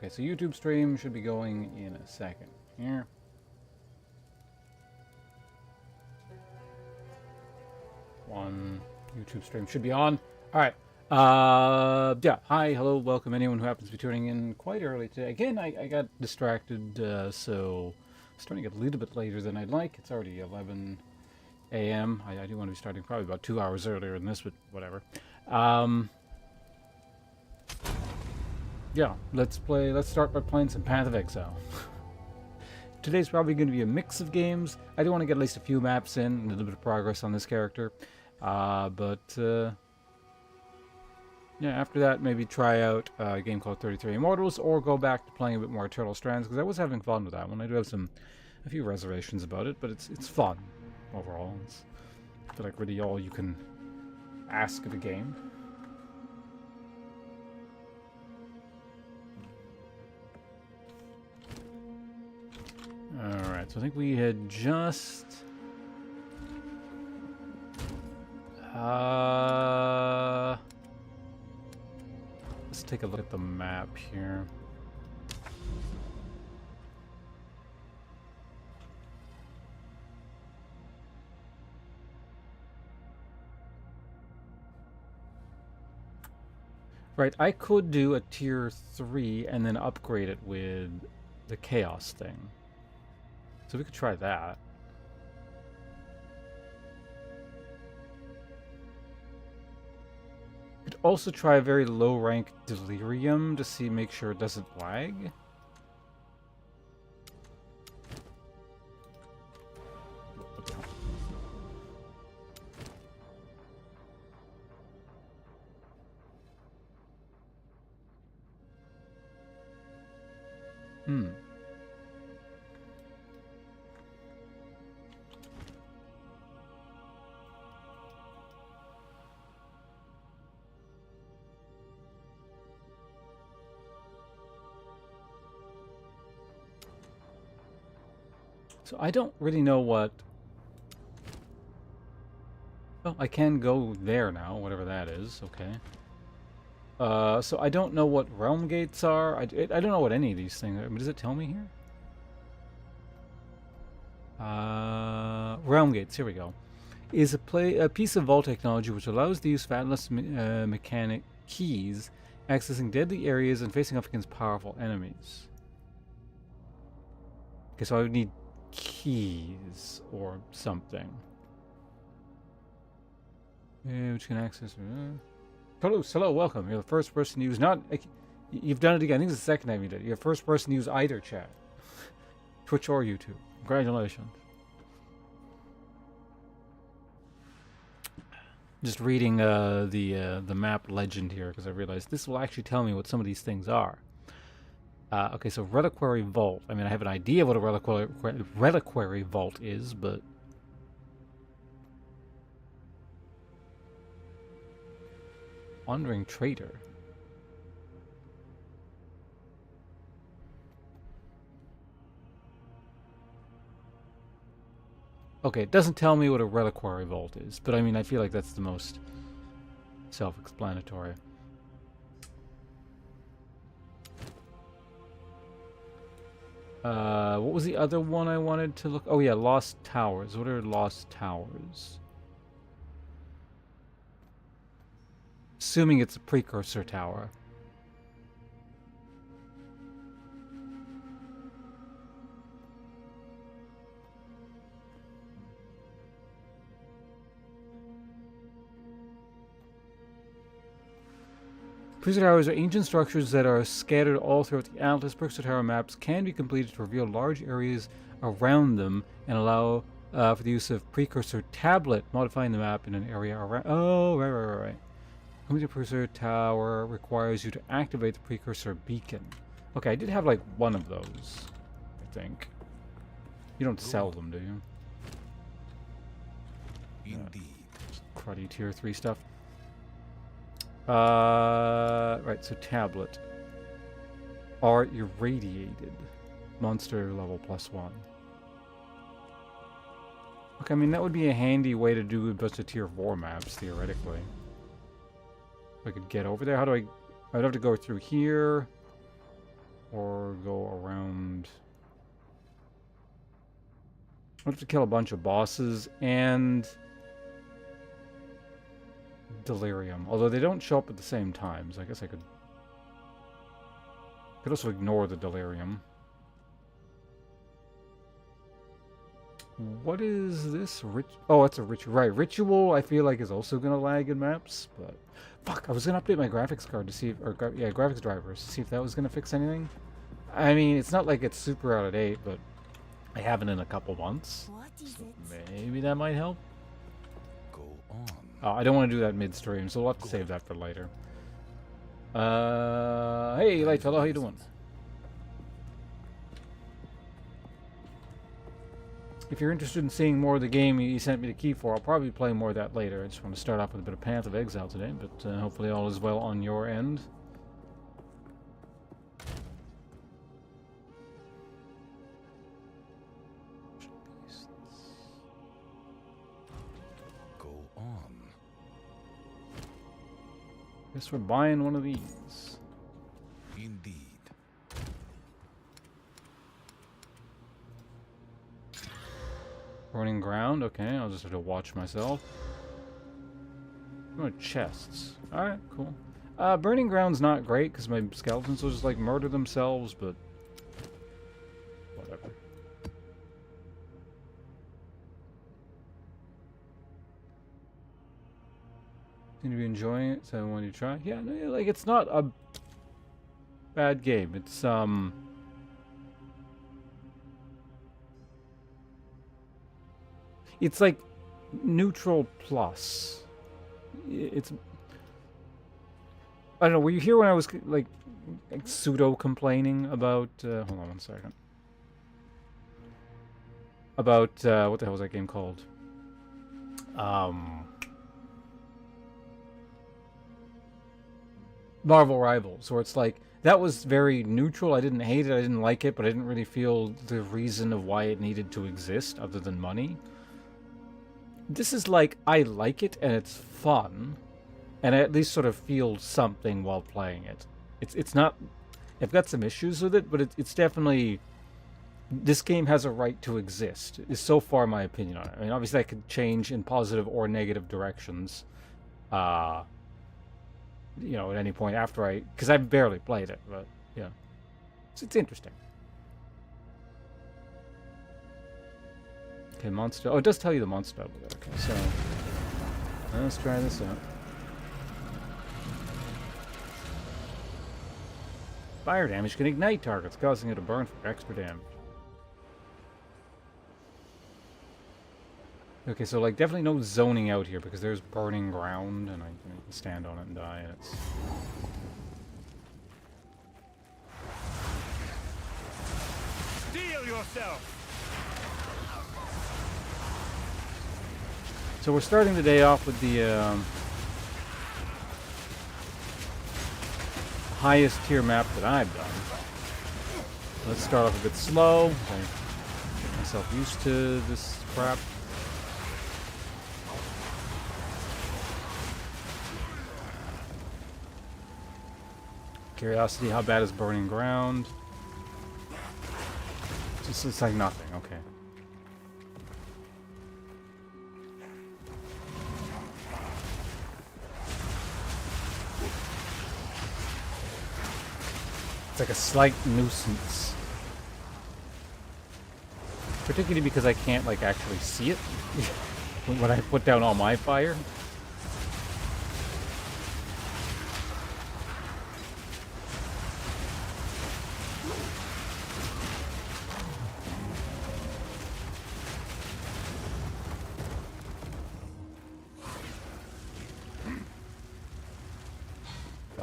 Okay, so YouTube stream should be going in a second here. One YouTube stream should be on. All right. Yeah. Hi, hello, welcome anyone who happens to be tuning in quite early today. Again, I got distracted, so it's starting to get a little bit later than I'd like. It's already 11 a.m. I do want to be starting probably about 2 hours earlier than this, but whatever. Yeah, let's start by playing some Path of Exile. Today's probably going to be a mix of games. I do want to get at least a few maps in, a little bit of progress on this character. Yeah, after that, maybe try out a game called 33 Immortals, or go back to playing a bit more Eternal Strands, because I was having fun with that one. I do have a few reservations about it, but it's fun overall. I feel like really all you can ask of a game. Alright, so I think we had just... let's take a look at the map here. Right, I could do a tier 3 and then upgrade it with the chaos thing. So we could try that. Could also try a very low rank delirium to make sure it doesn't lag. So I don't really know what... Oh, I can go there now, whatever that is. Okay. So I don't know what realm gates are. I don't know what any of these things are. Does it tell me here? Realm gates, here we go. Is a piece of vault technology which allows the use of Atlas mechanic keys, accessing deadly areas and facing off against powerful enemies. Okay, so I would need keys or something. Yeah, which can access... Hello, welcome. You're the first person to use you've done it again. I think it's the second time you did it. You're the first person to use either chat. Twitch or YouTube. Congratulations. Just reading the map legend here, because I realized this will actually tell me what some of these things are. Okay, so Reliquary Vault. I mean, I have an idea of what a Reliquary Vault is, but... Wandering Trader. Okay, it doesn't tell me what a Reliquary Vault is, but I mean, I feel like that's the most self-explanatory. What was the other one I wanted to look... Oh yeah, Lost Towers. What are Lost Towers? Assuming it's a precursor tower. Precursor towers are ancient structures that are scattered all throughout the Atlas. Precursor tower maps can be completed to reveal large areas around them and allow for the use of precursor tablet, modifying the map in an area around... Oh, right. Completing the precursor tower requires you to activate the precursor beacon. Okay, I did have like one of those, I think. You don't sell them, do you? Indeed. Cruddy tier 3 stuff. Right, so tablet. Are irradiated. Monster level +1. Okay, I mean, that would be a handy way to do a bunch of tier 4 maps, theoretically. If I could get over there, how do I'd have to go through here. or go around. I have to kill a bunch of bosses and delirium. Although they don't show up at the same time, so I guess I could also ignore the delirium. What is this? Oh, it's a ritual. Right, ritual I feel like is also going to lag in maps, but fuck, I was going to update my graphics card to see if, or yeah, graphics drivers, to see if that was going to fix anything. I mean, it's not like it's super out of date, but I haven't in a couple months. So maybe that might help. Go on. Oh, I don't want to do that mid-stream, so we'll have to save that for later. Hey, Lightfellow, how you doing? If you're interested in seeing more of the game you sent me the key for, I'll probably play more of that later. I just want to start off with a bit of Path of Exile today, but hopefully all is well on your end. Go on. Guess we're buying one of these. Indeed. Burning ground, okay, I'll just have to watch myself. Oh, chests. Alright, cool. Burning ground's not great because my skeletons will just like murder themselves, but whatever. Seem to be enjoying it, so I want you to try. Yeah, no, like it's not a bad game. It's like neutral plus. It's I don't know. Were you here when I was like pseudo complaining about? Hold on one second. About what the hell was that game called? Marvel Rivals, where it's like that was very neutral. I didn't hate it. I didn't like it, but I didn't really feel the reason of why it needed to exist other than money. This is like, I like it and it's fun, and I at least sort of feel something while playing it. It's not, I've got some issues with it, but it's definitely, this game has a right to exist, is so far my opinion on it. I mean, obviously that could change in positive or negative directions, you know, at any point after because I've barely played it, but yeah, it's interesting. Okay, monster. Oh, it does tell you the monster over there. Okay, so let's try this out. Fire damage can ignite targets, causing it to burn for extra damage. Okay, so like definitely no zoning out here because there's burning ground, and I can stand on it and die. And it's Steel yourself. So we're starting the day off with the highest tier map that I've done. Let's start off a bit slow. Get myself used to this crap. Curiosity, how bad is burning ground? Just it's like nothing, okay. It's like a slight nuisance. Particularly because I can't like actually see it when I put down all my fire.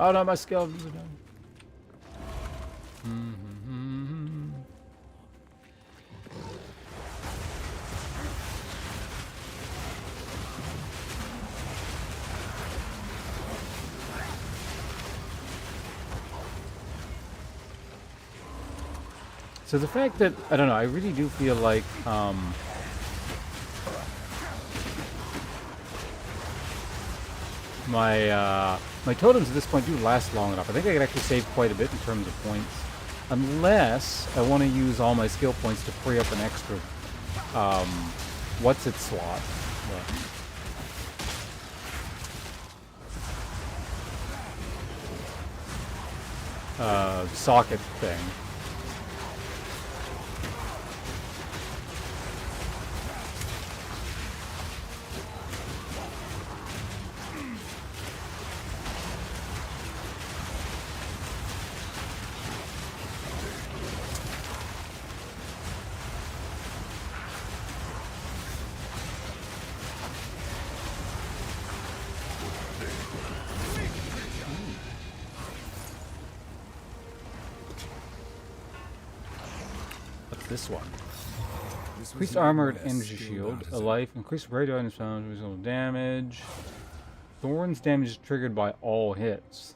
Oh no, my skeletons are down. So the fact that, I don't know, I really do feel like, my totems at this point do last long enough. I think I could actually save quite a bit in terms of points. Unless I want to use all my skill points to free up an extra, what's its slot? Socket thing. This one. Increased armored energy shield, a life, increased radio items found, result damage. Thorns damage is triggered by all hits.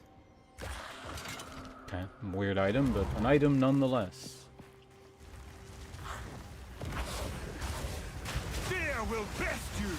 Okay, weird item, but an item nonetheless. Fear will best you.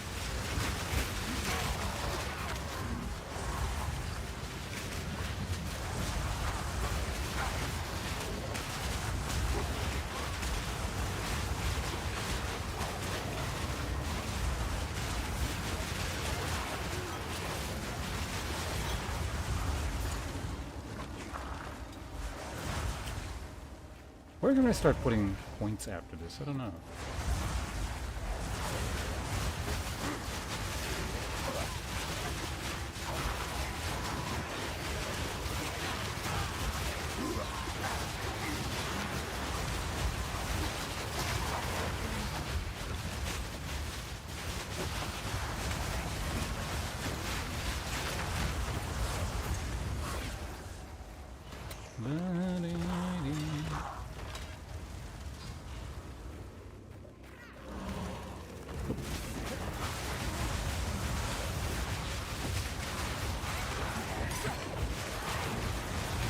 Where can I start putting points after this? I don't know.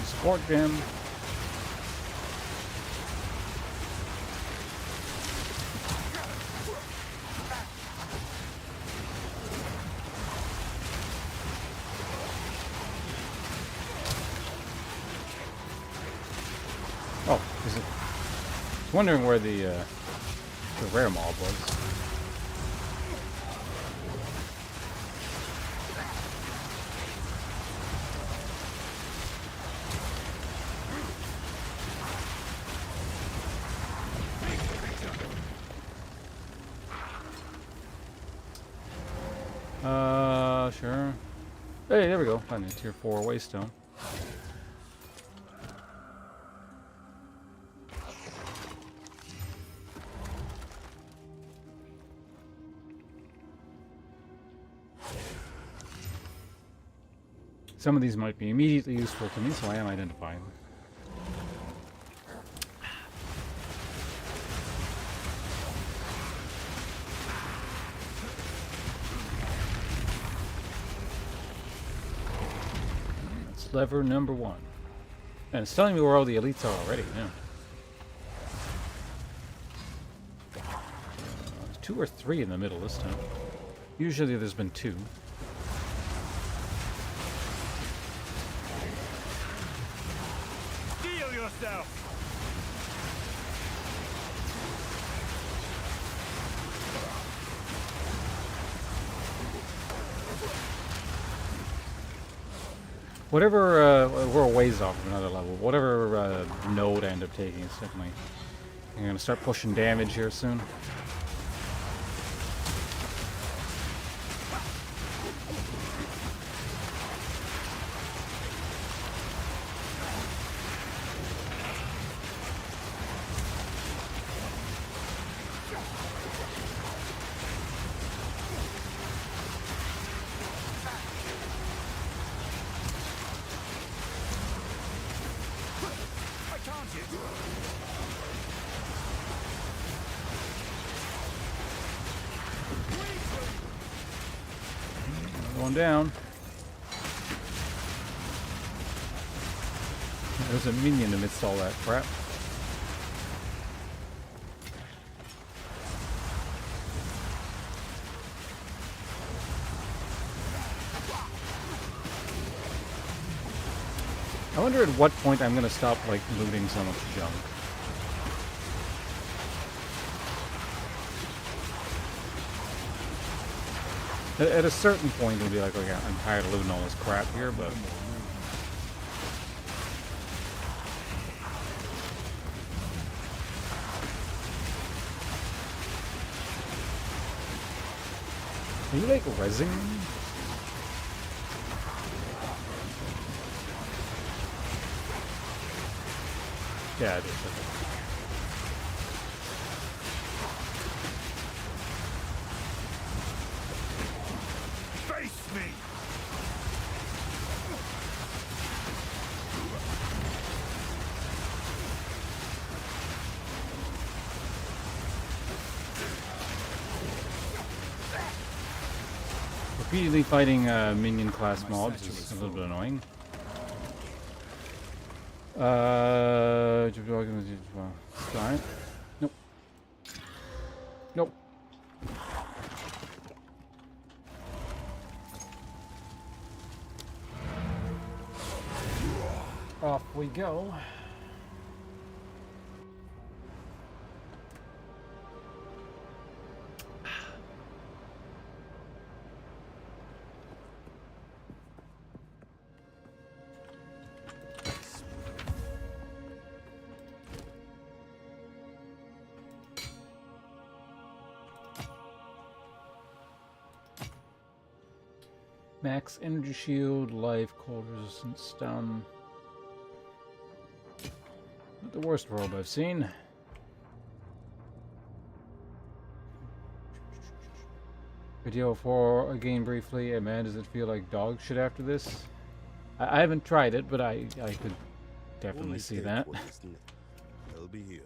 Support gem. Oh, is it? I was wondering where the rare mob was. Sure. Hey, there we go. Find a tier 4 waystone. Some of these might be immediately useful to me, so I am identifying them. Lever number 1. And it's telling me where all the elites are already, yeah. 2 or 3 in the middle this time. Usually there's been 2. Steel yourself. Whatever, we're a ways off of another level. Whatever node I end up taking is definitely... I'm going to start pushing damage here soon. Going down. There's a minion amidst all that crap. I wonder at what point I'm gonna stop, like, looting so much junk. At a certain point, it'll be like, okay, I'm tired of looting all this crap here, but... Are you, like, rezzing? Yeah, it is. Okay. Face me! Repeatedly fighting minion class mobs is a little bit annoying. Fine. Nope. Nope. Off we go. Max energy shield, life, cold resistance, stun. Not the worst robe I've seen. Video for again briefly. Man, does it feel like dog shit after this? I haven't tried it, but I could definitely see that. I'll be here.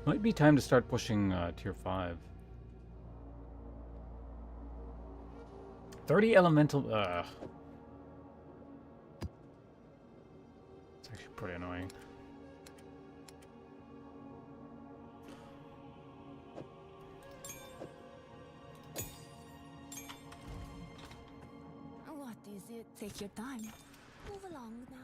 Might be time to start pushing tier 5. 30 elemental. It's actually pretty annoying. What is it? Take your time. Move along now.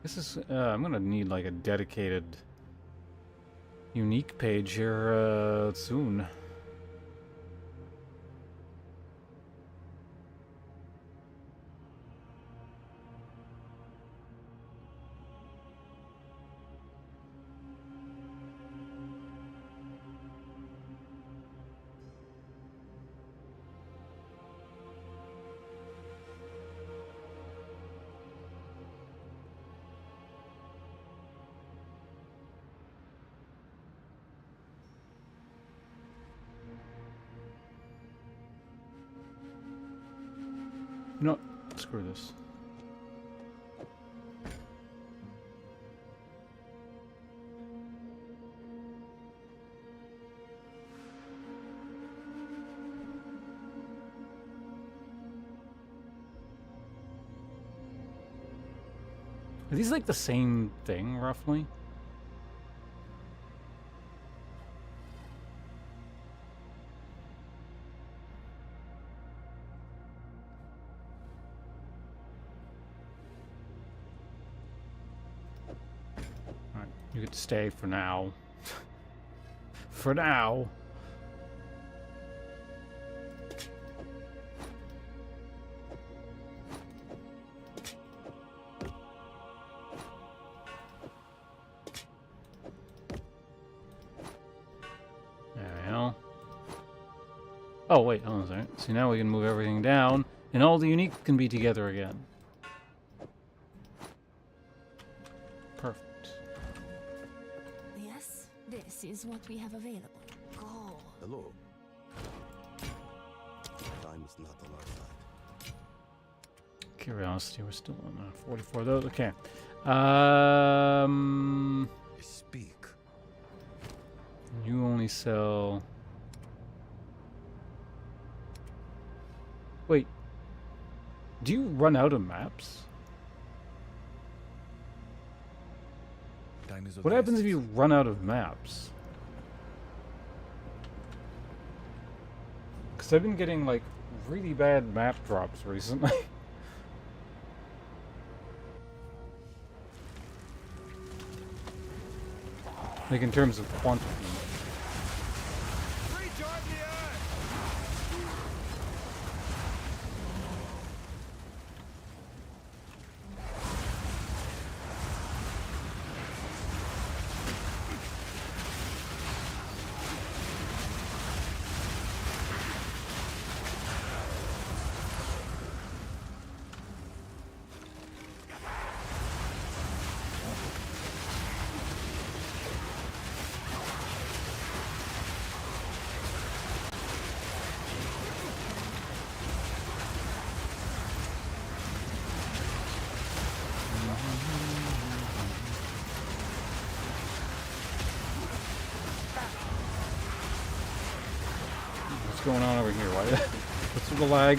This is, I'm gonna need like a dedicated unique page here, soon. No, screw this. Are these like the same thing, roughly? Alright, you get to stay for now. For now. Oh, wait, hold on a second. See, now we can move everything down, and all the unique can be together again. Perfect. Yes, this is what we have available. Go. Hello. Time is not on our side. Curiosity, we're still on 44 of those. Okay. Speak. You only sell... Wait, Do you run out of maps? What happens if you run out of maps? Because I've been getting, like, really bad map drops recently. Like, in terms of quantity. Rejoin the earth! What's going on over here? Why? What's with the lag?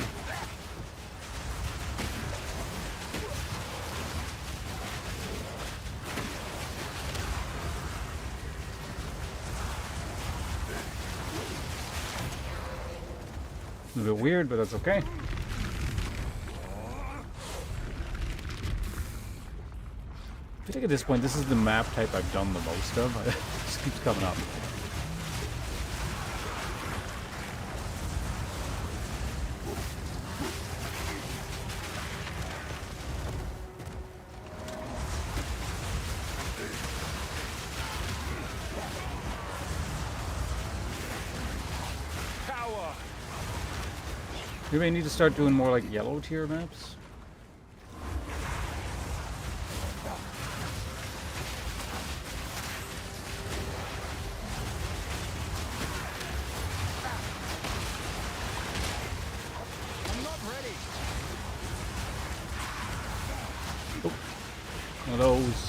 A bit weird, but that's okay. I think at this point, this is the map type I've done the most of. It just keeps coming up. Power! We may need to start doing more like yellow tier maps. I'm not ready! One of those.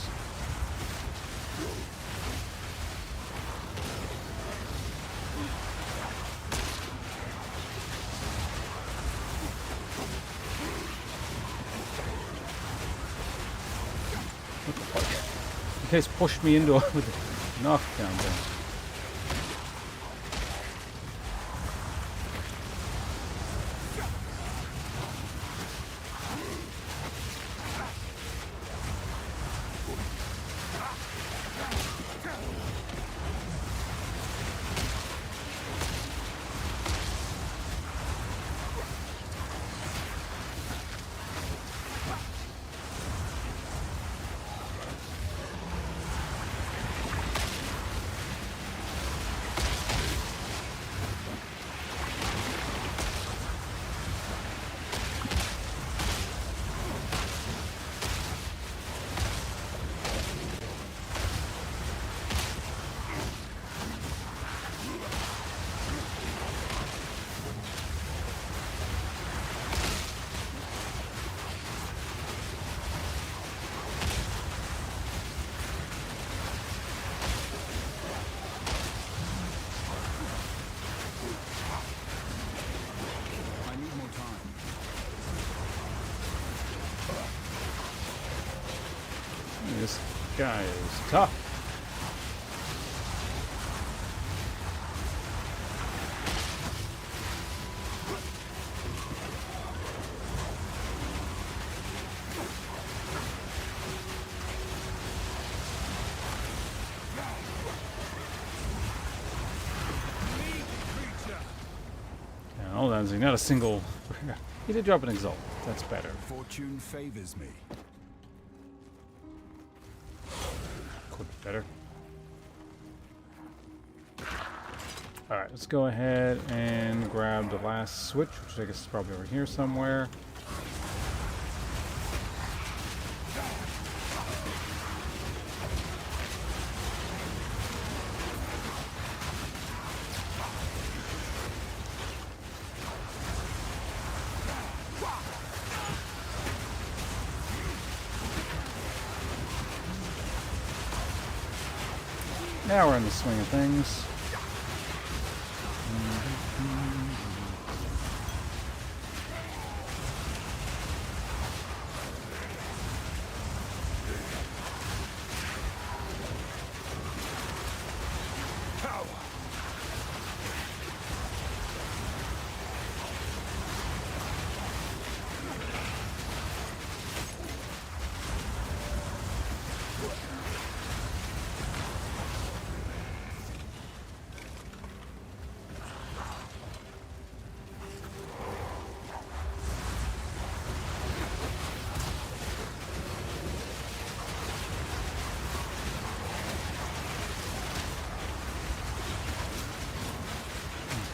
What the fuck? You guys pushed me into it with a knockdown there. I need more time. This guy is tough. Yeah, hold on, so not a single. He did drop an exalt. That's better. Fortune favors me. Could be better. Alright, let's go ahead and grab the last switch, which I guess is probably over here somewhere. Now we're in the swing of things.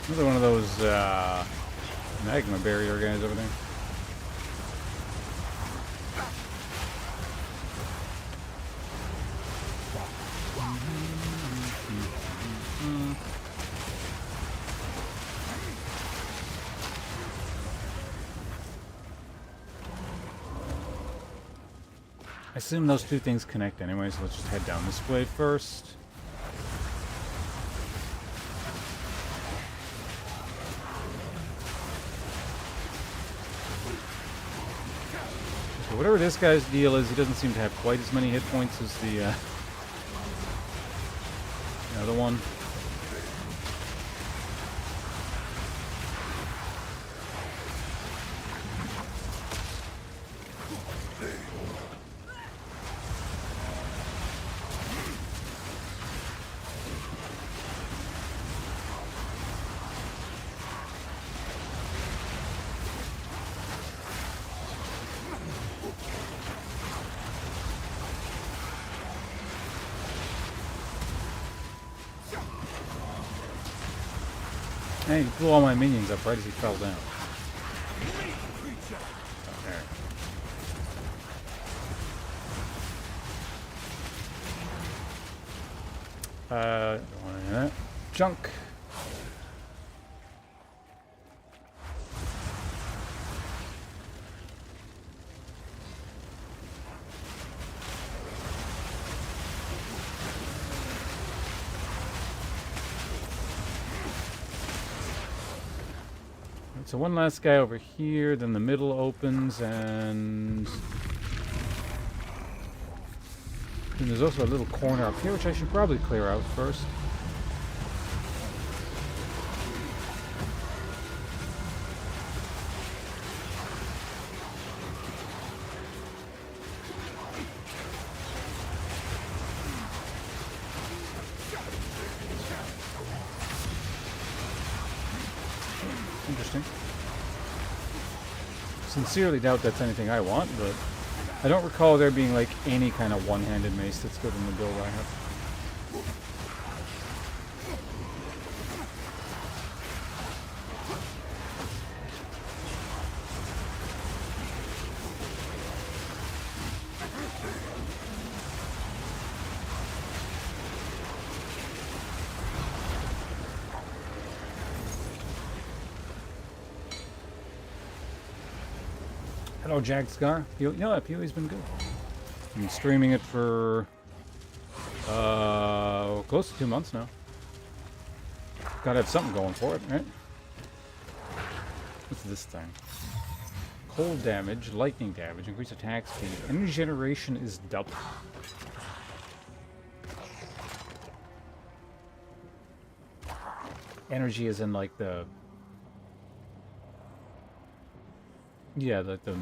Another one of those magma barrier guys over there. I assume those two things connect anyway, so let's just head down this way first. So whatever this guy's deal is, he doesn't seem to have quite as many hit points as the other one. Hey, he blew all my minions up right as he fell down. There. Don't want any of that junk. So one last guy over here, then the middle opens, and there's also a little corner up here, which I should probably clear out first. Interesting. Sincerely doubt that's anything I want, but I don't recall there being like any kind of one-handed mace that's good in the build I have. Hello, Jag Scar. You know what? PoE's been good. I've been streaming it for close to 2 months now. Gotta have something going for it, right? What's this thing? Cold damage, lightning damage, increased attack speed. Energy generation is double. Energy is in like the... Yeah, like the...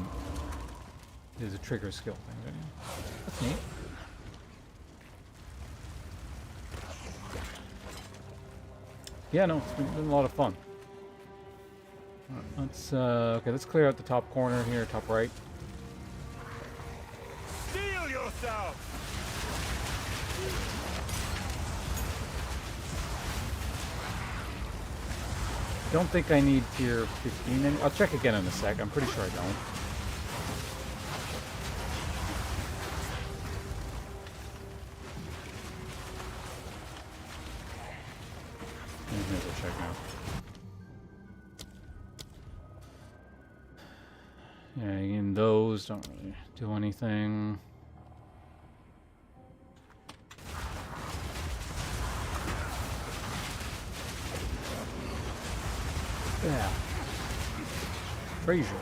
There's a trigger skill thing, right? That's neat. Yeah, no, it's been a lot of fun. Alright, let's, okay, let's clear out the top corner here, top right. Steel yourself! Don't think I need tier 15. I'll check again in a sec. I'm pretty sure I don't. Here's a check now. Yeah, again, those don't really do anything. Yeah. Frazier.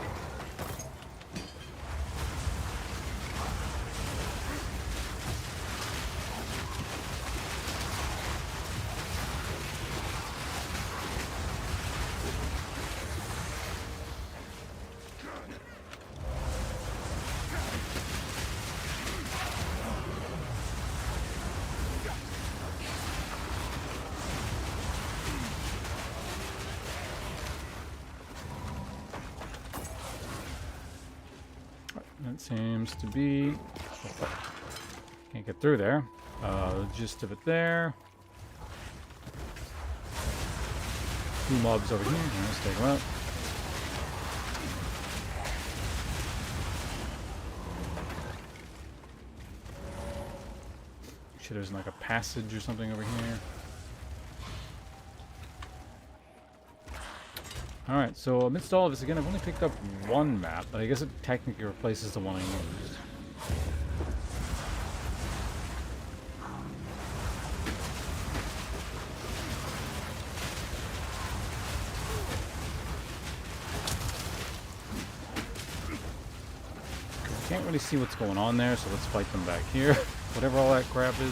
That seems to be... Can't get through there. The gist of it there. 2 mobs over here. Let's take them out. Shit, there's like a passage or something over here. Alright, so amidst all of this, again, I've only picked up 1 map, but I guess it technically replaces the one I used. Can't really see what's going on there, so let's fight them back here. Whatever all that crap is.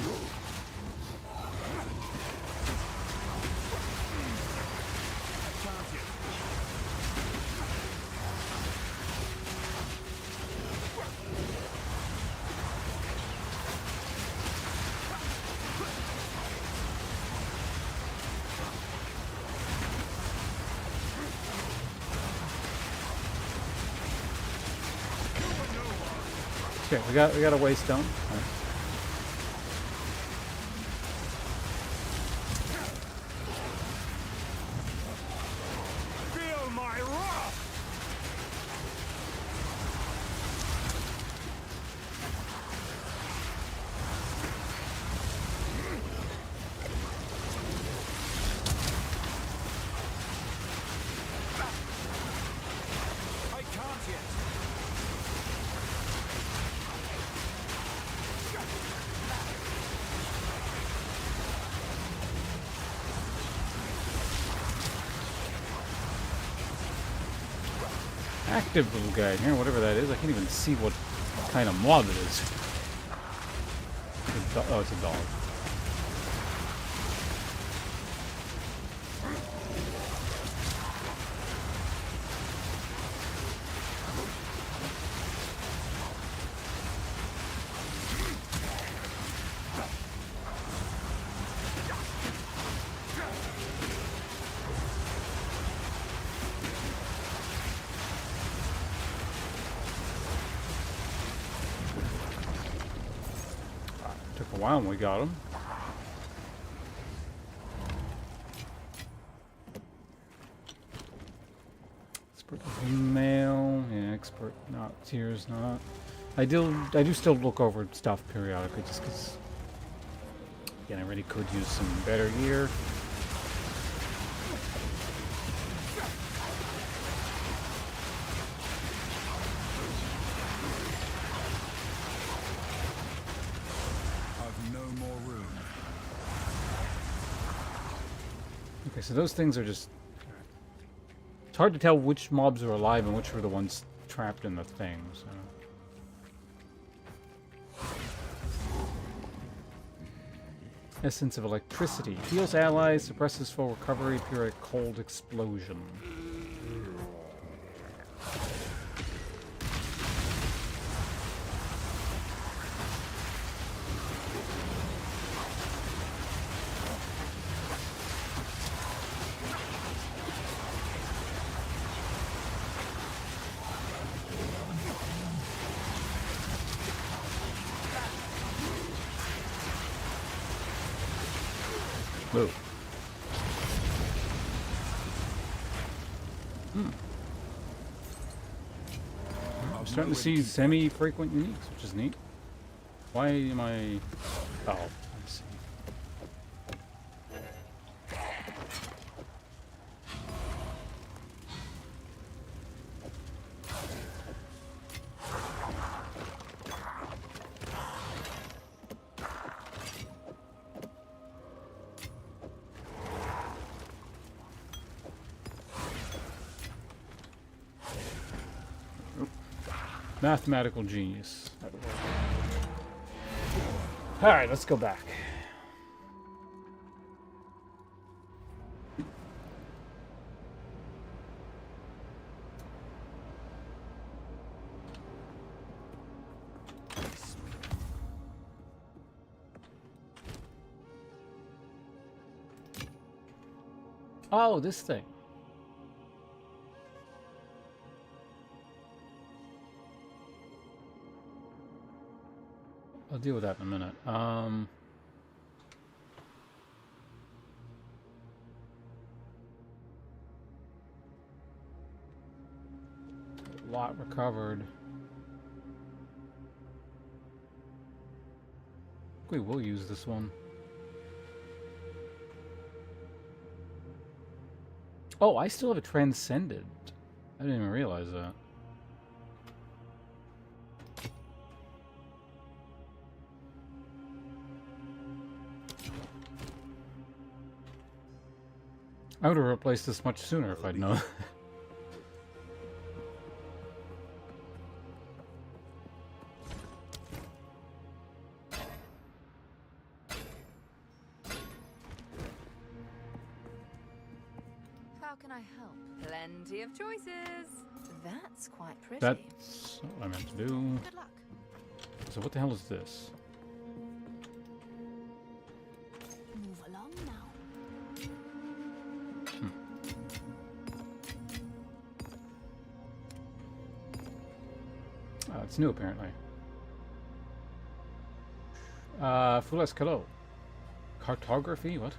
Okay, we got a waystone. Right. Feel my wrath! I can't yet. Active little guy in here, whatever that is. I can't even see what kind of mob it is. Oh, it's a dog. Took a while when we got him. Expert male, yeah, expert not, tears not. I do still look over stuff periodically just because, again, I really could use some better gear. I've no more room. Okay, so those things are just... It's hard to tell which mobs are alive and which are the ones trapped in the thing, so... Essence of electricity. Heals allies, suppresses foe recovery, periodic cold explosion. Move. I'm starting to see semi-frequent uniques, which is neat. Why am I... Oh, I see. Mathematical genius. Alright, let's go back. Oh, this thing. I'll deal with that in a minute. lot recovered. We will use this one. Oh, I still have a transcendent. I didn't even realize that. I would have replaced this much sooner if I'd known. How can I help? Plenty of choices. That's quite pretty. That's not what I meant to do. Good luck. So what the hell is this? Move along now. It's new apparently. Full Escalo. Cartography? What?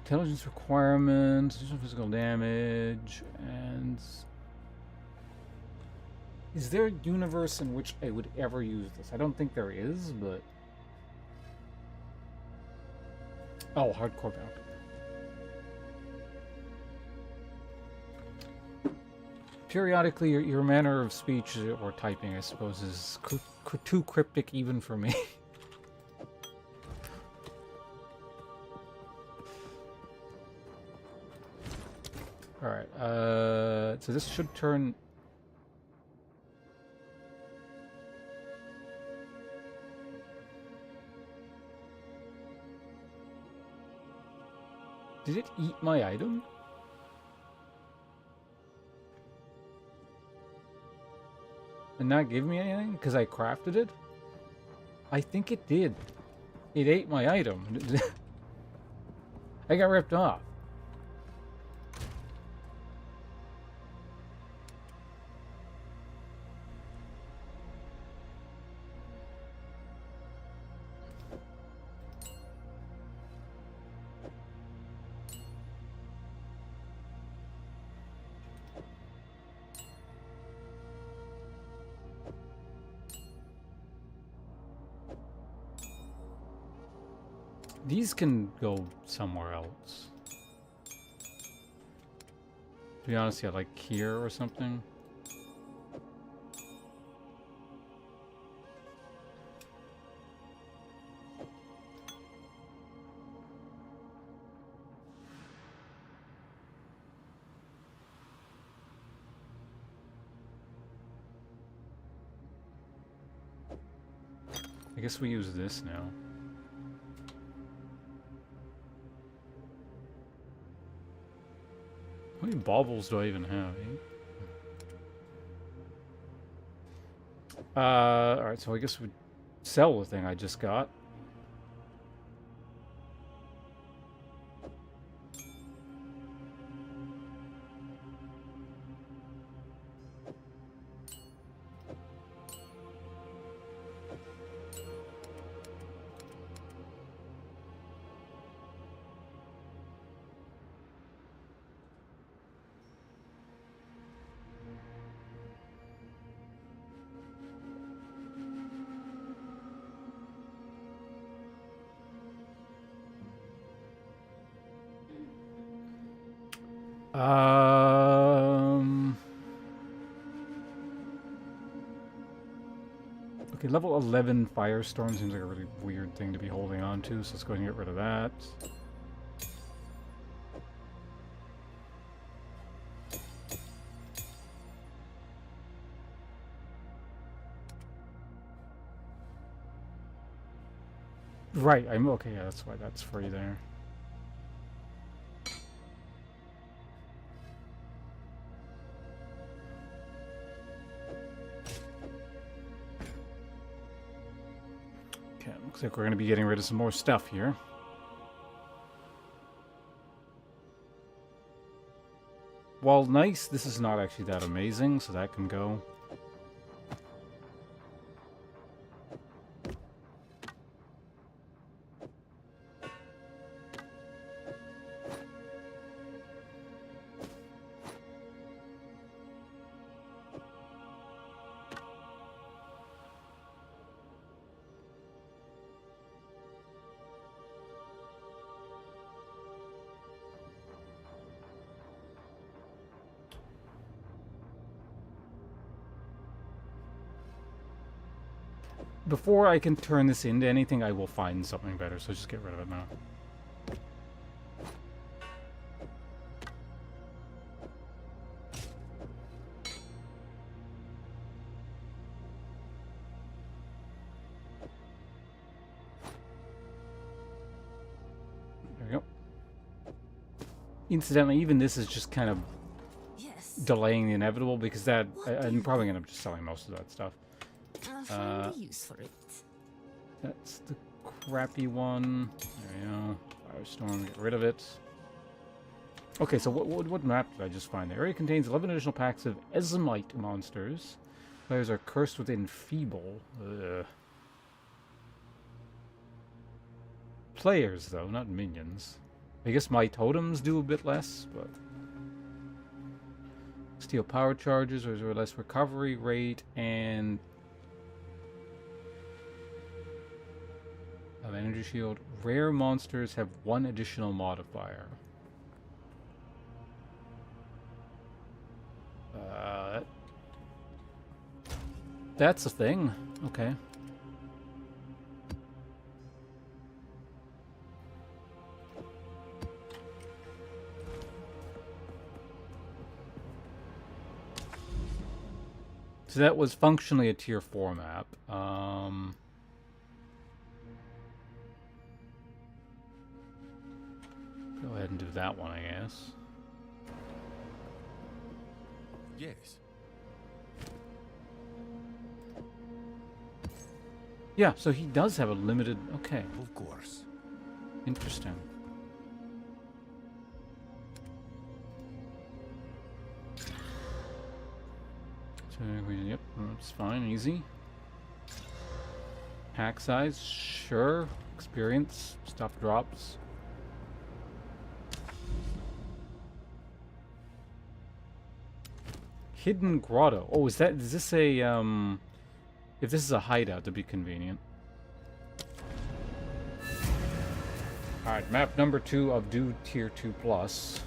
Intelligence requirements, additional physical damage, and... Is there a universe in which I would ever use this? I don't think there is, but... Oh, hardcore bounty. Periodically, your manner of speech or typing, I suppose, is too cryptic even for me. Alright, so this should turn... Did it eat my item? And not give me anything? Because I crafted it? I think it did. It ate my item. I got ripped off. These can go somewhere else. To be honest, yeah, like here or something. I guess we use this now. How many baubles do I even have? Alright, so I guess we sell the thing I just got. Okay, level 11 Firestorm seems like a really weird thing to be holding on to, so let's go ahead and get rid of that. Right, I'm okay, yeah, that's why that's free there. Okay, looks like we're going to be getting rid of some more stuff here. While nice, this is not actually that amazing, so that can go. before I can turn this into anything, I will find something better, so just get rid of it now. There we go. Incidentally, even this is just kind of Yes. delaying the inevitable, because I'm probably going to just selling most of that stuff. I'll find a use for it. That's the crappy one. There we go. Firestorm, get rid of it. Okay, so what map did I just find? The area contains 11 additional packs of Esmite monsters. Players are cursed with enfeeble. Ugh. Players, though, not minions. I guess my totems do a bit less, but... Steal power charges, or less recovery rate, and... energy shield. Rare monsters have 1 additional modifier. That's a thing. Okay. So that was functionally a tier 4 map. Go ahead and do that one, I guess. Yes. Yeah, so he does have a limited... Okay, Of course. interesting. So, yep, that's fine, easy. Pack size, sure. Experience, stuff drops. Hidden Grotto. Oh, is this a, if this is a hideout, that'd be convenient. Alright, map number 2 of due tier 2 plus.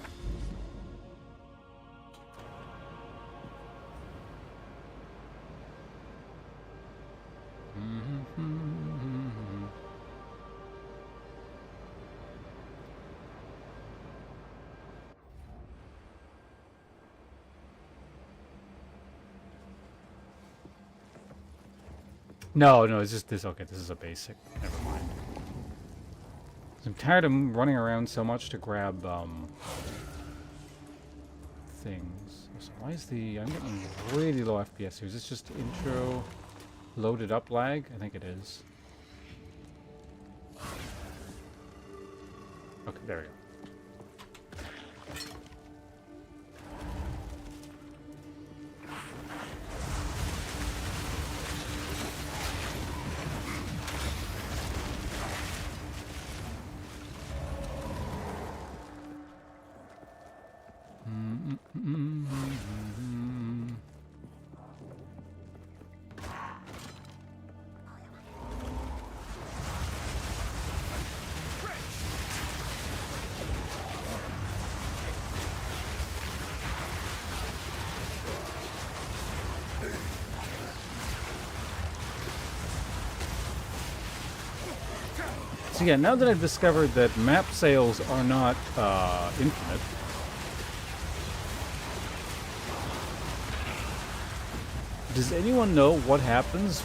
No, it's just this. Okay, this is a basic. Never mind. I'm tired of running around so much to grab things. So why is I'm getting really low FPS here. Is this just intro loaded up lag? I think it is. Okay, there we go. So yeah, now that I've discovered that map sales are not infinite, does anyone know what happens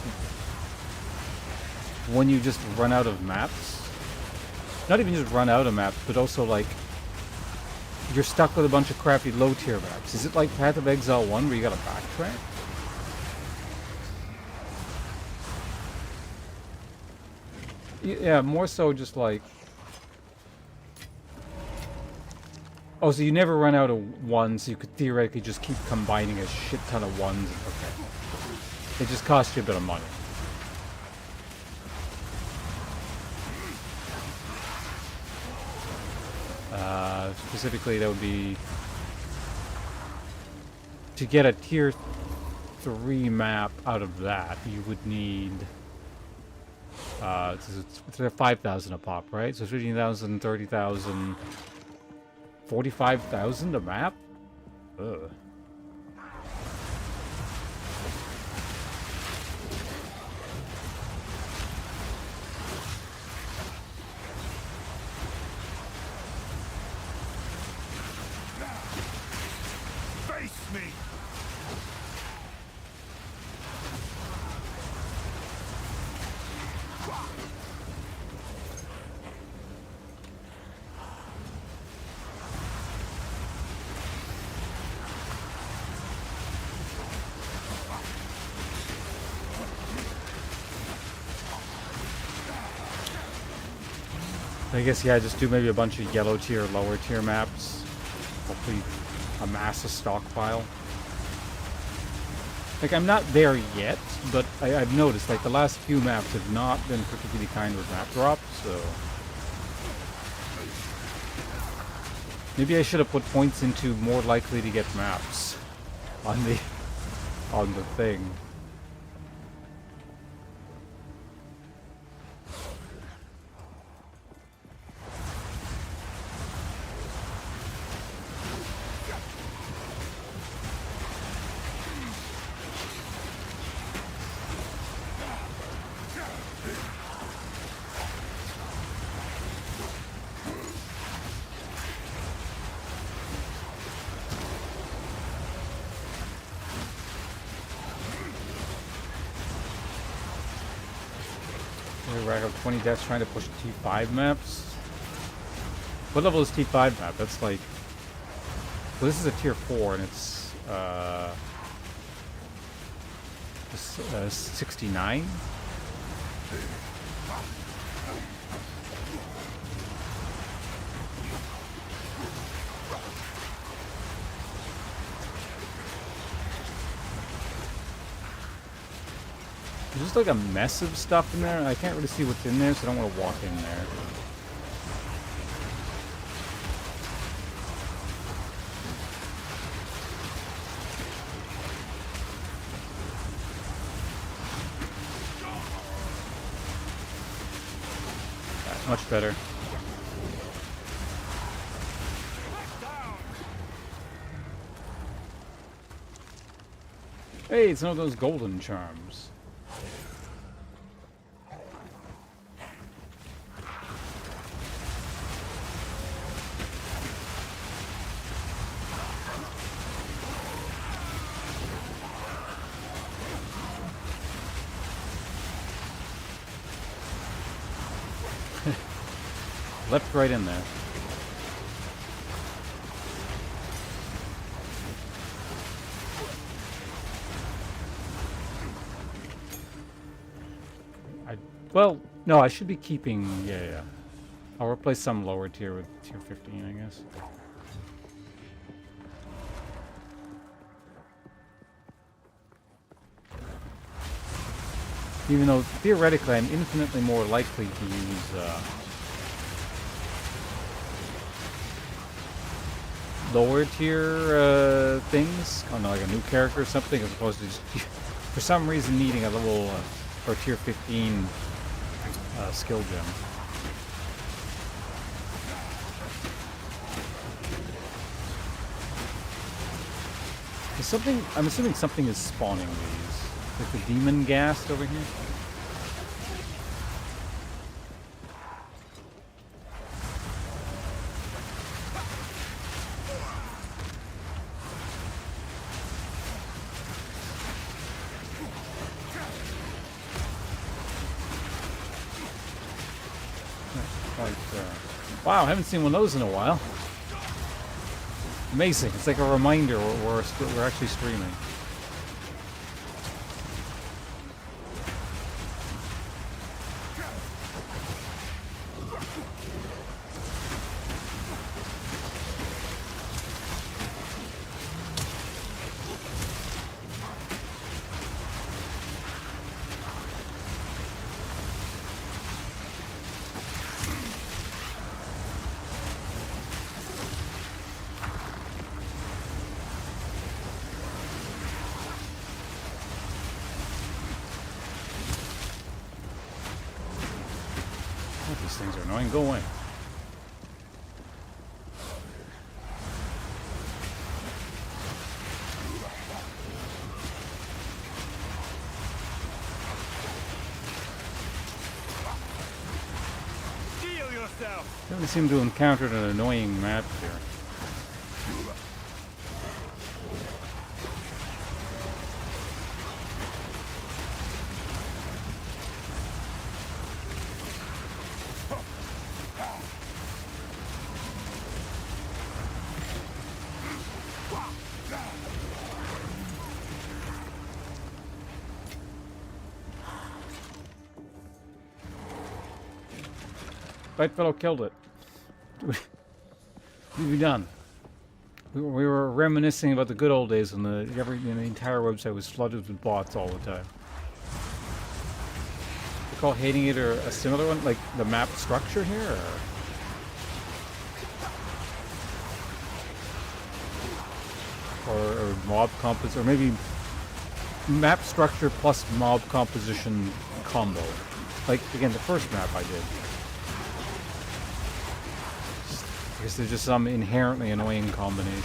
when you just run out of maps? Not even just run out of maps, but also like you're stuck with a bunch of crappy low tier maps. Is it like Path of Exile 1 where you gotta backtrack? Yeah, more so just like... Oh, so you never run out of ones, so you could theoretically just keep combining a shit ton of ones. Okay. It just costs you a bit of money. Specifically, that would be... To get a tier 3 map out of that, you would need... it's 5,000 a pop, right? So 15,000, 30,000, 45,000 a map? Ugh. I guess, yeah, just do maybe a bunch of yellow tier, lower tier maps. Hopefully amass a stockpile. Like, I'm not there yet, but I've noticed, like, the last few maps have not been particularly kind with map drops, so... Maybe I should have put points into more likely to get maps on the thing. I have 20 deaths trying to push T5 maps. What level is T5 map? That's like... Well, this is a tier 4 and it's 69? There's just like a mess of stuff in there. I can't really see what's in there, so I don't want to walk in there. That's much better. Hey, it's one of those golden charms. Left right in there. Well, no, I should be keeping... Yeah. I'll replace some lower tier with tier 15, I guess. Even though, theoretically, I'm infinitely more likely to use... lower tier things on like a new character or something, as opposed to just for some reason needing a level or tier 15 skill gem. Is something? I'm assuming something is spawning these, like the demon ghast over here. Wow, I haven't seen one of those in a while. Amazing. It's like a reminder we're actually streaming. These things are annoying. Go away. Heal yourself. Don't seem to have encountered an annoying map here. White fellow killed it. What have you done? We were reminiscing about the good old days when the entire website was flooded with bots all the time. Recall hating it or a similar one, like the map structure here, or mob compos, or maybe map structure plus mob composition combo. Like again, the first map I did. I guess there's just some inherently annoying combinations.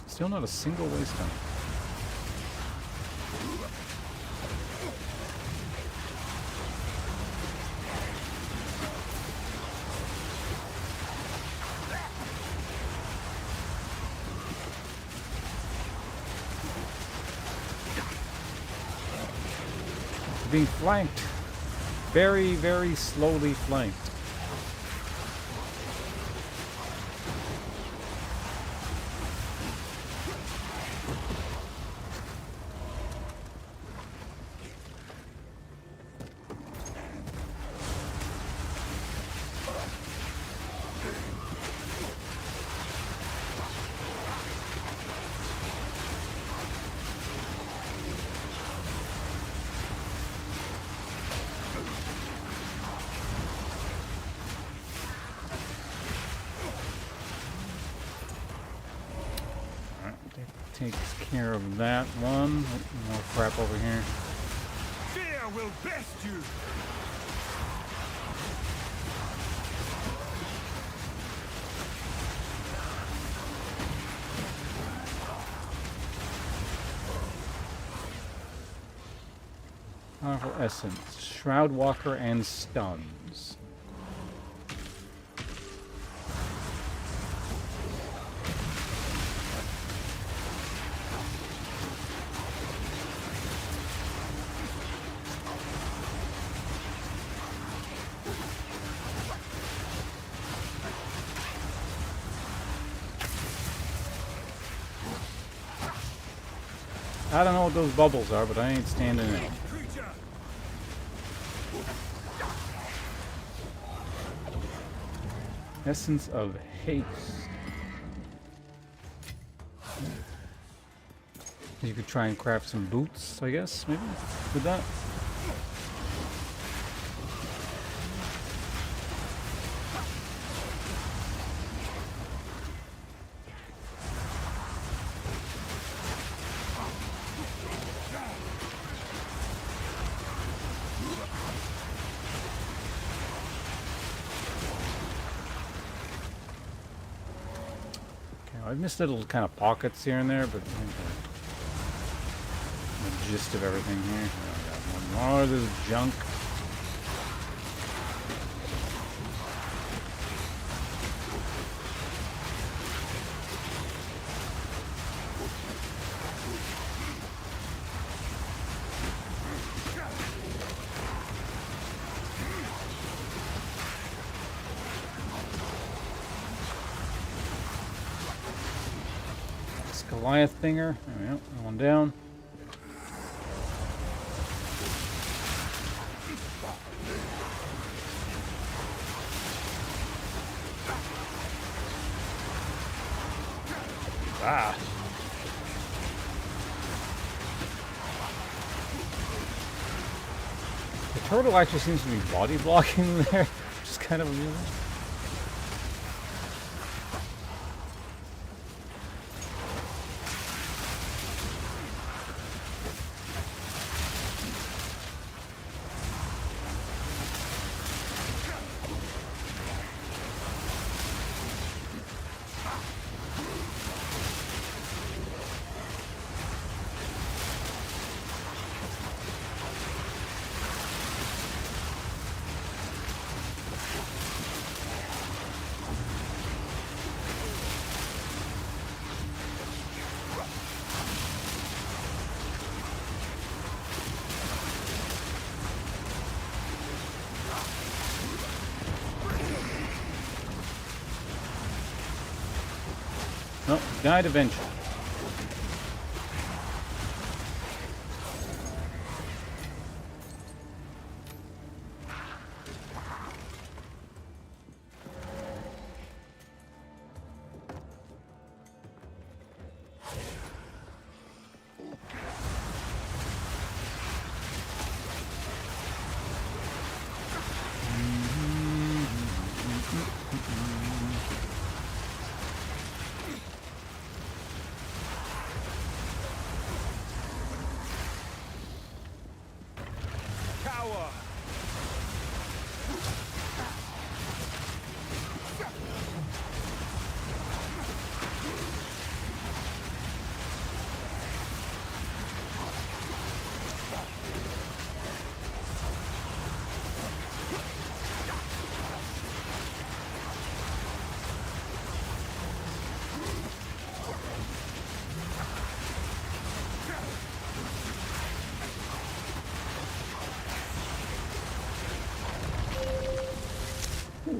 Still not a single waste time. Being flanked. Very, very slowly flanked. Takes care of that one. Oh, more crap over here. Fear will best you. Powerful essence. Shroud Walker and stuns. I don't know what those bubbles are, but I ain't standing in it. Essence of haste. You could try and craft some boots, I guess, maybe, with that. I've missed little kind of pockets here and there, but I think the gist of everything here. Oh, I got one more of this junk. Goliath thinger. There we go. One down. Ah. The turtle actually seems to be body blocking there, which is kind of amusing. Nope, died eventually.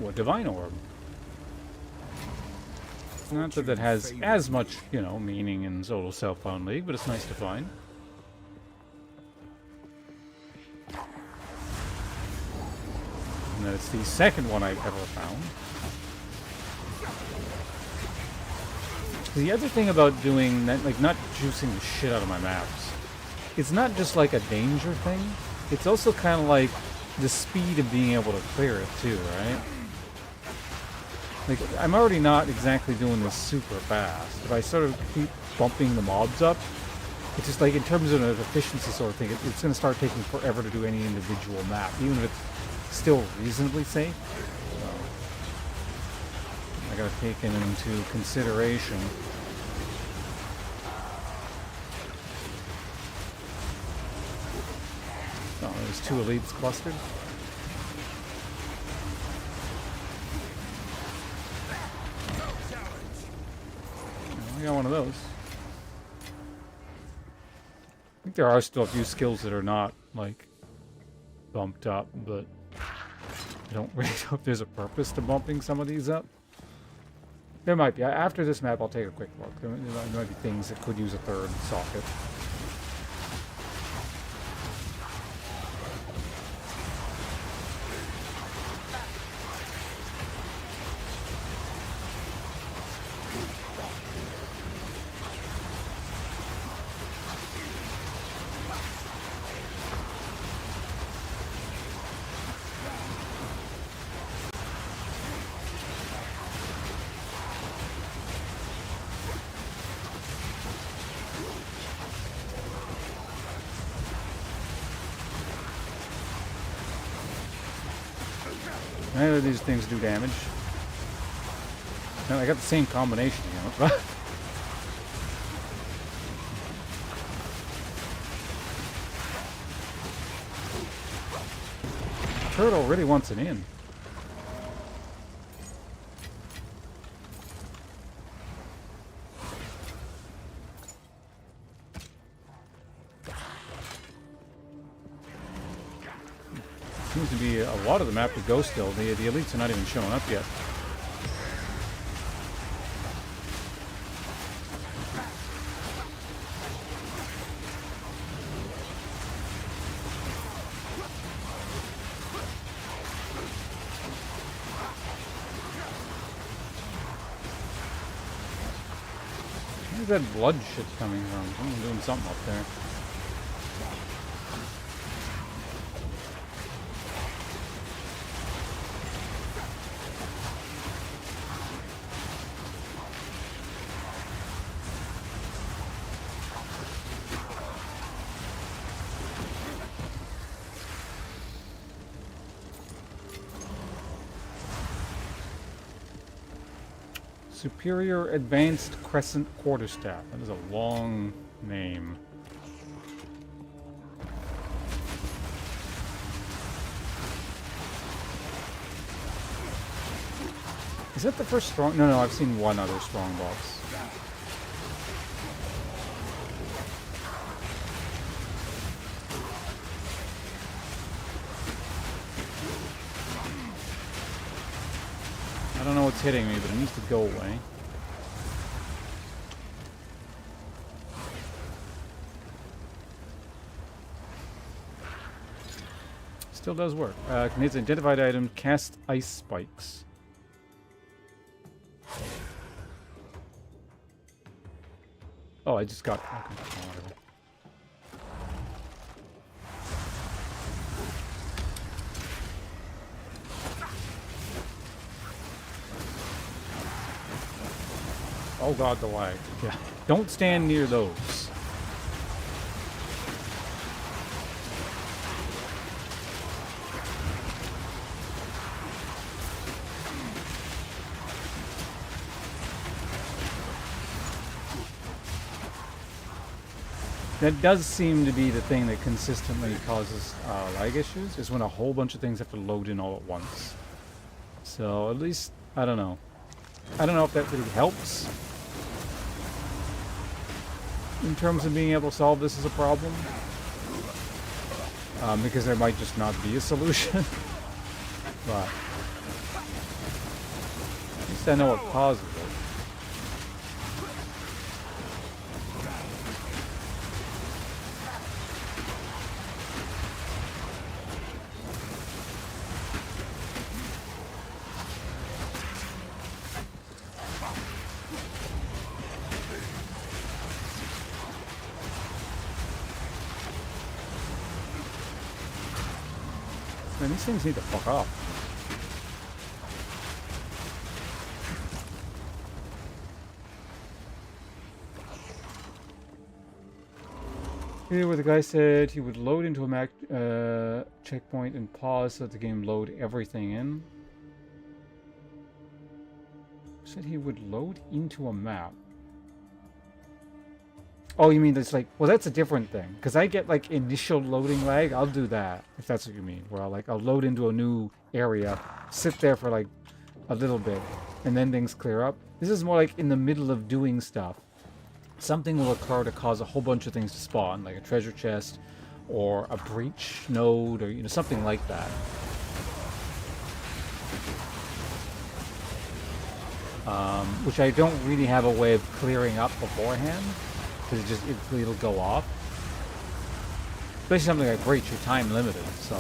a divine orb. Not that that has as much, you know, meaning in Solo Self-Found League, but it's nice to find. And then it's the second one I've ever found. The other thing about doing that, like, not juicing the shit out of my maps, it's not just like a danger thing, it's also kind of like the speed of being able to clear it too, right? Like, I'm already not exactly doing this super fast. If I sort of keep bumping the mobs up, it's just like, in terms of an efficiency sort of thing, it's going to start taking forever to do any individual map, even if it's still reasonably safe. So, I gotta take it into consideration. Oh, there's 2 elites clustered. I got one of those. I think there are still a few skills that are not, like, bumped up, but I don't really know if there's a purpose to bumping some of these up. There might be. After this map, I'll take a quick look. There might be things that could use a third socket. Neither of these things do damage. No, I got the same combination, you know. Turtle really wants it in. Seems to be a lot of the map to go still. The elites are not even showing up yet. Where's that blood shit coming from? Someone's doing something up there. Superior Advanced Crescent Quarterstaff. That is a long name. Is that the first strong? No, I've seen one other strong box. I don't know what's hitting me, but it needs to go away. Still does work. Needs identified item, cast ice spikes. Oh, I just got... Okay, whatever. Oh god, the lag. Yeah. Don't stand near those. That does seem to be the thing that consistently causes lag issues, is when a whole bunch of things have to load in all at once. So, at least, I don't know. I don't know if that really helps in terms of being able to solve this as a problem. Because there might just not be a solution. But least I know what causes it. Man, these things need to fuck off. Here where the guy said he would load into a map checkpoint and pause so that the game load everything in. Said he would load into a map. Oh, you mean it's like, well, that's a different thing. Because I get like initial loading lag. I'll do that, if that's what you mean. Where I'll load into a new area, sit there for like a little bit, and then things clear up. This is more like in the middle of doing stuff. Something will occur to cause a whole bunch of things to spawn, like a treasure chest, or a breach node, or something like that. Which I don't really have a way of clearing up beforehand. Because it'll go off. Especially something like breach, you're time limited, so.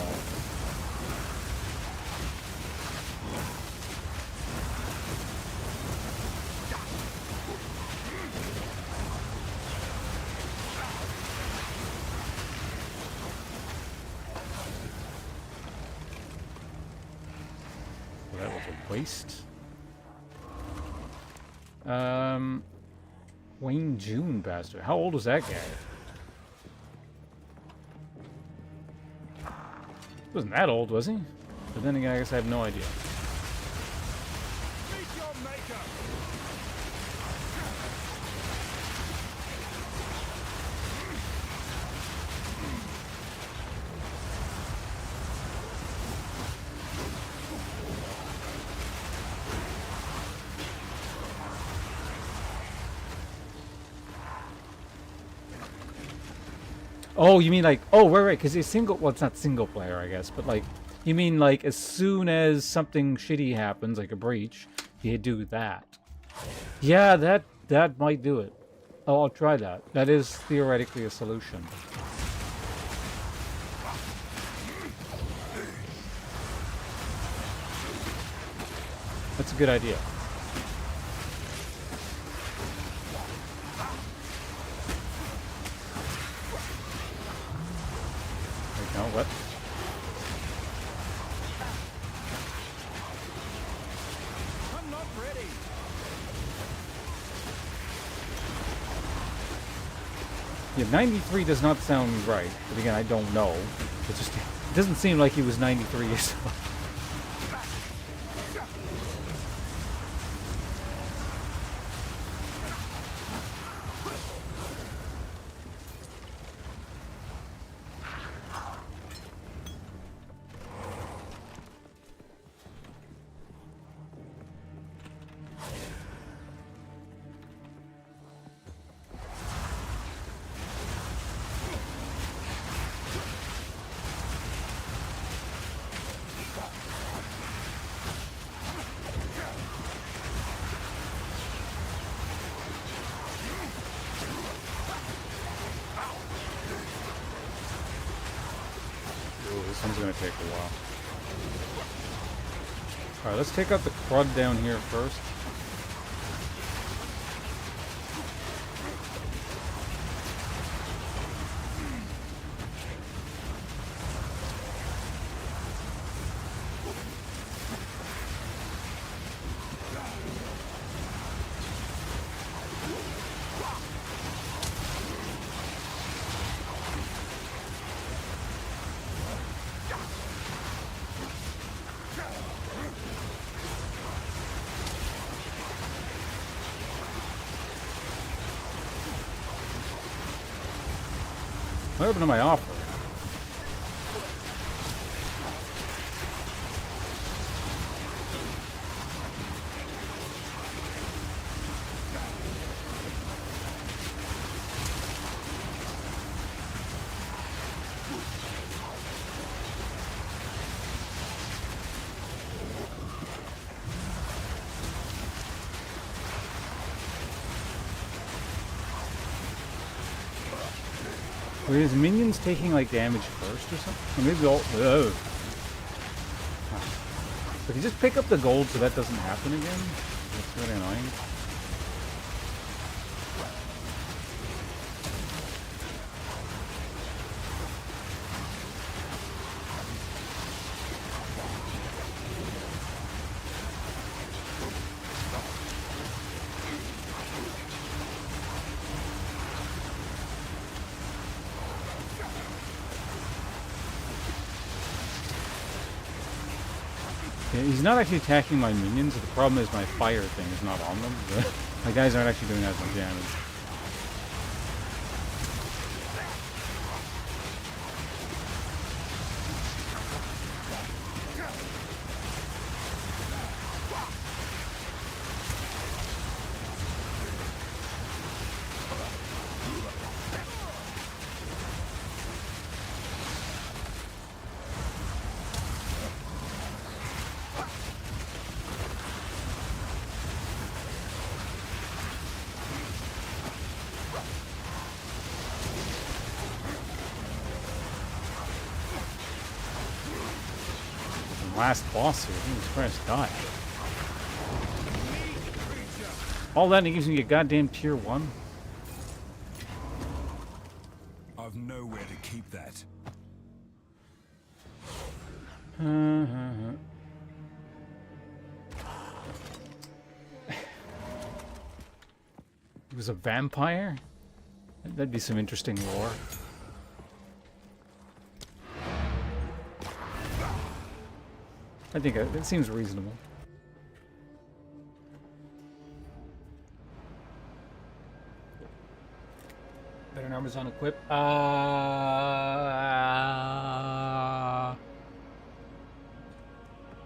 Well, that was a waste. Wayne June bastard. How old was that guy? He wasn't that old, was he? But then again, I guess I have no idea. Meet your maker. Oh, you mean like, oh, right, because it's single, well, it's not single player, I guess, but like, you mean like as soon as something shitty happens, like a breach, you do that. Yeah, that might do it. Oh, I'll try that. That is theoretically a solution. That's a good idea. No, what? I'm not ready. Yeah, 93 does not sound right. But again, I don't know. It doesn't seem like he was 93 years old. This one's gonna take a while. Alright, let's take out the crud down here first. What happened to my offer? Were his minions taking like damage first or something? Or maybe all. Oh. But you just pick up the gold so that doesn't happen again? That's really annoying. Yeah, he's not actually attacking my minions. The problem is my fire thing is not on them. My guys aren't actually doing as much damage. Last boss here. Jesus Christ, die. All that and it gives me a goddamn tier 1. I've nowhere to keep that. He was a vampire? That'd be some interesting lore. I think that seems reasonable. Better numbers on equip.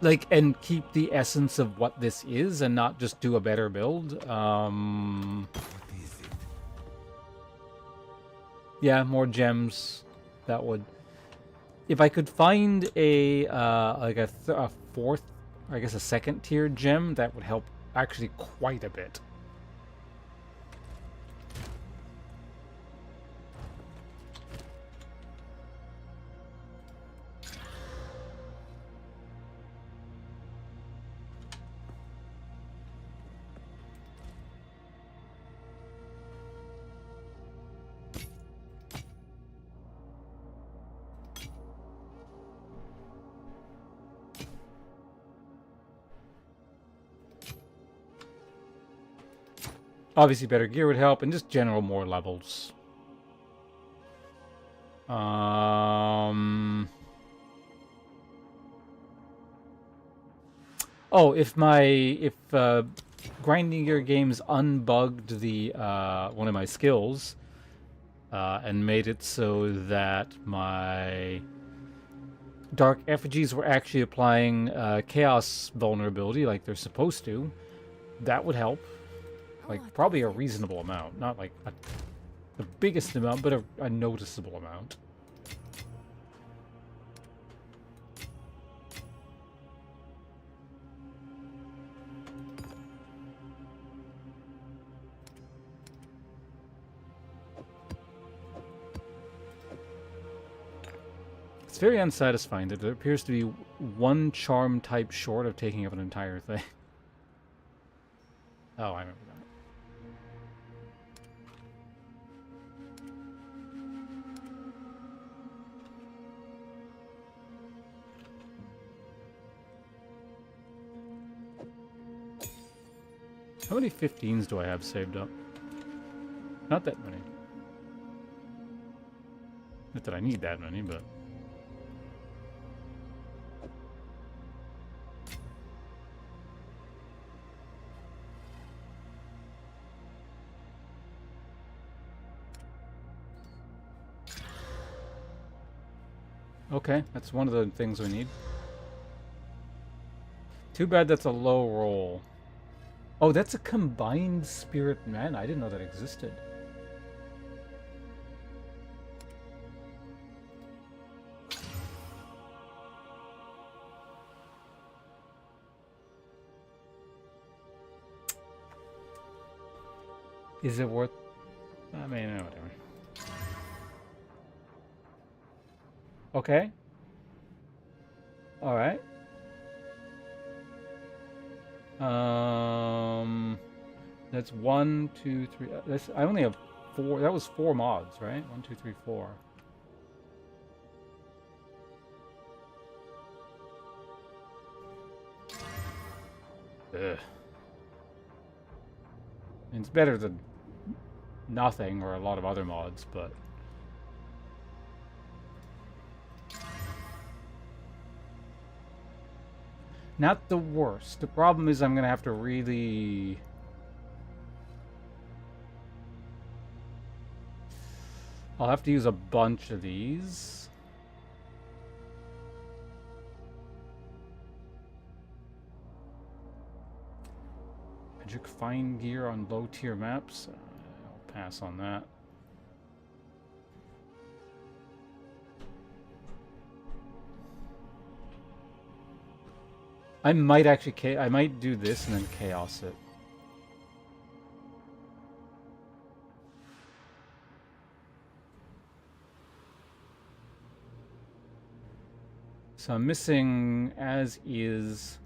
Like, and keep the essence of what this is and not just do a better build. What is it? Yeah, more gems. That would. If I could find a like a fourth, I guess a second tier gem, that would help actually quite a bit. Obviously, better gear would help, and just general more levels. Oh, if grinding gear games unbugged the one of my skills and made it so that my dark effigies were actually applying chaos vulnerability like they're supposed to, that would help. Like, probably a reasonable amount. Not like the biggest amount, but a noticeable amount. It's very unsatisfying that there appears to be one charm type short of taking up an entire thing. Oh, I remember that. How many 15s do I have saved up? Not that many. Not that I need that many, but... Okay, that's one of the things we need. Too bad that's a low roll. Oh, that's a combined spirit mana. I didn't know that existed. Is it worth... I mean, whatever. Okay. All right. That's 1, 2, 3. That's I only have 4. That was 4 mods, right? 1, 2, 3, 4. Ugh. It's better than nothing or a lot of other mods, but not the worst. The problem is I'm gonna have to really. I'll have to use a bunch of these. Magic fine gear on low tier maps. I'll pass on that. I might actually I might do this and then chaos it. So I'm missing as is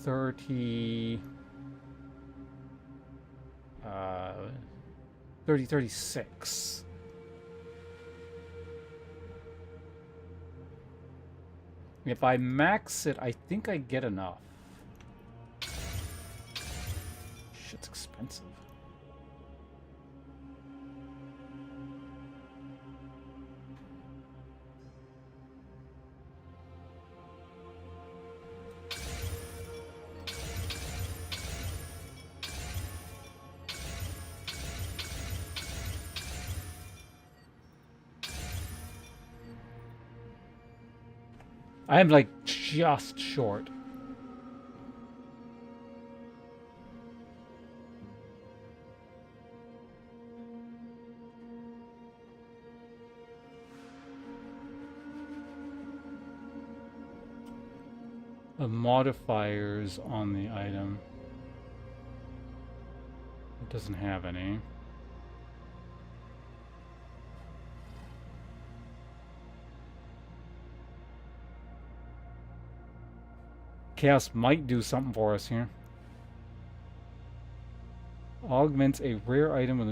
30 36. If I max it, I think I get enough. Shit's expensive. I am like just short. Of modifiers on the item. It doesn't have any. Chaos might do something for us here. Augments a rare item with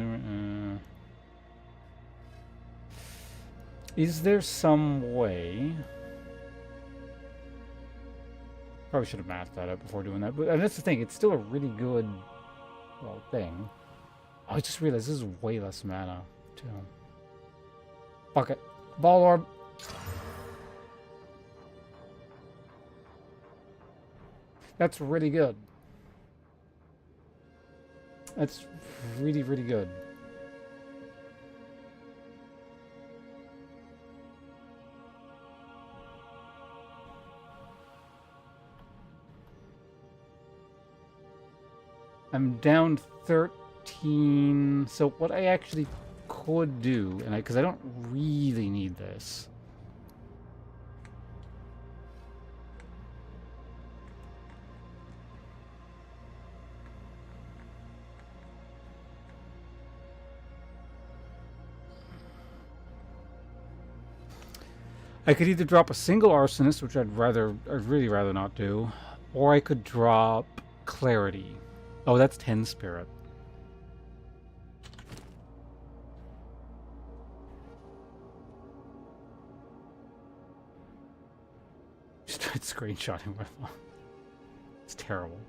is there some way? Probably should have mapped that out before doing that. But and that's the thing, it's still a really good thing. Oh, I just realized this is way less mana too. Fuck it. Ball orb. That's really good. That's really, really good. I'm down 13. So what I actually could do, and because I don't really need this. I could either drop a single arsonist, which I'd really rather not do, or I could drop clarity. Oh, that's 10 spirit. Just tried screenshotting my phone. It's terrible.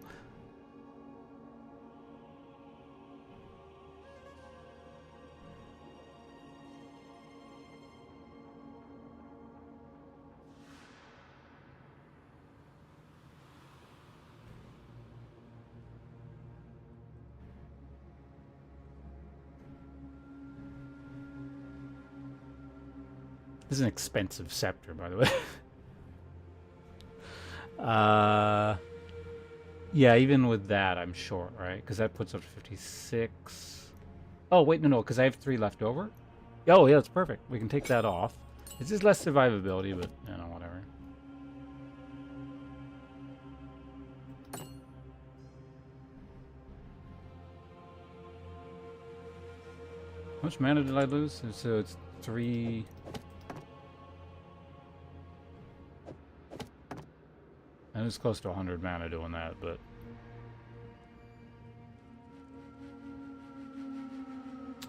This is an expensive scepter, by the way. Yeah, even with that, I'm short, right? Because that puts up to 56. Oh, wait, no, because I have 3 left over. Oh, yeah, that's perfect. We can take that off. It's just less survivability, but, you know, whatever. How much mana did I lose? So it's 3... it was close to 100 mana doing that, but...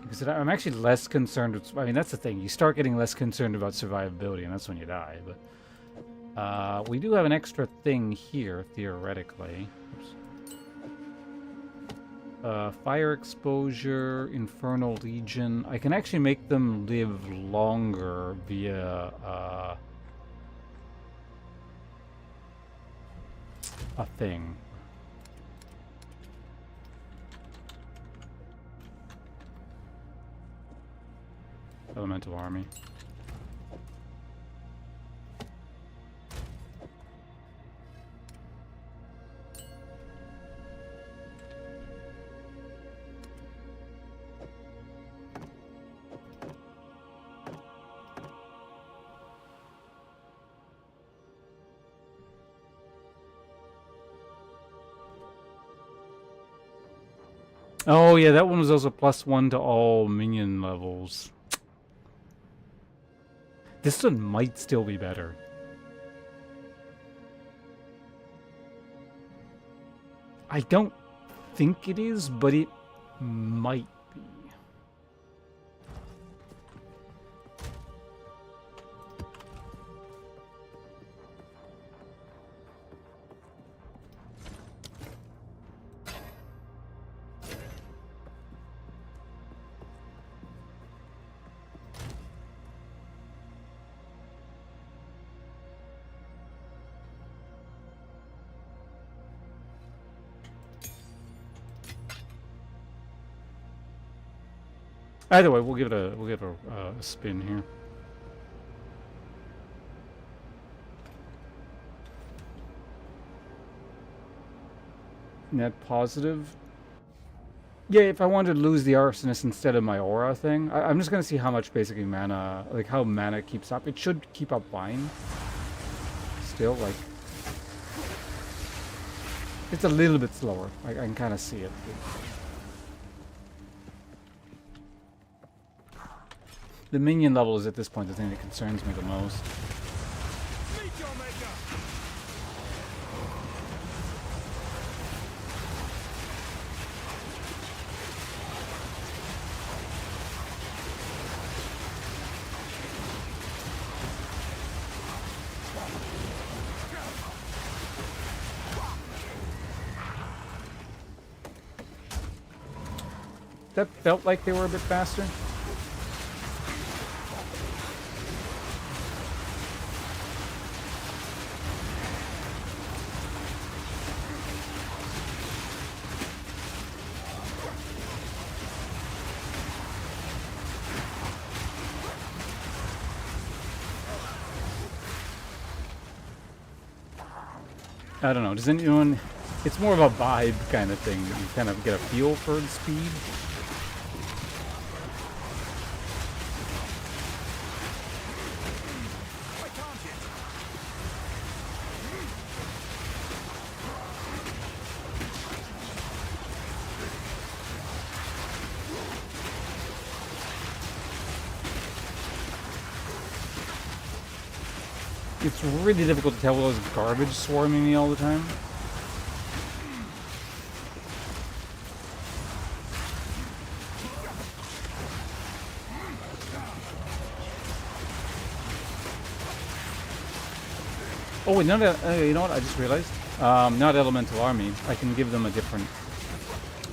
Because I'm actually less concerned with... I mean, that's the thing. You start getting less concerned about survivability, and that's when you die, but... we do have an extra thing here, theoretically. Oops. Fire exposure, Infernal Legion. I can actually make them live longer via a thing. Elemental Army. Oh yeah, that one was also +1 to all minion levels. This one might still be better. I don't think it is, but it might be. Either way, we'll give it a spin here. Net positive. Yeah, if I wanted to lose the arsonist instead of my aura thing, I'm just gonna see how much basically mana, like how mana keeps up. It should keep up fine. Still, like, it's a little bit slower. I can kind of see it. The minion level is at this point the thing that concerns me the most. Meet your maker. That felt like they were a bit faster. I don't know, does anyone... It's more of a vibe kind of thing. You kind of get a feel for the speed. It's really difficult to tell with those garbage swarming me all the time. Oh wait, no, you know what? I just realized. Not Elemental Army. I can give them a different...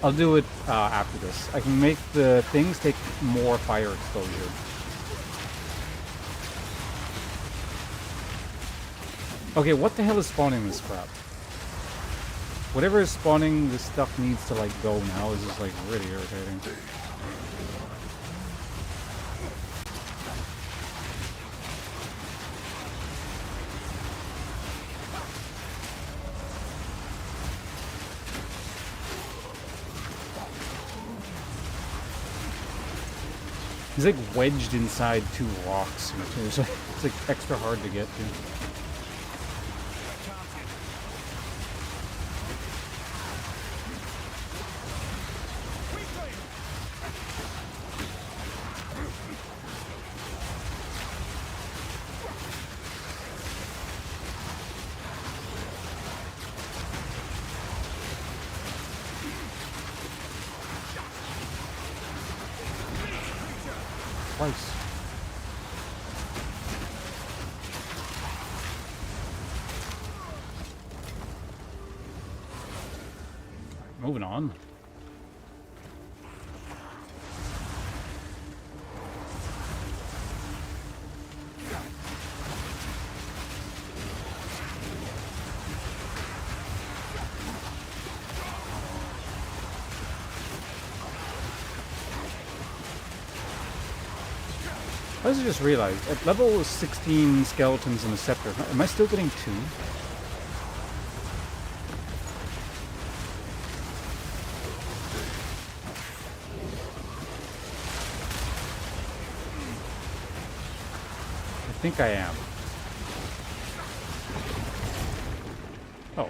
I'll do it after this. I can make the things take more fire exposure. Okay, what the hell is spawning this crap? Whatever is spawning this stuff needs to, like, go now. This is, like, really irritating. He's, like, wedged inside two rocks. It's like extra hard to get to. twice. Moving on. I also just realized, at level 16 skeletons and a scepter, am I still getting 2? I think I am. Oh.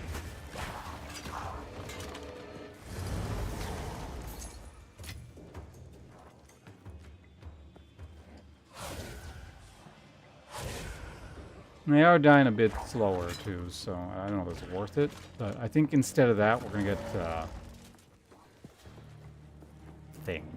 They are dying a bit slower too, so I don't know if it's worth it. But I think instead of that, we're gonna get thing.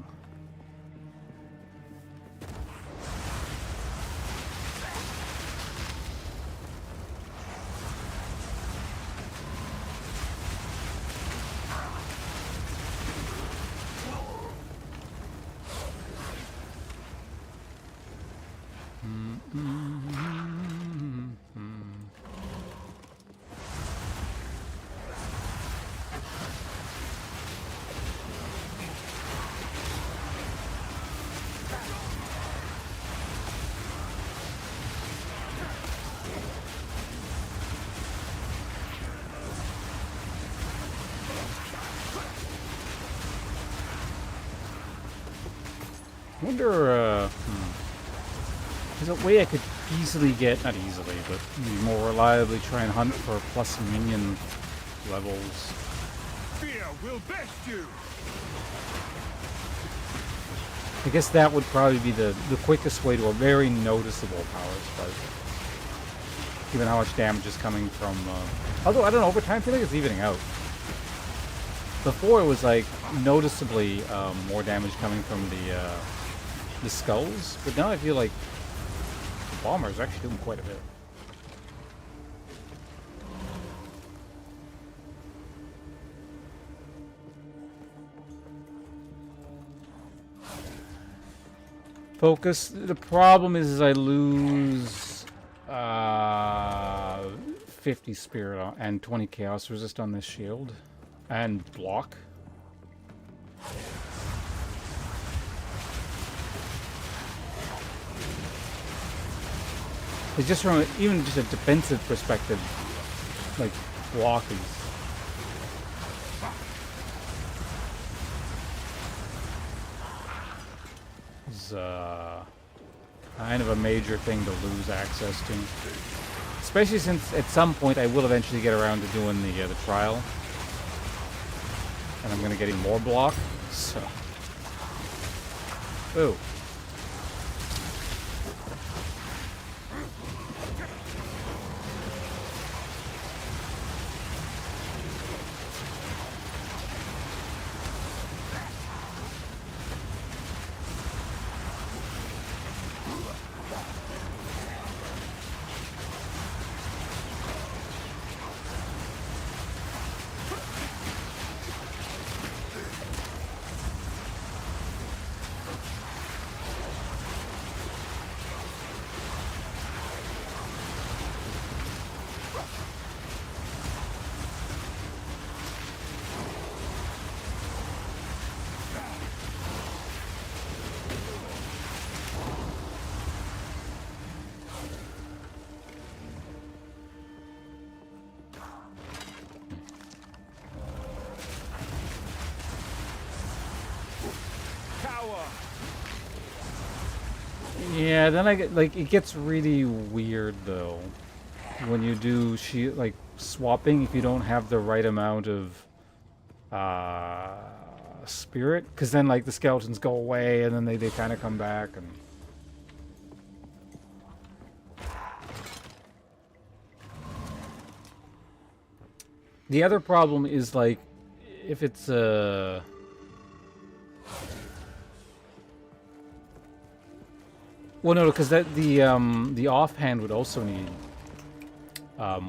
I wonder, there's a way I could easily get, not easily, but maybe more reliably try and hunt for plus minion levels. Fear will best you. I guess that would probably be the quickest way to a very noticeable power spike. Given how much damage is coming from, although, I don't know, over time I feel like it's evening out. Before it was like noticeably more damage coming from the skulls, but now I feel like the bomber is actually doing quite a bit. Focus. The problem is I lose 50 spirit and 20 chaos resist on this shield and block. It's just from even just a defensive perspective, like block is kind of a major thing to lose access to, especially since at some point I will eventually get around to doing the trial, and I'm gonna get more block. So, ooh. Yeah, then I get, like, it gets really weird though when you do like swapping if you don't have the right amount of spirit, because then like the skeletons go away and then they kind of come back. And the other problem is like if it's Well, no, because the offhand would also need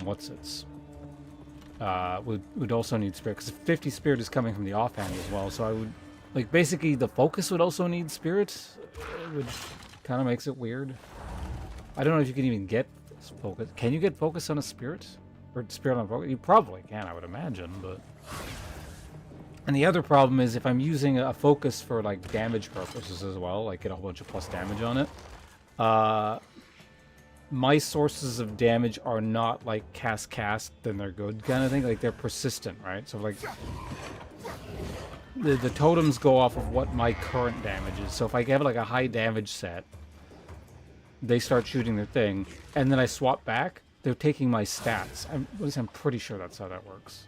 what's its would also need spirit, because 50 spirit is coming from the offhand as well. So I would like basically the focus would also need spirit, which kind of makes it weird. I don't know if you can even get focus. Can you get focus on a spirit or spirit on focus? You probably can, I would imagine, but. And the other problem is if I'm using a focus for like damage purposes as well, like get a whole bunch of plus damage on it. My sources of damage are not like cast, then they're good kind of thing. Like they're persistent, right? So like the totems go off of what my current damage is. So if I have like a high damage set, they start shooting their thing, and then I swap back, they're taking my stats. At least I'm pretty sure that's how that works.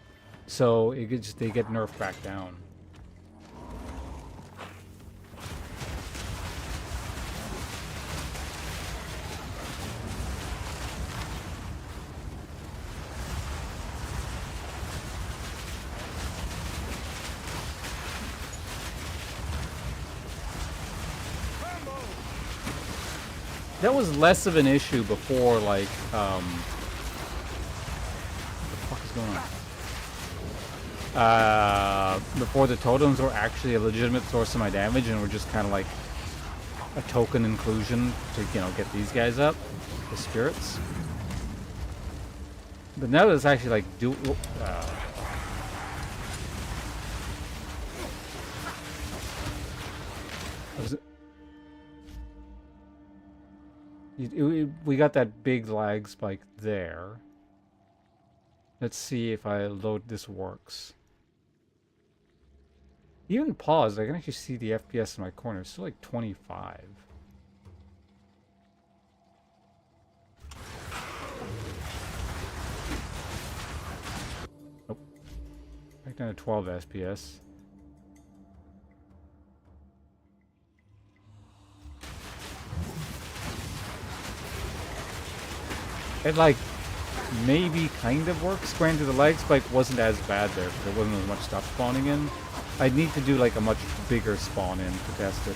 So it gets, they get nerfed back down. That was less of an issue before, like, what the fuck is going on? Before the totems were actually a legitimate source of my damage and were just kind of like a token inclusion to, you know, get these guys up, the spirits. But now it's actually like we got that big lag spike there. Let's see if I load this works. Even paused, I can actually see the FPS in my corner. It's still like 25. Nope. Back down to 12 FPS. It like maybe kind of works. Granted, the lag spike wasn't as bad there because there wasn't as much stuff spawning in. I'd need to do like a much bigger spawn in to test it.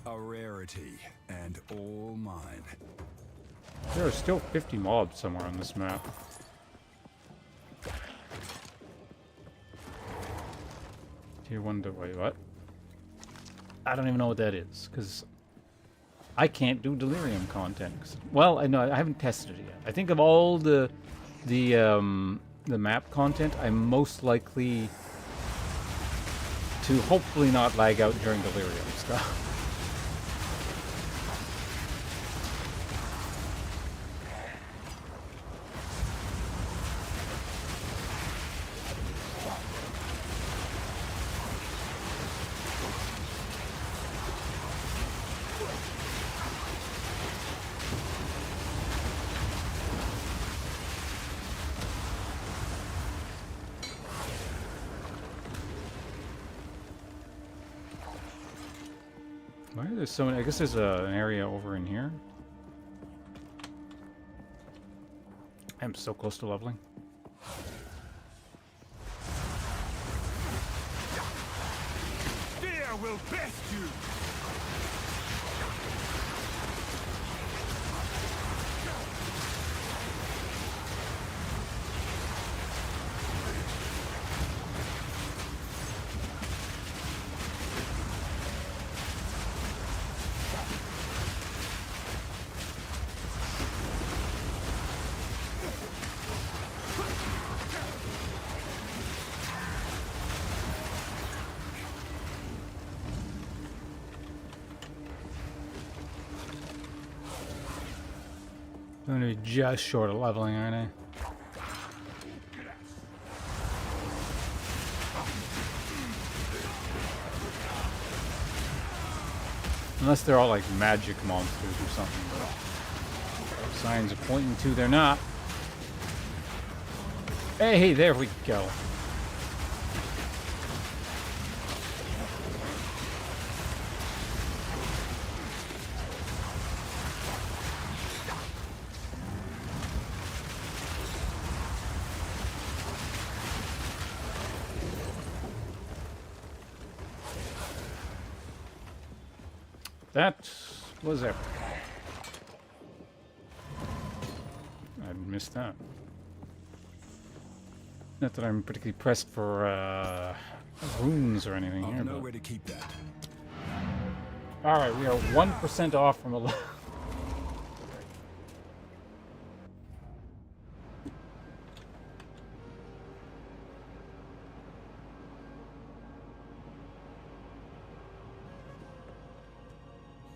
A rarity, and all mine. There are still 50 mobs somewhere on this map. Tier 1 to wait, what? I don't even know what that is, because I can't do delirium content. Well, I know I haven't tested it yet. I think of all the map content, I'm most likely to hopefully not lag out during delirium stuff. Why are there so many? I guess there's an area over in here. I'm so close to leveling. Fear will best you! I'm gonna be just short of leveling, aren't I? Unless they're all like magic monsters or something, but signs are pointing to they're not. Hey, there we go. That was epic. I missed that. Not that I'm particularly pressed for runes or anything I'll here, know but... where to keep that. Alright, we are 1% off from 11.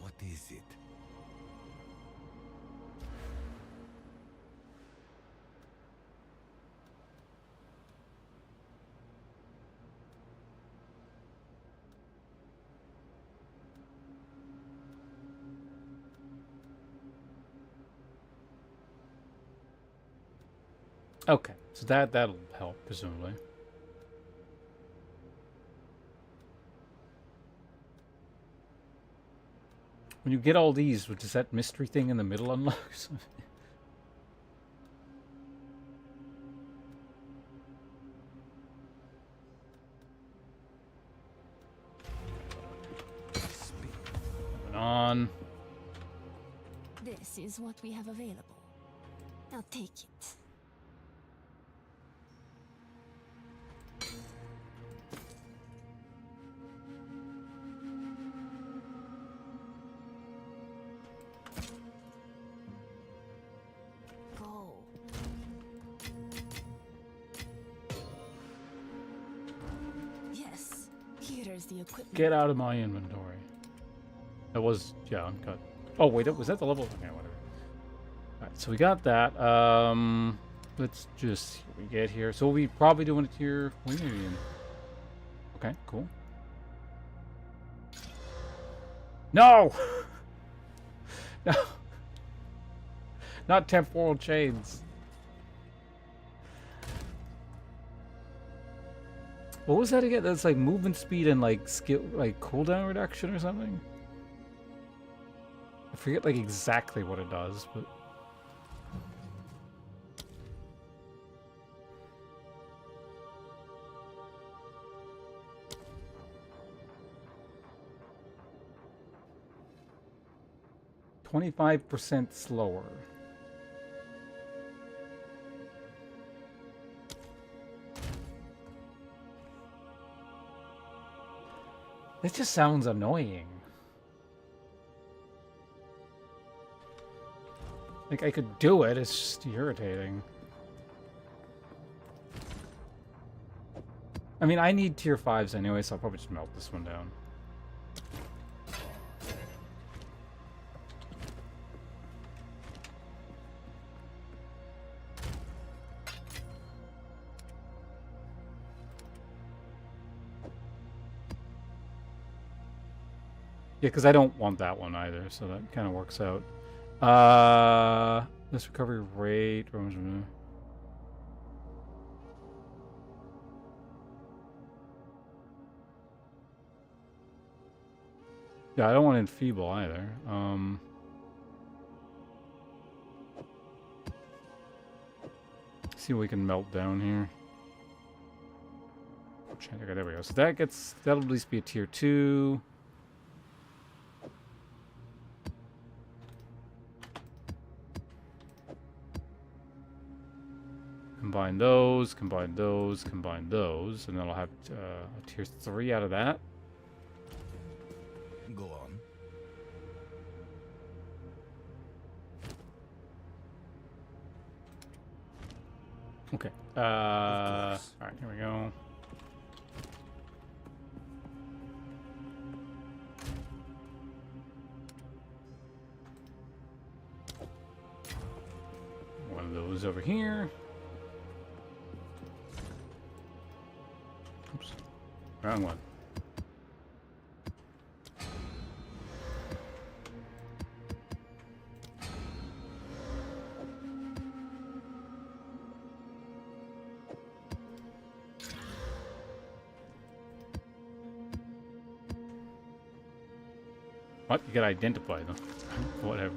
What is it? Okay, so that'll help, presumably. When you get all these, does that mystery thing in the middle unlock? Moving on. This is what we have available. Now take it. Go. Yes, here is the equipment. Get out of my inventory. That was, yeah, uncut. Oh, wait, was that the level? Okay, whatever. Alright, so we got that. Let's just see what we get here. So we'll be probably doing it here. Okay, cool. No! No! Not temporal chains. What was that again? That's like movement speed and like skill, like cooldown reduction or something? I forget like exactly what it does, but... "25% slower." This just sounds annoying. Like, I could do it, it's just irritating. I mean, I need tier 5s anyway, so I'll probably just melt this one down. Yeah, because I don't want that one either, so that kind of works out. This recovery rate... Yeah, I don't want enfeeble either. See what we can melt down here. Okay, there we go. So that'll at least be a tier 2. Combine those, combine those, combine those, and then I'll have a tier 3 out of that. Go on. Okay. Alright, here we go. One of those over here. Oops. Wrong one. What? You gotta identify them. Whatever.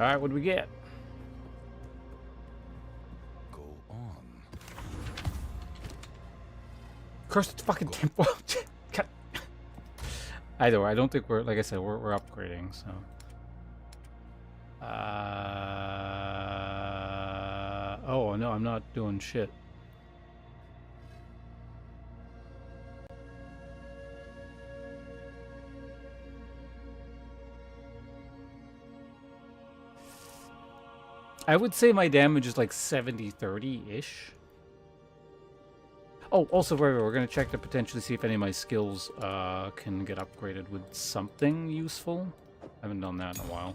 Alright, what do we get? Go on. Cursed fucking temple. Either way, I don't think we're, like I said, we're upgrading, so. Oh, no, I'm not doing shit. I would say my damage is like 70-30-ish. Oh, also, we're going to check to potentially see if any of my skills can get upgraded with something useful. I haven't done that in a while.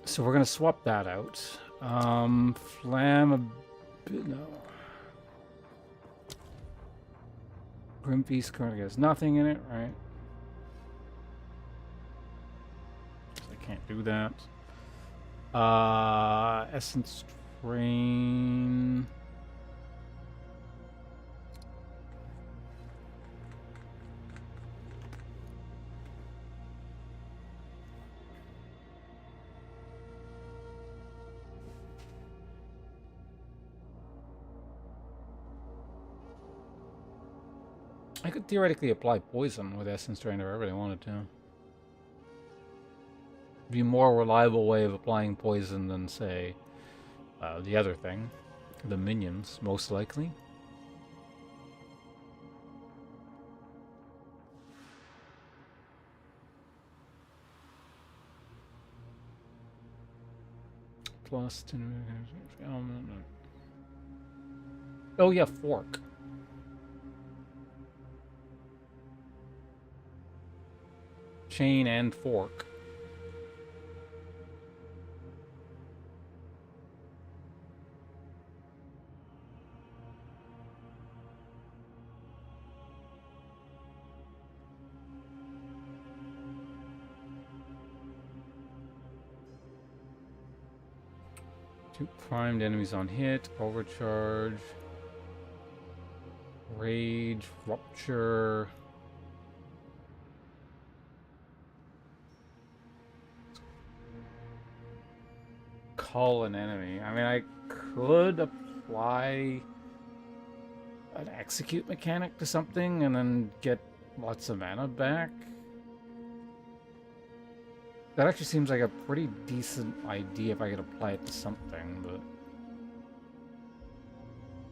So we're going to swap that out. No. Grim Feast currently has nothing in it, right? So I can't do that. Essence Drain. I could theoretically apply poison with Essence Drain if I really wanted to. Be a more reliable way of applying poison than, say, the other thing. The minions, most likely. Plus 10... Oh yeah, Fork. Chain and Fork. Two primed enemies on hit, overcharge, rage, rupture. Call an enemy. I mean, I could apply an execute mechanic to something and then get lots of mana back. That actually seems like a pretty decent idea if I could apply it to something, but...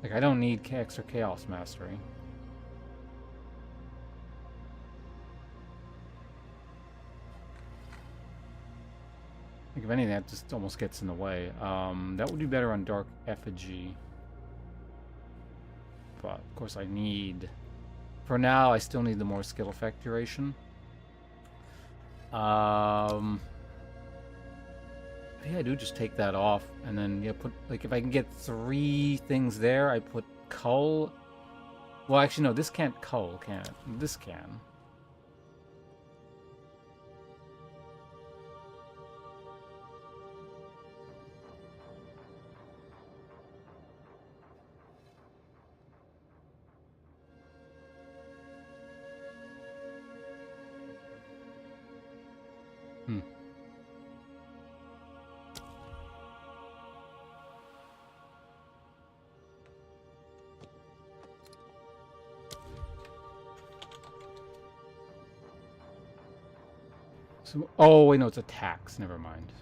Like, I don't need extra Chaos Mastery. Like, if anything, that just almost gets in the way. That would be better on Dark Effigy. But, of course, I need... For now, I still need the more skill effect duration. Yeah, I do just take that off, and then, yeah, put... Like, if I can get 3 things there, I put Cull... Well, actually, no, this can't Cull, can it? This can. So, oh, wait, no, it's attacks. Never mind.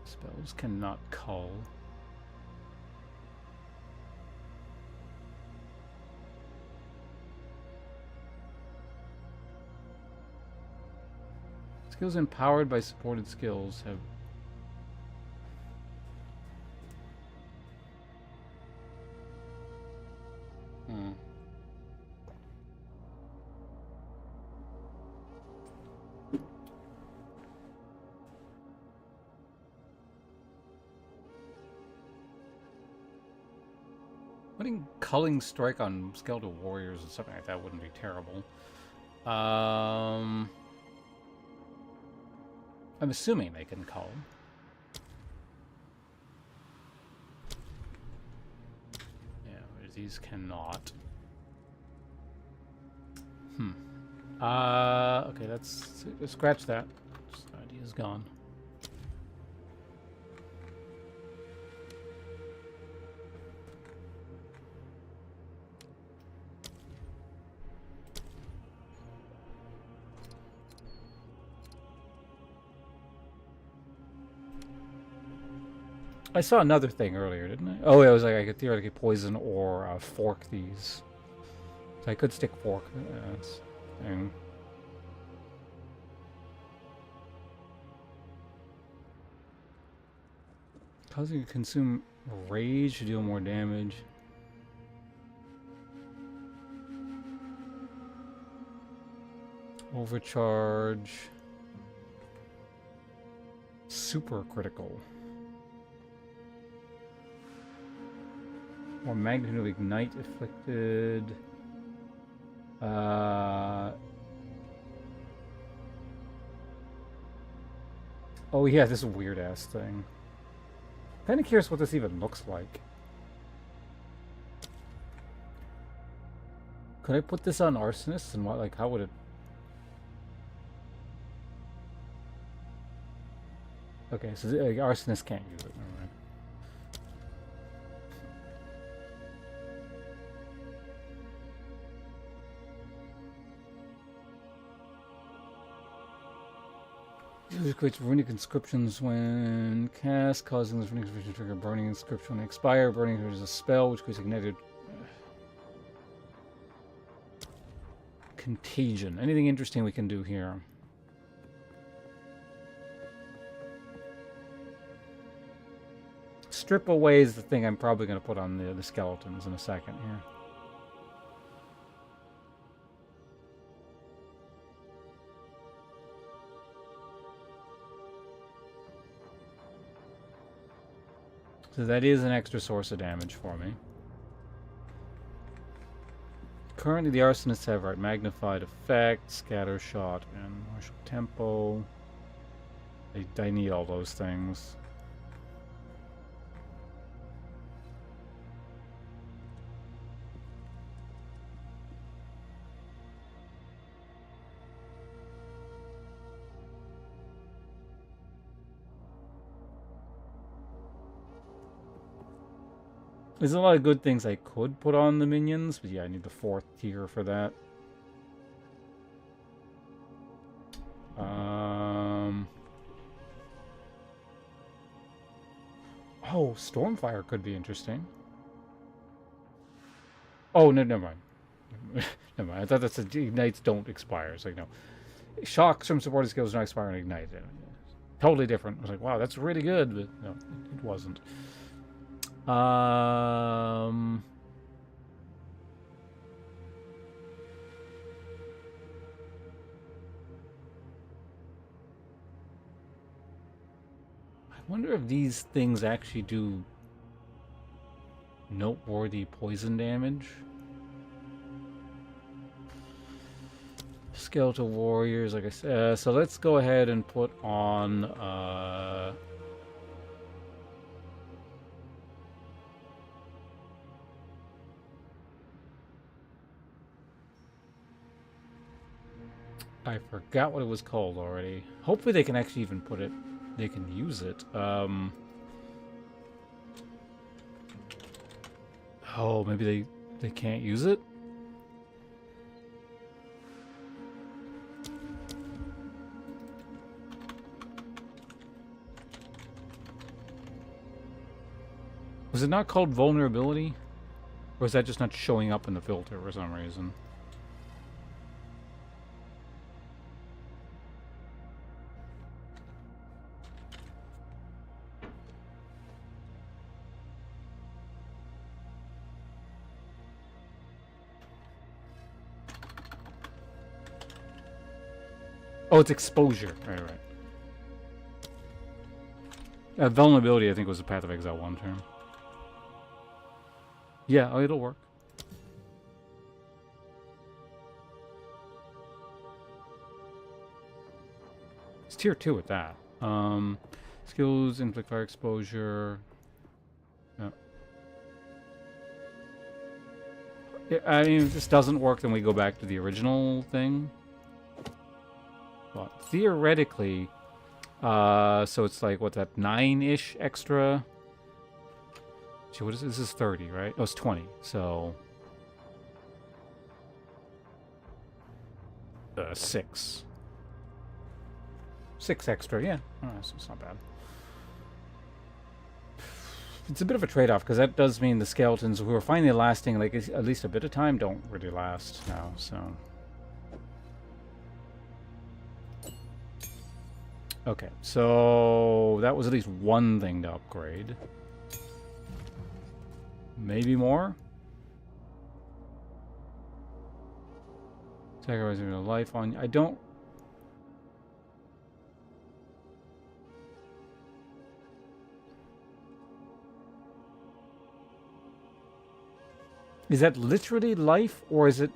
Spells cannot Cull. Skills empowered by supported skills have... Putting culling strike on skeletal warriors or something like that wouldn't be terrible. I'm assuming they can cull. Yeah, whereas these cannot. Okay, let's scratch that. Just the idea's gone. I saw another thing earlier, didn't I? Oh, yeah, it was like I could theoretically poison or fork these. So I could stick fork. That's the thing. Causing you to consume rage to deal more damage. Overcharge. Super critical. Or magnitude of ignite afflicted. Oh yeah, this weird ass thing. Kind of curious what this even looks like. Could I put this on Arsonists and what? Like, how would it? Okay, so like, Arsonists can't use it. Never mind. It creates runic inscriptions when cast, causing the runic inscription to trigger burning inscription when expire. Burning is a spell which creates ignited contagion. Anything interesting we can do here? Strip away is the thing I'm probably going to put on the skeletons in a second here. So that is an extra source of damage for me. Currently the Arsonists have right magnified effect, scatter shot, and martial tempo. I need all those things. There's a lot of good things I could put on the minions, but yeah, I need the 4th tier for that. Oh, Stormfire could be interesting. Oh, no, never mind. Never mind. I thought that's ignites don't expire. It's like, no. Shocks from supporting skills don't expire and ignite. Totally different. I was like, wow, that's really good, but no, it wasn't. I wonder if these things actually do noteworthy poison damage. Skeletal warriors, like I said. So let's go ahead and put on I forgot what it was called already. Hopefully they can actually even put it, they can use it. Oh, maybe they can't use it? Was it not called vulnerability? Or is that just not showing up in the filter for some reason? Oh, it's exposure. Right. Vulnerability, I think, was a Path of Exile 1 term. Yeah, oh, it'll work. It's tier 2 with that. Skills, inflict fire exposure. Yeah, I mean, if this doesn't work, then we go back to the original thing. But theoretically, so it's like, what's that, 9-ish extra? Gee, what is this? This is 30, right? Oh, it's 20, so... 6. 6 extra, yeah. Oh, it's not bad. It's a bit of a trade-off, because that does mean the skeletons who are finally lasting, like, at least a bit of time don't really last now, so... Okay, so that was at least one thing to upgrade. Maybe more? Sacrificing your life on... I don't... Is that literally life, or is it...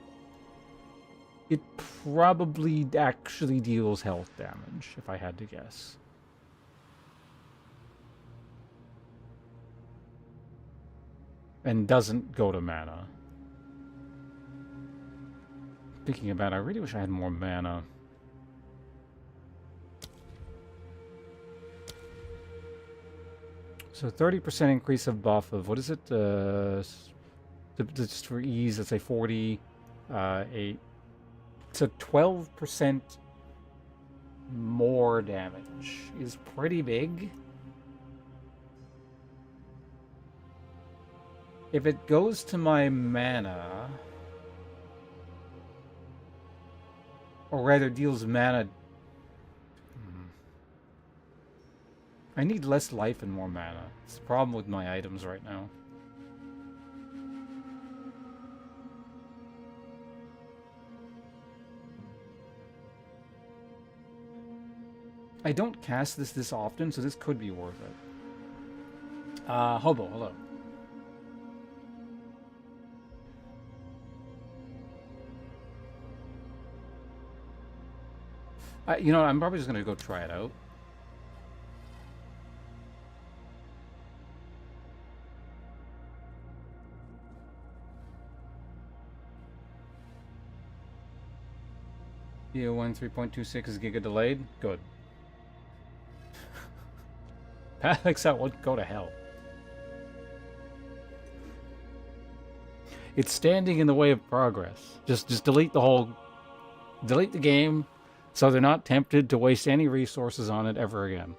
It probably actually deals health damage, if I had to guess. And doesn't go to mana. Thinking about it, I really wish I had more mana. So 30% increase of buff of, what is it? Just for ease, let's say 40, 8. So 12% more damage is pretty big. If it goes to my mana, or rather deals mana, I need less life and more mana. It's the problem with my items right now. I don't cast this often, so this could be worth it. Hobo, hello. You know, I'm probably just gonna go try it out. EO1 3.26 is giga delayed. Good. Pathix out would go to hell. It's standing in the way of progress. Just delete the whole... Delete the game so they're not tempted to waste any resources on it ever again.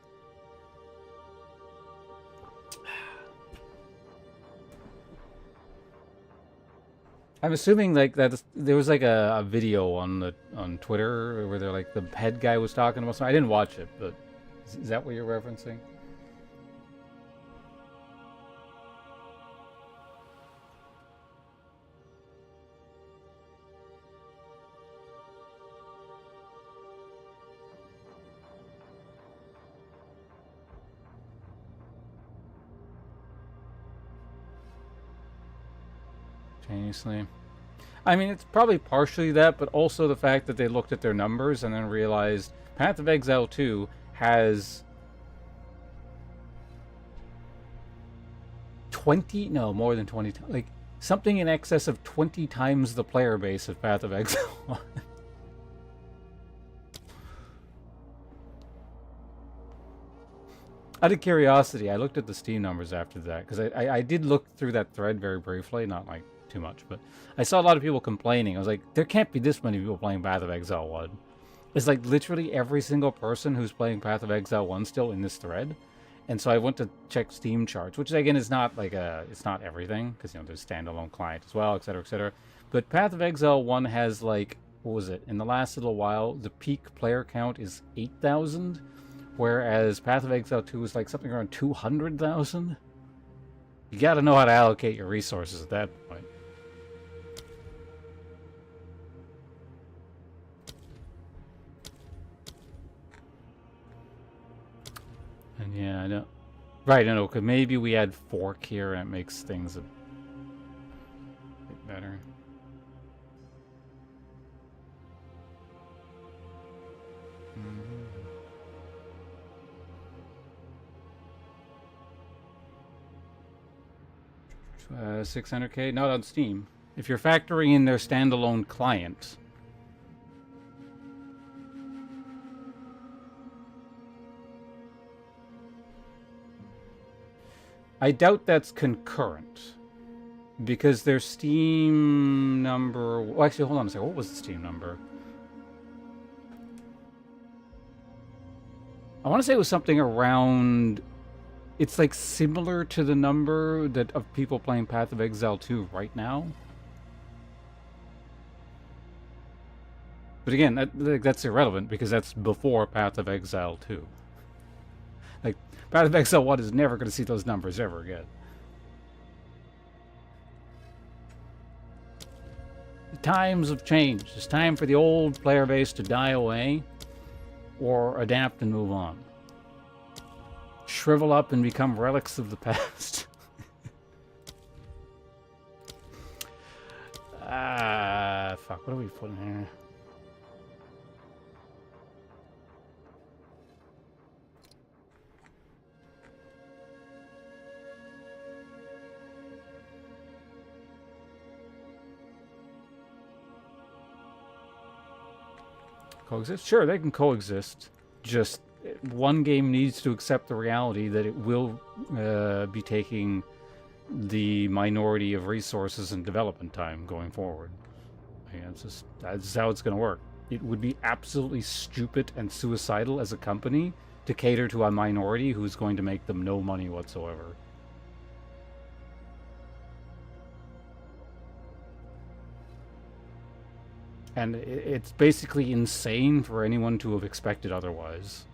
I'm assuming like that there was like a video on Twitter where they're like the head guy was talking about something. I didn't watch it, but is that what you're referencing? I mean, it's probably partially that, but also the fact that they looked at their numbers and then realized Path of Exile 2 has 20, no, more than 20, like something in excess of 20 times the player base of Path of Exile 1. Out of curiosity, I looked at the Steam numbers after that, because I did look through that thread very briefly, not like too much, but I saw a lot of people complaining. I was like, there can't be this many people playing Path of Exile 1. It's like literally every single person who's playing Path of Exile 1 still in this thread. And so I went to check Steam charts, which again is not like it's not everything, because you know there's standalone client as well, etc., etc. But Path of Exile 1 has like, what was it? In the last little while, the peak player count is 8,000, whereas Path of Exile 2 is like something around 200,000. You got to know how to allocate your resources at that point. And yeah, I know. Right, I know, because maybe we add fork here and it makes things 600K, not on Steam. If you're factoring in their standalone client. I doubt that's concurrent. Because their Steam number... Well, actually, hold on a second. What was the Steam number? I want to say it was something around... It's like similar to the number that of people playing Path of Exile 2 right now. But again, that's irrelevant because that's before Path of Exile 2. Like, Path of Exile 1 is never going to see those numbers ever again. The times have changed. It's time for the old player base to die away or adapt and move on. Shrivel up and become relics of the past. Fuck, what are we putting here? Coexist? Sure, they can coexist. Just one game needs to accept the reality that it will be taking the minority of resources and development time going forward. I mean, that's how it's going to work. It would be absolutely stupid and suicidal as a company to cater to a minority who's going to make them no money whatsoever. And it's basically insane for anyone to have expected otherwise.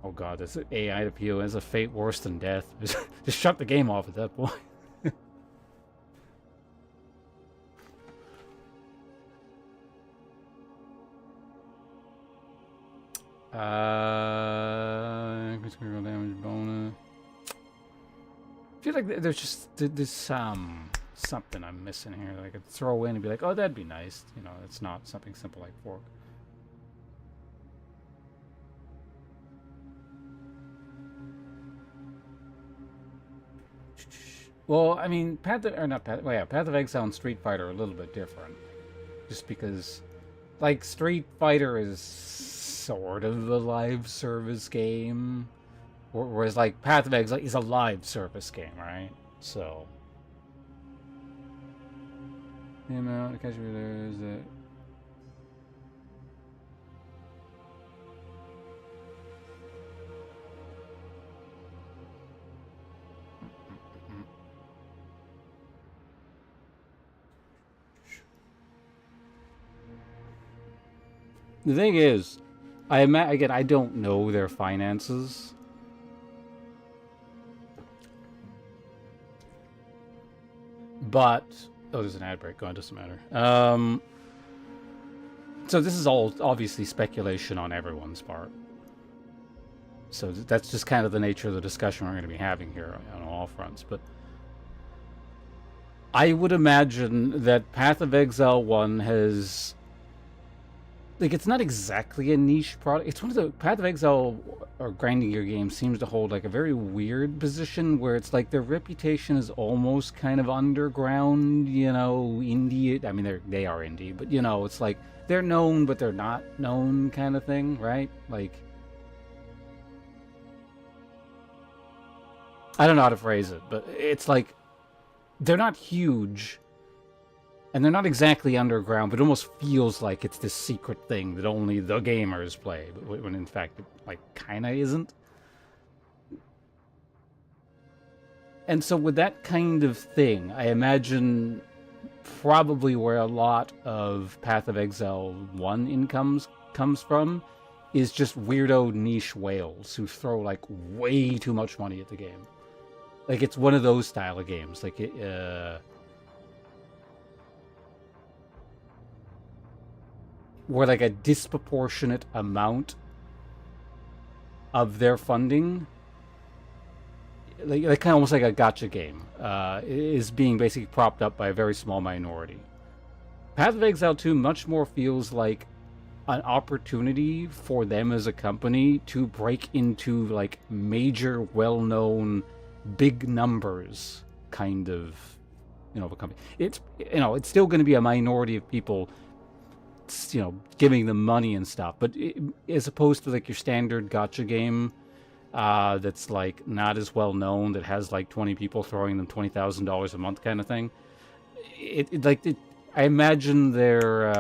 Oh god, this AI appeal is a fate worse than death. Just shut the game off at that point. Critical damage bonus. I feel like there's something I'm missing here that I could throw in and be like, oh, that'd be nice. You know, it's not something simple like fork. Well, I mean, Path of Exile and Street Fighter are a little bit different. Just because, like, Street Fighter is sort of a live service game. Whereas, like, Path of Exile is a live service game, right? So. The amount of cash there is that. The thing is, again, I don't know their finances. But, oh, there's an ad break. Go on, doesn't matter. So this is all obviously speculation on everyone's part. So that's just kind of the nature of the discussion we're going to be having here on all fronts. But I would imagine that Path of Exile 1 has... Like, it's not exactly a niche product. It's one of the... Path of Exile or grinding gear games seems to hold, like, a very weird position where it's like their reputation is almost kind of underground, you know, indie. I mean, they are indie, but, you know, it's like they're known, but they're not known kind of thing, right? Like... I don't know how to phrase it, but it's like they're not huge... And they're not exactly underground, but it almost feels like it's this secret thing that only the gamers play, but when in fact it, like, kind of isn't. And so with that kind of thing, I imagine probably where a lot of Path of Exile 1 income comes from is just weirdo niche whales who throw, like, way too much money at the game. Like, it's one of those style of games. Like, where, like, a disproportionate amount of their funding, like kind of almost like a gacha game, is being basically propped up by a very small minority. Path of Exile 2 much more feels like an opportunity for them as a company to break into like major, well-known, big numbers kind of, of a company. It's it's still going to be a minority of people, giving them money and stuff, but as opposed to like your standard gacha game, that's like not as well known, that has like 20 people throwing them $20,000 a month kind of thing. I imagine their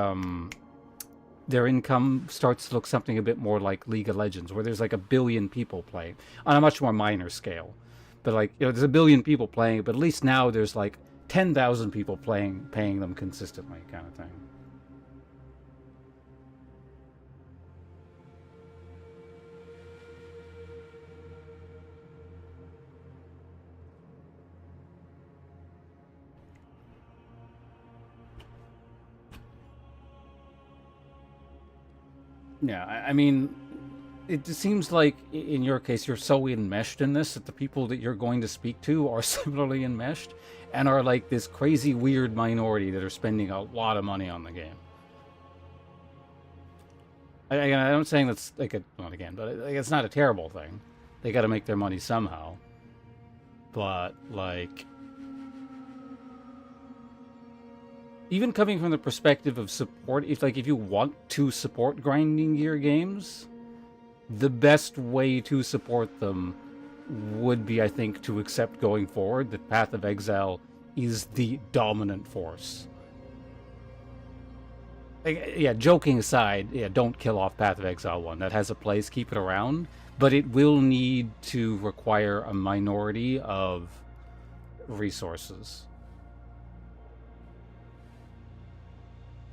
income starts to look something a bit more like League of Legends, where there's like 1 billion people playing on a much more minor scale. But like, there's 1 billion people playing, but at least now there's like 10,000 people paying them consistently, kind of thing. Yeah, I mean, it just seems like in your case you're so enmeshed in this that the people that you're going to speak to are similarly enmeshed and are like this crazy weird minority that are spending a lot of money on the game. I'm saying that's like not again, but it's not a terrible thing. They got to make their money somehow. But like, even coming from the perspective of support, if you want to support grinding gear games, the best way to support them would be, I think, to accept going forward that Path of Exile is the dominant force. Like, yeah, joking aside, yeah, don't kill off Path of Exile 1. That has a place, keep it around, but it will need to require a minority of resources.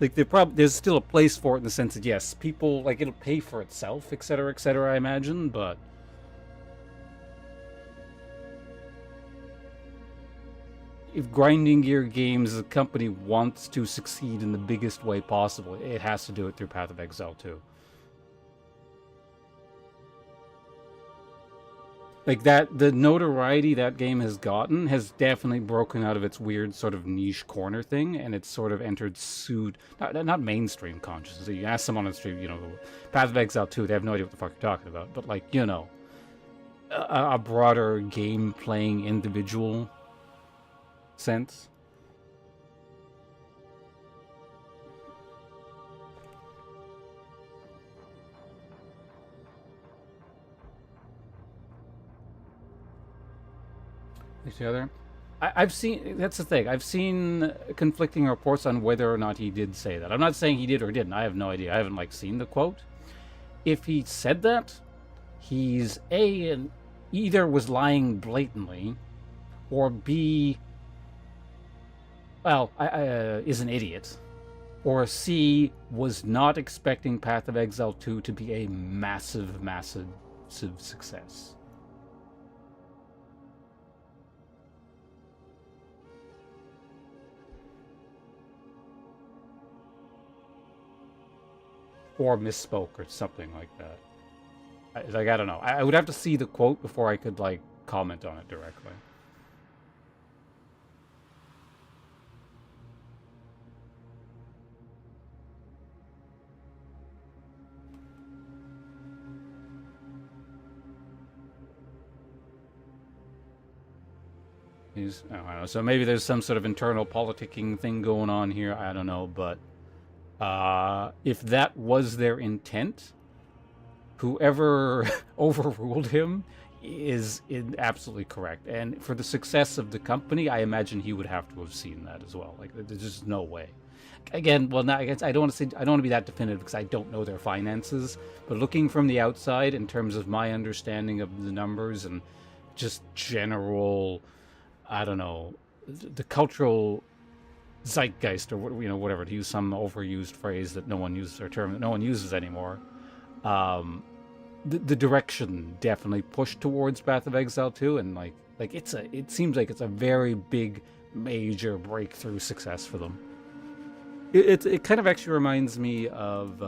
Like, there's still a place for it in the sense that, yes, people, like, it'll pay for itself, etc., I imagine, but if Grinding Gear Games, as a company, wants to succeed in the biggest way possible, it has to do it through Path of Exile 2. Like, the notoriety that game has gotten has definitely broken out of its weird sort of niche corner thing, and it's sort of entered not mainstream consciousness. You ask someone on the street, Path of Exile 2, they have no idea what the fuck you're talking about, but like, a broader game-playing individual sense. The other, I've seen, that's the thing, I've seen conflicting reports on whether or not he did say that. I'm not saying he did or didn't. I have no idea. I haven't seen the quote. If he said that, he's either was lying blatantly, or B, is an idiot, or C, was not expecting Path of Exile 2 to be a massive success. Or misspoke or something like that. I don't know. I would have to see the quote before I could comment on it directly. I don't know. So maybe there's some sort of internal politicking thing going on here. I don't know, but if that was their intent, whoever overruled him is absolutely correct. And for the success of the company, I imagine he would have to have seen that as well. Like, there's just no way. Again, well, I guess I don't want to be that definitive because I don't know their finances. But looking from the outside, in terms of my understanding of the numbers and just general, I don't know, the cultural zeitgeist, or whatever, to use some overused phrase that no one uses, or term that no one uses anymore, the direction definitely pushed towards Path of Exile 2, and it seems like it's a very big, major breakthrough success for them. It kind of actually reminds me of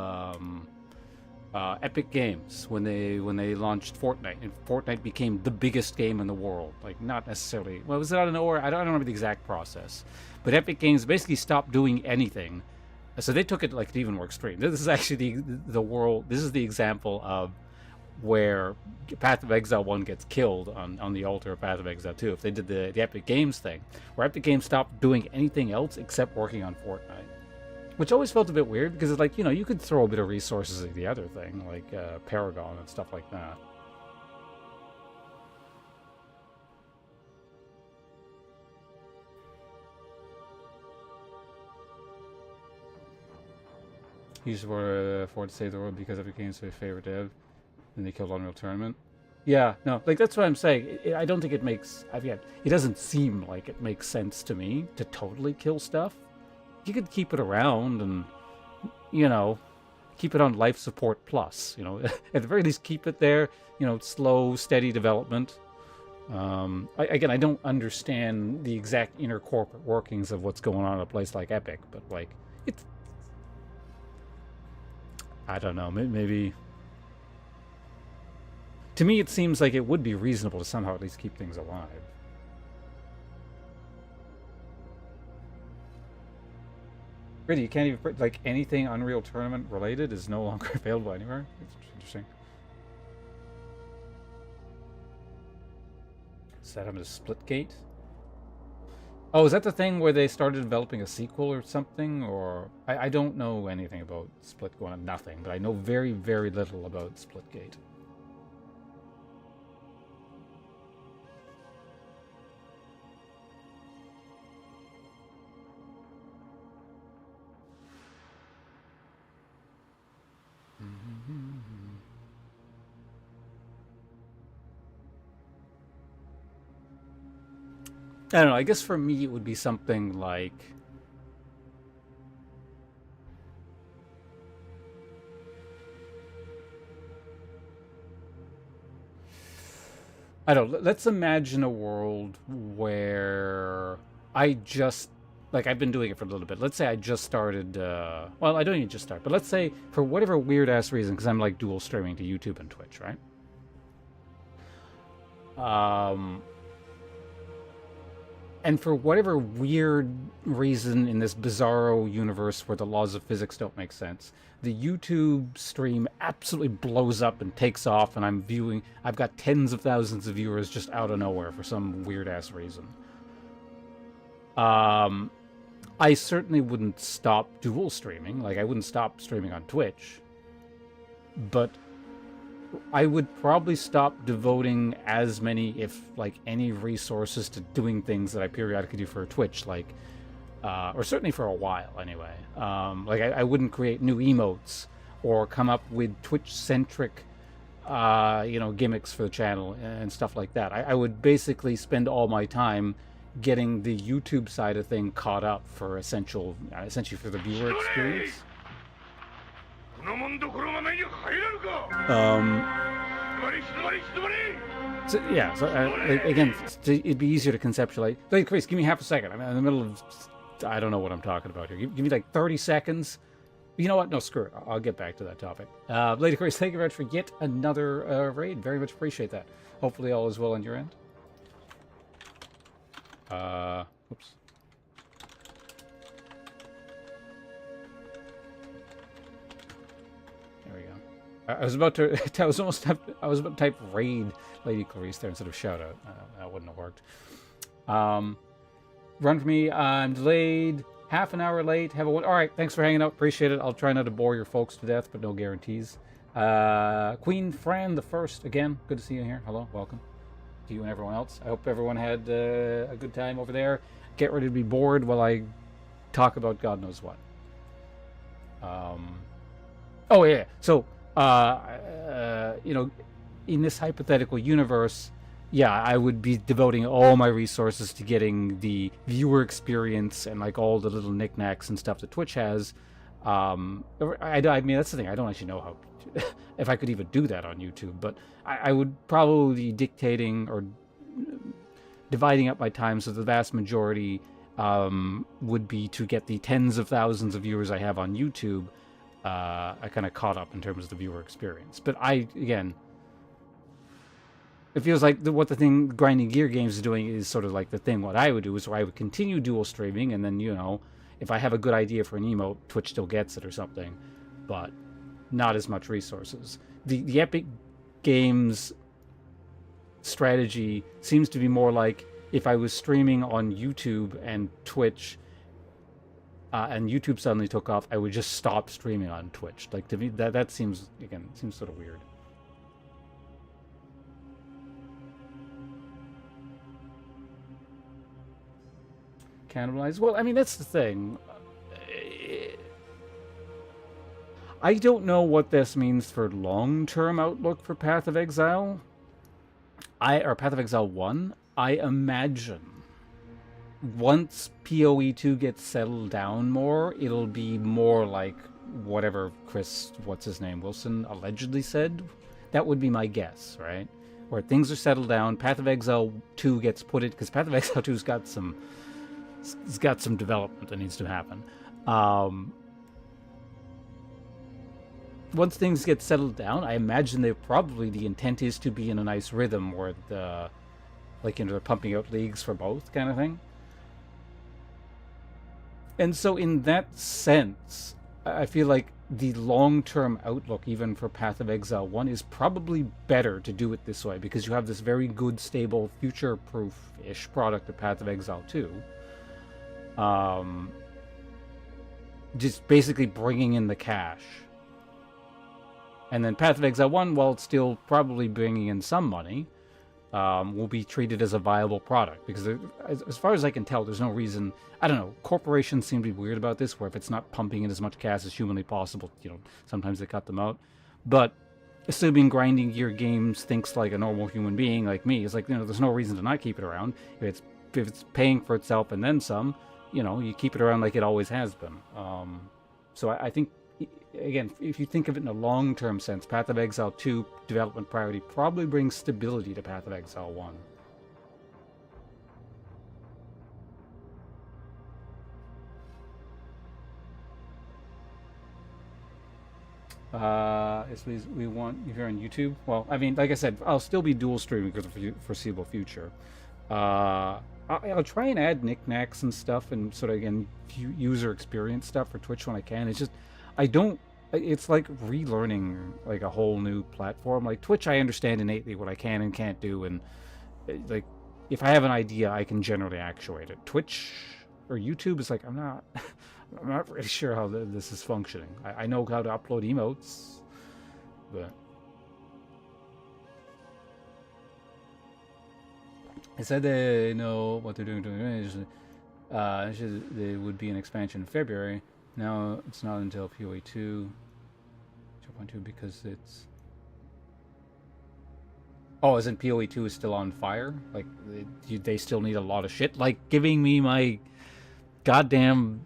Epic Games when they launched Fortnite, and Fortnite became the biggest game in the world. Like, not necessarily, well, was it out of nowhere? I don't remember the exact process, but Epic Games basically stopped doing anything So they took it like an even more extreme. This is actually the world. This is the example of where Path of Exile 1 gets killed on the altar of Path of Exile 2. If they did the Epic Games thing, where Epic Games stopped doing anything else except working on Fortnite. Which always felt a bit weird, because it's like, you know, you could throw a bit of resources at the other thing, like Paragon and stuff like that. He used to afford to save the world because Epic Games is his favorite dev. Then they killed Unreal Tournament. Yeah, no, like that's what I'm saying. I don't think it makes. It doesn't seem like it makes sense to me to totally kill stuff. You could keep it around and, you know, keep it on life support plus. You know, at the very least, keep it there. You know, slow, steady development. Again, I don't understand the exact inner corporate workings of what's going on at a place like Epic, but like it's. I don't know. Maybe. To me, it seems like it would be reasonable to somehow at least keep things alive. Really, you can't even... Like, anything Unreal Tournament related is no longer available anywhere? It's interesting. Set up as Splitgate? Oh, is that the thing where they started developing a sequel or something? Or... I don't know anything about Split going on. Nothing. But I know very, very little about Splitgate. I don't know, I guess for me it would be something like... I don't know, let's imagine a world where I just... Like, I've been doing it for a little bit. Let's say I just started... well, I don't even just start, but let's say for whatever weird-ass reason, because I'm like dual streaming to YouTube and Twitch, right? And for whatever weird reason in this bizarro universe where the laws of physics don't make sense, the YouTube stream absolutely blows up and takes off, and I've got tens of thousands of viewers just out of nowhere for some weird-ass reason. I certainly wouldn't stop dual streaming. Like, I wouldn't stop streaming on Twitch. But I would probably stop devoting as many, if like any, resources to doing things that I periodically do for Twitch, like, or certainly for a while anyway. Like I wouldn't create new emotes or come up with Twitch-centric, you know, gimmicks for the channel and stuff like that. I would basically spend all my time getting the YouTube side of thing caught up for essentially for the viewer experience. So, yeah, so again, it'd be easier to conceptualize. Like, Chris, give me half a second. I'm in the middle of... I don't know what I'm talking about here. Give me like 30 seconds. You know what? No, screw it. I'll get back to that topic. Lady Chris, thank you very much for yet another raid. Very much appreciate that. Hopefully all is well on your end. Oops. There we go. I was about to. I was about to type raid Lady Clarice there instead of shout out. That wouldn't have worked. Run for me. I'm delayed. Half an hour late. All right. Thanks for hanging out. Appreciate it. I'll try not to bore your folks to death, but no guarantees. Queen Fran the First again. Good to see you here. Hello. Welcome to you and everyone else. I hope everyone had a good time over there. Get ready to be bored while I talk about God knows what. Oh yeah. So. You know, in this hypothetical universe, yeah, I would be devoting all my resources to getting the viewer experience and like all the little knickknacks and stuff that Twitch has. I mean, that's the thing. I don't actually know how, if I could even do that on YouTube, but I would probably be dictating or dividing up my time so the vast majority would be to get the tens of thousands of viewers I have on YouTube. I kind of caught up in terms of the viewer experience. But again, it feels like what the thing Grinding Gear Games is doing is sort of like the thing what I would do is where I would continue dual streaming, and then, you know, if I have a good idea for an emote, Twitch still gets it or something, but not as much resources. The Epic Games strategy seems to be more like if I was streaming on YouTube and Twitch, and YouTube suddenly took off, I would just stop streaming on Twitch. Like, to me, that seems, again, seems sort of weird. Cannibalize? Well, I mean, that's the thing. I don't know what this means for long-term outlook for Path of Exile. Or Path of Exile 1. I imagine once PoE 2 gets settled down more, it'll be more like whatever Wilson allegedly said. That would be my guess, right? Where things are settled down, Path of Exile 2 gets put it, because Path of Exile 2's got some development that needs to happen. Once things get settled down, I imagine the intent is to be in a nice rhythm where they're pumping out leagues for both kind of thing. And so in that sense, I feel like the long-term outlook, even for Path of Exile 1, is probably better to do it this way, because you have this very good, stable, future-proof-ish product of Path of Exile 2. Just basically bringing in the cash. And then Path of Exile 1, while it's still probably bringing in some money, will be treated as a viable product. Because as far as I can tell, there's no reason... I don't know, corporations seem to be weird about this, where if it's not pumping in as much cash as humanly possible, sometimes they cut them out. But assuming Grinding Gear Games thinks like a normal human being like me, it's like, there's no reason to not keep it around. If it's paying for itself and then some, you keep it around like it always has been. So I think, again, if you think of it in a long-term sense, Path of Exile 2 development priority probably brings stability to Path of Exile 1. If we want, if you're on YouTube, well, I mean, like I said, I'll still be dual streaming for the foreseeable future. I'll try and add knickknacks and stuff and sort of, again, user experience stuff for Twitch when I can. It's just, it's like relearning like a whole new platform. Like Twitch, I understand innately what I can and can't do, and like if I have an idea, I can generally actuate it. Twitch or YouTube is like, I'm not really sure how this is functioning. I know how to upload emotes, but I said they know what they're doing. They would be an expansion in February. Now it's not until PoE 2, 2.2, because it's... Oh, isn't PoE 2 is still on fire? Like, they still need a lot of shit? Like, giving me my goddamn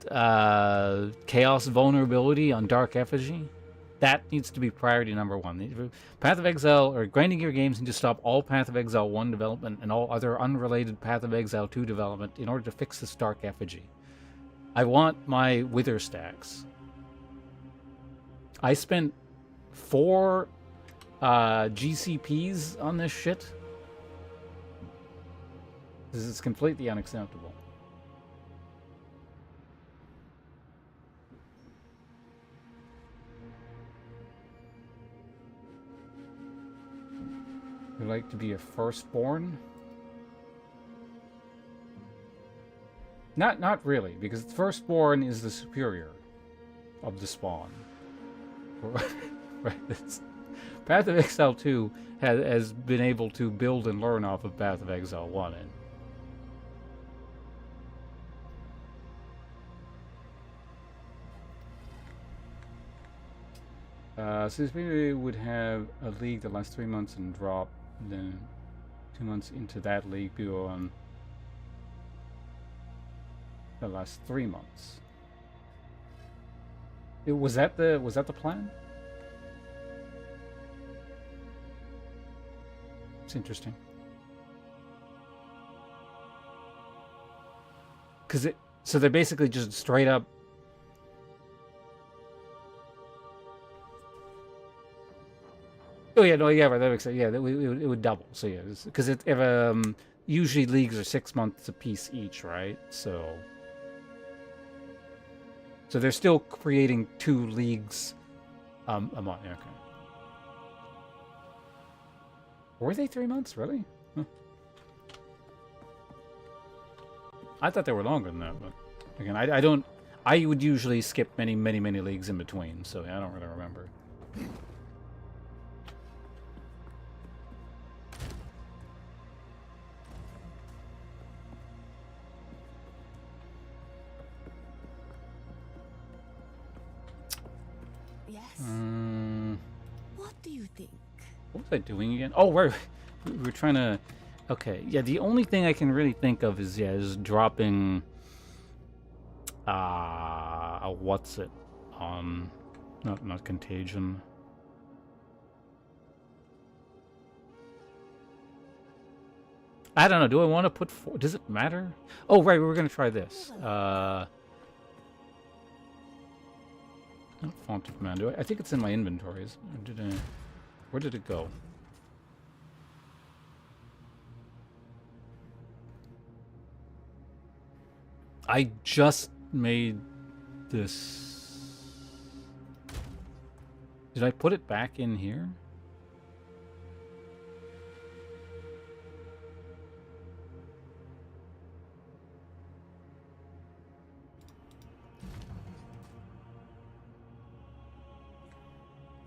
chaos vulnerability on Dark Effigy? That needs to be priority number one. Path of Exile, or Grinding Gear Games, need to stop all Path of Exile 1 development and all other unrelated Path of Exile 2 development in order to fix this Dark Effigy. I want my Wither stacks. I spent 4 GCPs on this shit. This is completely unacceptable. Would like to be a firstborn? Not really, because the firstborn is the superior of the spawn. Right? Path of Exile 2 has been able to build and learn off of Path of Exile 1. So this maybe would have a league that lasts 3 months and drop, then 2 months into that league be on the last 3 months. Was that the plan? It's interesting. So they're basically just straight up. Oh yeah, no, yeah, right. That makes sense. Yeah, it would double. So yeah, because usually leagues are 6 months a piece each, right? So So they're still creating 2 leagues a month. Yeah, okay. Were they 3 months, really? Huh. I thought they were longer than that, but again, I don't. I would usually skip many leagues in between, so yeah, I don't really remember. Yes. What do you think? What was I doing again? Oh, we were trying to. Okay, yeah. The only thing I can really think of is dropping. What's it on? Not Contagion. I don't know. Do I want to put? Does it matter? Oh, right. We were gonna try this. Not Font of Man. I think it's in my inventories. Where did it go? I just made this. Did I put it back in here?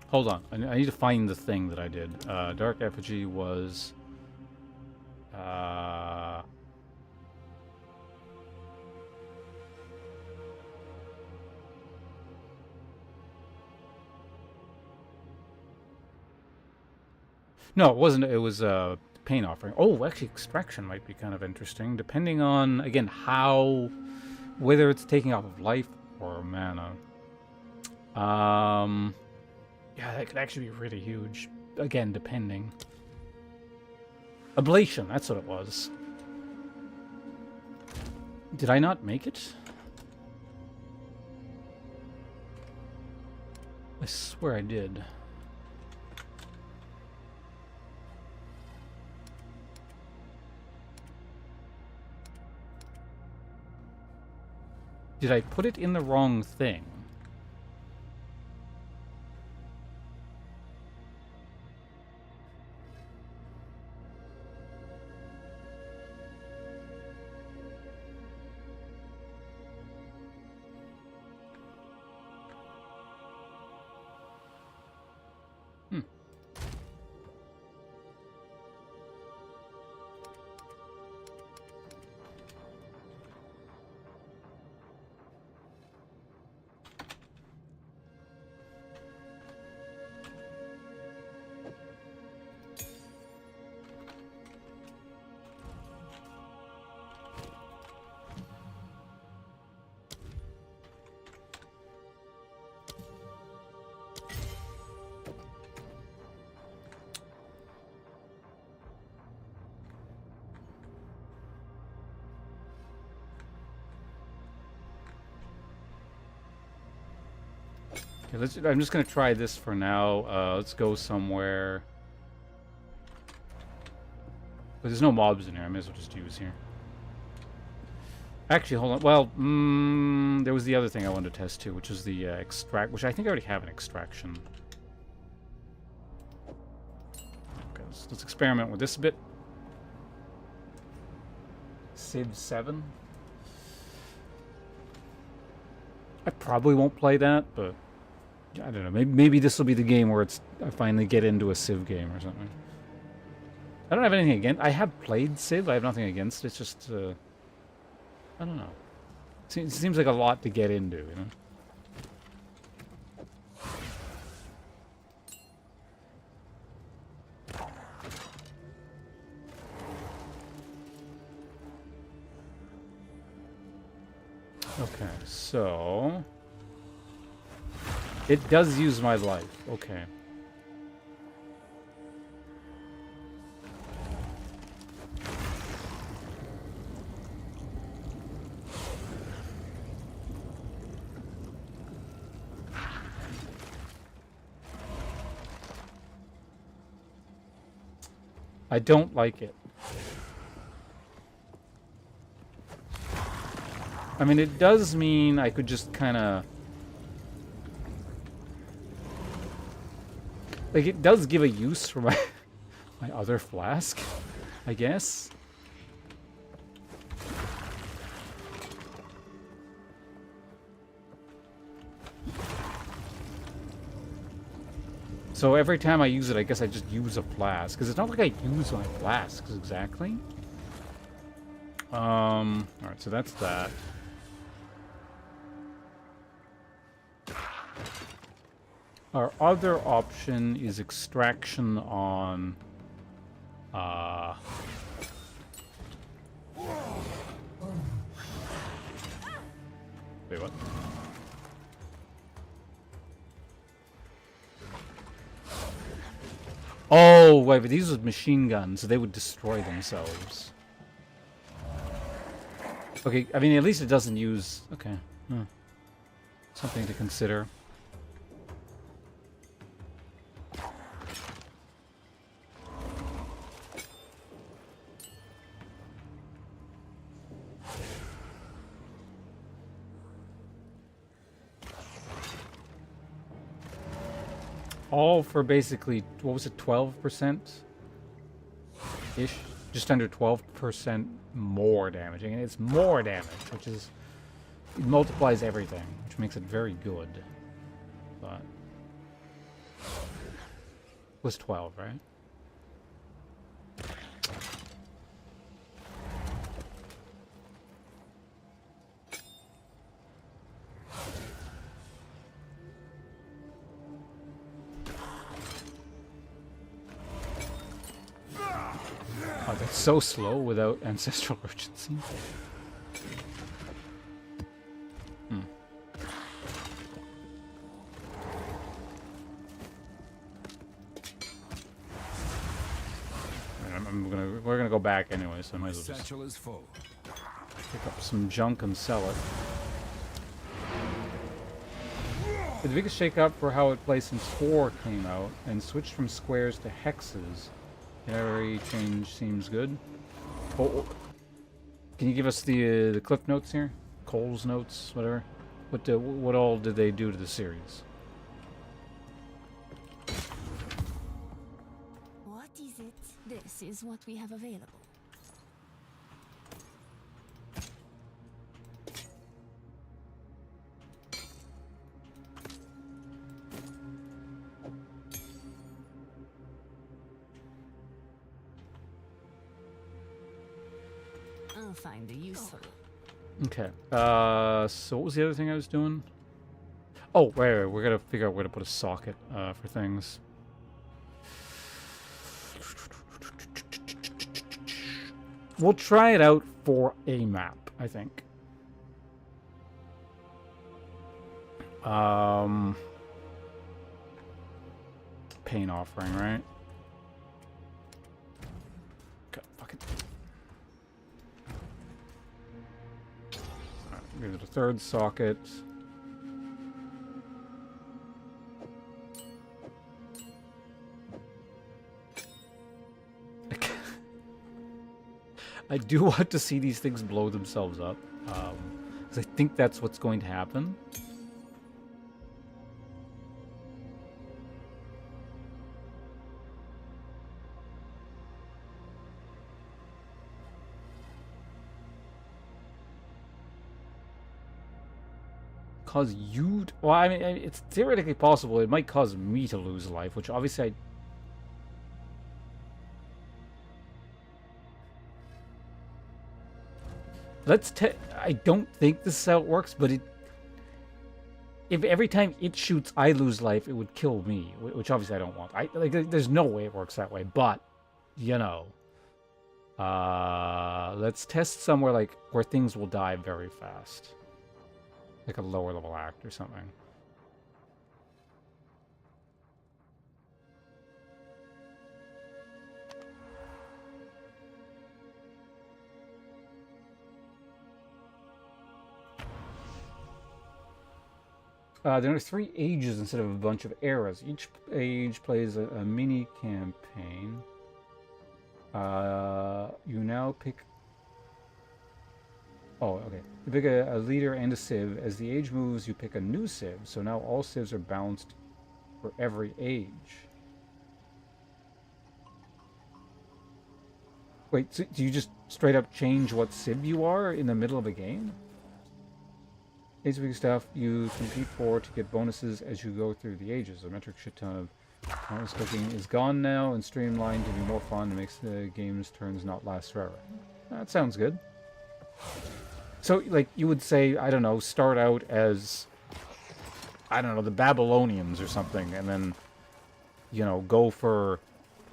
Hold on. I need to find the thing that I did. Dark Effigy was... No, it wasn't. It was a pain offering. Oh, actually, Extraction might be kind of interesting, depending on, again, whether it's taking off of life or mana. Yeah, that could actually be really huge. Again, depending. Ablation, that's what it was. Did I not make it? I swear I did. Did I put it in the wrong thing? Okay, I'm just going to try this for now. Let's go somewhere. But there's no mobs in here. I may as well just use here. Actually, hold on. Well, there was the other thing I wanted to test too, which is the extract, which I think I already have an extraction. Okay, let's experiment with this a bit. Civ 7. I probably won't play that, but I don't know. Maybe this will be the game where I finally get into a Civ game or something. I don't have anything against. I have played Civ. I have nothing against it. It's just I don't know. It seems like a lot to get into, you know. Okay, so it does use my life. Okay. I don't like it. I mean, it does mean I could just kind of Like, it does give a use for my my other flask, I guess. So every time I use it, I guess I just use a flask. Because it's not like I use my flasks exactly. Alright, so that's that. Our other option is extraction on... Wait, what? Oh, wait, but these are machine guns, so they would destroy themselves. Okay, I mean, at least it doesn't use... Okay. Something to consider. All for basically, what was it, 12%? Ish? Just under 12% more damage. And it's more damage, which is... It multiplies everything, which makes it very good. But... It was 12, right? Oh, that's so slow without ancestral urgency. We're gonna go back anyway, so I might as well just Satchel is full. pick up some junk and sell it. The biggest shake-up for how it plays since 4 came out, and switched from squares to hexes. Every change seems good. Oh, can you give us the cliff notes here? Cole's notes, whatever. What all did they do to the series? What is it? This is what we have available. I'll find the useful. Okay. So what was the other thing I was doing? Oh, wait. We're gonna figure out where to put a socket for things. We'll try it out for a map, I think. Pain offering, right? Okay, fuck it. Alright, go to the third socket. I do want to see these things blow themselves up, because I think that's what's going to happen. Cause you... Well, I mean, it's theoretically possible. It might cause me to lose life, which obviously I... I don't think this is how it works, but if every time it shoots I lose life, it would kill me, which obviously I don't want. There's no way it works that way, but, you know. Let's test somewhere, like, where things will die very fast. Like a lower level act or something. There are 3 ages instead of a bunch of eras. Each age plays a mini campaign. You now pick... Oh, okay. You pick a leader and a civ. As the age moves, you pick a new civ. So now all civs are balanced for every age. Wait, so do you just straight up change what civ you are in the middle of a game? Basic stuff you compete for to get bonuses as you go through the ages. A metric shit ton of pointless cooking is gone now and streamlined to be more fun. It makes the game's turns not last forever. That sounds good. So, like, you would say, I don't know, start out as, I don't know, the Babylonians or something, and then, you know, go for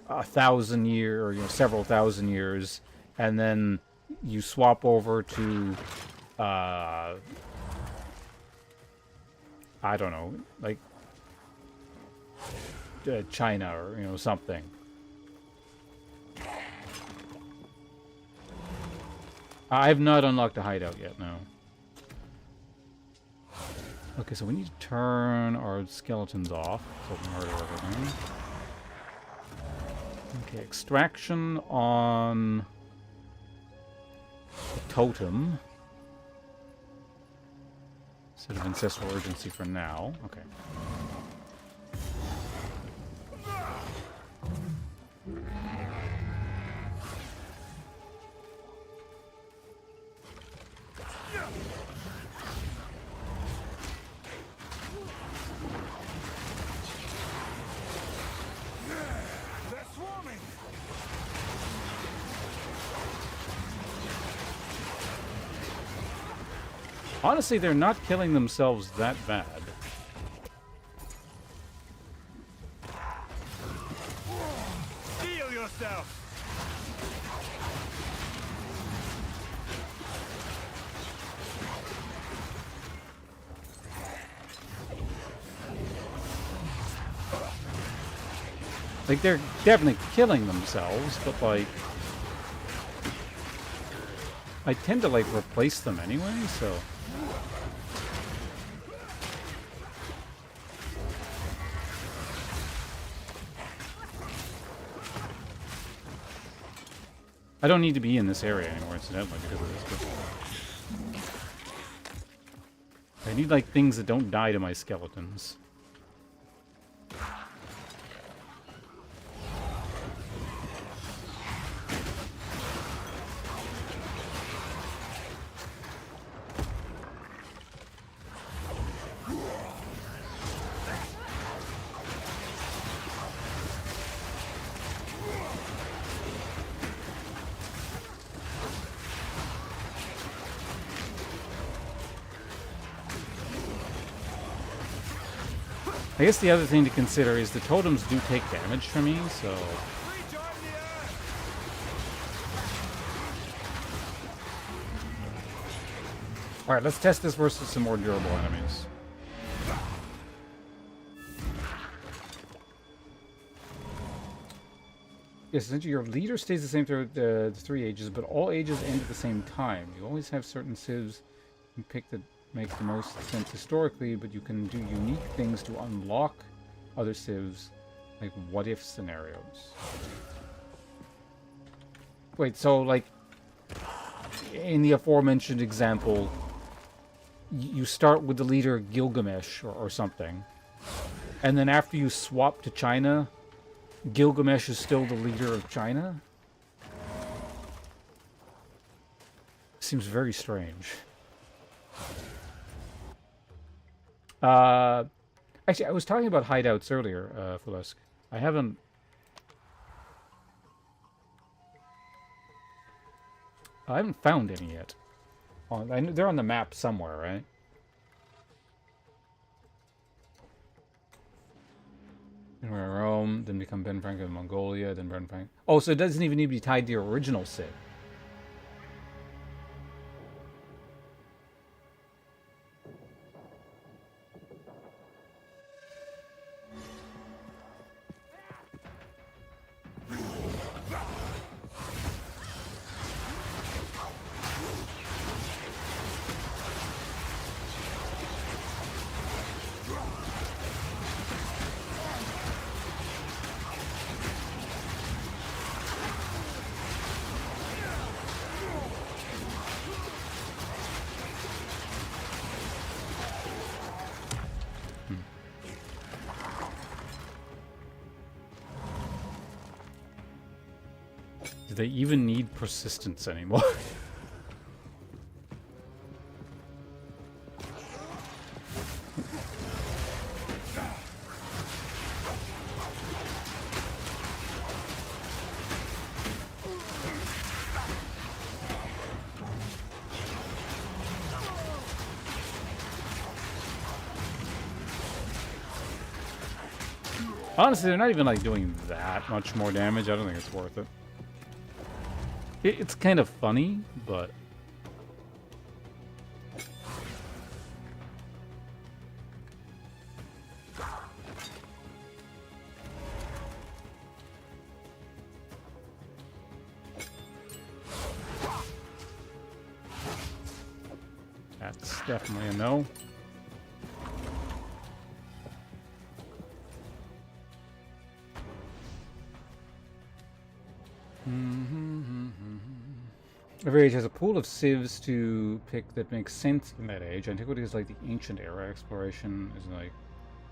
1,000 years, or, you know, several thousand years, and then you swap over to, I don't know, like China or, you know, something. I've not unlocked a hideout yet, no. Okay, so we need to turn our skeletons off so we can murder everything. Okay, extraction on the totem. Instead of ancestral urgency for now. Okay. They're swarming! Honestly, they're not killing themselves that bad. Heal yourself! Like, they're definitely killing themselves, but, like, I tend to, like, replace them anyway, so... I don't need to be in this area anymore, incidentally, because of this. But I need, like, things that don't die to my skeletons. I guess the other thing to consider is the totems do take damage from me, so... Rejoin the earth! Alright, let's test this versus some more durable enemies. Yes, essentially your leader stays the same throughout the 3 ages, but all ages end at the same time. You always have certain civs you pick that make the most sense historically, but you can do unique things to unlock other civs, like what-if scenarios. Wait, so, like, in the aforementioned example, you start with the leader Gilgamesh or something, and then after you swap to China, Gilgamesh is still the leader of China? Seems very strange. Actually, I was talking about hideouts earlier, Flusk. I haven't found any yet. I know they're on the map somewhere, right? And we're in Rome, then become Ben Frank in Mongolia, then Ben Frank. Oh, so it doesn't even need to be tied to your original Civ. they even need persistence anymore? Honestly, they're not even like doing that much more damage. I don't think it's worth it. It's kind of funny, but that's definitely a no. Every age has a pool of civs to pick that makes sense in that age. Antiquity is like the ancient era. Exploration is like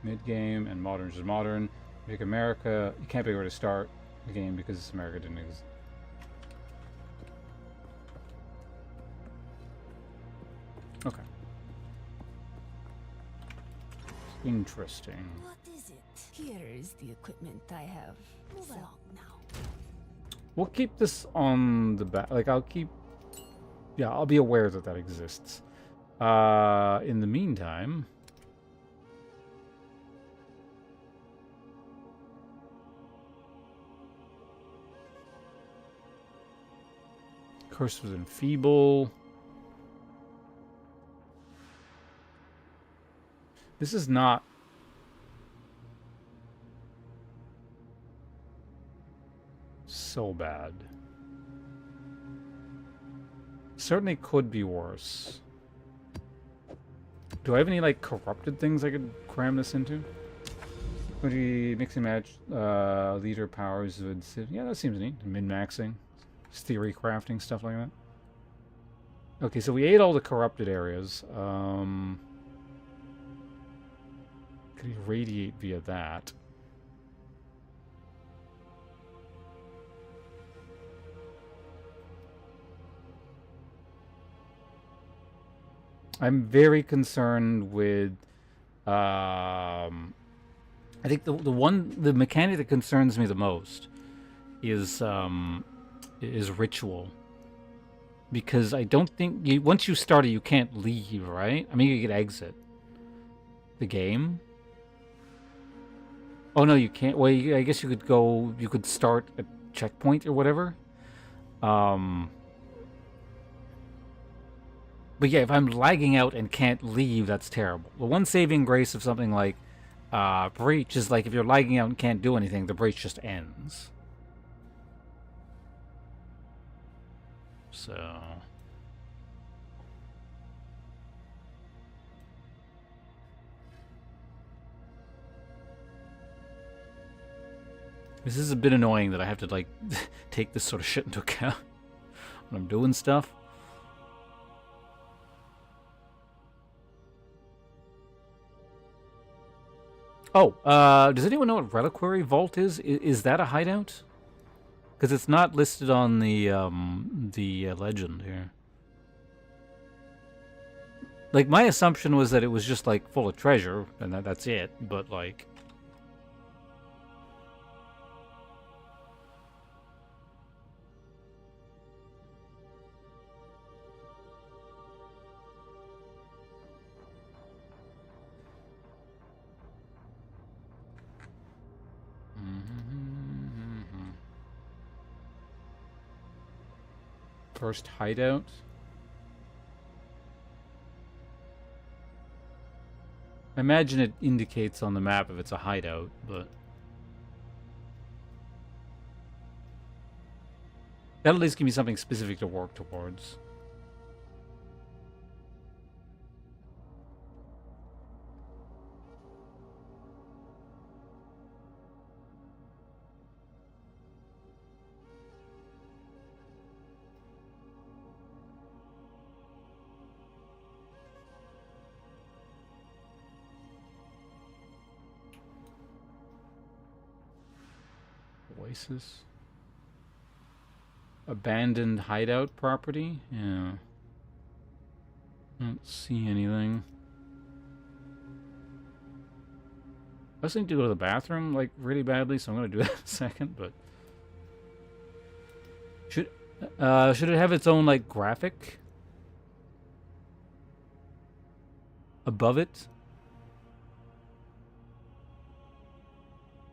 mid-game, and modern is modern. Pick America. You can't pick where to start the game because America didn't exist. Okay. Interesting. What is it? Here is the equipment I have. Move along now. We'll keep this on the back. Like, I'll keep... Yeah, I'll be aware that that exists. In the meantime... Curse was enfeeble. This is not... so bad. Certainly could be worse. Do I have any, like, corrupted things I could cram this into? Would you mix and match leader powers with... Yeah, that seems neat. Min-maxing. Theory crafting, stuff like that. Okay, so we ate all the corrupted areas. Could irradiate via that. I'm very concerned with I think the mechanic that concerns me the most is ritual. Because I don't think once you start it you can't leave, right? I mean you can exit the game. Oh no, you can't. Well, I guess you could start a checkpoint or whatever. But yeah, if I'm lagging out and can't leave, that's terrible. The one saving grace of something like Breach is like if you're lagging out and can't do anything, the Breach just ends. So... This is a bit annoying that I have to, like, take this sort of shit into account when I'm doing stuff. Oh, does anyone know what Reliquary Vault is? Is that a hideout? Because it's not listed on the legend here. Like, my assumption was that it was just, like, full of treasure, and that's it, but, like... First hideout. I imagine it indicates on the map if it's a hideout, but... That'll at least give me something specific to work towards. Oasis. Abandoned hideout property? Yeah. I don't see anything. I just need to go to the bathroom, like, really badly, so I'm gonna do that in a second, but... Should it have its own, like, graphic? Above it?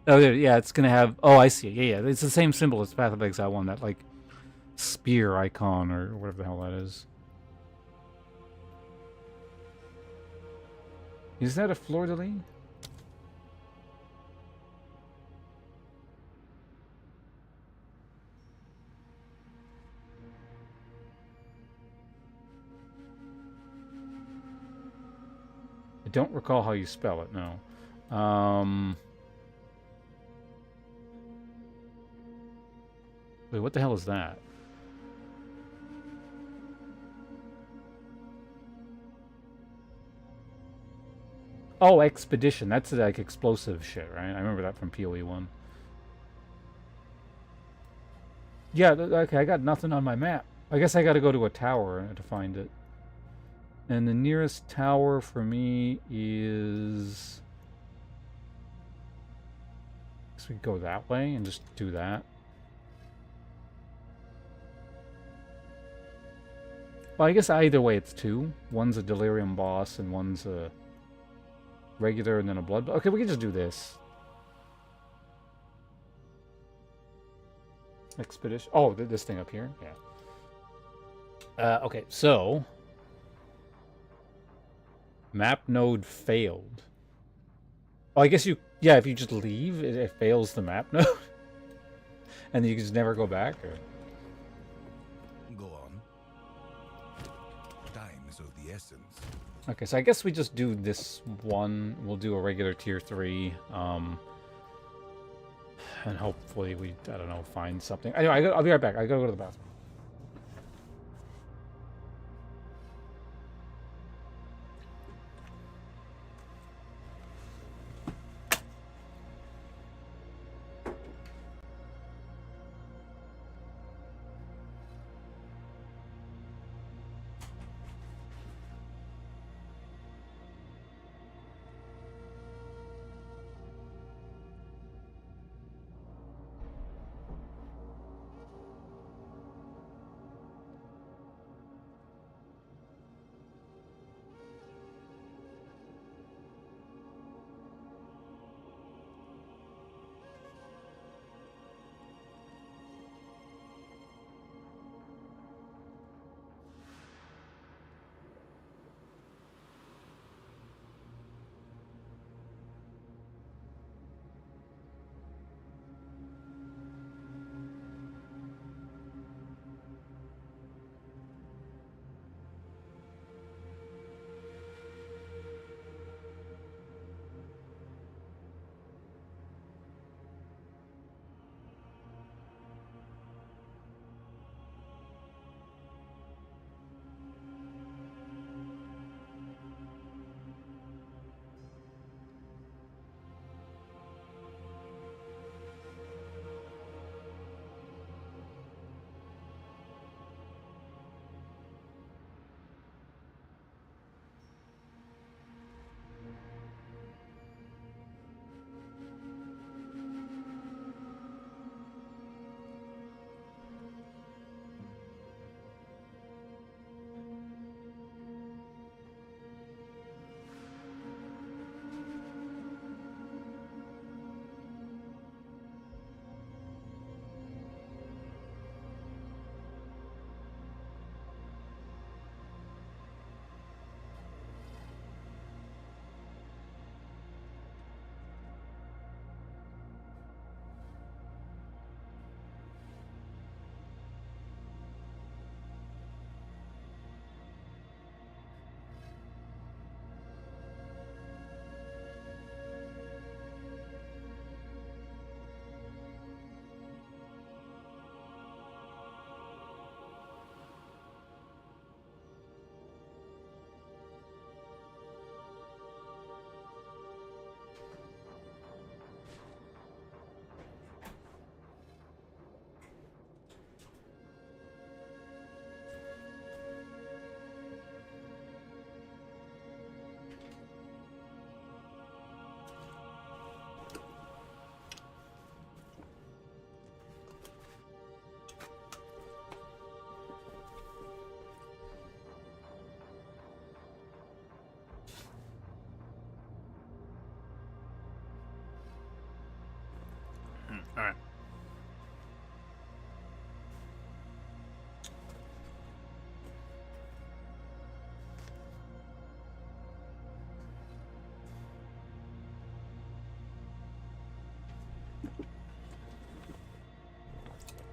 Oh, yeah, it's gonna have... Oh, I see it. Yeah, yeah, it's the same symbol as Path of Exile 1, that, like, spear icon, or whatever the hell that is. Is that a fleur-de-lis? I don't recall how you spell it, no. Wait, what the hell is that? Oh, expedition. That's like explosive shit, right? I remember that from PoE 1. Yeah, okay, I got nothing on my map. I guess I gotta go to a tower to find it. And the nearest tower for me is... So we go that way and just do that. Well, I guess either way it's two. One's a Delirium boss and one's a regular and then a blood... Okay, we can just do this. Expedition. Oh, this thing up here? Yeah. Okay, so... Map node failed. Oh, I guess you... Yeah, if you just leave, it fails the map node. And you can just never go back, or... Go on. Time is of the essence. Okay, so I guess we just do this one. We'll do a regular tier 3. And hopefully we, I don't know, find something. Anyway, I'll be right back. I gotta go to the bathroom.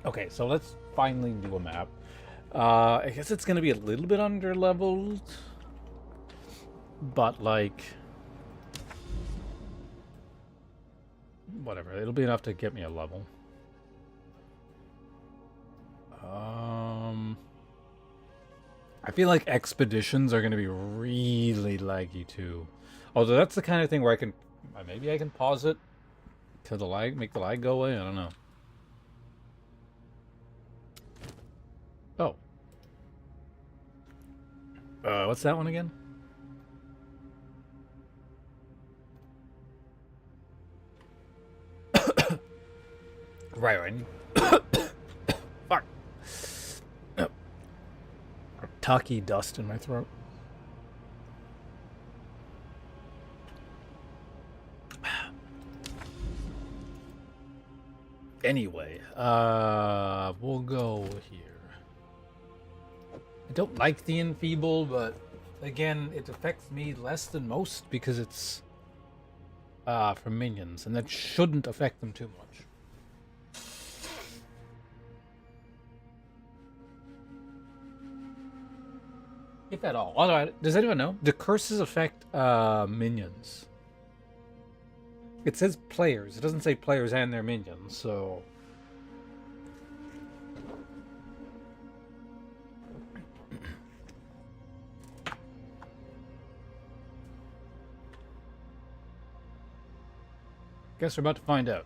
Okay, so let's finally do a map. I guess it's gonna be a little bit under leveled, but like, whatever. It'll be enough to get me a level. I feel like expeditions are gonna be really laggy too. Although that's the kind of thing where I can, maybe I can pause it to the lag, make the lag go away. I don't know. Oh. What's that one again? Right. Fuck. Taki dust in my throat. Anyway, we'll go here. I don't like the enfeeble, but again, it affects me less than most because it's for minions, and that shouldn't affect them too much. If at all. Although, does anyone know? Do curses affect minions? It says players. It doesn't say players and their minions, so... Guess we're about to find out.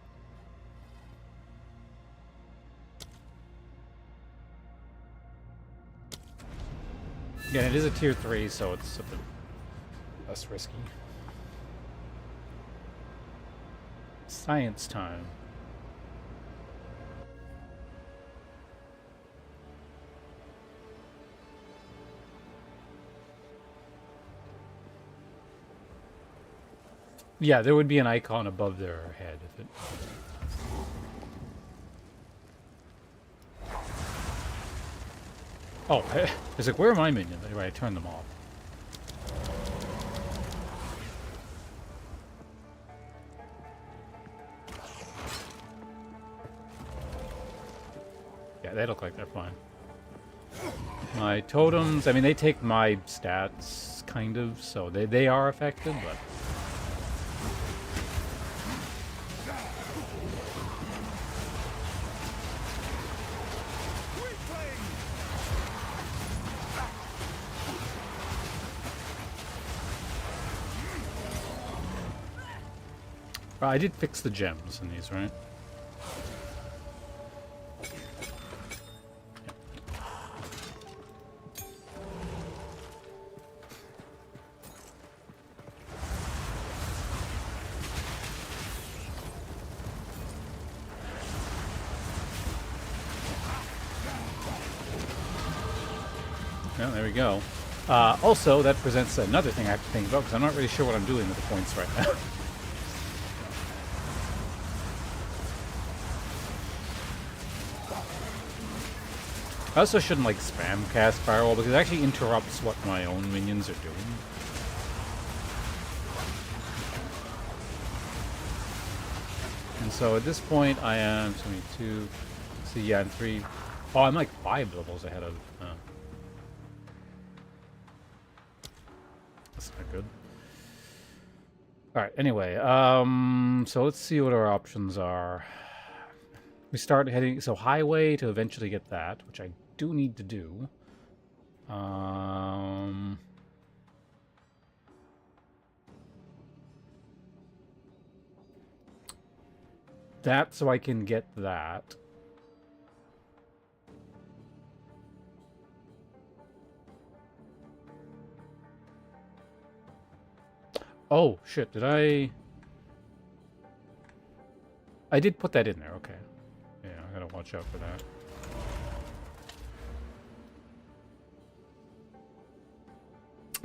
Again, it is a tier 3, so it's a bit less risky. Science time. Yeah, there would be an icon above their head if it... Oh, I was like, where are my minions? Anyway, I turned them off. Yeah, they look like they're fine. My totems, I mean, they take my stats, kind of, so they are affected, but... I did fix the gems in these, right? Yeah, there we go. Also, that presents another thing I have to think about, because I'm not really sure what I'm doing with the points right now. I also shouldn't, like, spam cast Firewall, because it actually interrupts what my own minions are doing. And so at this point, I am 22. So yeah, I'm 3. Oh, I'm like 5 levels ahead of... That's not good. Alright, anyway, so let's see what our options are. We start heading... So highway to eventually get that, which I do need to do. That so I can get that. Oh, shit, did I did put that in there, okay. Yeah, I gotta watch out for that.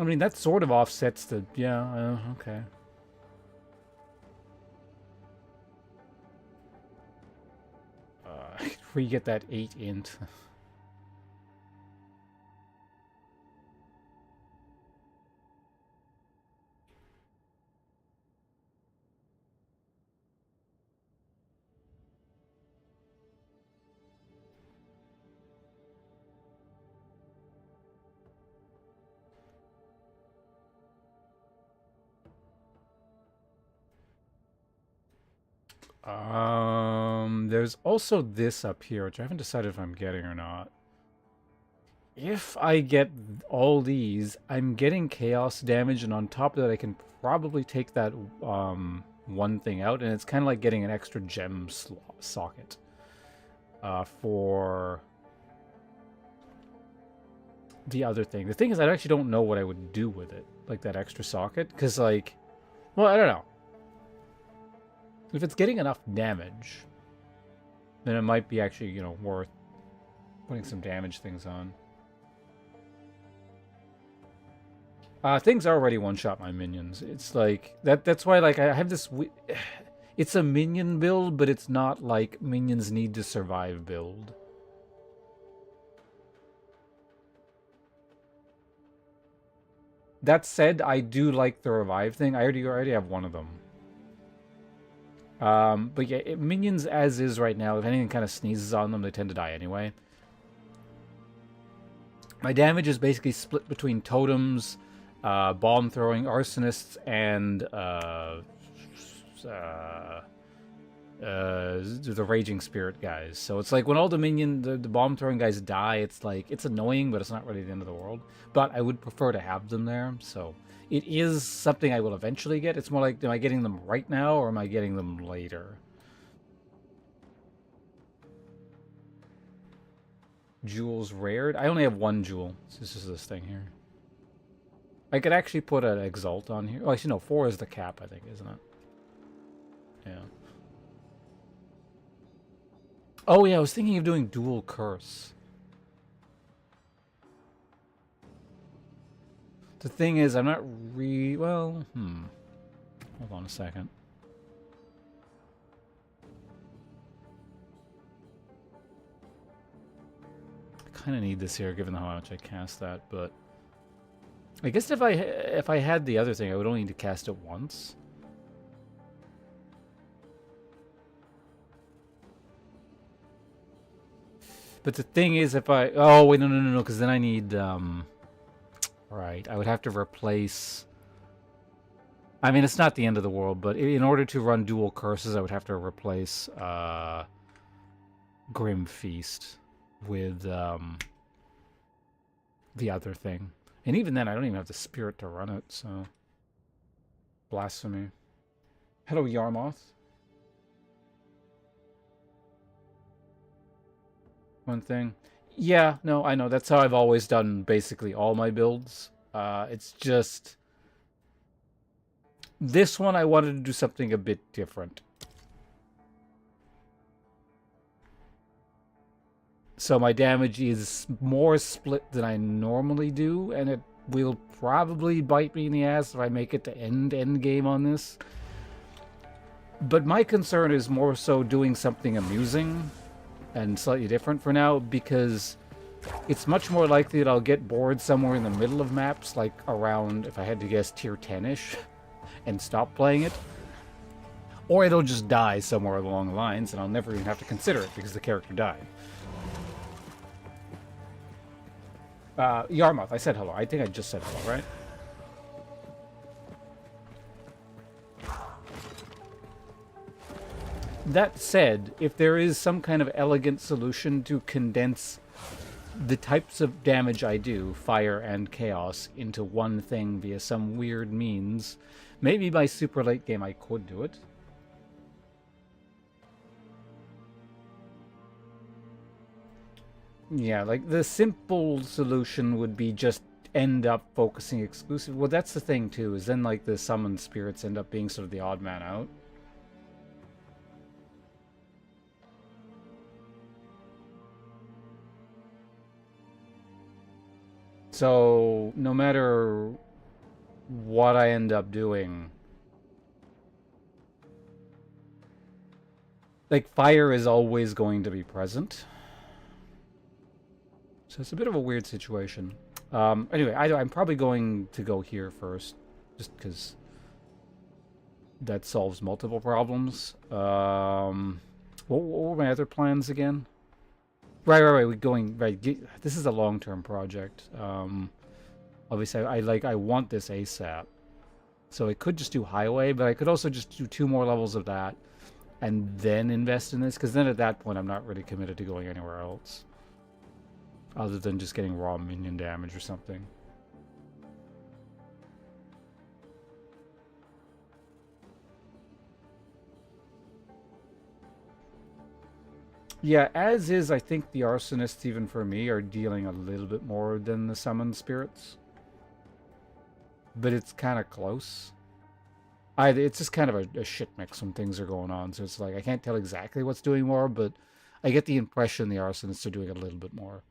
I mean, that sort of offsets the... Yeah, okay. We get that 8 int. There's also this up here, which I haven't decided if I'm getting or not. If I get all these, I'm getting chaos damage, and on top of that, I can probably take that one thing out, and it's kind of like getting an extra gem socket for the other thing. The thing is, I actually don't know what I would do with it, like that extra socket, because like, well, I don't know. If it's getting enough damage, then it might be actually, you know, worth putting some damage things on. Things already one-shot my minions. It's like that's why like I have this it's a minion build, but it's not like minions need to survive build. That said, I do like the revive thing. I already have one of them. But yeah, minions as is right now, if anything kind of sneezes on them, they tend to die anyway. My damage is basically split between totems, bomb throwing arsonists, and the raging spirit guys. So it's like when all the the bomb throwing guys die, it's like it's annoying, but it's not really the end of the world. But I would prefer to have them there. So it is something I will eventually get. It's more like, am I getting them right now or am I getting them later? Jewels rared. I only have one jewel. So this is this thing here. I could actually put an exalt on here. Oh, actually, no. 4 is the cap, I think, isn't it? Yeah. Oh, yeah. I was thinking of doing dual curse. The thing is, I'm not well, Hold on a second. I kind of need this here, given how much I cast that, but I guess if I had the other thing, I would only need to cast it once. But the thing is, if I... Oh, wait, no, because then I need... Right, I would have to replace... I mean, it's not the end of the world, but in order to run dual curses, I would have to replace Grim Feast with the other thing. And even then, I don't even have the spirit to run it, so... Blasphemy. Hello, Yarmoth. One thing. Yeah, no, I know. That's how I've always done basically all my builds. It's just... This one, I wanted to do something a bit different. So my damage is more split than I normally do, and it will probably bite me in the ass if I make it to end game on this. But my concern is more so doing something amusing and slightly different for now, because it's much more likely that I'll get bored somewhere in the middle of maps, like around, if I had to guess, tier 10-ish, and stop playing it. Or it'll just die somewhere along the lines, and I'll never even have to consider it because the character died. Yarmoth, I said hello. I think I just said hello, right? That said, if there is some kind of elegant solution to condense the types of damage I do, fire and chaos, into one thing via some weird means, maybe by super late game I could do it. Yeah, like the simple solution would be just end up focusing exclusively. Well, that's the thing too, is then like the summoned spirits end up being sort of the odd man out. So, no matter what I end up doing, like, fire is always going to be present. So it's a bit of a weird situation. Anyway, I'm probably going to go here first, just because that solves multiple problems. What were my other plans again? Right. We're going right. This is a long-term project. Obviously, I want this ASAP, so I could just do highway, but I could also just do 2 more levels of that, and then invest in this, because then at that point I'm not really committed to going anywhere else other than just getting raw minion damage or something. Yeah, as is, I think the arsonists, even for me, are dealing a little bit more than the summoned spirits, but it's kind of close. It's just kind of a shit mix when things are going on, so it's like I can't tell exactly what's doing more, but I get the impression the arsonists are doing a little bit more.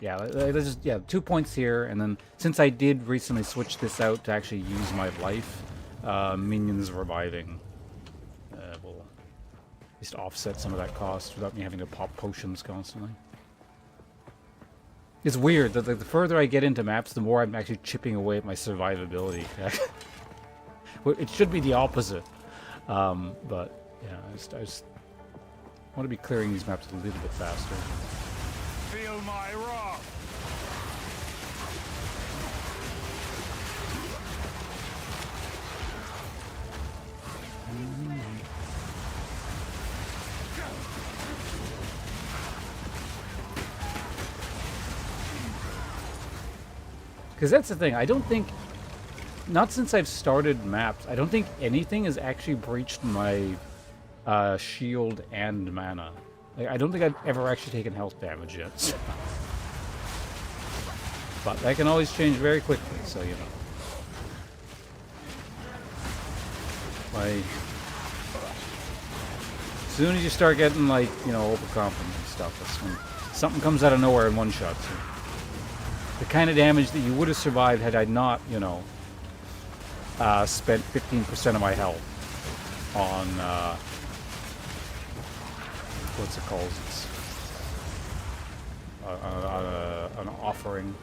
Yeah, there's just, yeah, 2 points here, and then since I did recently switch this out to actually use my life, minions reviving will at least offset some of that cost without me having to pop potions constantly. It's weird that the further I get into maps, the more I'm actually chipping away at my survivability. It should be the opposite, but yeah, I just want to be clearing these maps a little bit faster. Feel my wrath. Because that's the thing, I don't think, not since I've started maps, I don't think anything has actually breached my shield and mana. Like, I don't think I've ever actually taken health damage yet. So. But that can always change very quickly, so you know. Like, as soon as you start getting, like, you know, overconfident and stuff, that's when something comes out of nowhere in one shot. So. The kind of damage that you would have survived had I not, you know, spent 15% of my health on, what's it called? It's an offering.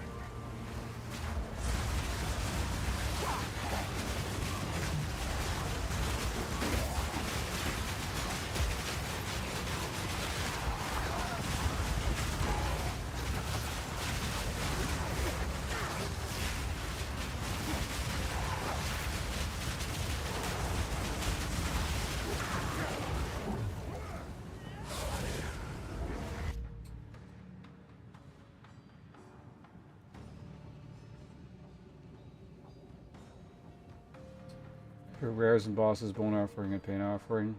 For rares and bosses, bone offering and pain offering.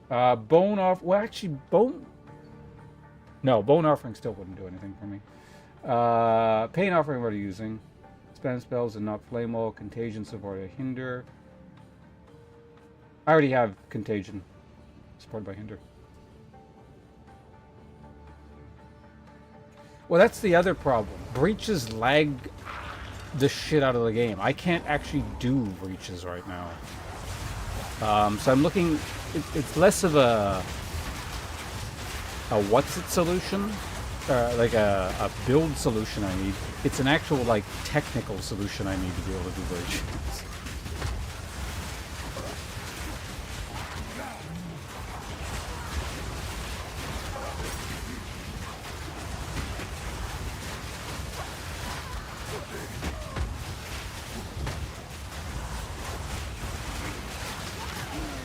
Bone off. Well, actually, bone. No, bone offering still wouldn't do anything for me. Pain offering I'm already using. Spam spells and not flame wall. Contagion supported by hinder. I already have contagion supported by hinder. Well, that's the other problem. Breaches lag the shit out of the game. I can't actually do breaches right now. So I'm looking... It's less of a what's-it solution? Like a build solution I need. It's an actual, like, technical solution I need to be able to do breaches.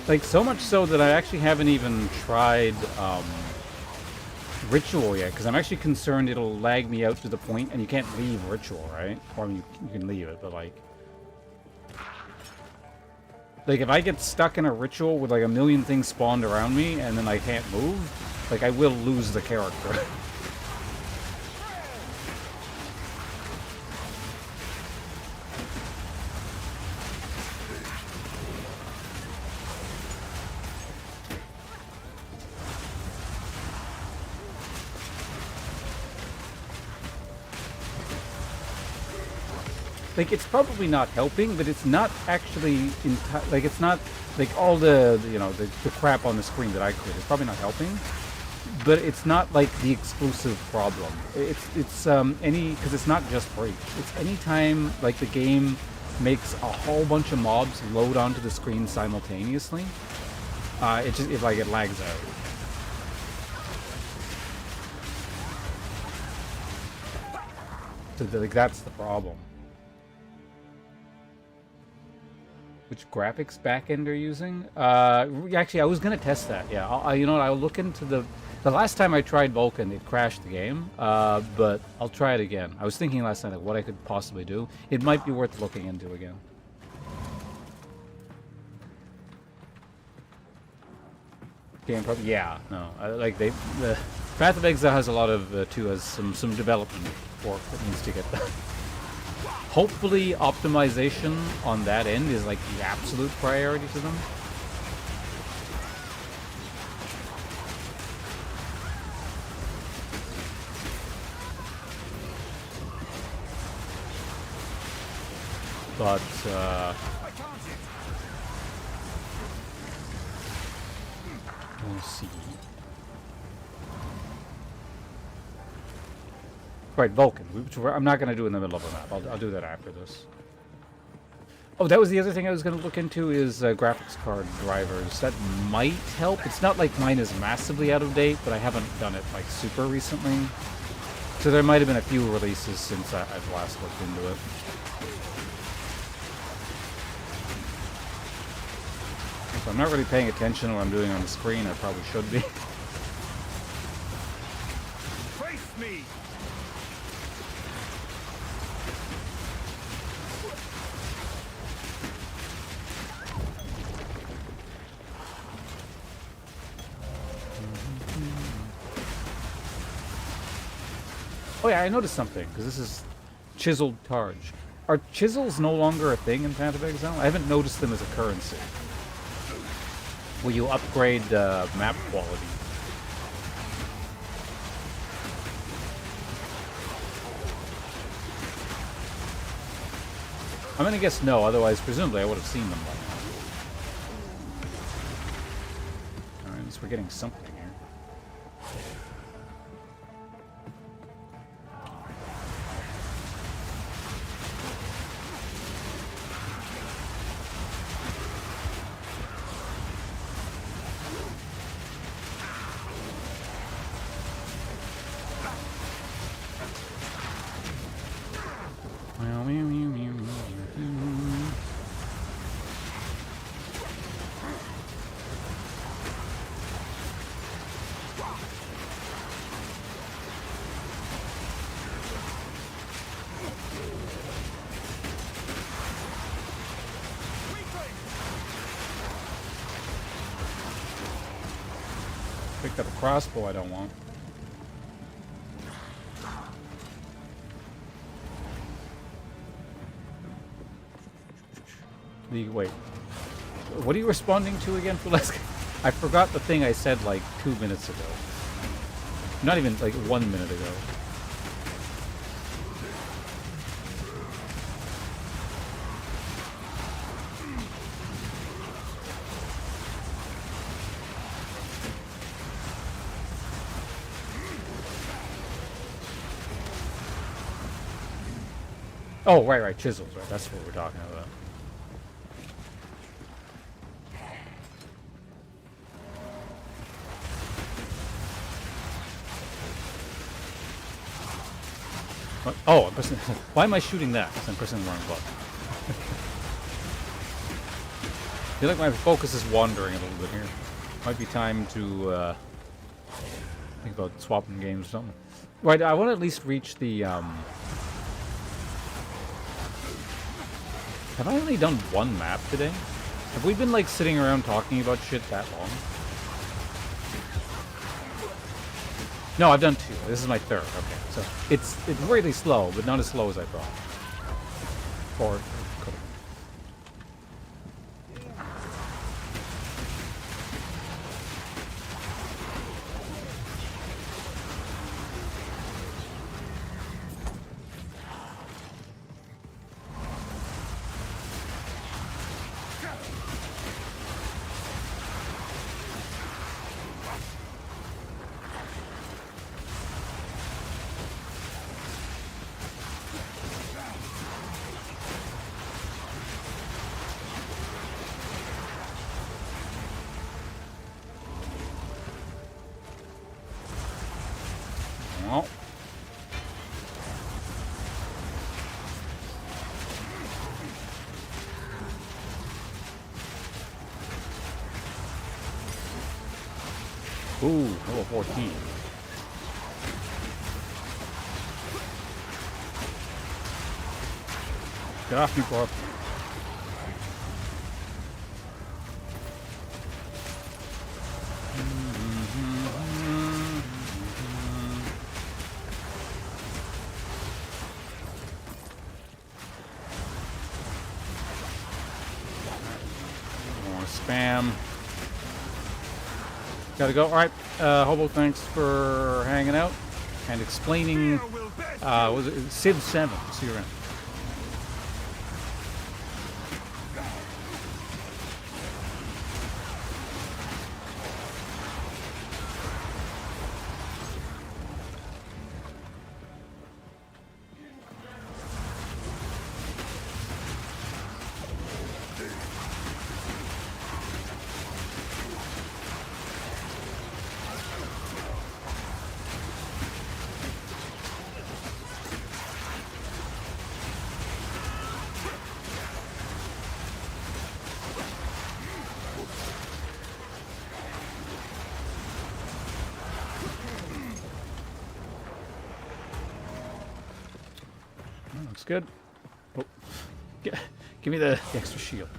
Like, so much so that I actually haven't even tried Ritual yet, because I'm actually concerned it'll lag me out to the point, and you can't leave Ritual, right? Or I mean, you can leave it, but like... Like, if I get stuck in a Ritual with like a million things spawned around me, and then I can't move, like, I will lose the character. Like, it's probably not helping, but it's not actually, like, it's not, like, all the you know, the crap on the screen that I created. It's probably not helping, but it's not, like, the exclusive problem. It's because it's not just breach. It's any time, like, the game makes a whole bunch of mobs load onto the screen simultaneously, it lags out. So like that's the problem. Which graphics backend are you using? Actually, I was gonna test that. Yeah, you know what? I'll look into the last time I tried Vulkan, it crashed the game. But I'll try it again. I was thinking last night like what I could possibly do. It might be worth looking into again. Game probably, yeah, no. Like the Path of Exile has a lot of too has some development work that needs to get done. Hopefully, optimization on that end is like the absolute priority to them. But we'll see. Right, Vulkan, which I'm not going to do in the middle of a map. I'll do that after this. Oh, that was the other thing I was going to look into is graphics card drivers. That might help. It's not like mine is massively out of date, but I haven't done it like super recently. So there might have been a few releases since I've last looked into it. So I'm not really paying attention to what I'm doing on the screen. I probably should be. Face me! Oh yeah, I noticed something, because this is chiseled Targe. Are chisels no longer a thing in Path of Exile? I haven't noticed them as a currency. Will you upgrade map quality? I'm gonna guess no, otherwise presumably I would have seen them by now. Alright, at least we're getting something here. Picked up a crossbow I don't want. Wait. What are you responding to again, Fuleska? I forgot the thing I said like 2 minutes ago. Not even like 1 minute ago. Oh, right, chisels, right. That's what we're talking about. What? Oh, I'm pressing, why am I shooting that? Because I'm pressing the wrong button. I feel like my focus is wandering a little bit here. Might be time to think about swapping games or something. Right, I want to at least reach the Have I only done one map today? Have we been like sitting around talking about shit that long? No, I've done 2. This is my 3rd. Okay, so it's really slow, but not as slow as I thought. Or could have. Ooh, level 14. Get off me, Borp. More spam. Gotta go. Alright, Hobo, thanks for hanging out and explaining, was it Civ 7? See you around. Looks good. Oh. Give me the extra shield.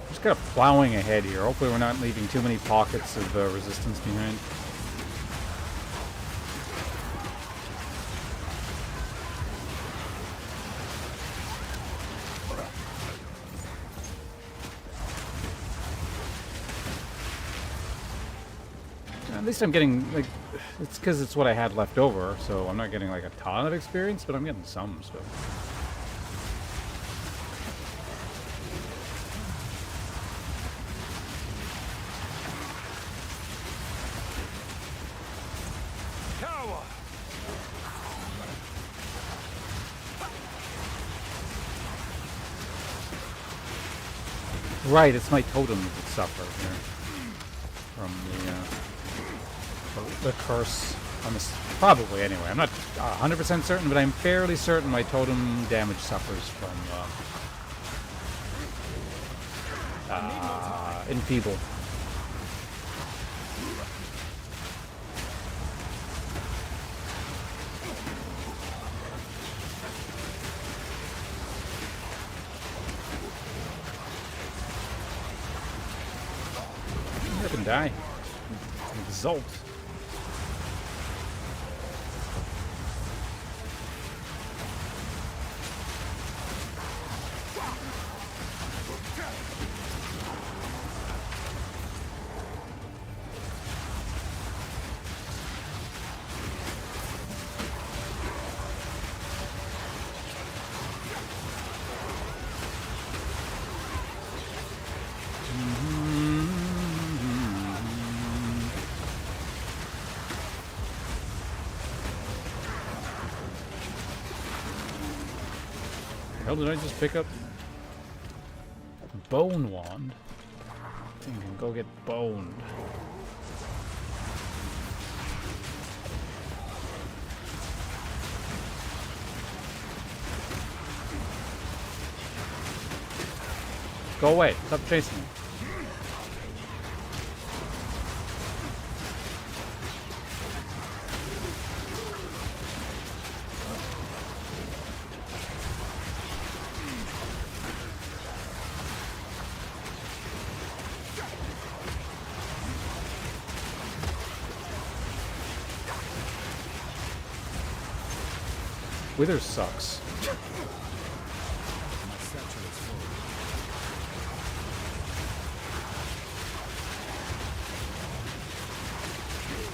Just kind of plowing ahead here. Hopefully we're not leaving too many pockets of resistance behind. At least I'm getting, like, it's because it's what I had left over, so I'm not getting, like, a ton of experience, but I'm getting some stuff. Tower. Right, it's my totem that suffer here from the curse on this. Probably, anyway. I'm not 100% certain, but I'm fairly certain my totem damage suffers from enfeeble. I can die. Exalt. Hell, did I just pick up Bone Wand? I think I can go get boned. Go away. Stop chasing me. Wither sucks.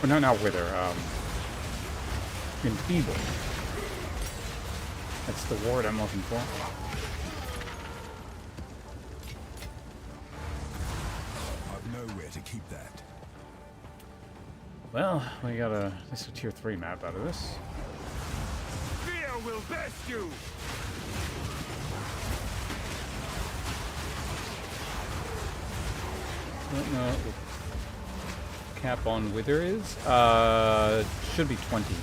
Or no, not Wither. Enfeeble. That's the word I'm looking for. I've nowhere to keep that. Well, we got at least a tier 3 map out of this. Fear will best you. I don't know what the cap on Wither is. Should be 20.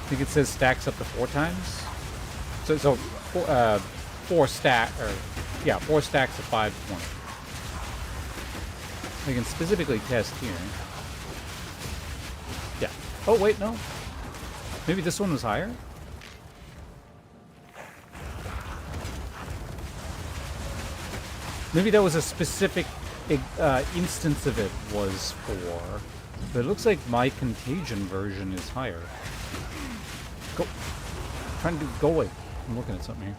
think it says stacks up to 4 times. So 4 stack, or yeah, 4 stacks of 520. We can specifically test here. Yeah. Oh wait, no. Maybe this one was higher. Maybe that was a specific instance of it was for. But it looks like my contagion version is higher. Go. I'm trying to go away. I'm looking at something here.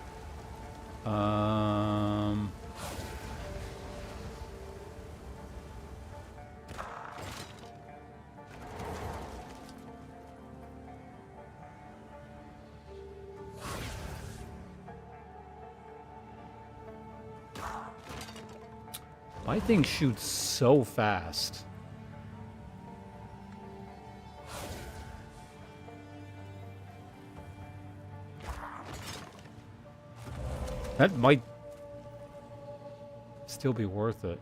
My thing shoots so fast. That might still be worth it.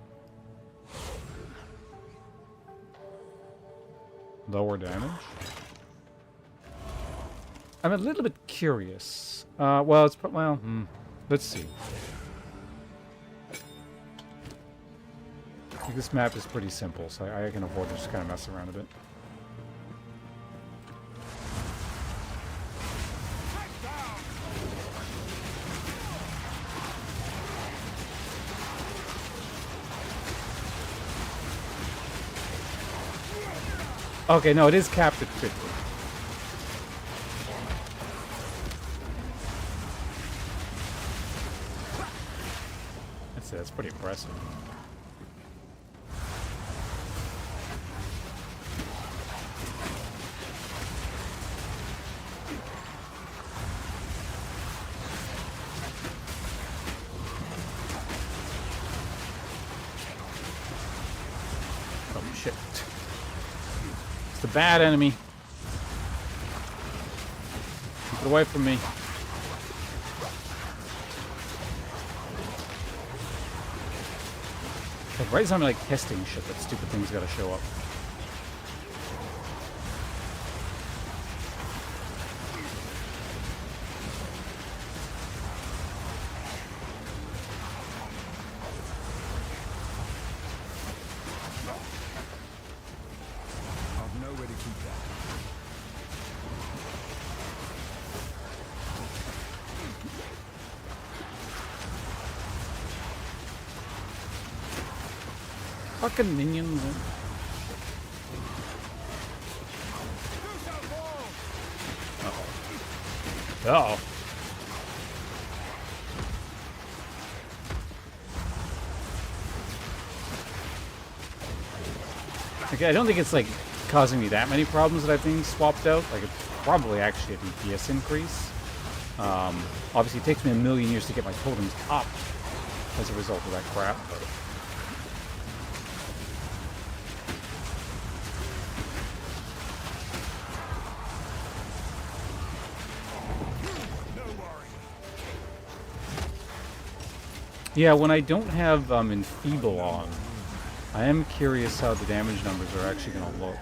Lower damage? I'm a little bit curious. Well, it's let's see. This map is pretty simple, so I can afford to just kind of mess around a bit. Okay, no, it is capped at 50. That's pretty impressive. Oh, shit. It's the bad enemy. Keep it away from me. Like, right as I'm like testing shit, that stupid thing's gotta show up. I've nowhere to keep that. Fucking minions. Uh-oh. Uh-oh. Okay, I don't think it's like causing me that many problems that I've been swapped out. Like, it's probably actually a DPS increase. Obviously, it takes me a million years to get my totems up as a result of that crap. But yeah, when I don't have Enfeeble on, I am curious how the damage numbers are actually going to look.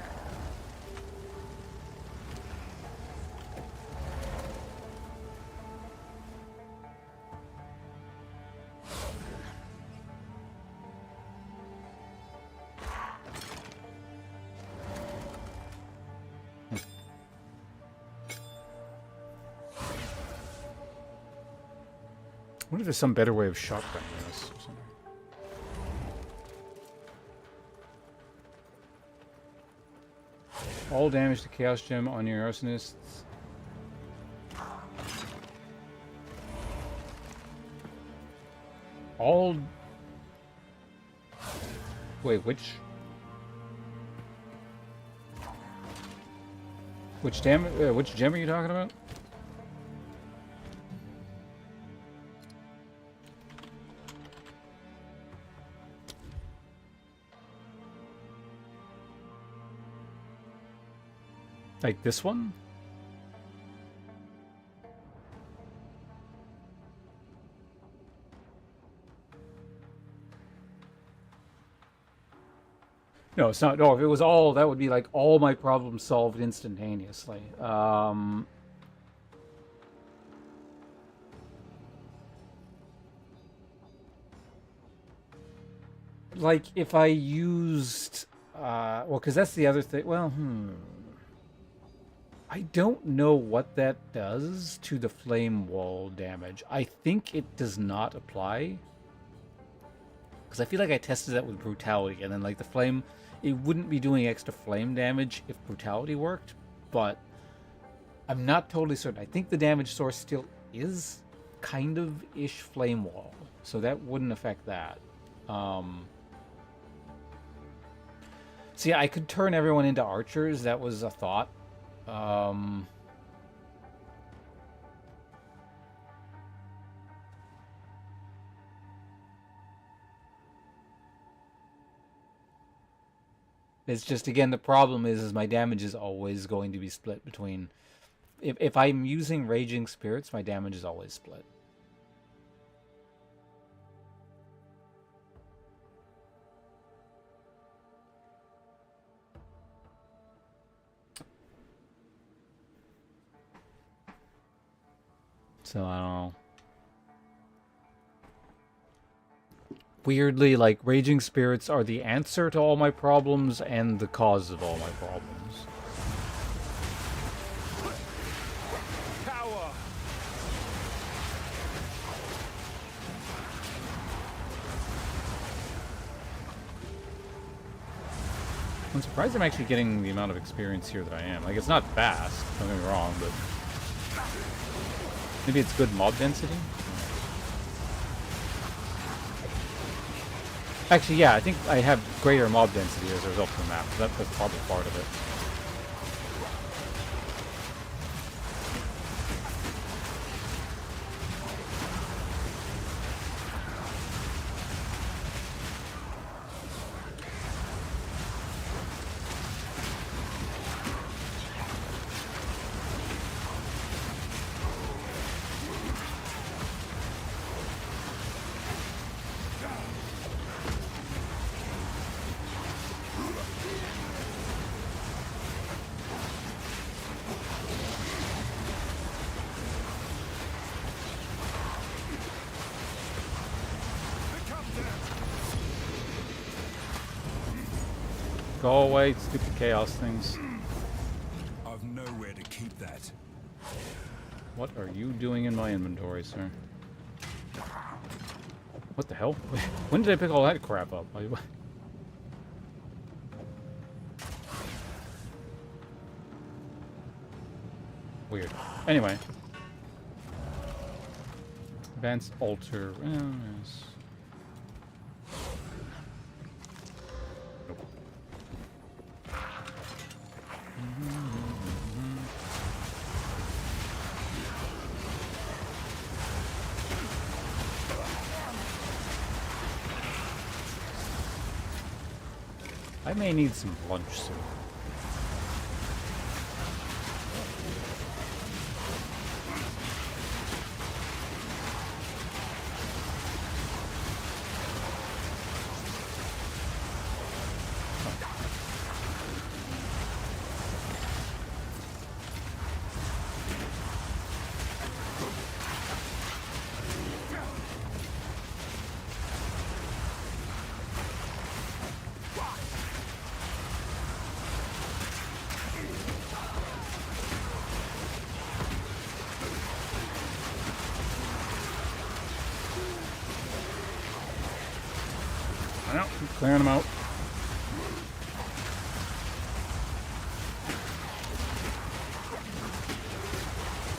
I wonder if there's some better way of shotgunning this or something. All damage to Chaos Gem on your arsonists. All... Wait, which gem are you talking about? Like this one? No, it's not. No, if it was all, that would be like all my problems solved instantaneously. like if I used, well, because that's the other thing. Well, I don't know what that does to the flame wall damage. I think it does not apply. Because I feel like I tested that with brutality, and then like the flame, it wouldn't be doing extra flame damage if brutality worked, but I'm not totally certain. I think the damage source still is kind of ish flame wall, so that wouldn't affect that. So yeah, I could turn everyone into archers. That was a thought. It's just, again, the problem is my damage is always going to be split between... If I'm using Raging Spirits, my damage is always split. So, I don't know. Weirdly, like, Raging Spirits are the answer to all my problems and the cause of all my problems. Power! I'm surprised I'm actually getting the amount of experience here that I am. Like, it's not fast, don't get me wrong, but... maybe it's good mob density? Actually, yeah, I think I have greater mob density as a result of the map. That's probably part of it. Go away, stupid chaos things. I've nowhere to keep that. What are you doing in my inventory, sir? What the hell? When did I pick all that crap up? Weird. Anyway. Advanced altar. Yes. I may need some lunch soon. Well, keep clearing them out.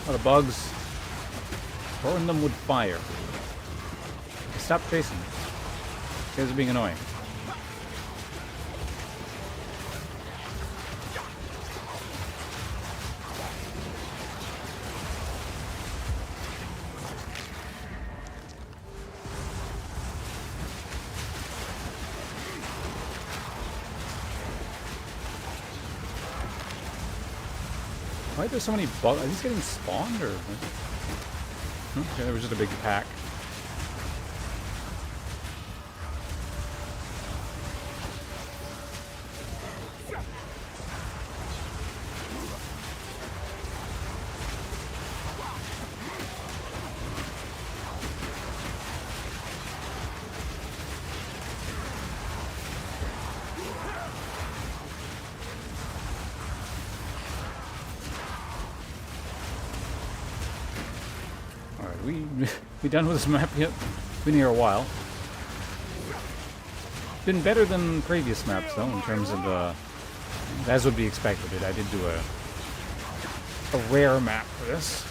A lot of bugs. Burn them with fire. Stop chasing me. You guys are being annoying. Why are there so many bugs? Are these getting spawned or? Okay, there was just a big pack. we done with this map yet? Been here a while. Been better than previous maps though, in terms of as would be expected. I did do a rare map for this.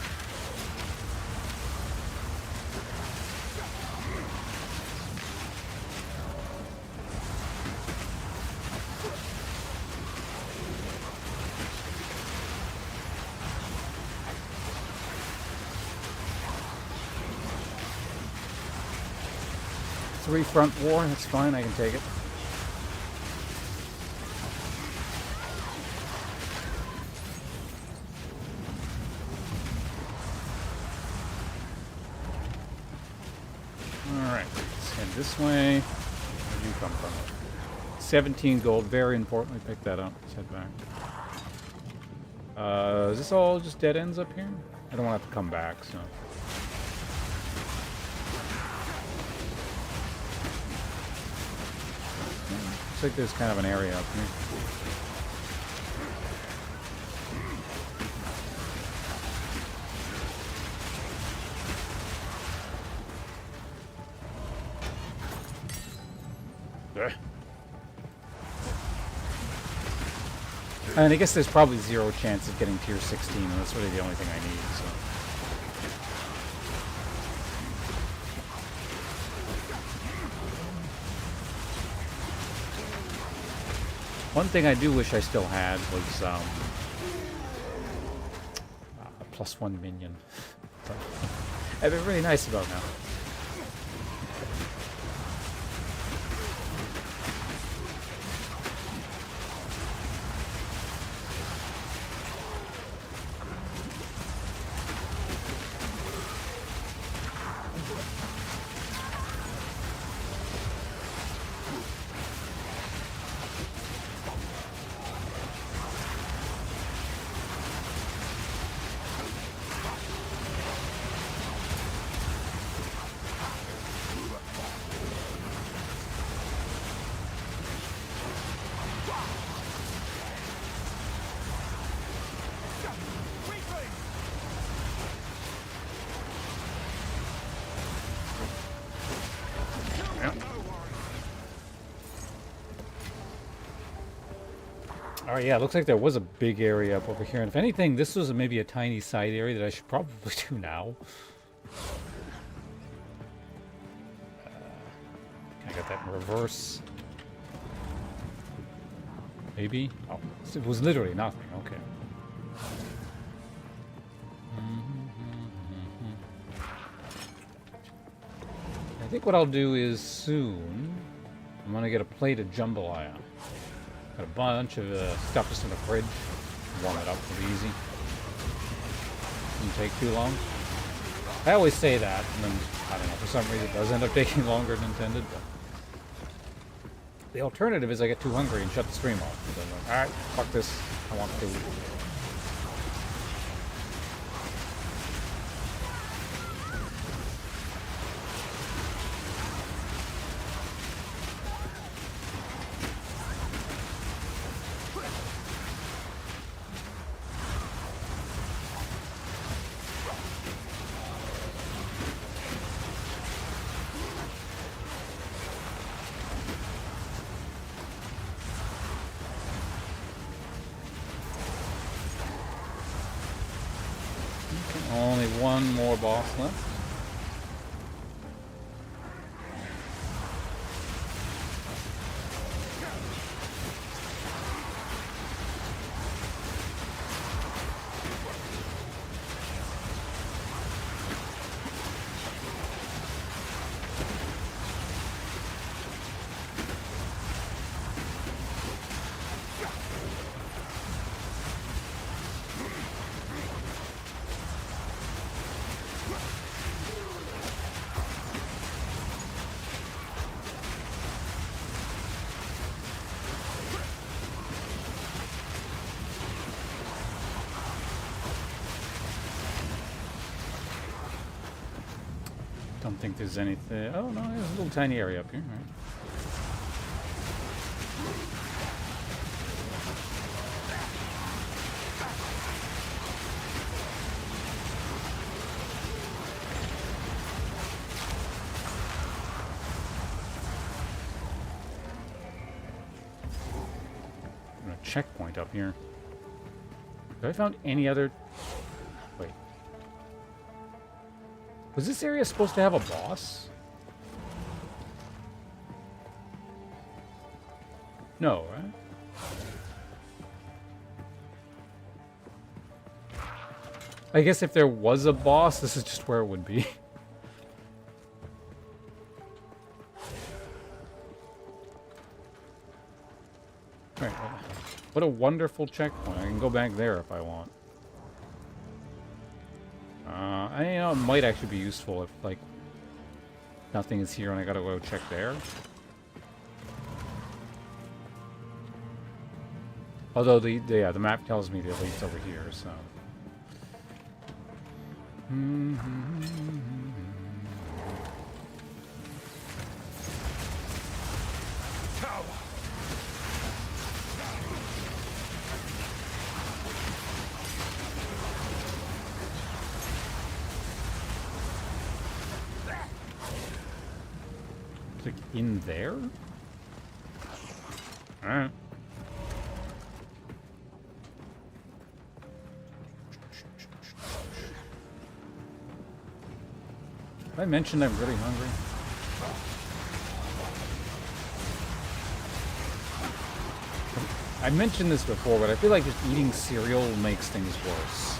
Three front war, that's fine, I can take it. Alright, let's head this way. Where do you come from? 17 gold, very importantly, pick that up. Let's head back. Is this all just dead ends up here? I don't want to have to come back, so... Looks like there's kind of an area up here. And I guess there's probably zero chance of getting tier 16, and that's really the only thing I need, so... One thing I do wish I still had was a +1 minion. That'd be really nice about now. Alright, yeah, it looks like there was a big area up over here. And if anything, this was maybe a tiny side area that I should probably do now. I got that in reverse. Maybe? Oh, it was literally nothing. Okay. I think what I'll do is soon, I'm going to get a plate of jambalaya. Got a bunch of stuff just in the fridge. Warm it up, it'll be easy. Doesn't take too long. I always say that, and then, I don't know, for some reason it does end up taking longer than intended, but... The alternative is I get too hungry and shut the stream off. So I'm like, alright, fuck this, I want food. Only one more boss left. Don't think there's anything. Oh no, there's a little tiny area up here. All right. checkpoint up here. Have I found any other... Wait. Was this area supposed to have a boss? No, right? I guess if there was a boss, this is just where it would be. Alright, what a wonderful checkpoint. I can go back there if I want. You know, it might actually be useful if, like, nothing is here and I gotta go check there. Although the map tells me that it's over here, so. It's like in there? Alright. Did I mention I'm really hungry? I mentioned this before, but I feel like just eating cereal makes things worse.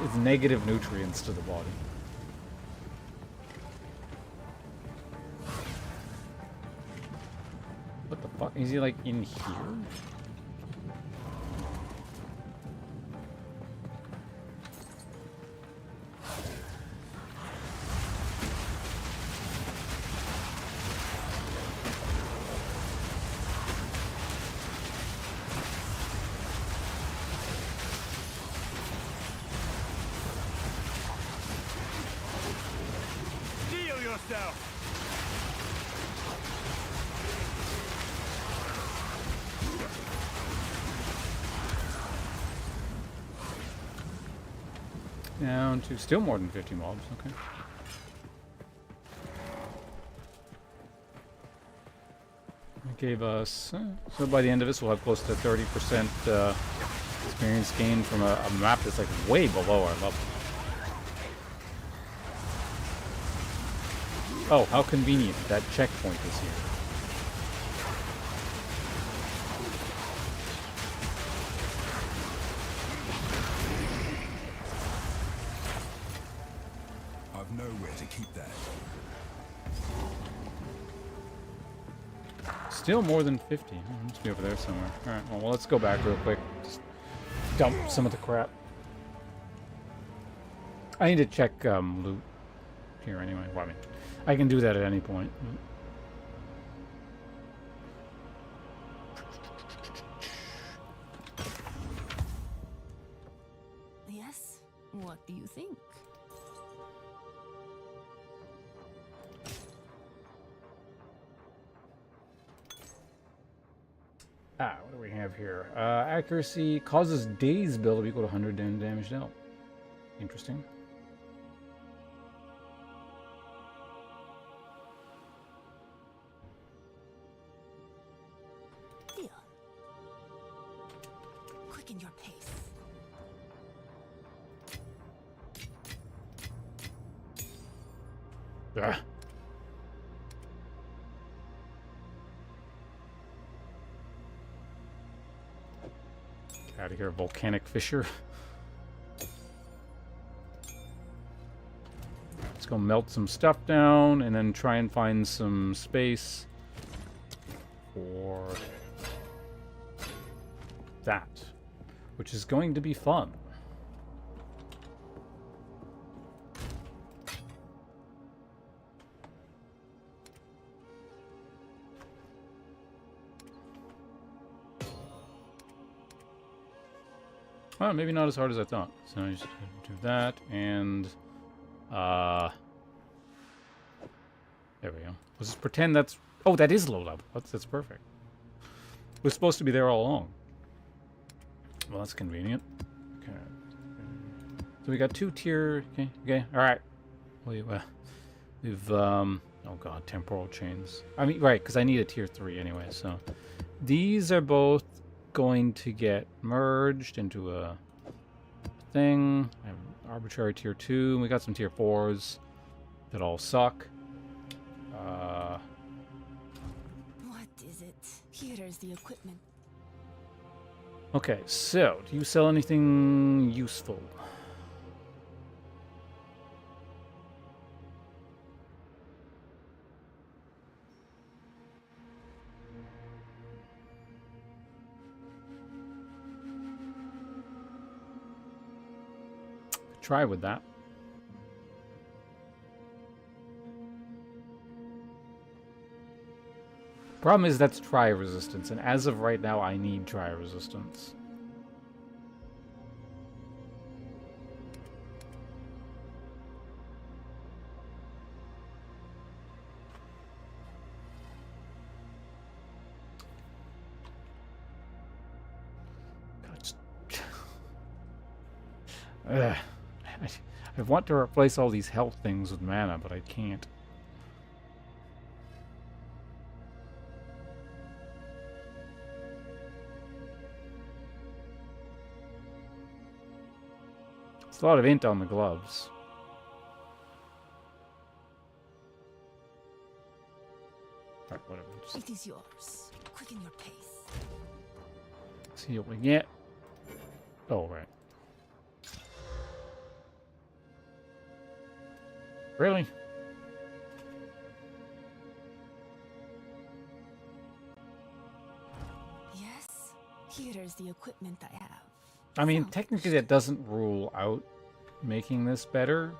It's negative nutrients to the body. What the fuck? Is he like in here? Heal yourself. Down to still more than 50 mobs, okay. It gave us... so by the end of this, we'll have close to 30% experience gain from a map that's like way below our level. Oh, how convenient. That checkpoint is here. I've nowhere to keep that. Still more than 50. Must be over there somewhere. Alright, well, let's go back real quick. Just dump some of the crap. I need to check loot here anyway. Well, I mean, I can do that at any point. Yes? What do you think? What do we have here? Accuracy causes daze build to equal to 100 damage dealt. Interesting. Deal. Quicken your pace. Ah. Out of here, volcanic fissure. Let's go melt some stuff down and then try and find some space for that, which is going to be fun. Well, maybe not as hard as I thought. So I just do that, and there we go. Let's just pretend that's... Oh, that is low level. That's perfect. It was supposed to be there all along. Well, that's convenient. Okay. So we got 2 tier... Okay, alright. We've, oh god, temporal chains. I mean, right, because I need a tier 3 anyway, so... These are both going to get merged into a thing. I have arbitrary tier 2. And we got some tier 4s that all suck. What is it? Here is the equipment. Okay, so do you sell anything useful? Try with that. Problem is that's tri resistance, and as of right now, I need tri resistance. Ugh. I want to replace all these health things with mana, but I can't. It's a lot of int on the gloves. Alright, whatever. Just It is yours. Quicken your pace. see what we get. Oh, right. Really? Yes. Here is the equipment I have. I mean, Found. technically that doesn't rule out making this better.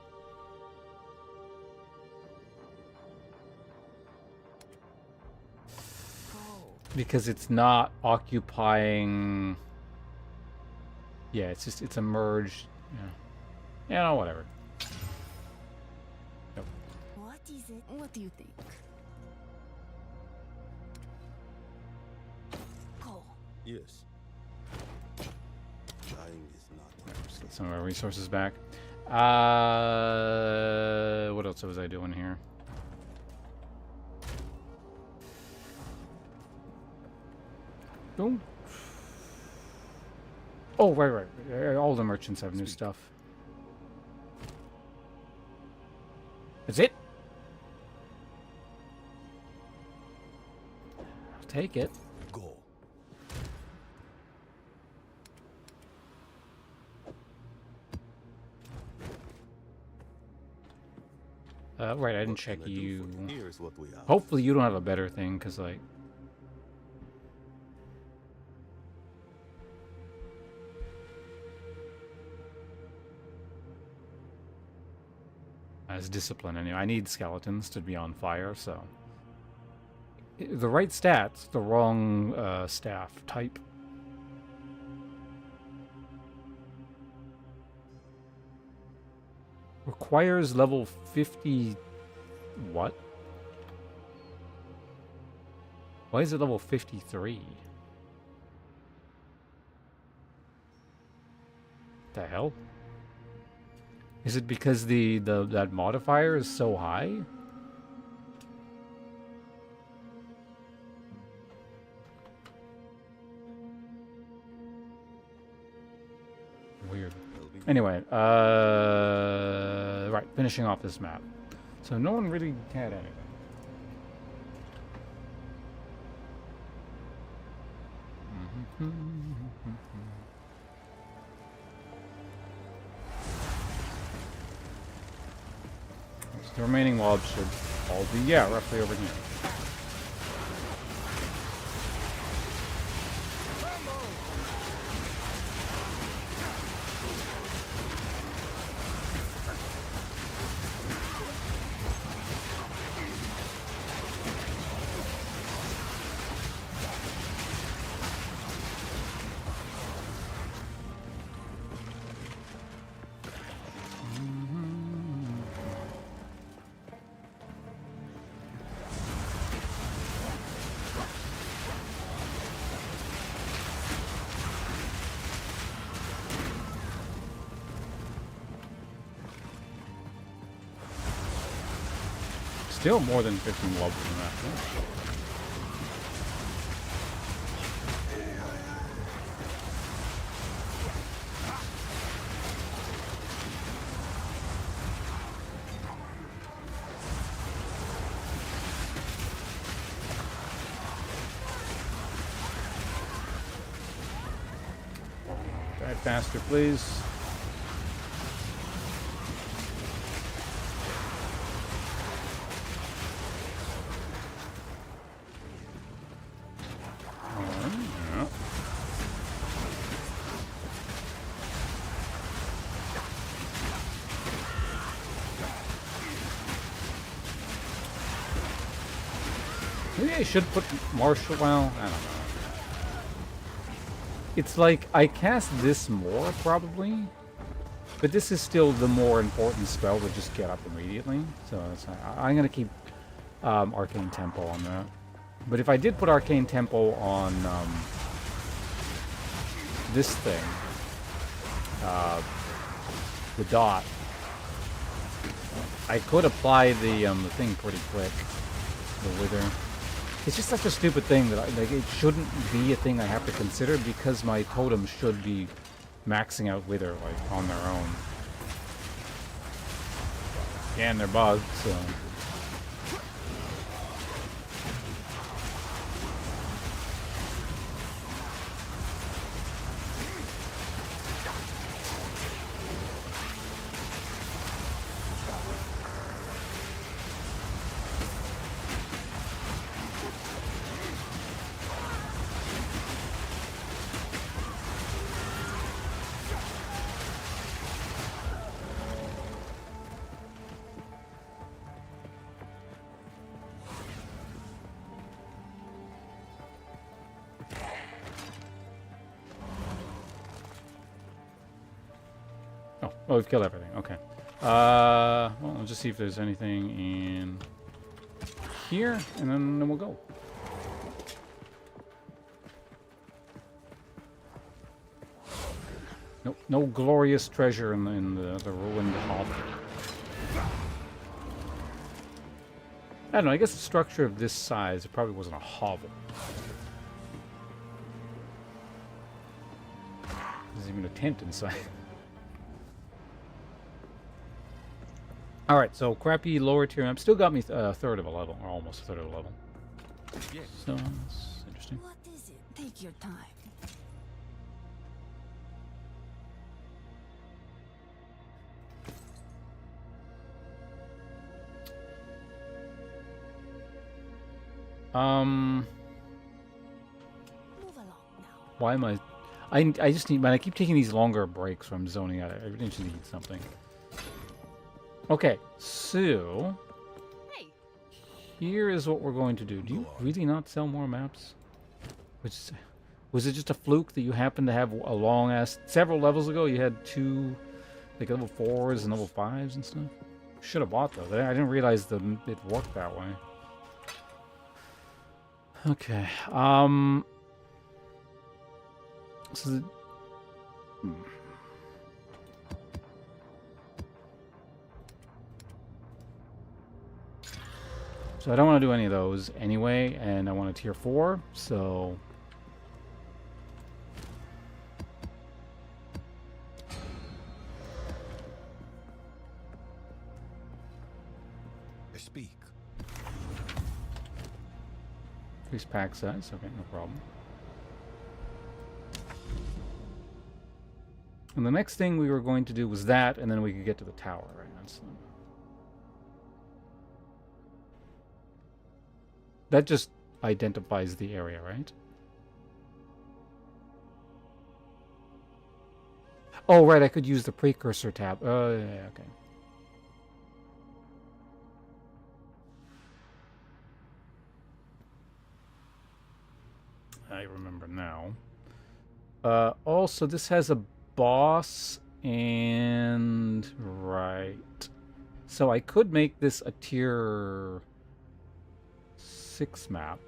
Because it's not occupying... Yeah, it's just, it's a merged... Yeah, no, whatever. What is it? What do you think? Go. Yes. Dying is not. Just get some of our resources back. What else was I doing here? Boom. Oh, right. All the merchants have new stuff. That's it? I'll take it. Go. Right, I didn't What check can I do you. for you? Here's what we have. Hopefully you don't have a better thing, because, like... As discipline, anyway. I need skeletons to be on fire, so... The right stats, the wrong staff type. Requires level 50... What? Why is it level 53? The hell? Is it because that modifier is so high? Weird. Anyway, right, finishing off this map. So no one really had anything. The remaining mobs should all be, yeah, roughly over here. Still more than 15 mobs in that. bit faster, please. Yeah. Maybe I should put martial. Well, I don't know. It's like I cast this more probably, but this is still the more important spell to just get up immediately. So I'm gonna keep Arcane Tempo on that. But if I did put Arcane Tempo on this thing, the dot, I could apply the thing pretty quick, the wither. It's just such a stupid thing that like it shouldn't be a thing I have to consider because my totems should be maxing out wither like on their own. Yeah, and they're bugged, so. Oh, we've killed everything. Okay. Well, we'll just see if there's anything in here, and then we'll go. Nope, no glorious treasure in the ruined hovel. I don't know. I guess the structure of this size, it probably wasn't a hovel. There's even a tent inside. Alright, so crappy lower tier map still got me a third of a level, or almost a third of a level. Yes. So, that's interesting. What is it? Take your time. Move along now. Why am I just need, man, I keep taking these longer breaks from zoning out. I really just need something. Okay, so Hey. here is what we're going to do. Do you really not sell more maps? Was it just a fluke that you happened to have a long ass several levels ago? You had two, like level 4s and level 5s and stuff. Should have bought those. I didn't realize it worked that way. Okay. So. So I don't want to do any of those anyway, and I want a tier 4, so... Speak. Increase pack size, okay, no problem. And the next thing we were going to do was that, and then we could get to the tower, right? That just identifies the area, right? Oh, right, I could use the precursor tab. Yeah, okay. I remember now. Also, this has a boss and... Right. So I could make this a tier 6 map.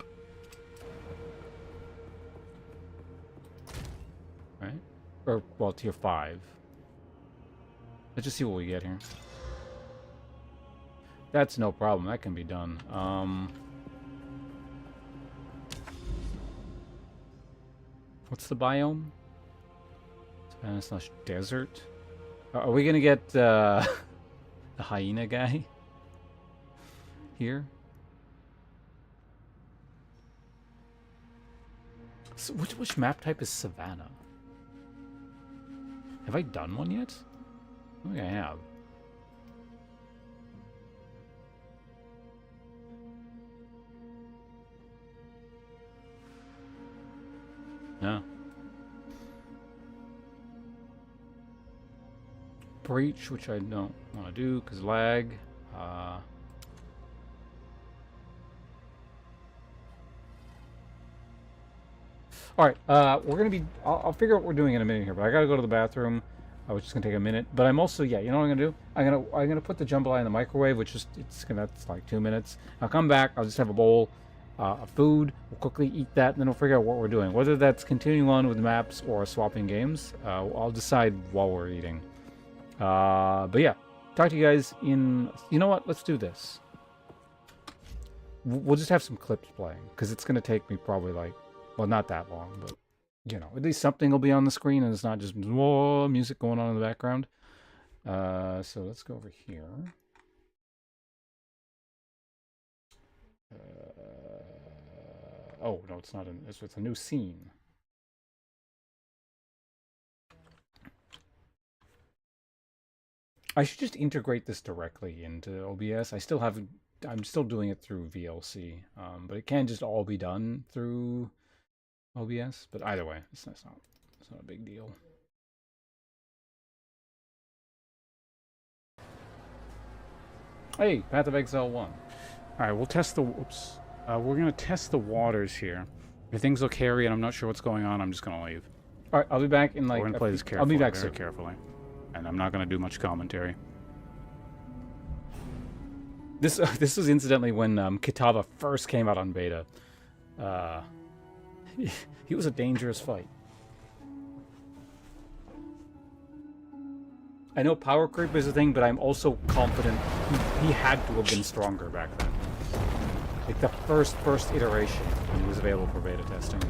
Right? Or, well, tier 5. Let's just see what we get here. That's no problem. That can be done. What's the biome? Savannah/desert. Are we gonna get the hyena guy here? So which map type is Savannah? Have I done one yet? I don't think I have. No. Breach, which I don't want to do because lag. Alright, we're going to be... I'll figure out what we're doing in a minute here, but I got to go to the bathroom, which is going to take a minute. But I'm also, yeah, you know what I'm going to do? I'm gonna put the jambalaya in the microwave, which is, that's like 2 minutes. I'll come back, I'll just have a bowl of food, we'll quickly eat that, and then we'll figure out what we're doing. Whether that's continuing on with maps or swapping games, I'll decide while we're eating. But yeah, talk to you guys in... You know what? Let's do this. We'll just have some clips playing, because it's going to take me probably like... Well, not that long, but, you know, at least something will be on the screen and it's not just whoa, music going on in the background. So let's go over here. Oh, no, it's not. It's a new scene. I should just integrate this directly into OBS. I still haven't... I'm still doing it through VLC, but it can just all be done through... OBS, but either way, it's not a big deal. Hey, Path of Exile 1. Alright, we'll test the... Oops. We're going to test the waters here. If things look hairy and I'm not sure what's going on, I'm just going to leave. Alright, I'll be back in like... We're going to play this carefully. I'll be back very carefully. And I'm not going to do much commentary. This was incidentally when Kitava first came out on beta. He was a dangerous fight. I know power creep is a thing, but I'm also confident he had to have been stronger back then. Like the first iteration when he was available for beta testing.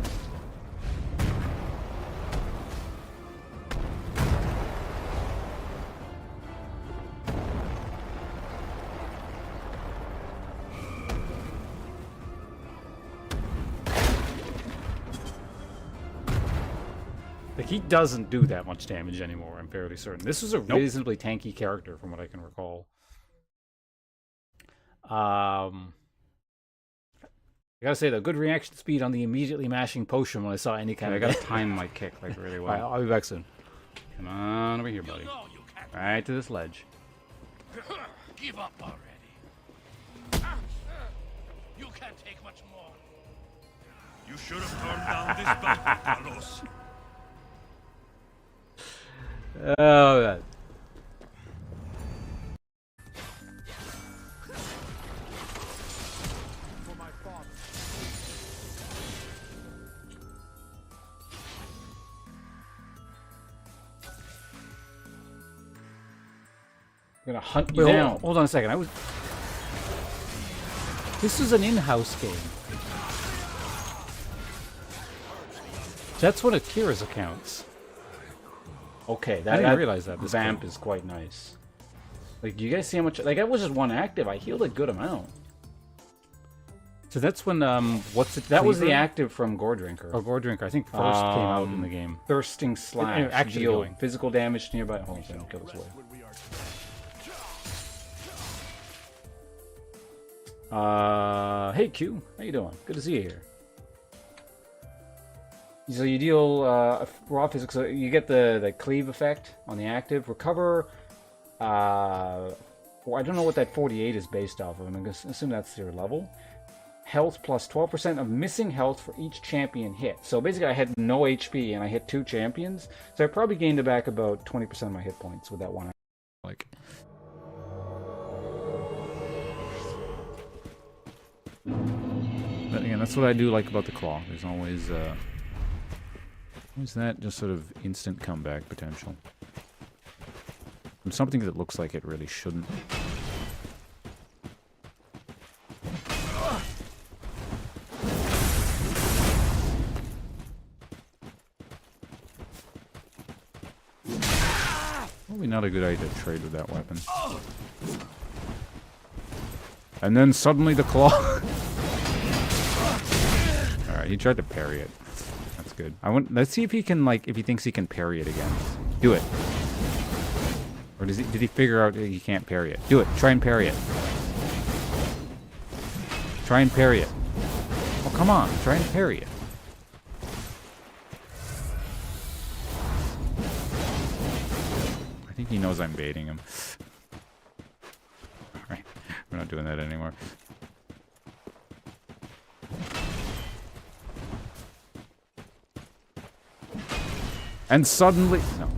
Like, he doesn't do that much damage anymore, I'm fairly certain. This was a reasonably tanky character, from what I can recall. I gotta say, though, good reaction speed on the immediately mashing potion when I saw any kind of... I gotta time my kick, like, really well. Right, I'll be back soon. Come on over here, buddy. Right to this ledge. Give up already. You can't take much more. You should have turned down this boat, Carlos. Oh, God. For my father. I'm gonna hunt you down. Hold on a second. This is an in-house game. That's one of Kira's accounts. Okay, I didn't realize that. This vamp is quite nice. Like, do you guys see how much... Like, that was just one active. I healed a good amount. So that's when, what's it? That was the active from Gore Drinker. Oh, Gore Drinker, I think first came out in the game. Thirsting Slash. Actually deal physical damage to nearby... Hold on, kill this way. Hey, Q. How you doing? Good to see you here. So you deal raw physics. So you get the cleave effect on the active. Recover. Well, I don't know what that 48 is based off of. I'm going to assume that's your level. Health plus 12% of missing health for each champion hit. So basically, I had no HP and I hit 2 champions. So I probably gained back about 20% of my hit points with that one. Like. But again, that's what I do like about the claw. There's always that just sort of instant comeback potential. From something that looks like it really shouldn't. Probably not a good idea to trade with that weapon. And then suddenly the claw. Alright, he tried to parry it. That's good. Let's see if he can, like, if he thinks he can parry it again. Do it. Or did he figure out that he can't parry it? Do it. Try and parry it. Try and parry it. Oh, come on. Try and parry it. I think he knows I'm baiting him. Alright. We're not doing that anymore. And suddenly... No.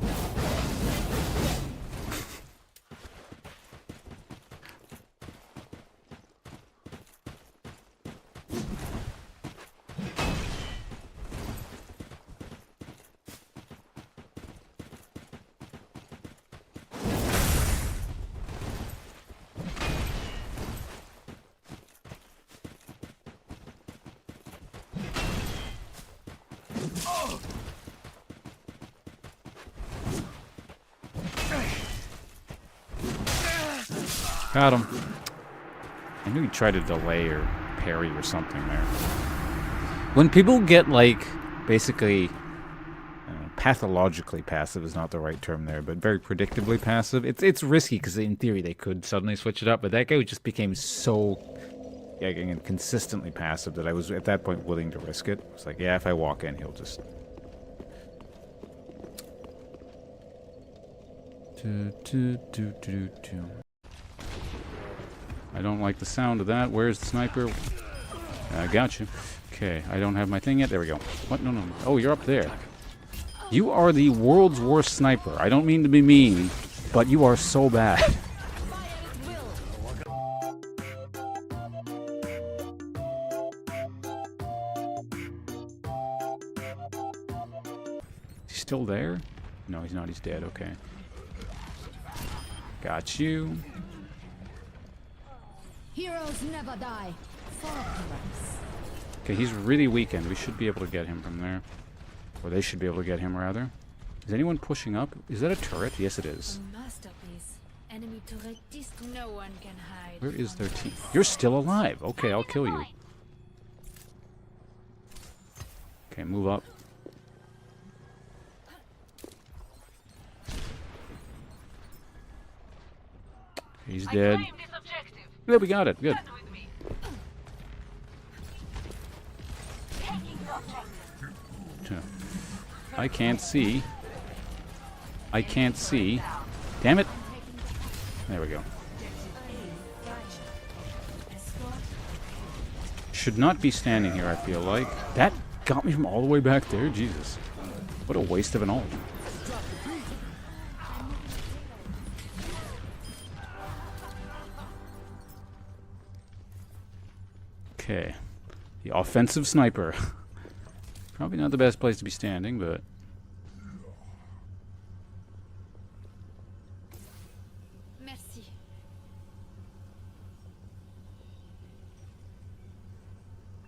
Got him. I knew he tried to delay or parry or something there. When people get, like, basically, pathologically passive is not the right term there, but very predictably passive, it's risky because in theory they could suddenly switch it up, but that guy just became so and consistently passive that I was at that point willing to risk it. It's like, yeah, if I walk in, he'll just... I don't like the sound of that. Where's the sniper? I got you. Okay, I don't have my thing yet. There we go. What? No, no. Oh, you're up there. You are the world's worst sniper. I don't mean to be mean, but you are so bad. He's still there? No, he's not. He's dead. Okay. Got you. Heroes never die. Okay, he's really weakened. We should be able to get him from there. Or they should be able to get him, rather. Is anyone pushing up? Is that a turret? Yes, it is. Masterpiece. Enemy turret distant. No one can hide. Where is their team? You're still alive. Okay, I'll kill you. Okay, move up. He's dead. Yeah, we got it. Good. I can't see. I can't see. Damn it. There we go. Should not be standing here, I feel like. That got me from all the way back there. Jesus. What a waste of an ult. Okay. The offensive sniper. Probably not the best place to be standing, but... Merci.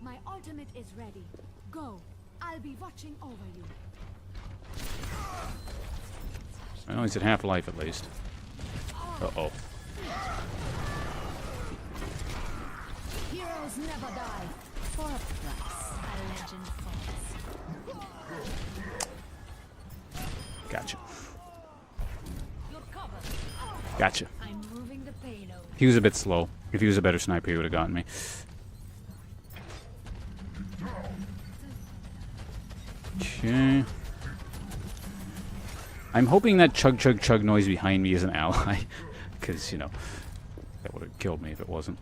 My ultimate is ready. Go. I'll be watching over you. I know he's at half life at least. Uh-oh. Heroes never die. For a price, a legend falls. Gotcha. Gotcha. I'm moving the payload. He was a bit slow. If he was a better sniper, he would have gotten me. Okay. I'm hoping that chug chug chug noise behind me is an ally. Because, you know, that would have killed me if it wasn't.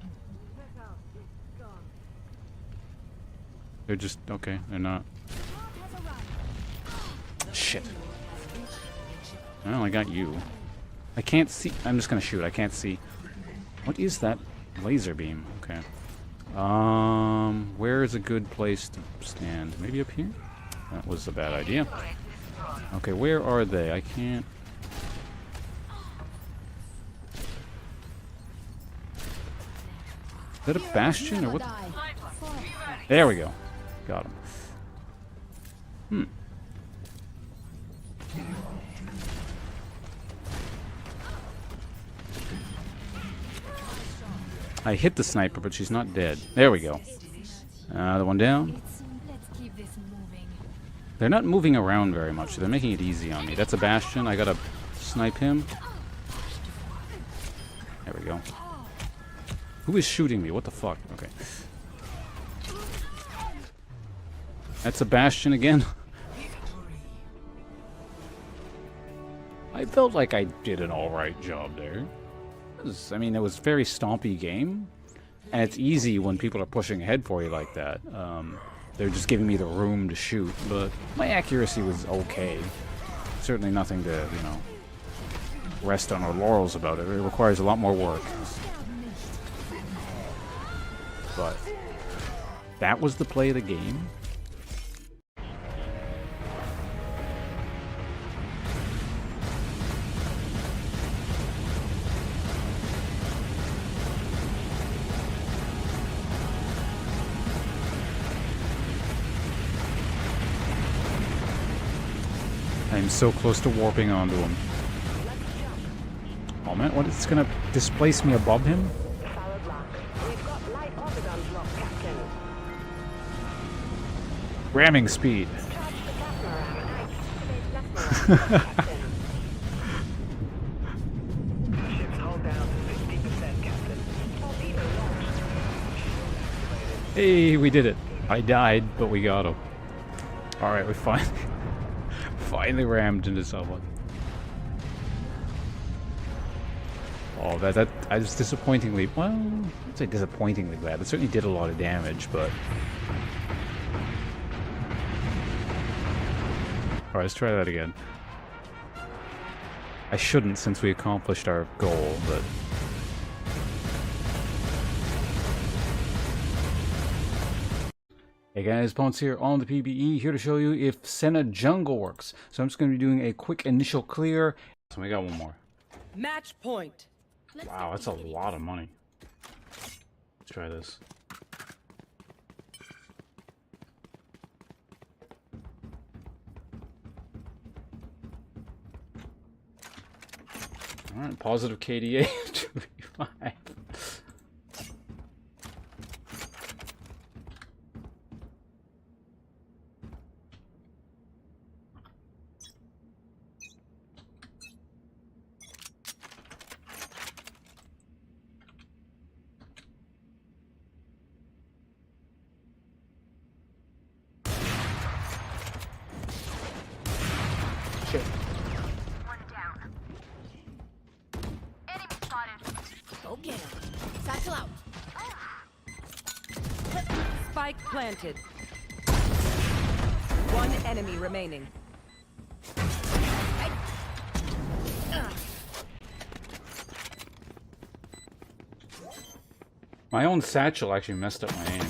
They're just... okay, they're not. Shit. Well, I got you. I can't see... I'm just gonna shoot. I can't see. What is that laser beam? Okay. Where is a good place to stand? Maybe up here? That was a bad idea. Okay, where are they? I can't... Is that a bastion or what? There we go. Got him. Hmm. I hit the sniper, but she's not dead. There we go. The one down. Let's keep this moving. They're not moving around very much, so they're making it easy on me. That's a Bastion. I gotta snipe him. There we go. Who is shooting me? What the fuck? Okay. That's a Bastion again. I felt like I did an alright job there. I mean, it was a very stompy game. And it's easy when people are pushing ahead for you like that. They're just giving me the room to shoot, but my accuracy was okay. Certainly nothing to, you know, rest on our laurels about it. It requires a lot more work. But that was the play of the game. I'm so close to warping onto him. Oh man, what is this gonna displace me above him? Ramming speed. Hey, we did it. I died, but we got him. Alright, we finally rammed into someone. Oh, that I was disappointingly, well, I'd say disappointingly bad. It certainly did a lot of damage, but... Alright, let's try that again. I shouldn't, since we accomplished our goal, but... Hey guys, Ponce here on the PBE, here to show you if Senna Jungle works. So I'm just going to be doing a quick initial clear. So we got one more. Match point. Wow, that's a lot of money. Let's try this. Alright, positive KDA 235. Shit. One down. Enemy spotted. Go get him. Satchel out. Spike planted. One enemy remaining. My own satchel actually messed up my aim.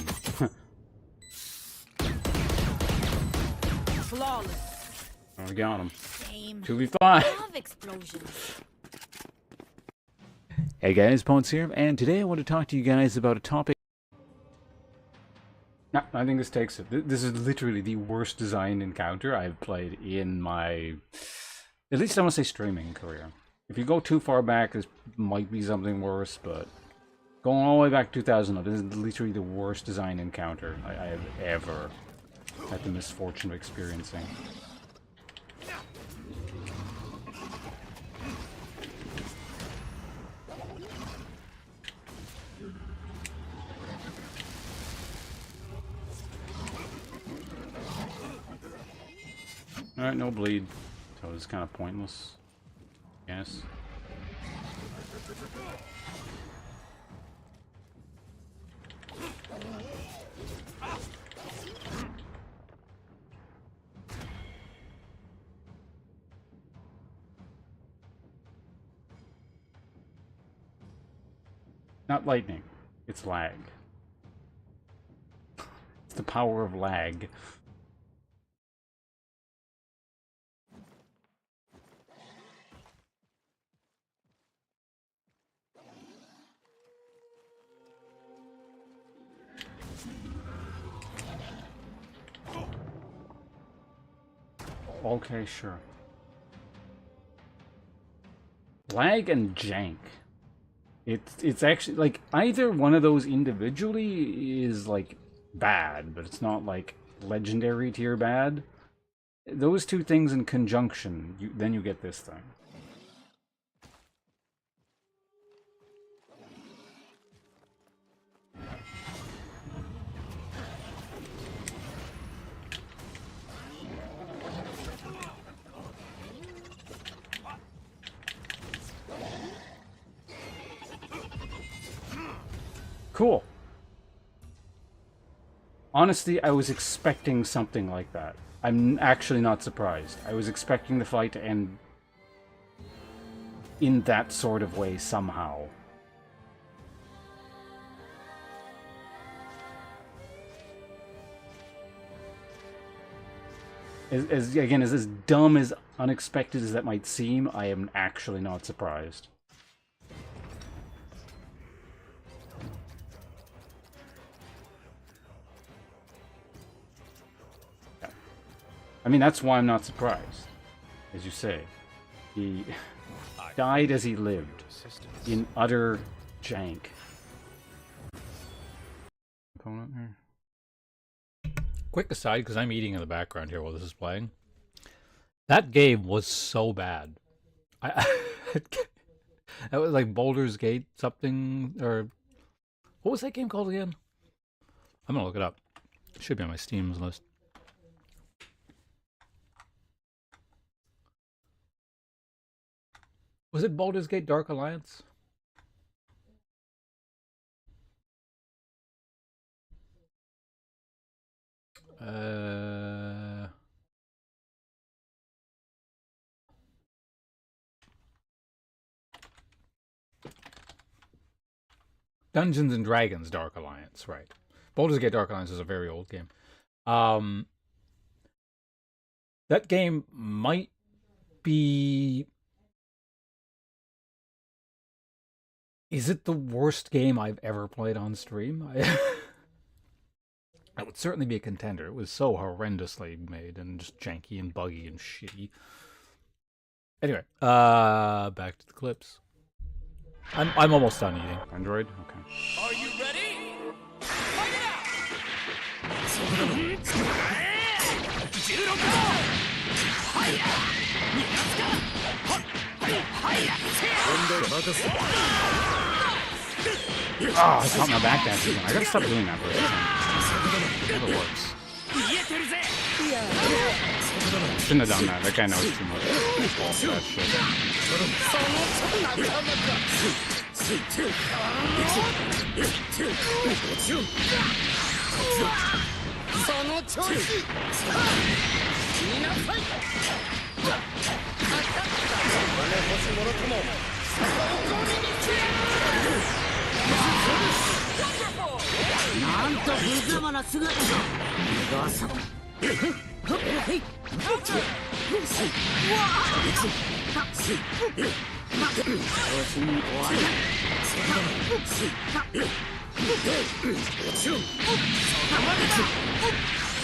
Flawless. Oh, we got him. Same. 2v5. Love explosions. Hey guys, Ponce here, and today I want to talk to you guys about a topic. No, I think this takes it. This is literally the worst designed encounter I've played in my, at least I want to say, streaming career. If you go too far back, this might be something worse, but going all the way back to 2000, this is literally the worst designed encounter I have ever had the misfortune of experiencing. Alright, no bleed, so it's kind of pointless, yes. Not lightning, it's lag. It's the power of lag. Okay, sure. Lag and jank. It's actually like either one of those individually is like bad, but it's not like legendary tier bad. those two things in conjunction, then you get this thing. Cool. Honestly, I was expecting something like that. I'm actually not surprised. I was expecting the fight to end in that sort of way somehow. Again, as dumb as unexpected as that might seem, I am actually not surprised. I mean, that's why I'm not surprised. As you say, he died as he lived, in utter jank. Opponent here. Quick aside, because I'm eating in the background here while this is playing. That game was so bad. That was like Baldur's Gate something, or what was that game called again? I'm gonna look it up. It should be on my Steam's list. Was it Baldur's Gate Dark Alliance? Dungeons and Dragons Dark Alliance, right. Baldur's Gate Dark Alliance is a very old game. That game might be... Is it the worst game I've ever played on stream? That would certainly be a contender. It was so horrendously made and just janky and buggy and shitty. Anyway, back to the clips. I'm almost done eating. Android? Okay. Are you ready? Fight it out! Oh, I caught my back dash again. I gotta stop doing that for a second. It never works. Shouldn't have done that. That guy knows too much. That shit. What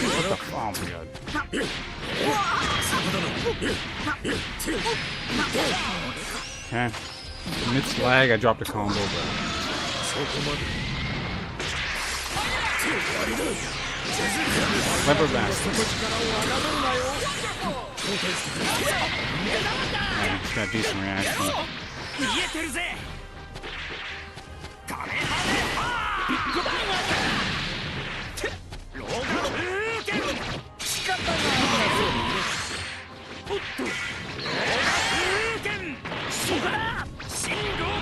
the fuck? Oh my god. Okay. Amidst lag, I dropped a combo, but... Clever bastard. Yeah, he's got decent reaction.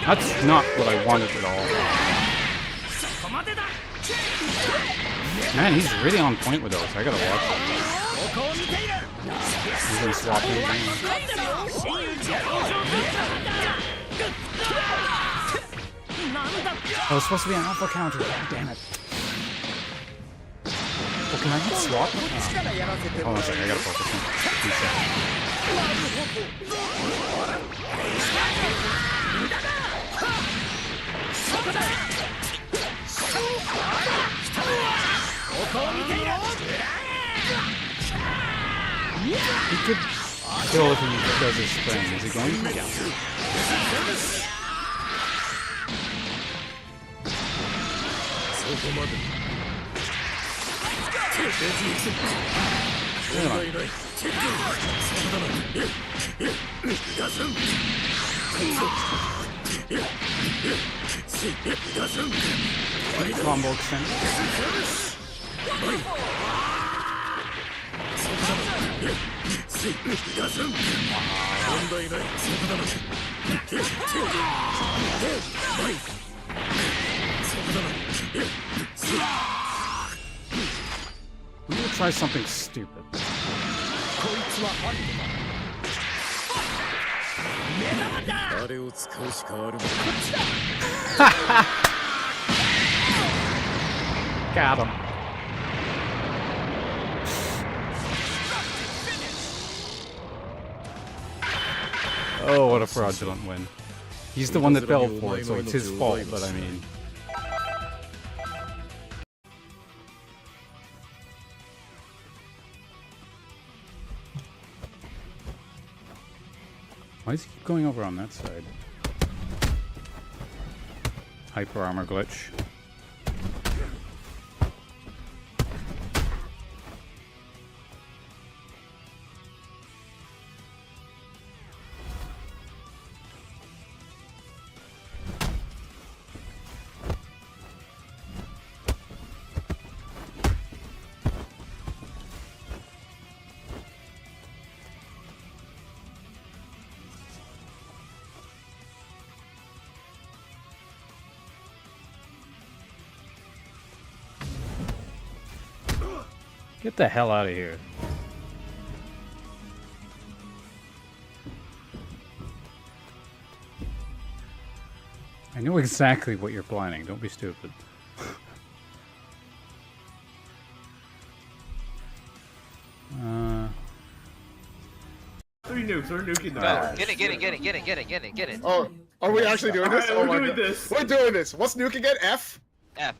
That's not what I wanted at all. Man, he's really on point with those. I gotta watch him. He's gonna swap these Oh, it's supposed to be an alpha counter. God damn it. Well, can I get swap? Oh. Hold on a second, I gotta focus He could kill if he does his thing. Is he going to? Yeah. Combo extend. I'm gonna try something stupid. Got him. Oh, what a fraudulent win. He's the one that fell for it, so it's his fault, but I mean... Why does he keep going over on that side? Hyper armor glitch. Get the hell out of here. I know exactly what you're planning. Don't be stupid. Three nukes, we're nuking the Go. Get it. Oh, are we actually doing this? Alright, Oh we're my doing god. this. We're doing this. What's nuke again? F? F.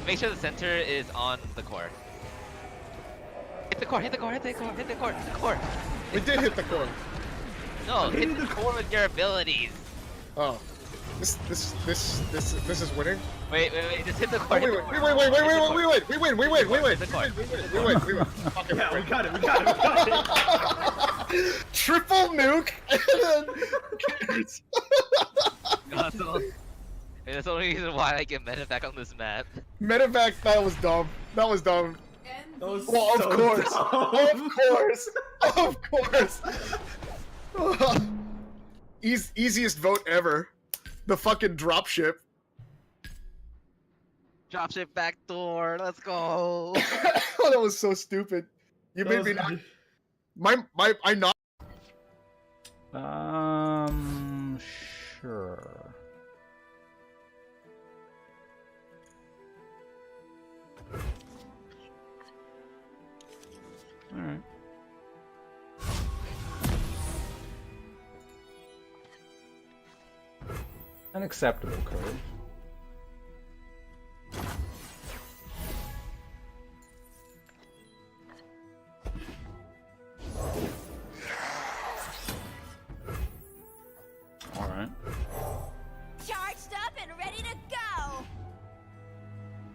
Make sure the center is on the core. Hit the core. We did hit the core. No, hit the core with your abilities. Oh. This is winning. Wait, just hit the core. Oh, we win. We win. We win. Hit the core. We win. Fucking Yeah, we win. got it. Triple nuke and then who cares? That's the only reason why I get medevac on this map. Medevac, that was dumb. That was dumb. That was Well, of so course. dumb. Of course. Easiest vote ever. The fucking dropship. Dropship backdoor, let's go. Oh, that was so stupid. You made me not. I not. Sure. Alright. An acceptable code. Alright. Charged up and ready to go.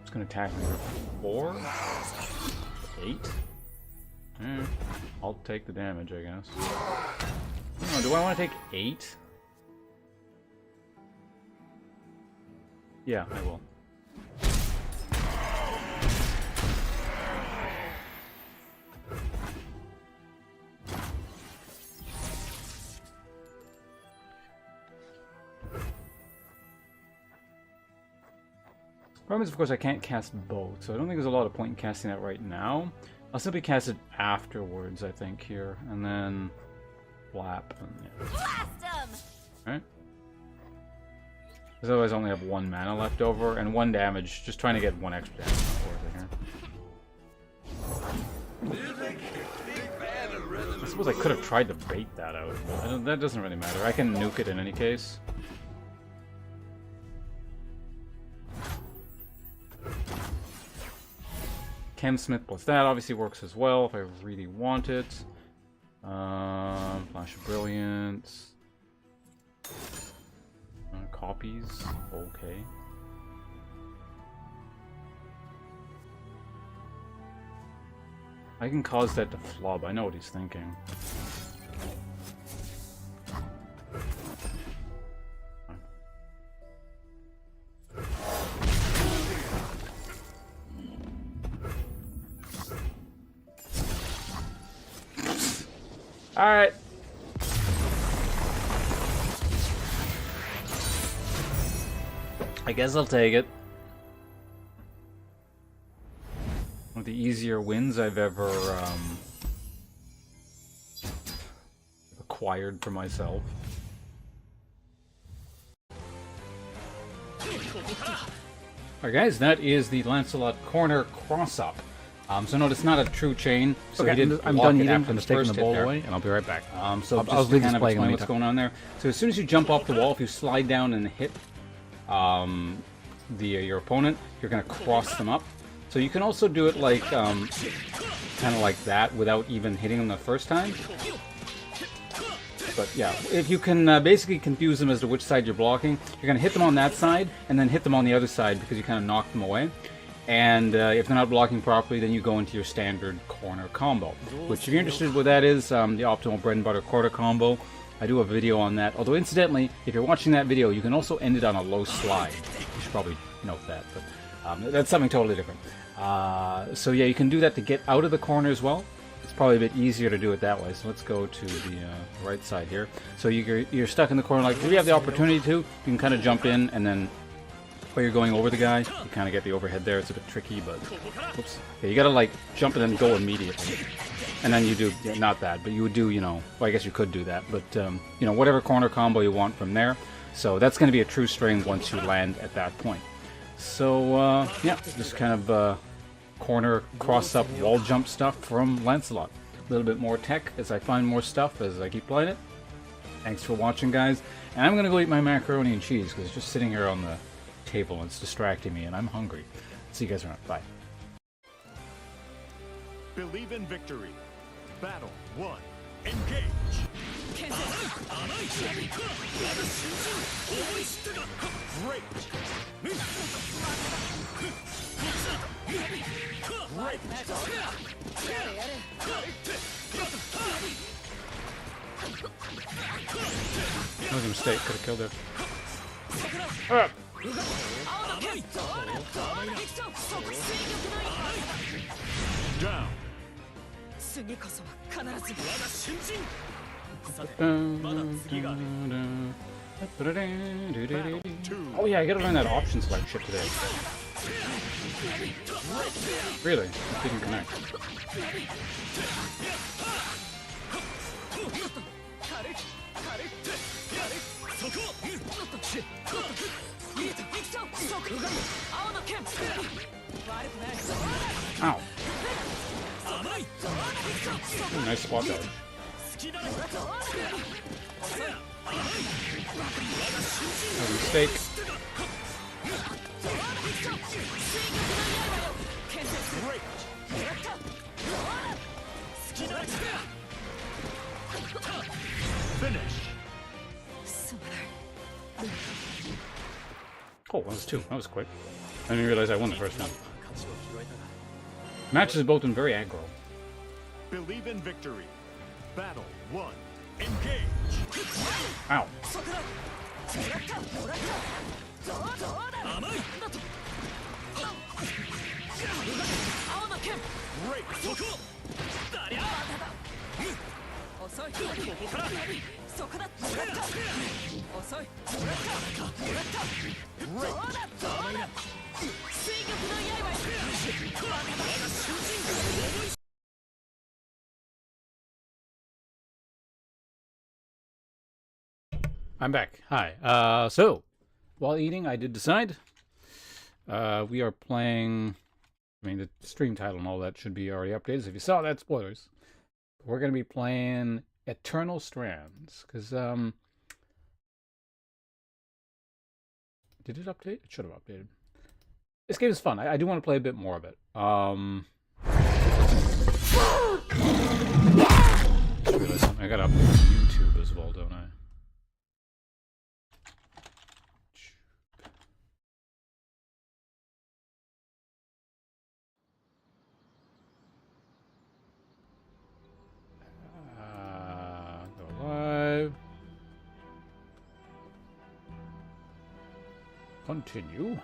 It's gonna attack me with 4? 8? I'll take the damage, I guess. Oh, do I want to take 8? Yeah, I will. Problem is, of course, I can't cast both, so I don't think there's a lot of point in casting that right now. I'll simply cast it afterwards, I think, here, and then flap. And, yeah. Blast 'em! Alright. Because otherwise I only have 1 mana left over, and 1 damage. Just trying to get 1 extra damage not worth it here. I suppose I could have tried to bait that out, but that doesn't really matter. I can nuke it in any case. Chem Smith plus that obviously works as well if I really want it. Flash of Brilliance. Copies. Okay. I can cause that to flub. I know what he's thinking. Alright. I guess I'll take it. One of the easier wins I've ever acquired for myself. Alright guys, that is the Lancelot corner cross-up. So note it's not a true chain. So Okay, he did I'm block done it eating. after I'm the just taking first the hit bowl there. away, and I'll be right back. So I'll just leave to kind this of playing in explain the what's meantime. going on there. So as soon as you jump off the wall, if you slide down and hit your opponent, you're going to cross them up. So you can also do it like kind of like that without even hitting them the first time. But yeah, if you can basically confuse them as to which side you're blocking, you're going to hit them on that side and then hit them on the other side because you kind of knocked them away. And if they're not blocking properly, then you go into your standard corner combo. Which, if you're interested in what that is, the optimal bread and butter quarter combo, I do have a video on that. Although, incidentally, if you're watching that video, you can also end it on a low slide. You should probably note that, but that's something totally different. So yeah, you can do that to get out of the corner as well. It's probably a bit easier to do it that way. So let's go to the right side here. So you're stuck in the corner. Like if you have the opportunity to, you can kind of jump in and then while you're going over the guy, you kind of get the overhead there. It's a bit tricky, but oops. Yeah, you gotta like jump and then go immediately. And then you do, yeah, not that, but you would do, you know, well, I guess you could do that, but you know, whatever corner combo you want from there. So that's going to be a true string once you land at that point. So yeah, just kind of corner cross-up wall jump stuff from Lancelot. A little bit more tech as I find more stuff as I keep playing it. Thanks for watching, guys. And I'm going to go eat my macaroni and cheese because it's just sitting here on the table and it's distracting me and I'm hungry. See you guys around. Bye. Believe in victory. Battle 1. Engage. Great. That was a mistake. Could have killed her. Down. Oh yeah, I gotta learn that option select shit today. Really? It didn't connect. Ow. Ooh, nice spot dodge. That was a mistake. Finish. Oh, that was two. That was quick. I didn't realize I won the first one. Matches have both been very aggro. Believe in victory. Battle 1. Engage. Ow. I'm back. Hi. So, while eating, I did decide we are playing. I mean, the stream title and all that should be already updated. So if you saw that, spoilers. We're going to be playing Eternal Strands. Because, did it update? It should have updated. This game is fun. I do want to play a bit more of it. Just realized something. I got to update YouTube as well, don't I? continue.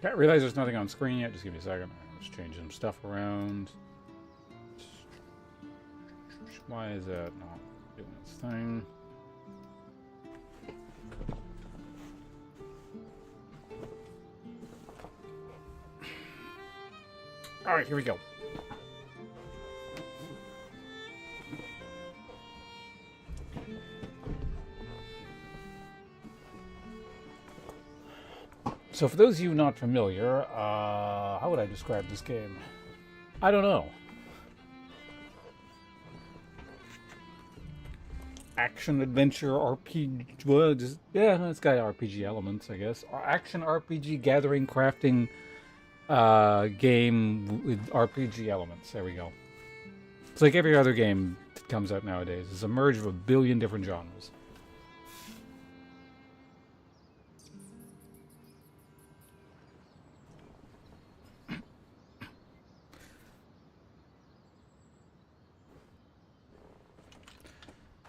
Can't realize there's nothing on screen yet. Just give me a second. I'm just changing some stuff around. Why is that not doing its thing? All right, here we go. So for those of you not familiar, how would I describe this game? I don't know. Action, adventure, RPG, well, just, yeah, it's got RPG elements, I guess. Action, RPG, gathering, crafting game with RPG elements. There we go. It's like every other game that comes out nowadays. It's a merge of a billion different genres.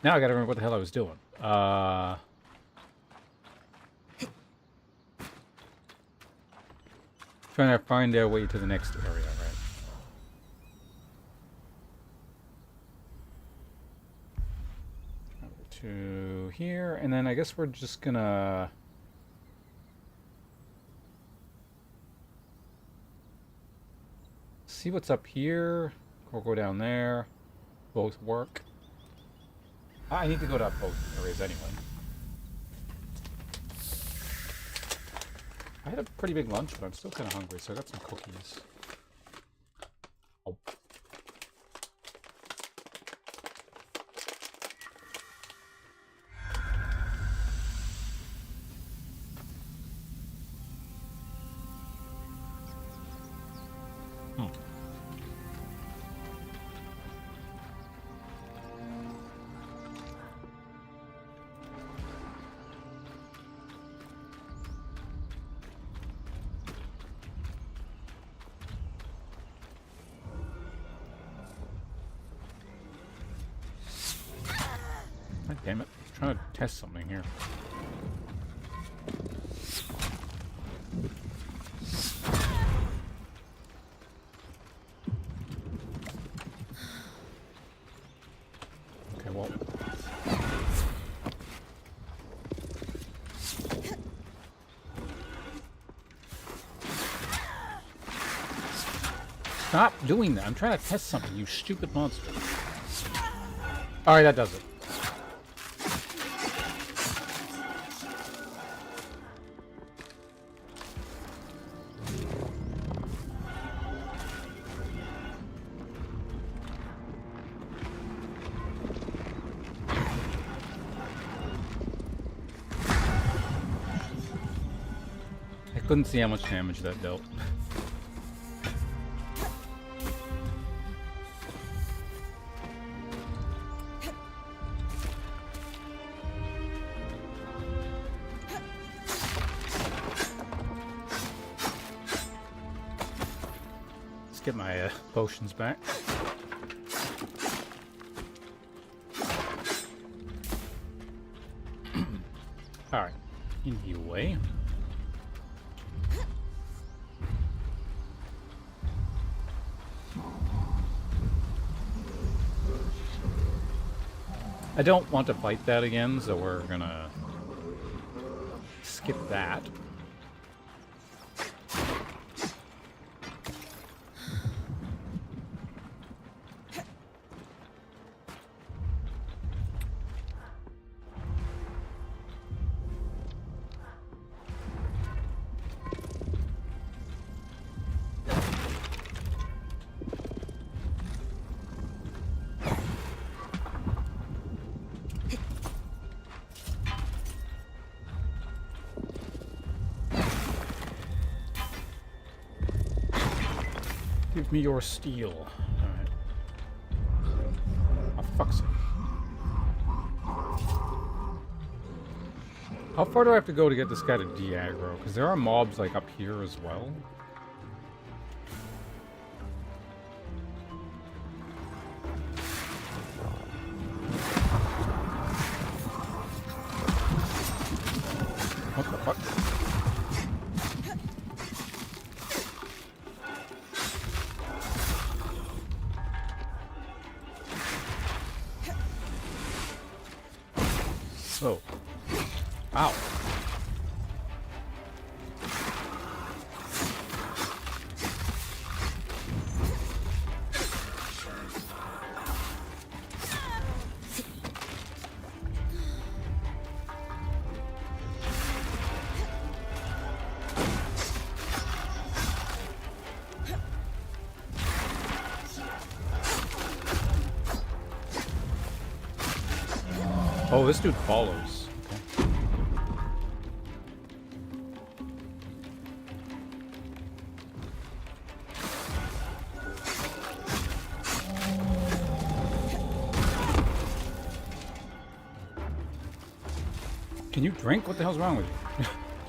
Now I gotta remember what the hell I was doing. Trying to find our way to the next area, right? Over to here, and then I guess we're just gonna... see what's up here. We'll go down there. Both work. I need to go to both areas anyway. I had a pretty big lunch, but I'm still kind of hungry, so I got some cookies. Oh. God damn it. I'm trying to test something here. Okay, well. Stop doing that. I'm trying to test something, you stupid monster. Alright, that does it. Couldn't see how much damage that dealt. Let's get my potions back. Alright, in your way. I don't want to fight that again, so we're gonna skip that. me your steel. Alright. Oh, fuck's sake. How far do I have to go to get this guy to de-aggro? Because there are mobs, like, up here as well. What the fuck? Oh. Ow. Oh, this dude follows. Okay. Can you drink? What the hell's wrong with you?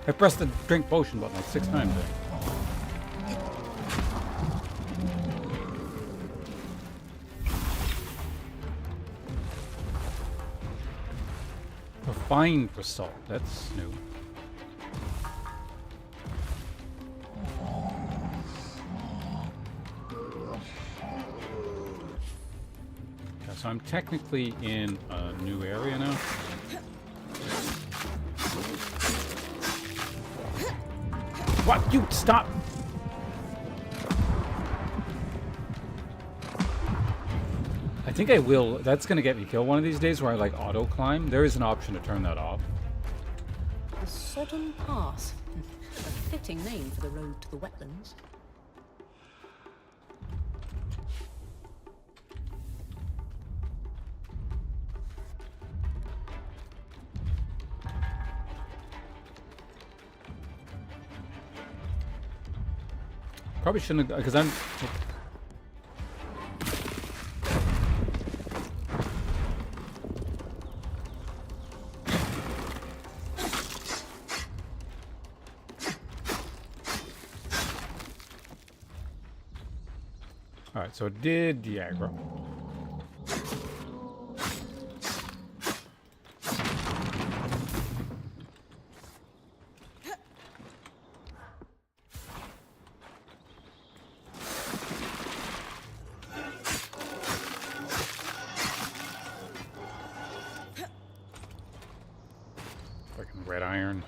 I pressed the drink potion button like 6 times there. Refined for salt. That's new. Okay, so I'm technically in a new area now. What? You stop! I think I will. That's gonna get me killed one of these days where I like auto climb. There is an option to turn that off. The Sodden Pass. A fitting name for the road to the wetlands. Probably shouldn't have, because I'm... Alright, so it did de-aggro. Fucking red iron.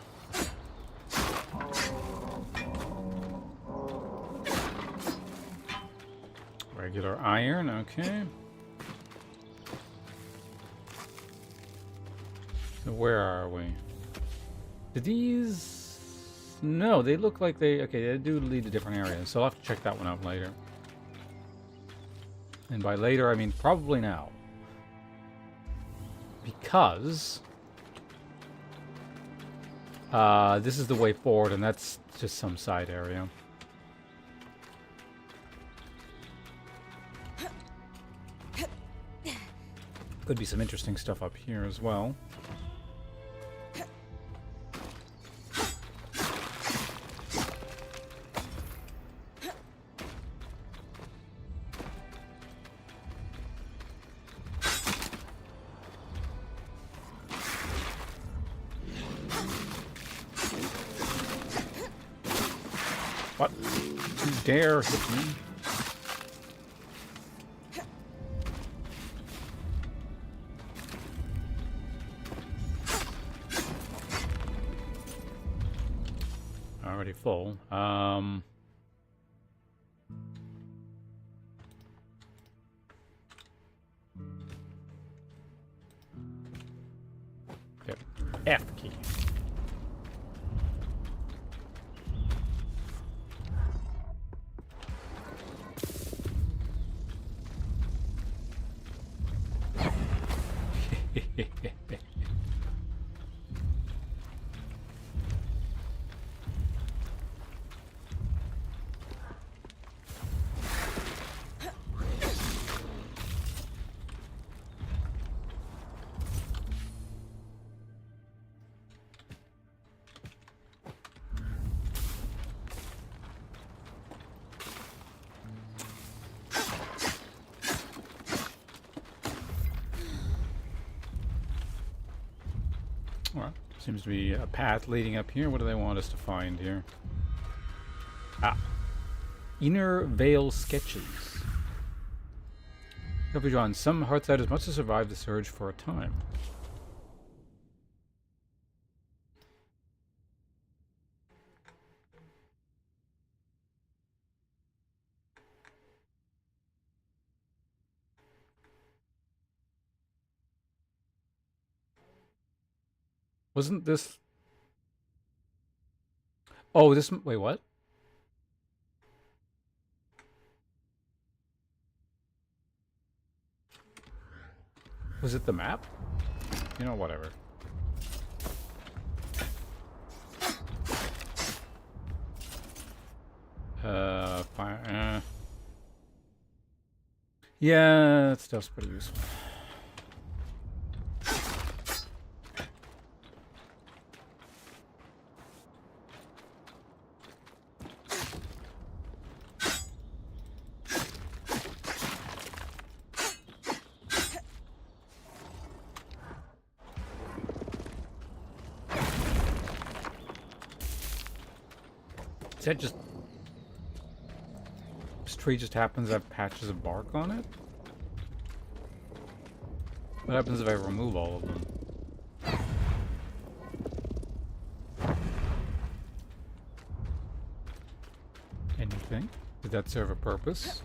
Regular iron, okay. So where are we? Do these... No, they look like they... Okay, they do lead to different areas, so I'll have to check that one out later. And by later, I mean probably now. Because... this is the way forward, and that's just some side area. Could be some interesting stuff up here as well. What? You dare hit me? Already full. Yep. F key. Well, seems to be a path leading up here. What do they want us to find here? Ah. Inner Veil Sketches. Carefully drawn. Some Heartsiders must have survived the surge for a time. Wasn't this... Oh, this... Wait, what? Was it the map? You know, whatever. Fire... Yeah, that stuff's pretty useful. Is that just... This tree just happens to have patches of bark on it? What happens if I remove all of them? Anything? Did that serve a purpose?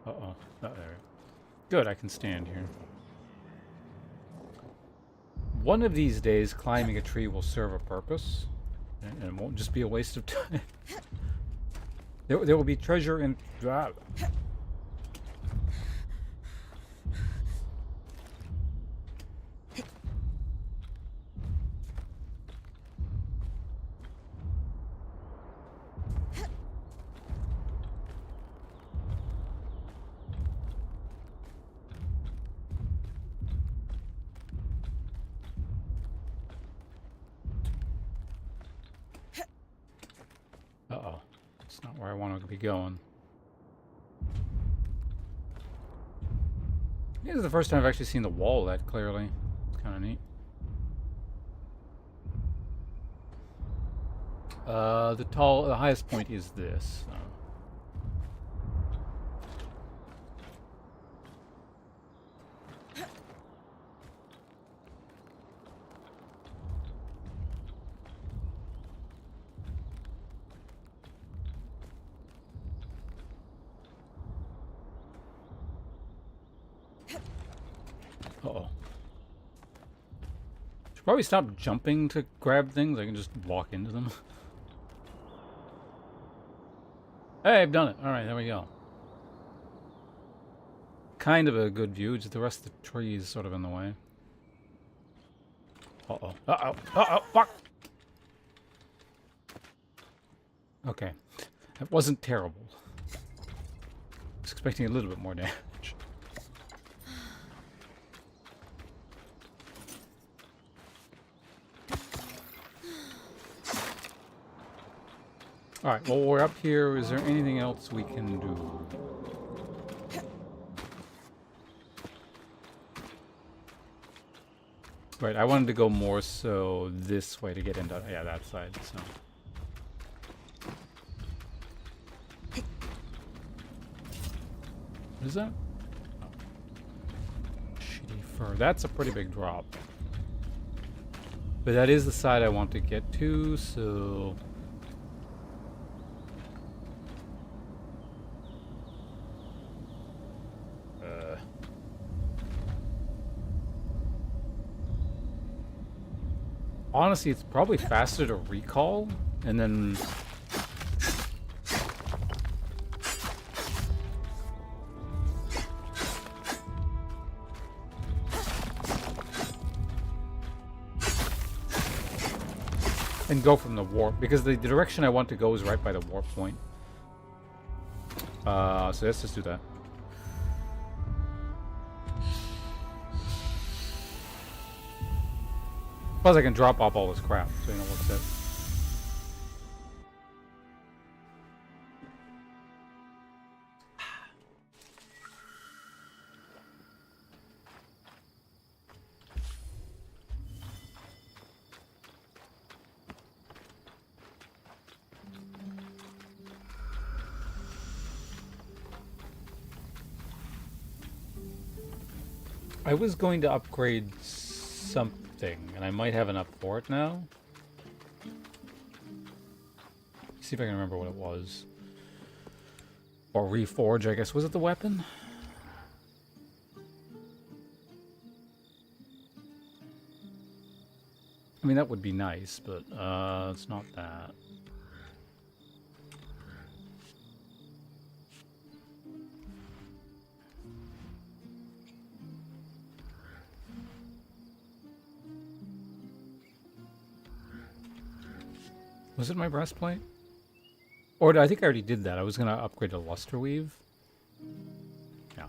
Uh-oh. Not there. Good, I can stand here. One of these days, climbing a tree will serve a purpose. And it won't just be a waste of time. There will be treasure in... Uh-oh. That's not where I want to be going. This is the first time I've actually seen the wall that clearly. It's kind of neat. The highest point is this. So. Uh-oh. Should probably stop jumping to grab things. I can just walk into them. Hey, I've done it. Alright, there we go. Kind of a good view, just the rest of the trees sort of in the way. Uh-oh. Uh-oh. Uh-oh. Fuck! Okay. That wasn't terrible. I was expecting a little bit more damage. Alright, well, we're up here. Is there anything else we can do? Right, I wanted to go more so this way to get into, yeah, that side, so. What is that? Oh. Shitty fur. That's a pretty big drop. But that is the side I want to get to, so... Honestly, it's probably faster to recall, and then... and go from the warp, because the direction I want to go is right by the warp point. So let's just do that. Plus, I can drop off all this crap, so you know what's it. I was going to upgrade something, and I might have enough for it now. See if I can remember what it was. Or reforge, I guess. Was it the weapon? I mean, that would be nice, but it's not that. Was it my breastplate? Or I think I already did that. I was going to upgrade to luster weave. Yeah.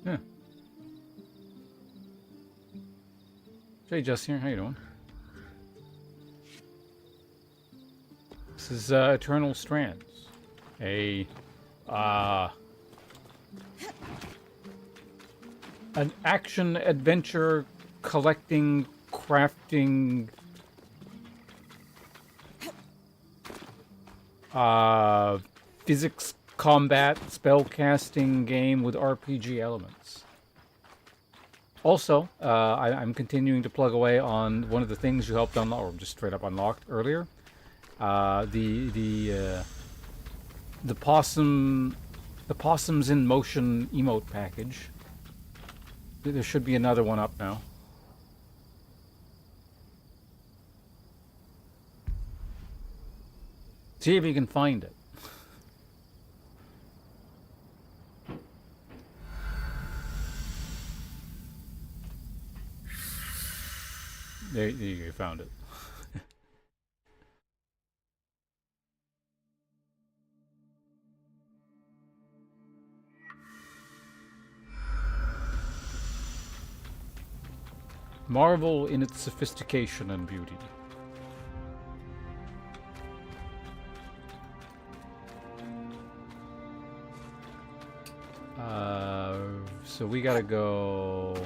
Yeah. Hey, Justin here. How you doing? This is Eternal Strands. An action adventure collecting crafting physics combat spellcasting game with RPG elements. Also, I'm continuing to plug away on one of the things you helped unlock, or just straight up unlocked earlier. The Possums in Motion emote package. There should be another one up now. See if you can find it. There you go, found it. Marvel in its sophistication and beauty. So we gotta go.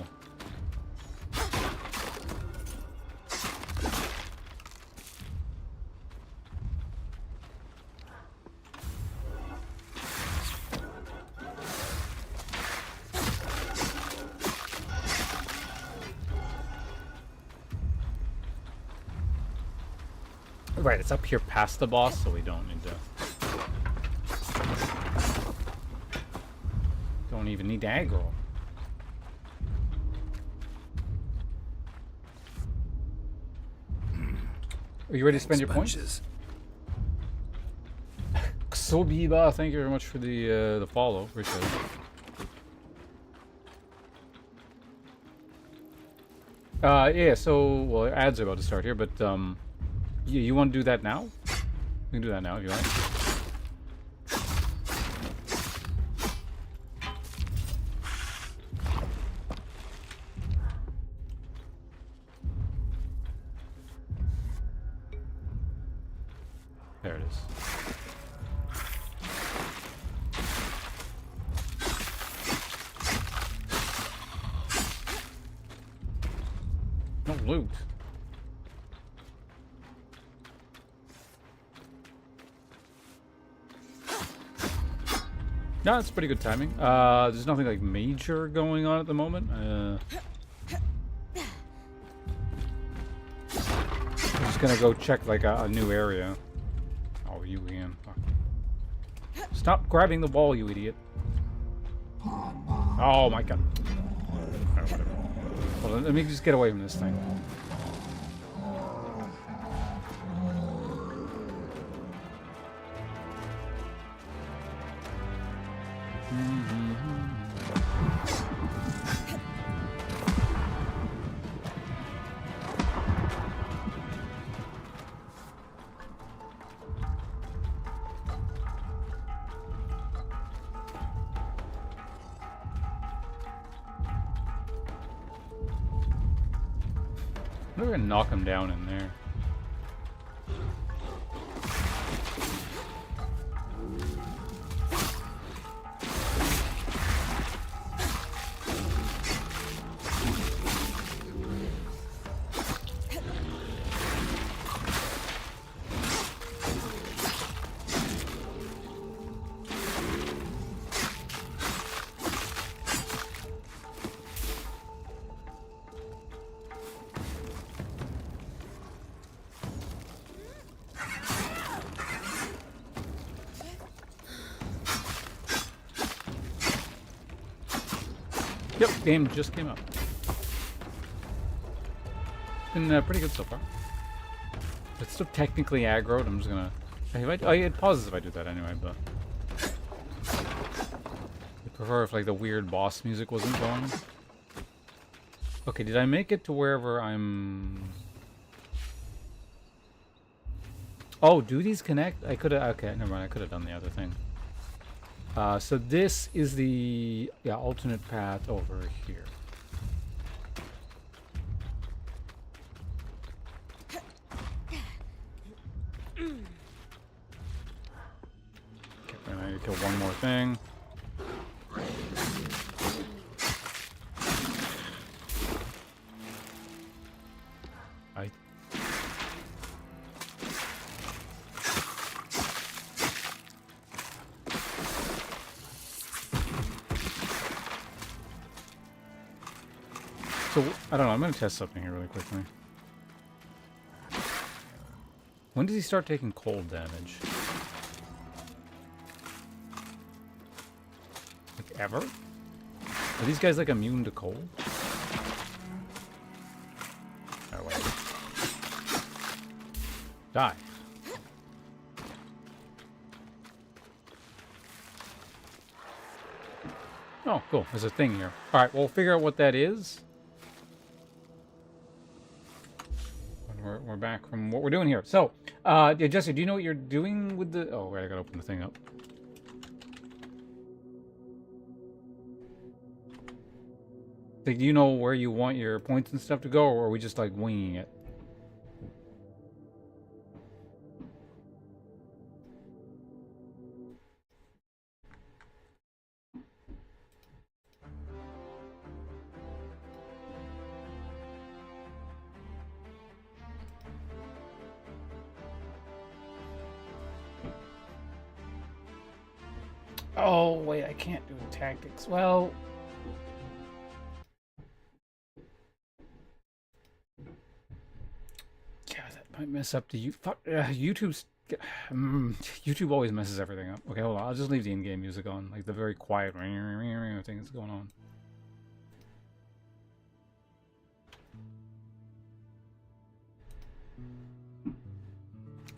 Right, it's up here past the boss, so we don't need to. Don't even need to aggro. Are you ready to spend your points? Xobiba, thank you very much for the follow. Appreciate it. Yeah. So well, ads are about to start here, but you want to do that now? We can do that now if you like. There it is. No loot. No, it's pretty good timing. There's nothing like major going on at the moment. I'm just gonna go check like a new area. Oh, you again. Stop grabbing the wall, you idiot. Oh my god. Hold on, let me just get away from this thing. We're gonna knock him down in there. Yep, game just came up. Been pretty good so far. It's still technically aggroed. I'm just gonna. Oh, it pauses if I do that anyway, but. I prefer if like the weird boss music wasn't going. Okay, did I make it to wherever I'm? Oh, do these connect? I could have. Okay, never mind. I could have done the other thing. So this is the alternate path over here. Okay, I need to kill one more thing. So, I don't know, I'm going to test something here really quickly. When does he start taking cold damage? Like, ever? Are these guys, like, immune to cold? Oh, wait. Die. Oh, cool. There's a thing here. Alright, we'll figure out what that is. We're back from what we're doing here. So, yeah, Jesse, do you know what you're doing with the... Oh, wait, I gotta open the thing up. Like, do you know where you want your points and stuff to go, or are we just, like, winging it? Oh, wait, I can't do tactics. Well... Yeah, that might mess up the... YouTube's... YouTube always messes everything up. Okay, hold on. I'll just leave the in-game music on. Like, the very quiet thing that's going on.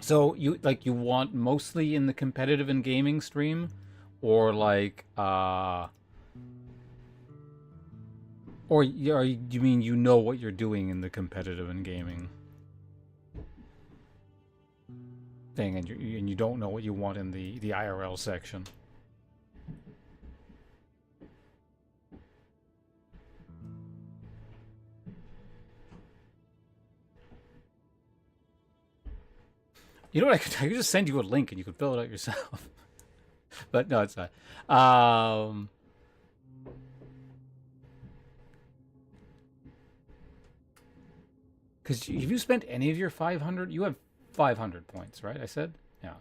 So, you want mostly in the competitive and gaming stream? Or like, or you mean you know what you're doing in the competitive and gaming thing, and you don't know what you want in the IRL section? You know what I could just send you a link and you could fill it out yourself. But no, it's not. Because have you spent any of your 500? You have 500 points, right? I said? Yeah.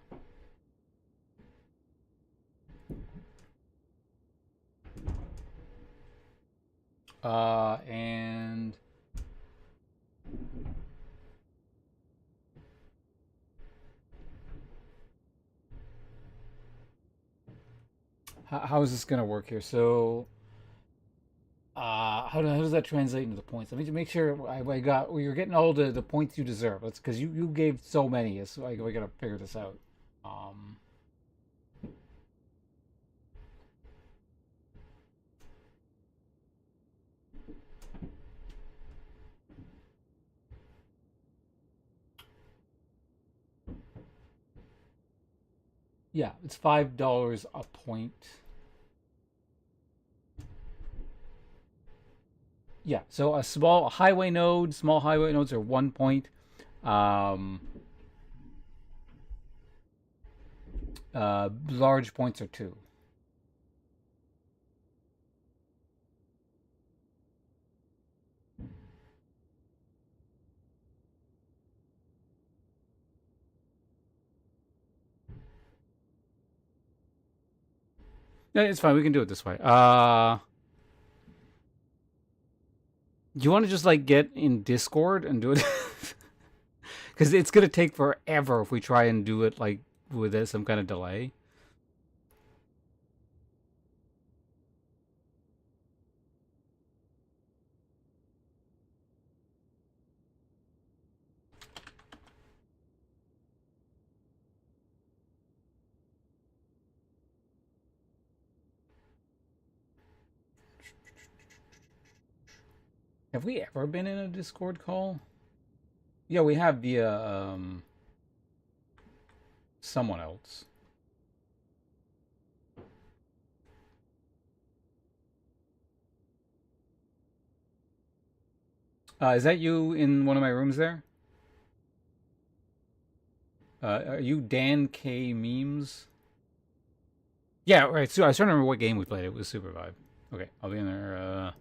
And... How is this going to work here? So, how does that translate into the points? Let me make sure you're getting all the points you deserve. That's because you gave so many. So I got to figure this out. Yeah, it's $5 a point. Yeah, so small highway nodes are 1 point. Large points are 2. Yeah, it's fine. We can do it this way. Do you want to just like get in Discord and do it? Because it's gonna take forever if we try and do it like with some kind of delay. Have we ever been in a Discord call? Yeah, we have via someone else. Is that you in one of my rooms there? Are you Dan K Memes? Yeah, right. So I was trying to remember what game we played. It was Super Vibe. Okay, I'll be in there.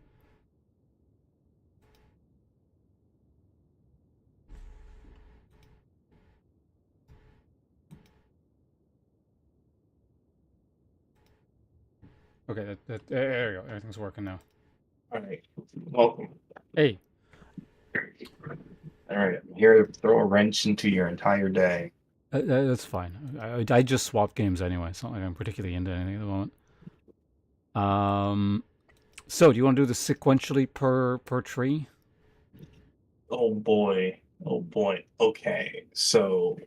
Okay, there you go. Everything's working now. All right, welcome. Hey. All right, I'm here to throw a wrench into your entire day. That's fine. I just swapped games anyway. It's not like I'm particularly into anything at the moment. So do you want to do this sequentially per tree? Oh boy. Okay, so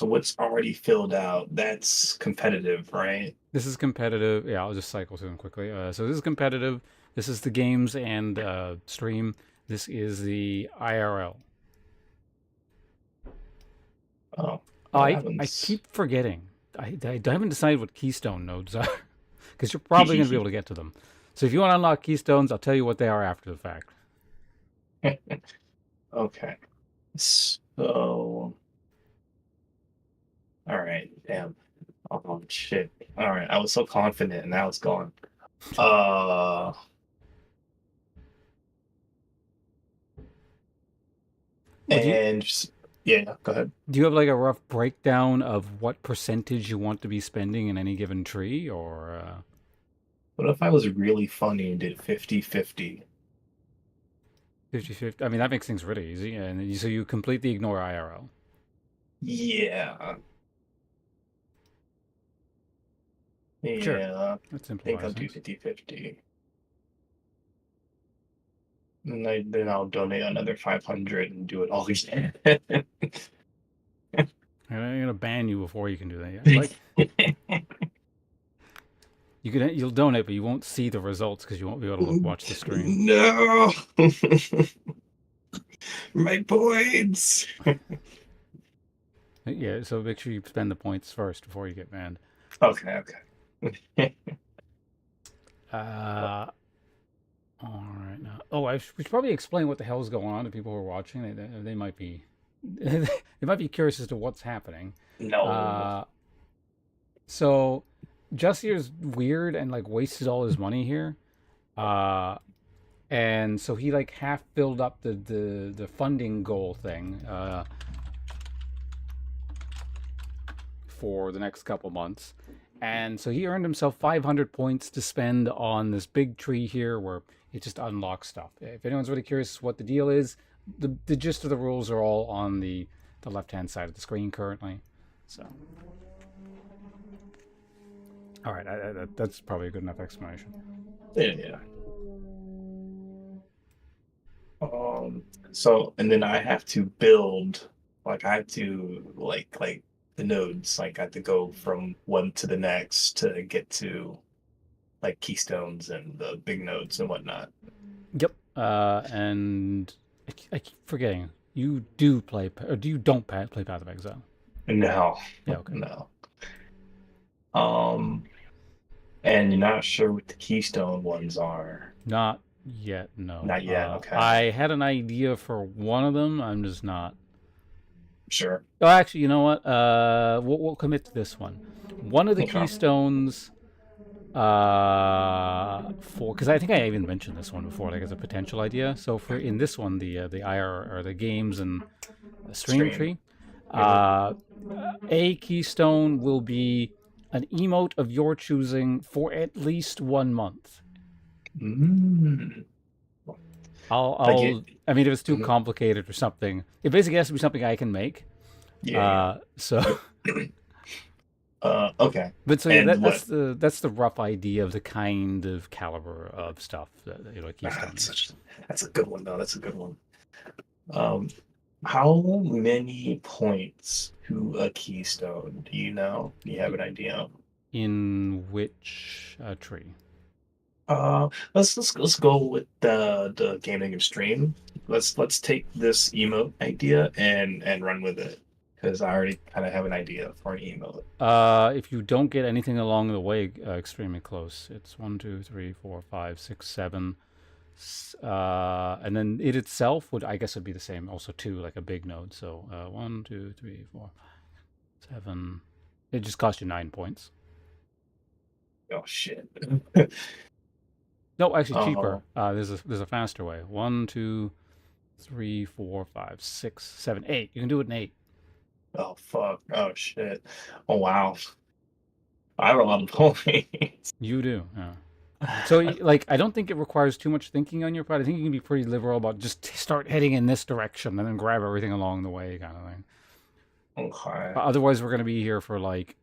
what's already filled out? That's competitive, right? This is competitive. Yeah, I'll just cycle through them quickly. So this is competitive. This is the games and stream. This is the IRL. Oh. I keep forgetting. I haven't decided what keystone nodes are, because you're probably going to be able to get to them. So if you want to unlock keystones, I'll tell you what they are after the fact. Okay. So. All right. Damn. Oh shit. All right. I was so confident, and now it's gone. Yeah, go ahead. Do you have like a rough breakdown of what percentage you want to be spending in any given tree, or? What if I was really funny and did 50-50? 50-50. I mean, that makes things really easy, and so you completely ignore IRL. Yeah. Sure. Yeah. That's I think I'll do 50-50. And then I'll donate another 500 and do it all again. I'm gonna ban you before you can do that. Yeah. Like, you'll donate, but you won't see the results because you won't be able to watch the stream. No. My points. Yeah, so make sure you spend the points first before you get banned. Okay. All right. Now, we should probably explain what the hell's going on to people who are watching. They might be they might be curious as to what's happening. No. So Justier's weird and like wasted all his money here. And so he like half filled up the funding goal thing for the next couple months. And so he earned himself 500 points to spend on this big tree here where it just unlocks stuff. If anyone's really curious what the deal is, the gist of the rules are all on the left-hand side of the screen currently. So, all right, that's probably a good enough explanation. Yeah. So, and then I have to build, like, I have to, like the nodes, like, I have to go from one to the next to get to, like, keystones and the big nodes and whatnot. Yep. And I keep forgetting. You do play, or do you don't play Path of Exile? No. Yeah, okay. No. And you're not sure what the keystone ones are. Not yet, no. Not yet, okay. I had an idea for one of them. I'm just not sure. Oh, actually, you know what? We'll commit to this one. One of the keystones, because I think I even mentioned this one before, like as a potential idea. So for in this one, the IR or the games and stream tree, a keystone will be an emote of your choosing for at least 1 month. I mean, if it's too complicated or something, it basically has to be something I can make. Yeah. So. Okay. But so yeah, that's the rough idea of the kind of caliber of stuff that keystones. That's a good one though. That's a good one. How many points to a keystone? Do you know? Do you have an idea? In which tree? Let's go with the gaming extreme. Let's take this emote idea and run with it because I already kind of have an idea for an emote. If you don't get anything along the way, extremely close. It's 1, 2, 3, 4, 5, 6, 7. And then it itself would, I guess, would be the same. Also, 2, like a big node. So 1, 2, 3, 4, 5, 7. It just cost you 9 points. Oh shit. No, actually cheaper. Oh. There's a faster way. 1, 2, 3, 4, 5, 6, 7, 8. You can do it in 8. Oh fuck. Oh shit. Oh wow. I have a lot of points. You do, yeah. So, like, I don't think it requires too much thinking on your part. I think you can be pretty liberal about just start heading in this direction and then grab everything along the way, kind of thing. Okay. Otherwise, we're going to be here for like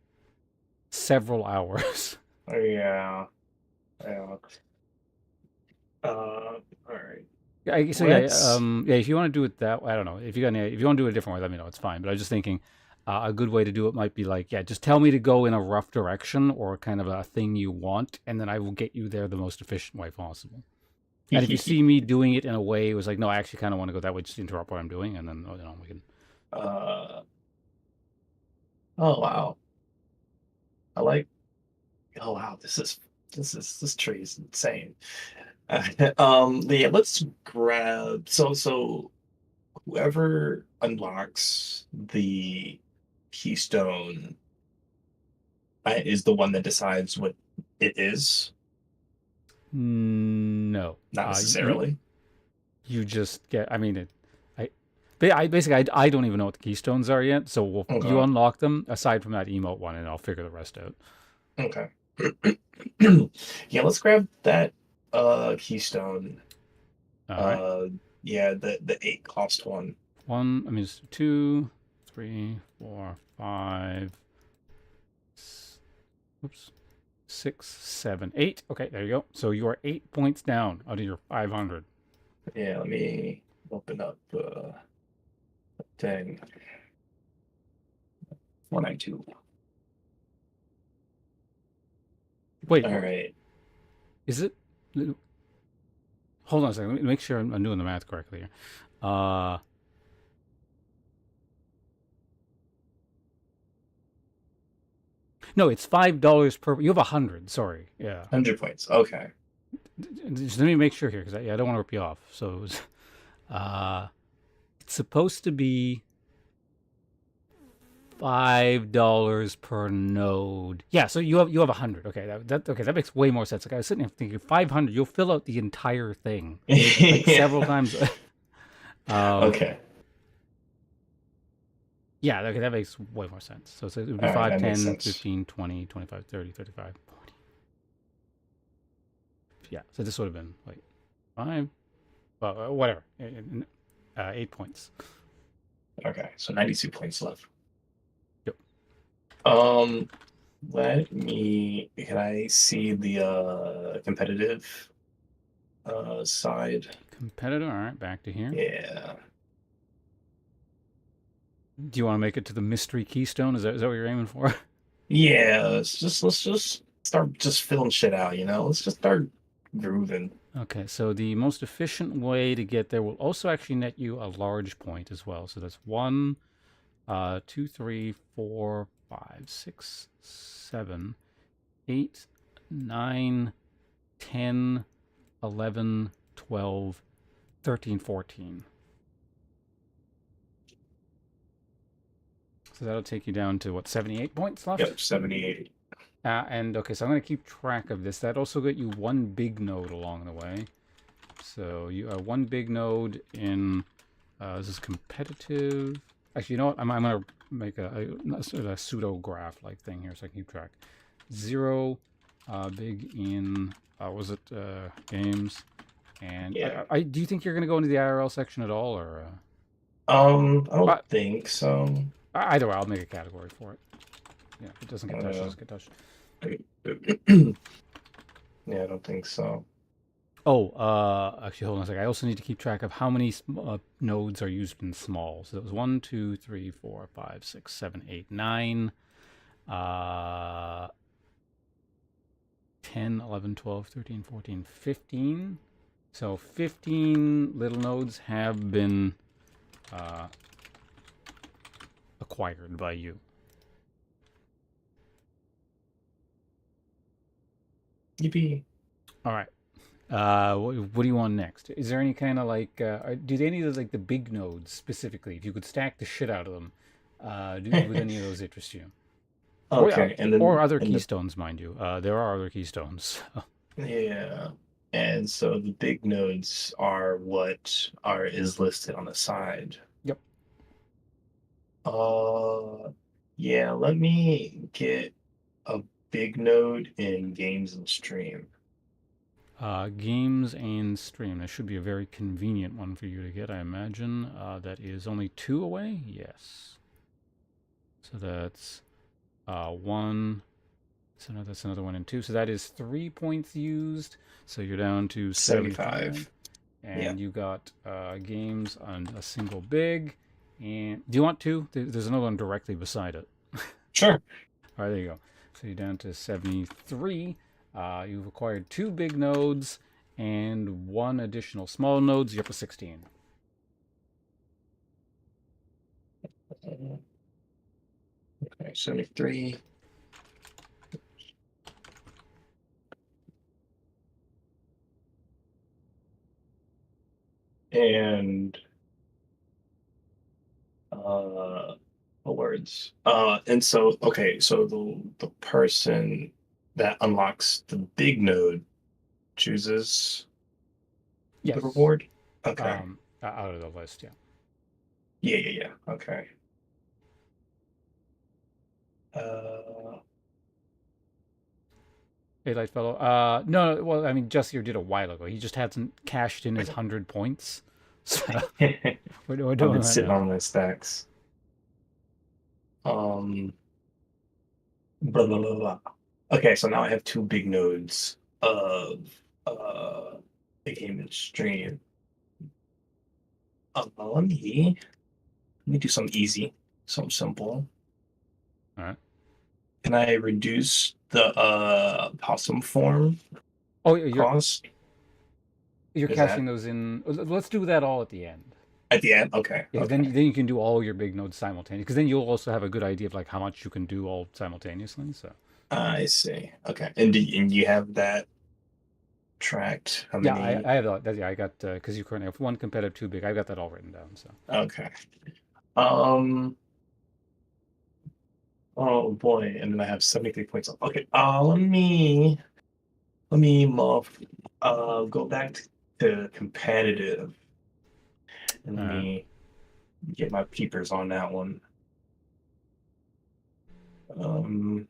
several hours. Yeah. Yeah. All right. Yeah, so yeah, if you want to do it that way, I don't know. If you want to do it a different way, let me know. It's fine. But I was just thinking, a good way to do it might be like, yeah, just tell me to go in a rough direction or kind of a thing you want, and then I will get you there the most efficient way possible. And if you see me doing it in a way, it was like, no, I actually kind of want to go that way, just interrupt what I'm doing, and then we can. Oh wow. I like. Oh wow, this tree is insane. Yeah, let's grab so whoever unlocks the keystone is the one that decides what it is. No, Not necessarily. You just get. I mean, I don't even know what the keystones are yet. So you unlock them aside from that emote one, and I'll figure the rest out. Okay. Yeah, let's grab that keystone. Right. Yeah, the 8 cost one. I mean, it's 2, 3, 4, 5. Oops. 6, 7, 8. Okay, there you go. So you are 8 points down out of your 500. Yeah, let me open up the thing. 492. Wait. All right. Is it? Hold on a second. Let me make sure I'm doing the math correctly here. No, it's $5 per. You have 100. Sorry. Yeah. 100 points. Okay. Just let me make sure here because I don't want to rip you off. So, it's supposed to be $5 per node. Yeah, so you have 100. Okay, that makes way more sense. Like I was sitting here thinking 500. You'll fill out the entire thing like several times. Okay. Yeah, okay, that makes way more sense. So it would be 5, 10, 15, 20, 25, 30, 35, 40. Yeah, so this would have been like 5, well, whatever, 8 points. Okay, so 92 points left. Yep. Can I see the competitive side? Competitive, all right, back to here. Yeah. Do you want to make it to the mystery keystone? Is that what you're aiming for? Yeah, let's just start just filling shit out, you know? Let's just start grooving. Okay, so the most efficient way to get there will also actually net you a large point as well. So that's 1, 2, 3, 4, 5, 6, 7, 8, 9, 10, 11, 12, 13, 14. So that'll take you down to, what, 78 points left? Yep, 78. And, okay, so I'm going to keep track of this. That also got you 1 big node along the way. So you have 1 big node in, this is competitive. Actually, you know what? I'm going to make a pseudo graph-like thing here so I can keep track. 0, big in, was it games? And yeah. Do you think you're going to go into the IRL section at all, or? I don't think so. Either way, I'll make a category for it. Yeah, if it doesn't get touched, it doesn't get touched. Yeah, I don't think so. Oh, actually, hold on a second. I also need to keep track of how many nodes are used in small. So it was 1, 2, 3, 4, 5, 6, 7, 8, 9, 10, 10, 11, 12, 13, 14, 15. So 15 little nodes have been acquired by you. Yippee. All right. What do you want next? Is there any kind of like, do any of the, like the big nodes specifically, if you could stack the shit out of them, would any of those interest you? Okay, Or other keystones, mind you. There are other keystones. Yeah. And so the big nodes are what is listed on the side. Yep. Yeah, let me get a big node in games and stream. Games and stream. That should be a very convenient one for you to get, I imagine. That is only 2 away? Yes. So that's 1. So now that's another 1 and 2. So that is 3 points used. So you're down to 75. And you got games on a single big. And do you want 2? There's another one directly beside it. Sure. All right, there you go. So you're down to 73. You've acquired 2 big nodes and 1 additional small nodes. You're up to 16. Okay, 73. And words. And so okay, so the person that unlocks the big node chooses Yes. the reward. Okay. Out of the list, yeah. Yeah. Okay. Hey, Light Fellow. No, well, I mean, Jessier did a while ago. He just hasn't cashed in his 100 points. So we're doing I've been that sitting now. on my stacks. Blah, blah, blah, blah. Okay, so now I have 2 big nodes of the game and stream. Let me do something easy, something simple. All right. Can I reduce the possum form cost? You're Is cashing that- those in. Let's do that all at the end. At the end? Okay. Yeah, Okay. then you can do all your big nodes simultaneously. Because then you'll also have a good idea of like how much you can do all simultaneously. So. I see. Okay. And you have that tracked? How many? Yeah, I have that. Yeah, I got because you currently have 1 competitive, 2 big. I've got that all written down. So. Okay. Oh boy, and then I have 73 points. Okay. Let me go back to competitive. And let me get my peepers on that one. Oh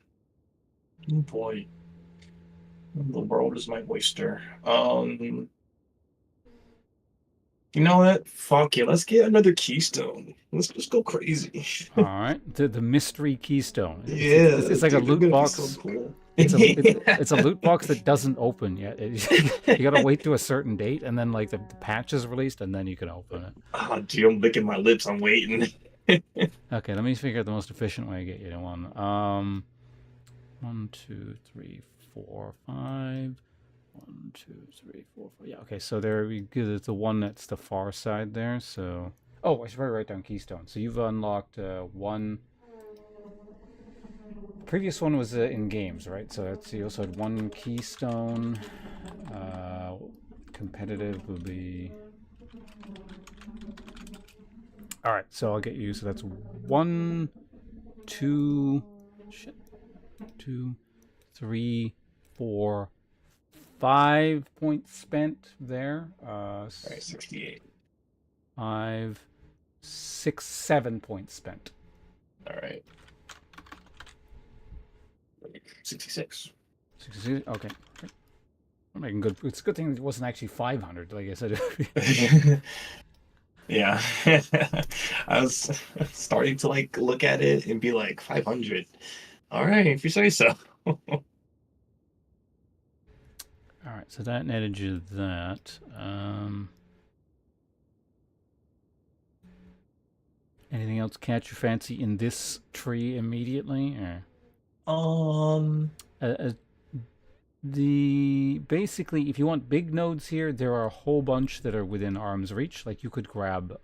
boy. The world is my oyster. You know what? Fuck it. Let's get another keystone. Let's just go crazy. All right, the mystery keystone. Yeah, It's like a dude, loot they're gonna be box. so cool. It's a loot box that doesn't open yet. You gotta wait to a certain date, and then like the patch is released, and then you can open it. Oh, dude, I'm licking my lips. I'm waiting. Okay, let me figure out the most efficient way to get you to one. 1, 2, 3, 4, 5. 1, 2, 3, 4, 5. Yeah, okay, so there we go. It's the one that's the far side there. So, oh, I should probably write down keystone. So you've unlocked 1. The previous one was in games, right? So that's, you also had 1 keystone. Competitive will be. All right, so I'll get you. So that's 1, 2, 2, 3, 4, 5 points spent there. All right, 68. 5, 6, 7 points spent. All right. 66. 66. Okay. I'm making good. It's a good thing it wasn't actually 500. Like I said. Yeah. I was starting to like look at it and be like 500. All right, if you say so. All right, so that netted you that. Anything else catch your fancy in this tree immediately? Or? Basically, if you want big nodes here, there are a whole bunch that are within arm's reach. Like you could grab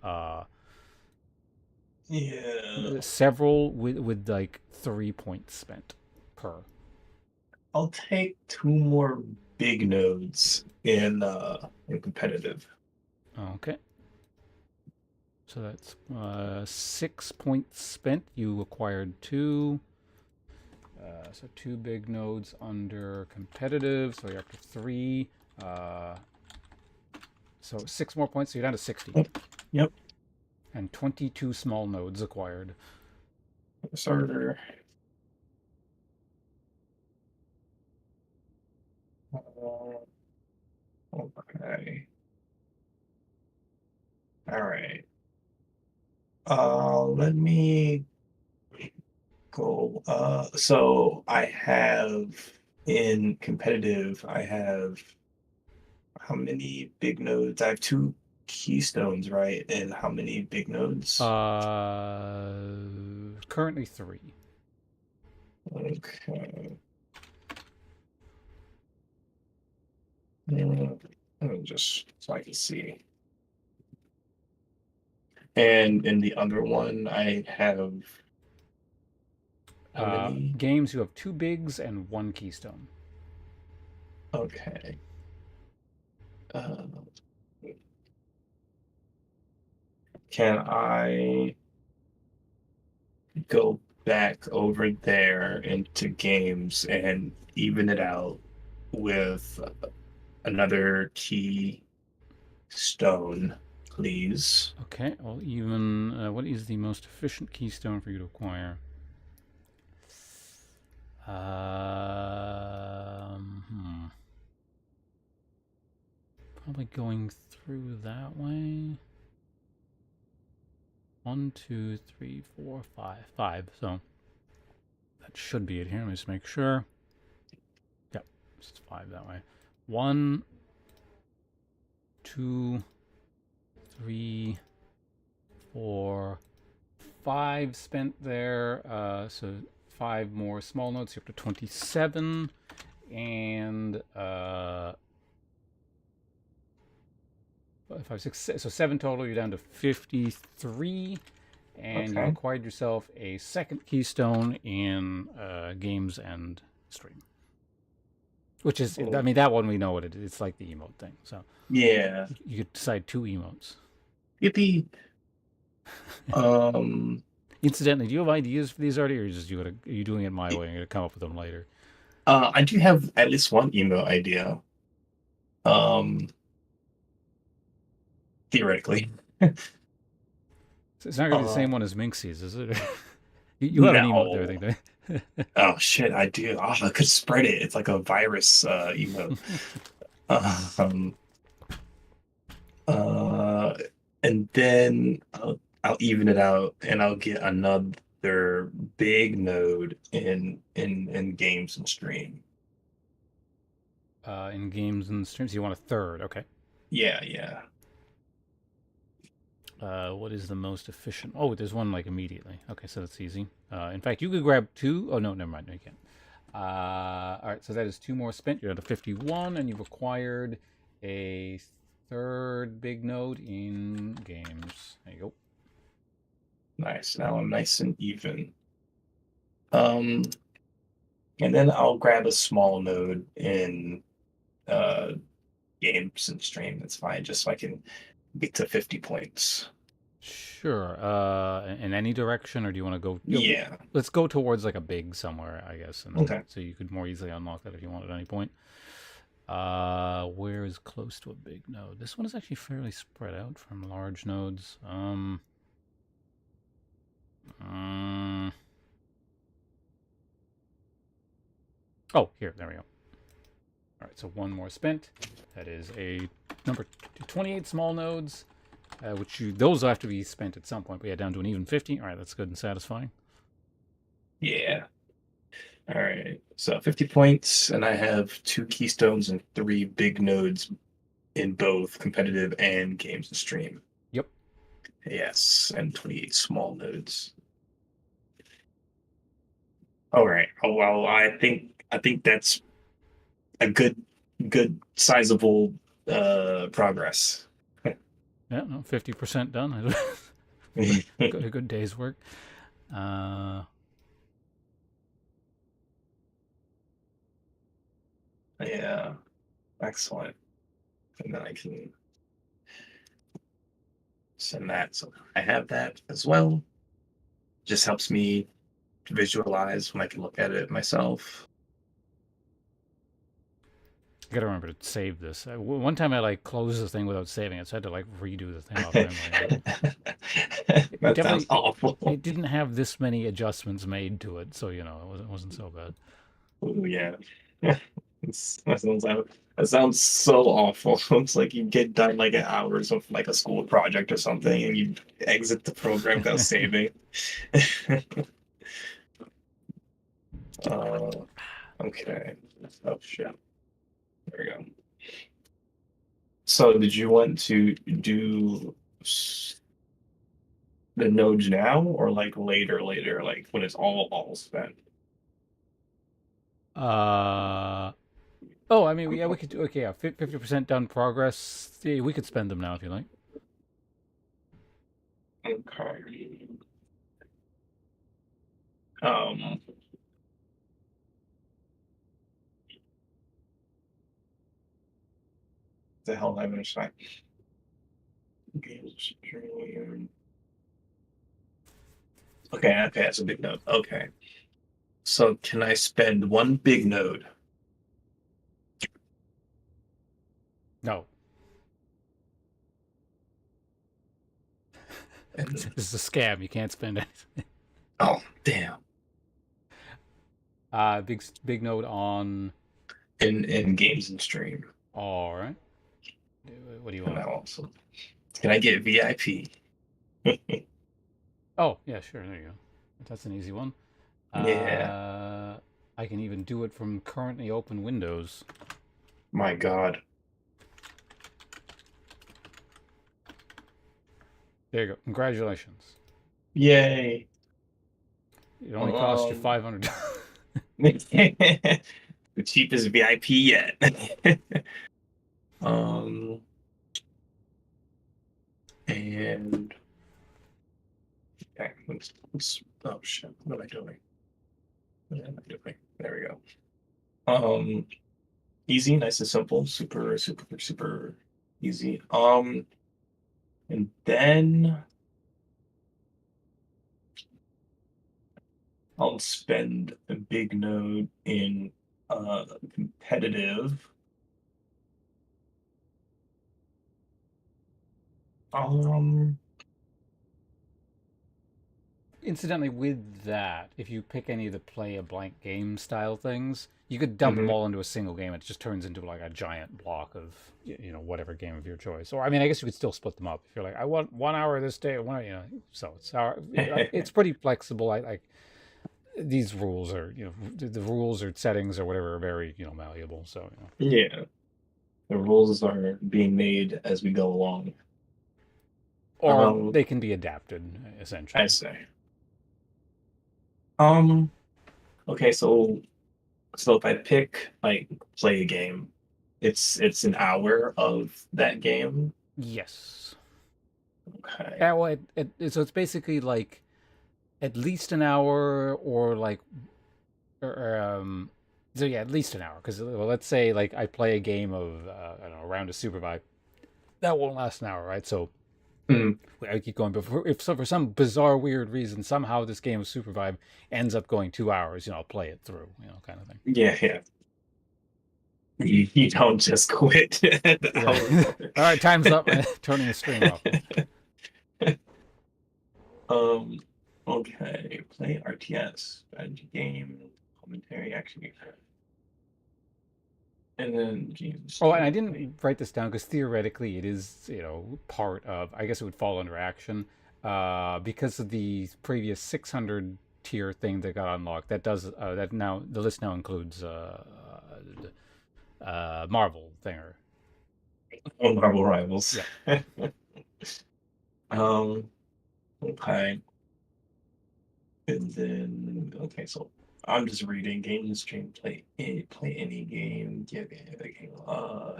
several with like 3 points spent per. I'll take 2 more big nodes in competitive. Okay. So that's 6 points spent. You acquired 2. So 2 big nodes under competitive. So you're up to 3. So 6 more points. So you're down to 60. Yep. And 22 small nodes acquired. Starter. Okay. All right. Let me go. So I have in competitive, I have how many big nodes? I have 2 keystones, right? And how many big nodes? Currently 3. Okay. Just so I can see. And in the other one, I have how many? Games, you have 2 bigs and 1 keystone. Okay. Can I go back over there into games and even it out with another key stone, please? Okay, well, even what is the most efficient keystone for you to acquire? Probably going through that way. 1, 2, 3, 4, 5. 5. So that should be it here. Let me just make sure. Yep, it's 5 that way. 1, 2, 3, 4, 5 spent there. So 5 more small notes. You're up to 27. And 5, 6, so 7 total. You're down to 53. And you acquired yourself a second keystone in games and stream. Which is, I mean, that one we know what it is. It's like the emote thing. So yeah, you could decide 2 emotes. Yippee! Incidentally, do you have ideas for these already, or are you doing it my way and you're gonna come up with them later? I do have at least one emote idea. Theoretically. So it's not gonna be the same one as Minxie's, is it? You have an emote there, I think. Oh shit, I do. Oh, I could spread it. It's like a virus emote. And then I'll even it out, and I'll get another big node in games and stream. In games and streams, you want a third? Okay. Yeah. What is the most efficient? Oh, there's one like immediately. Okay, so that's easy. In fact, you could grab 2. Oh no, never mind. No, you can't. All right, so that is 2 more spent. You're at a 51, and you've acquired a third big node in games. There you go. Nice. Now I'm nice and even. And then I'll grab a small node in games and stream. That's fine, just so I can get to 50 points. Sure. In any direction, or do you want to go? Yeah. Let's go towards like a big somewhere, I guess. And okay. So you could more easily unlock that if you want at any point. Where is close to a big node? This one is actually fairly spread out from large nodes. Oh, here, there we go. All right, so 1 more spent. That is a number 28 small nodes, those will have to be spent at some point. But yeah, down to an even 50. All right, that's good and satisfying. Yeah. All right, so 50 points, and I have 2 keystones and 3 big nodes in both competitive and games and stream. Yep. Yes, and 28 small nodes. All right. Oh well, I think that's a good sizable progress. Yeah, no, 50% done. A good day's work. Yeah, excellent. And then I can send that. So I have that as well. Just helps me visualize when I can look at it myself. I gotta remember to save this. One time I like closed the thing without saving it, so I had to like redo the thing off memory. That sounds awful. It didn't have this many adjustments made to it, so you know it wasn't so bad. Oh yeah, that sounds so awful. It's like you get done like hours of like a school project or something, and you exit the program without saving. Okay. Oh shit. There we go. So, did you want to do the nodes now, or like later, like when it's all spent? Oh, I mean, yeah, we could do. Okay, yeah, 50% done progress. Yeah, we could spend them now if you like. Okay. The hell am I gonna say? Okay, that's a big node. Okay. So can I spend one big node? No. This is a scam. You can't spend anything. Oh, damn. Big note on in games and stream. All right. What do you want? Also, can I get VIP? Oh yeah, sure. There you go. That's an easy one. Yeah. I can even do it from currently open windows. My God. There you go. Congratulations. Yay. It only cost you $500. The cheapest VIP yet. And okay, let's oh shit, what am I doing? There we go. Easy, nice and simple, super easy. And then I'll spend a big node in competitive. Incidentally, with that, if you pick any of the play a blank game style things, you could dump them all into a single game. It just turns into like a giant block of whatever game of your choice. Or I mean, I guess you could still split them up if you're like, I want 1 hour this day, So it's pretty flexible. I like these rules are the rules or settings or whatever are very malleable. So yeah, the rules are being made as we go along, or they can be adapted essentially. I say. Okay, so if I pick like play a game, it's an hour of that game. Yes. Okay. Yeah, well, so it's basically like at least an hour or like, so yeah, at least an hour. Because let's say like I play a game of I don't know, a round of Supervibe, that won't last an hour, right? So I keep going. But for some bizarre, weird reason, somehow this game of Super Vibe ends up going 2 hours, I'll play it through, kind of thing. Yeah. You don't just quit. All right, time's up. Turning the stream off. Okay. Play RTS, strategy game, commentary, action game. And then and I didn't write this down because theoretically it is, part of. I guess it would fall under action, because of the previous 600 tier thing that got unlocked. That does that now the list now includes Marvel thinger. Oh, Marvel Rivals. Yeah. Okay. And then so I'm just reading game in the stream. Play any game. Yeah, game. Oh,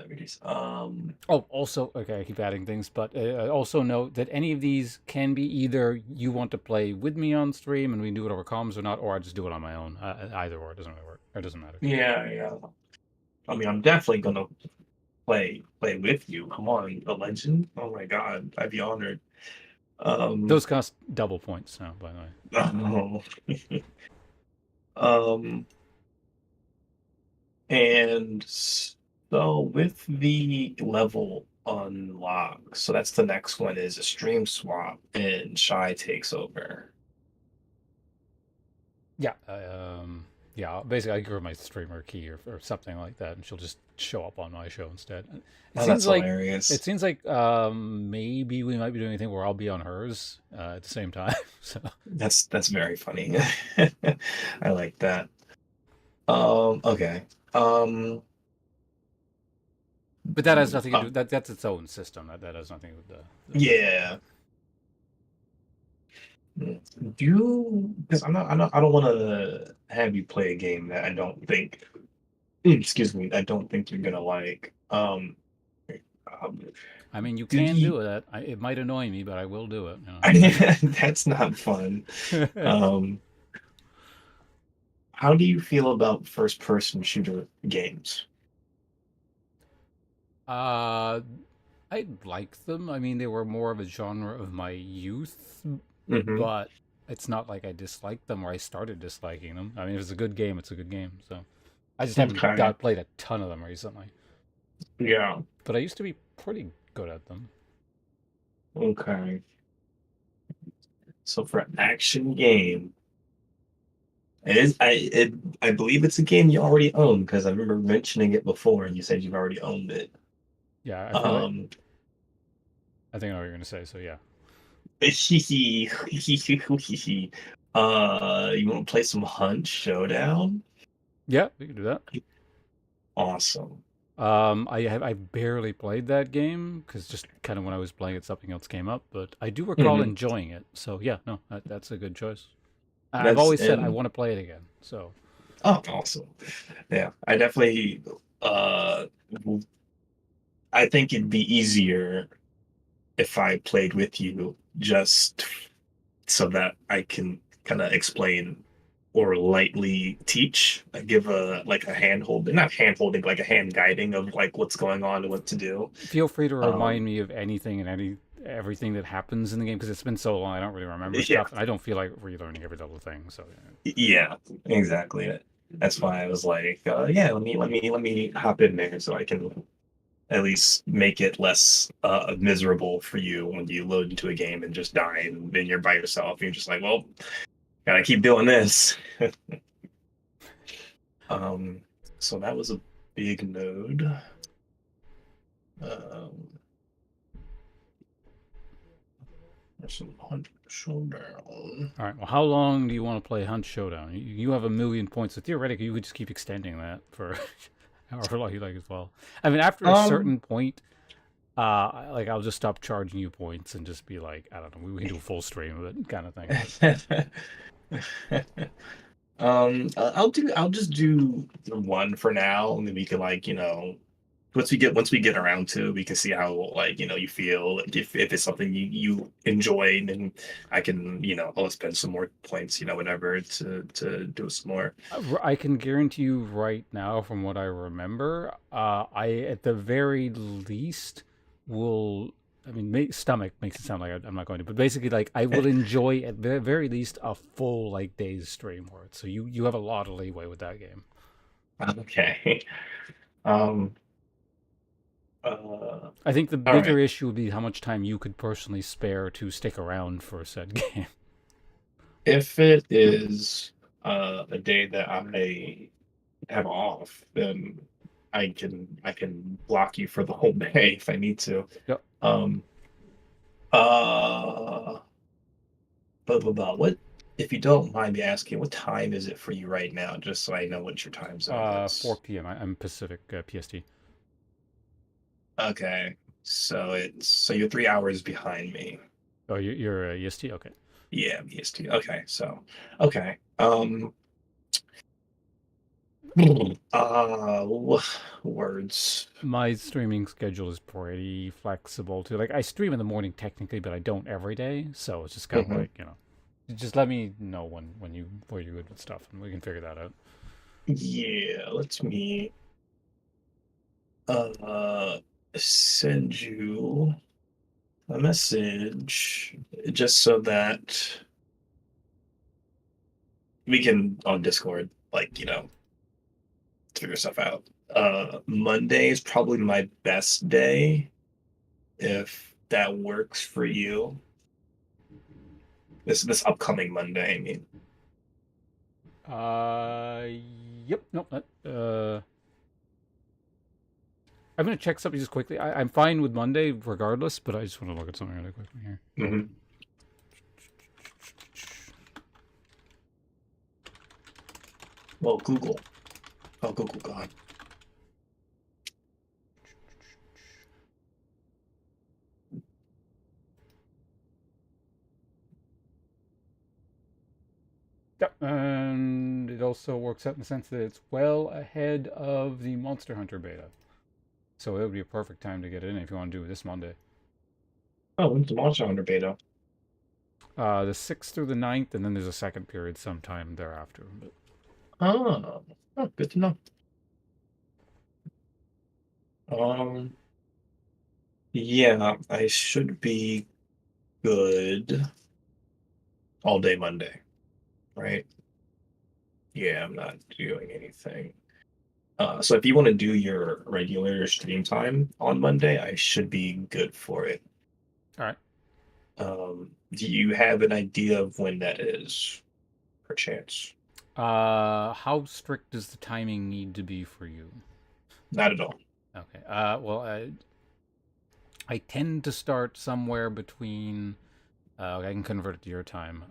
also, okay, I keep adding things, but also note that any of these can be either you want to play with me on stream and we do it over comms or not, or I just do it on my own. Either or, it doesn't really work. It doesn't matter. yeah. I mean, I'm definitely gonna play with you. Come on, a legend. Oh my god, I'd be honored. Those cost double points now, by the way. And so with the level unlock, so that's the next one is a stream swap and Shy takes over. Yeah, yeah. Basically, I give her my streamer key or something like that, and she'll just show up on my show instead. That's hilarious. It seems like maybe we might be doing anything where I'll be on hers at the same time. So that's very funny. I like that. Okay. But that has nothing to do. That's its own system. That has nothing with the yeah. Because I don't want to have you play a game that I don't think, excuse me, I don't think you're gonna like. I mean, you can do it. It might annoy me, but I will do it. You know? That's not fun. How do you feel about first-person shooter games? I like them. I mean, they were more of a genre of my youth, but it's not like I disliked them or I started disliking them. I mean, if it's a good game, it's a good game. So I just haven't played a ton of them recently. Yeah. But I used to be pretty good at them. Okay. So for an action game, I believe it's a game you already own because I remember mentioning it before and you said you've already owned it. Yeah, I feel like, I think I know what you're gonna say, so yeah. You want to play some Hunt Showdown? Yeah, we can do that. Awesome. I barely played that game because just kind of when I was playing it, something else came up. But I do recall enjoying it. So yeah, no, that's a good choice. I've always said I want to play it again. So. Oh, awesome! Yeah, I definitely. I think it'd be easier if I played with you, just so that I can kind of explain or lightly teach, give a hand holding, not hand holding, like a hand guiding of like what's going on and what to do. Feel free to remind me of anything and everything that happens in the game because it's been so long I don't really remember stuff and I don't feel like relearning every little thing. So yeah, exactly. That's why I was like, yeah, let me hop in there so I can at least make it less miserable for you when you load into a game and just die and then you're by yourself. You're just like, well, gotta keep doing this. So that was a big node. There's some Hunt Showdown. All right. Well, how long do you want to play Hunt Showdown? You have 1,000,000 points, so theoretically you could just keep extending that for however long you like as well. I mean, after a certain point, like I'll just stop charging you points and just be like, I don't know, we can do a full stream of it, kind of thing. I'll just do one for now, and then we can once we get around to it, we can see how you feel. If it's something you enjoy, then I can I'll spend some more points whatever to do some more. I can guarantee you right now, from what I remember, I at the very least will. I mean, stomach makes it sound like I'm not going to, but basically, like I will enjoy at the very least a full day's stream worth. So you have a lot of leeway with that game. Okay. I think the bigger issue would be how much time you could personally spare to stick around for said game. If it is a day that I have off, then I can block you for the whole day if I need to. Yep. What, if you don't mind me asking, what time is it for you right now? Just so I know what your time zone is. 4 p.m. I'm Pacific, PST. Okay, so you're 3 hours behind me. Oh, you're EST? Okay. Yeah, EST. Okay, so okay. Words. My streaming schedule is pretty flexible too. Like I stream in the morning technically, but I don't every day. So it's just kind of Mhm. like, just let me know when you where you're good with stuff, and we can figure that out. Yeah, let me uh send you a message just so that we can on Discord, like, figure stuff out. Monday is probably my best day if that works for you. This upcoming Monday, I mean. Uh, yep, nope. I'm gonna check something just quickly. I'm fine with Monday regardless, but I just want to look at something really quickly here. Mm-hmm. Well, Google. Oh, Google gone. Yep, and it also works out in the sense that it's well ahead of the Monster Hunter beta. So it would be a perfect time to get in if you want to do it this Monday. Oh, when's the Monster Hunter beta? The 6th through the 9th, and then there's a second period sometime thereafter. But... Oh, good to know. Yeah, I should be good all day Monday, right? Yeah, I'm not doing anything. So if you want to do your regular stream time on Monday, I should be good for it. All right. Do you have an idea of when that is, perchance? How strict does the timing need to be for you? Not at all. Okay. Well, I tend to start somewhere between. I can convert it to your time.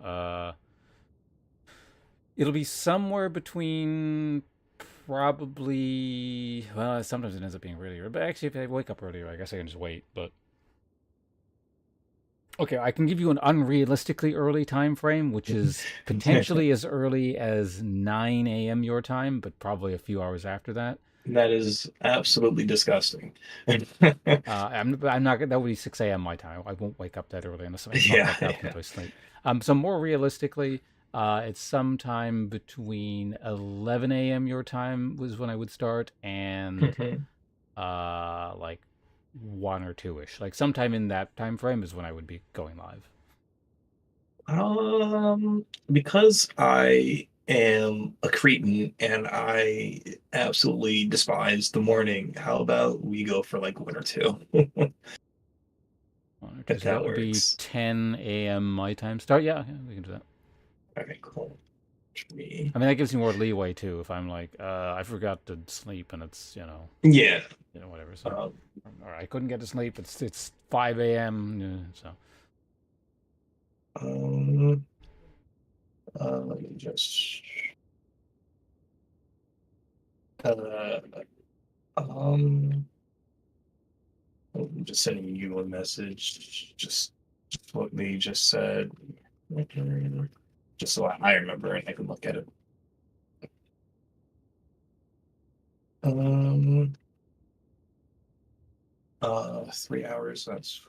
It'll be somewhere between probably. Well, sometimes it ends up being really early. But actually, if I wake up earlier, I guess I can just wait. But okay, I can give you an unrealistically early time frame, which is potentially as early as 9 a.m. your time, but probably a few hours after that. That is absolutely disgusting. I'm not. That would be 6 a.m. my time. I won't wake up that early unless I Yeah, back up into sleep. So more realistically, it's sometime between 11 a.m. your time was when I would start, and like 1 or 2 ish. Like sometime in that time frame is when I would be going live. Because I am a cretin and I absolutely despise the morning, how about we go for like 1 or 2? Because that would be 10 a.m. my time start. Yeah, we can do that. Okay, cool. I mean, that gives you more leeway too. If I'm like, I forgot to sleep, and it's yeah, whatever. So, or I couldn't get to sleep. It's 5 a.m. So. Let me just. I'm just sending you a message. Just what they just said. Just so I remember and I can look at it. 3 hours. That's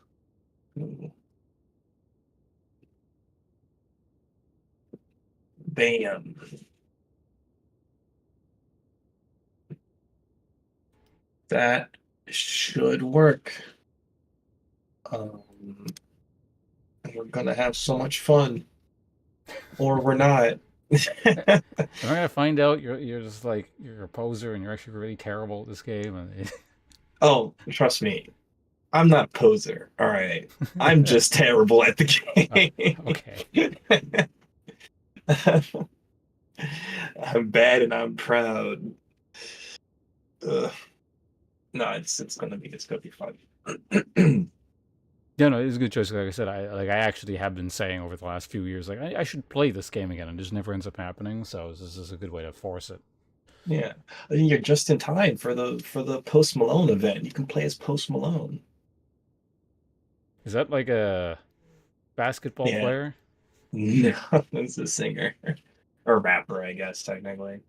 cool. Bam. That should work. We're gonna have so much fun, or we're not. I'm gonna find out you're just like you're a poser and you're actually really terrible at this game. And Oh, trust me, I'm not poser. All right, I'm just terrible at the game. Okay. I'm bad and I'm proud. Ugh. No, it's gonna be fun. Yeah, no, it's a good choice. Like I said, I actually have been saying over the last few years, like I should play this game again, and it just never ends up happening. So this is a good way to force it. Yeah, I think you're just in time for the Post Malone event. You can play as Post Malone. Is that like a basketball player? No, it's a singer or rapper, I guess technically.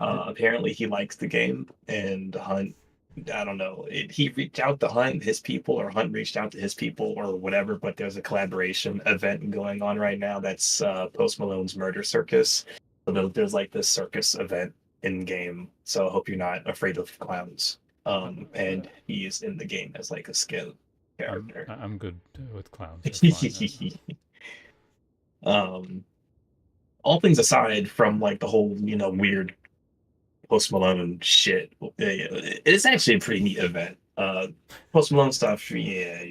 Apparently, he likes the game, and Hunt. I don't know. He reached out to Hunt, his people, or Hunt reached out to his people, or whatever. But there's a collaboration event going on right now. That's Post Malone's Murder Circus. So there's like this circus event in game. So I hope you're not afraid of clowns. And he is in the game as like a skin character. I'm good with clowns. They're fine. All things aside from like the whole weird Post Malone shit, it's actually a pretty neat event. Post Malone stuff, yeah,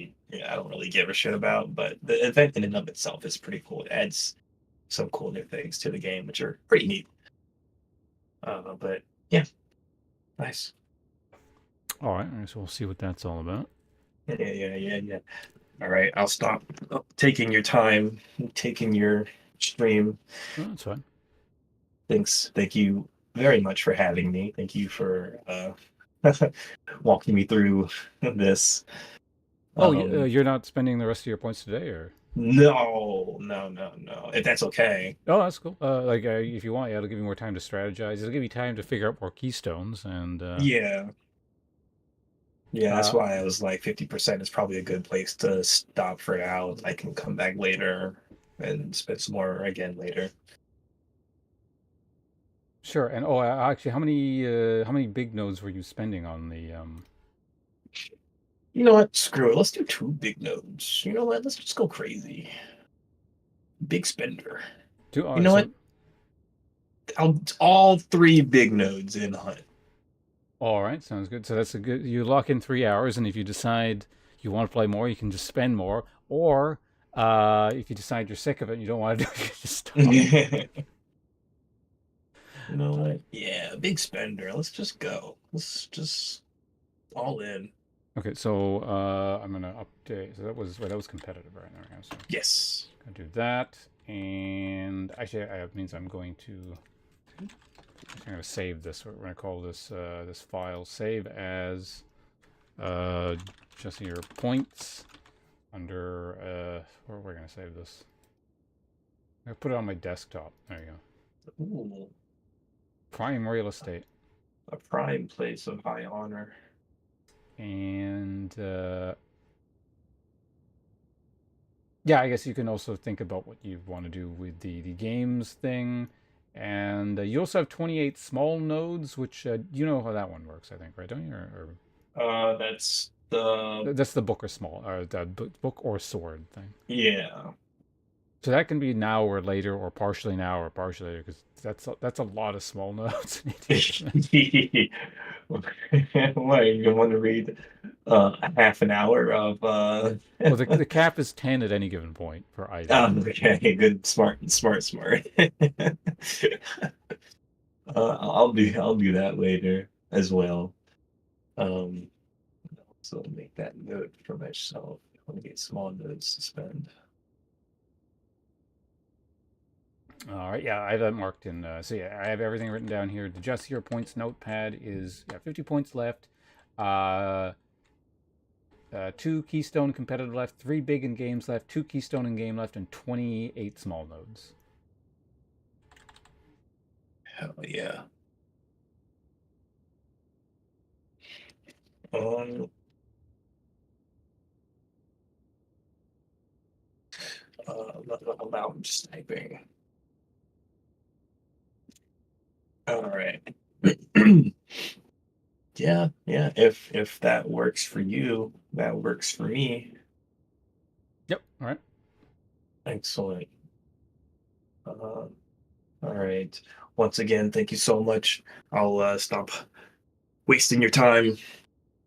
I don't really give a shit about, but the event in and of itself is pretty cool. It adds some cool new things to the game, which are pretty neat. But yeah, nice. All right, so we'll see what that's all about. Yeah. All right, I'll stop taking your time, taking your stream. Oh, that's fine. Thank you very much for having me. Thank you for walking me through this. Oh, you're not spending the rest of your points today, or? No. If that's okay. Oh, that's cool. If you want, it'll give you more time to strategize. It'll give you time to figure out more keystones, and yeah, that's why I was like 50% is probably a good place to stop for now. I can come back later and spend some more again later. Sure. And actually, how many big nodes were you spending on the? You know what? Screw it. Let's do 2 big nodes. You know what? Let's just go crazy. Big spender. You know what? All 3 big nodes in Hunt. All right, sounds good. So that's a good. You lock in 3 hours, and if you decide you want to play more, you can just spend more. Or if you decide you're sick of it and you don't want to do it, you just stop. You know what? Yeah, big spender. Let's just go. Let's just all in. Okay, so I'm gonna update. So that was competitive right now. So yes, gonna do that, and actually, that means I'm going to. I'm gonna save this. We're gonna call this this file save as just your points under where we're gonna save this. I'm gonna put it on my desktop. There you go. Ooh. Prime real estate. A prime place of high honor. And yeah, I guess you can also think about what you want to do with the games thing. And you also have 28 small nodes, which you know how that one works, I think, right? Don't you? That's the book or small, or the book or sword thing. Yeah. So that can be now or later, or partially now or partially later, because that's a lot of small nodes. What, you want to read half an hour of Well, the cap is 10 at any given point for either. Okay, good, smart. I'll do that later as well. So make that note for myself. I want to get small notes to spend. All right, yeah, I have that marked in. So yeah, I have everything written down here. The just your points notepad is 50 points left. 2 keystone competitive left, 3 big in games left, 2 keystone in game left, and 28 small nodes. Hell yeah. I'm just typing. All right. Yeah. If that works for you, that works for me. Yep. All right. Excellent. All right. Once again, thank you so much. I'll stop wasting your time.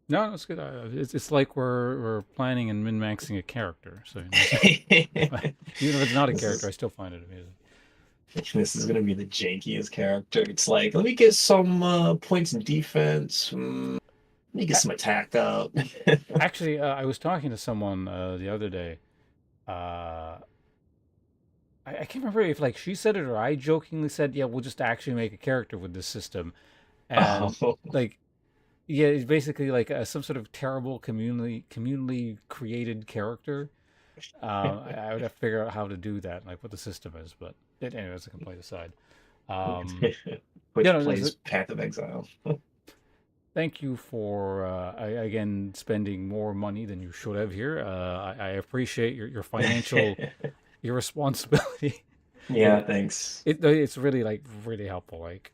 No, it's good. It's like we're planning and min-maxing a character. So even if it's not a character, I still find it amusing. This is gonna be the jankiest character. It's like, let me get some points in defense. Let me get some attack up. Actually, I was talking to someone the other day. I can't remember if like she said it or I jokingly said, "Yeah, we'll just actually make a character with this system," and like, yeah, it's basically like some sort of terrible communally created character. I would have to figure out how to do that, like what the system is. But anyway, that's a complaint aside. which Yeah, no, plays that's Path of Exile. Thank you for again spending more money than you should have here. I appreciate your financial irresponsibility. Yeah, thanks. It's really like really helpful. Like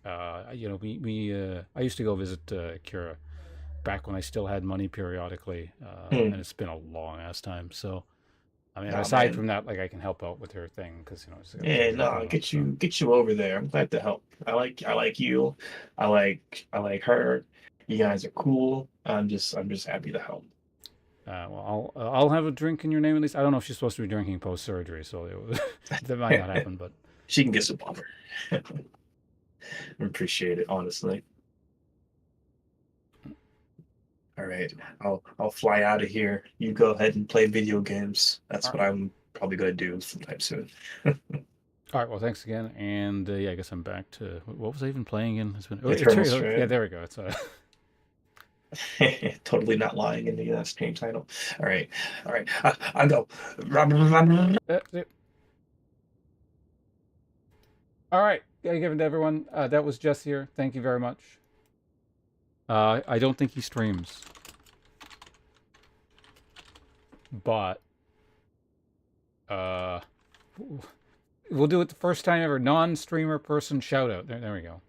you know, I used to go visit Kira back when I still had money periodically, and it's been a long ass time. So I mean, Nah, aside man. from that, like I can help out with her thing because you know, it's got Yeah, things no, going on, get you over there. I'm glad to help. I like you. I like her. You guys are cool. I'm just happy to help. Well, I'll have a drink in your name at least. I don't know if she's supposed to be drinking post surgery, so that might not happen. But She can get some bummer. I appreciate it, honestly. All right, I'll fly out of here. You go ahead and play video games. That's what I'm probably gonna do sometime soon. all right, well, thanks again, and yeah, I guess I'm back to what was I even playing again? It's been Eternal yeah, Strand. there we go. It's Totally not lying in the stream title. All right. I go. All right, give it to everyone. That was Jess here. Thank you very much. I don't think he streams, but we'll do it the first time ever. Non-streamer person shout out. There we go.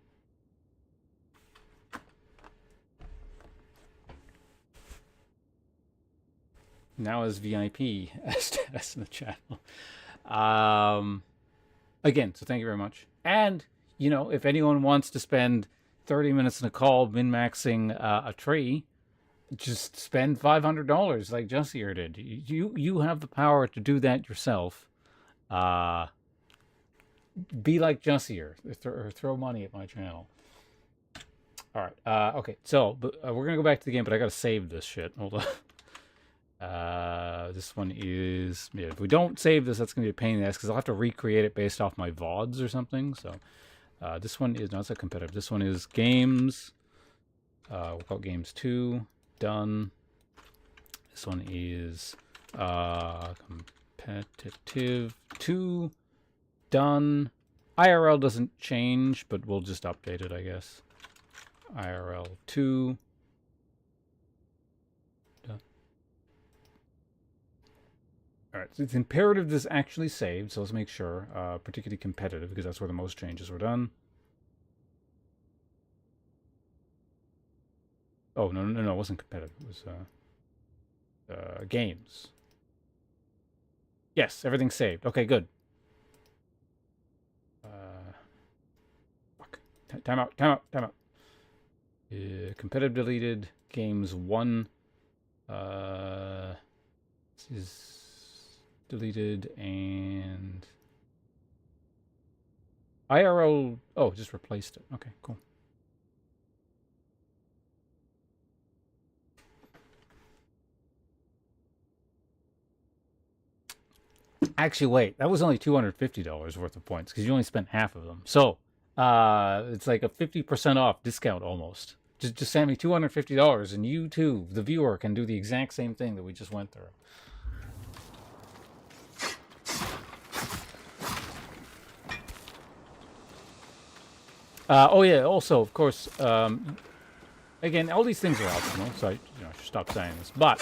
Now as VIP status in the channel. Again, so thank you very much. And, you know, if anyone wants to spend 30 minutes in a call min-maxing a tree, just spend $500 like Jesse here did. You have the power to do that yourself. Be like Jesse here, or throw money at my channel. All right. Okay, so we're going to go back to the game, but I got to save this shit. Hold on. This one is, yeah, if we don't save this, that's going to be a pain in the ass because I'll have to recreate it based off my VODs or something. So this one is, no, it's not competitive. This one is games. We'll call it games 2. Done. This one is competitive 2. Done. IRL doesn't change, but we'll just update it, I guess. IRL 2. All right, so it's imperative this actually saved, so let's make sure, particularly competitive, because that's where the most changes were done. Oh, no, it wasn't competitive. It was games. Yes, everything's saved. Okay, good. Fuck. Time out. Competitive deleted. Games 1. This is deleted, and IRL, oh, just replaced it. Okay, cool. Actually, wait, that was only $250 worth of points because you only spent half of them. So it's like a 50% off discount almost. Just send me $250 and you too, the viewer, can do the exact same thing that we just went through. Oh yeah, also, of course, again, all these things are optional, so I should stop saying this. But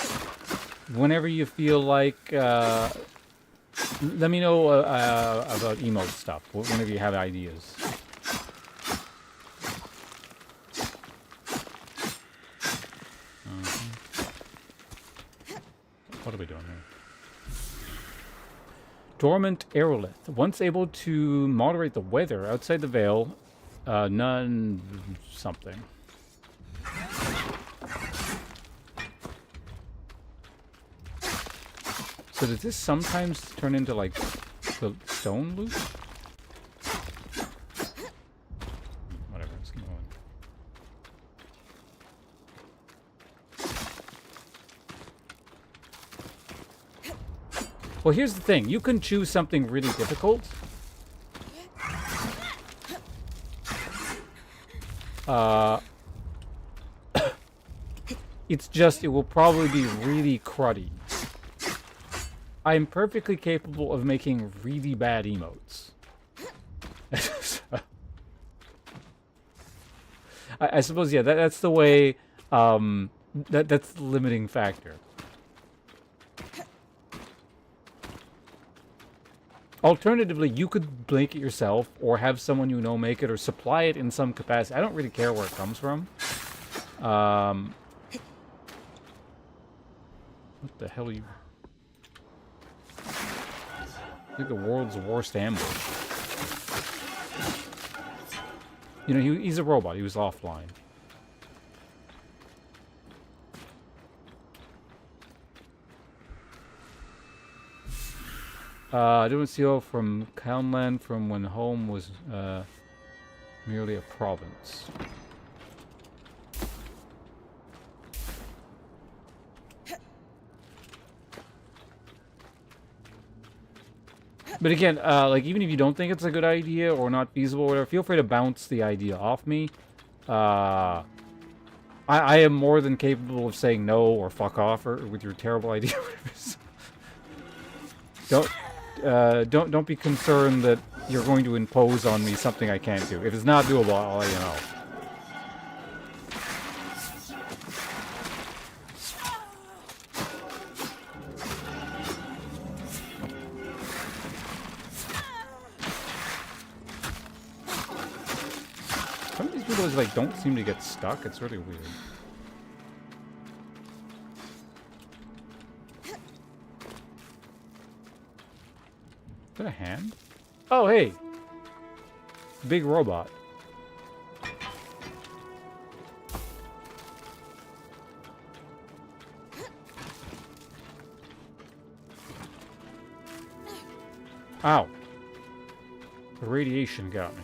whenever you feel like, let me know about emote stuff, whenever you have ideas. What are we doing here? Dormant Aerolith. Once able to moderate the weather outside the Veil, none something. So does this sometimes turn into like the stone loop? Whatever, let's keep going. Well, here's the thing. You can choose something really difficult. It's just, it will probably be really cruddy. I'm perfectly capable of making really bad emotes. I suppose, yeah, that's the way, that's the limiting factor. Alternatively, you could make it yourself, or have someone you know make it, or supply it in some capacity. I don't really care where it comes from. What the hell are you... Like the world's worst ambush. You know, he's a robot. He was offline. Doing CO from Calmland from when home was merely a province. But again, like, even if you don't think it's a good idea or not feasible or whatever, feel free to bounce the idea off me. I am more than capable of saying no or fuck off or with your terrible idea. Don't be concerned that you're going to impose on me something I can't do. If it's not doable, I'll let you know. Some of these people just, like, don't seem to get stuck. It's really weird. Is that a hand? Oh, hey! Big robot. Ow. The radiation got me.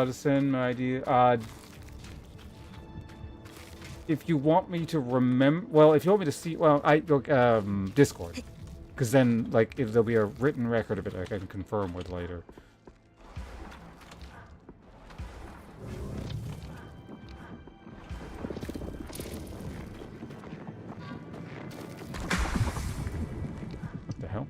To send my idea. If you want me to remember, well, if you want me to see, well, Discord, because then, like, if there'll be a written record of it, I can confirm with later. What the hell?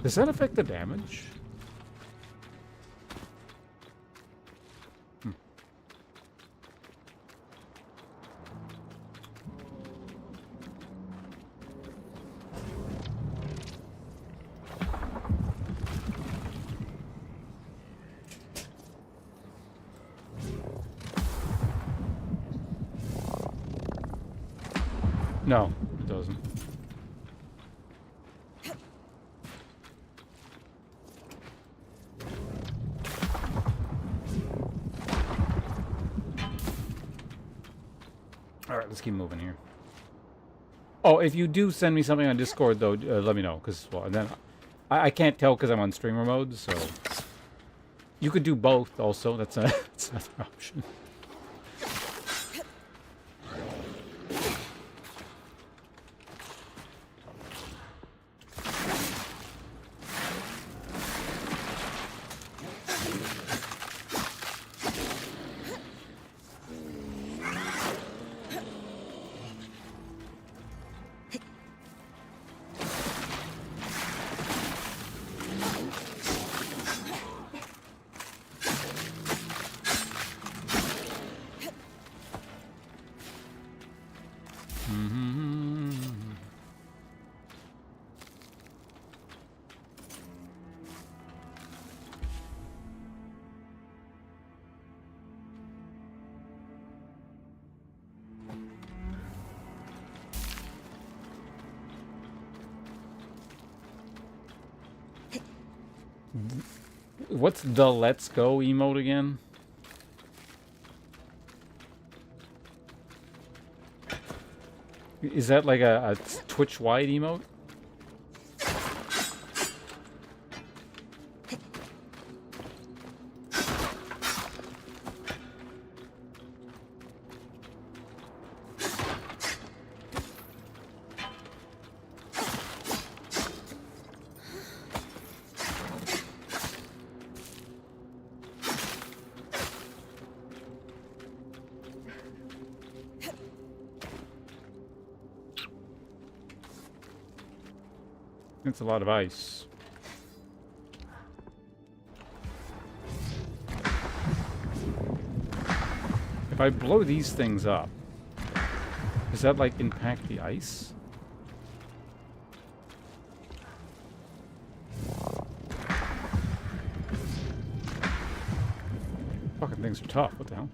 Does that affect the damage? Hmm. No, it doesn't. Alright, let's keep moving here. Oh, if you do send me something on Discord, though, let me know, because, well, then I can't tell because I'm on streamer mode, so... You could do both, also. That's another option. What's the let's go emote again? Is that like a Twitch wide emote? It's a lot of ice. If I blow these things up, does that like impact the ice? Fucking things are tough. What the hell?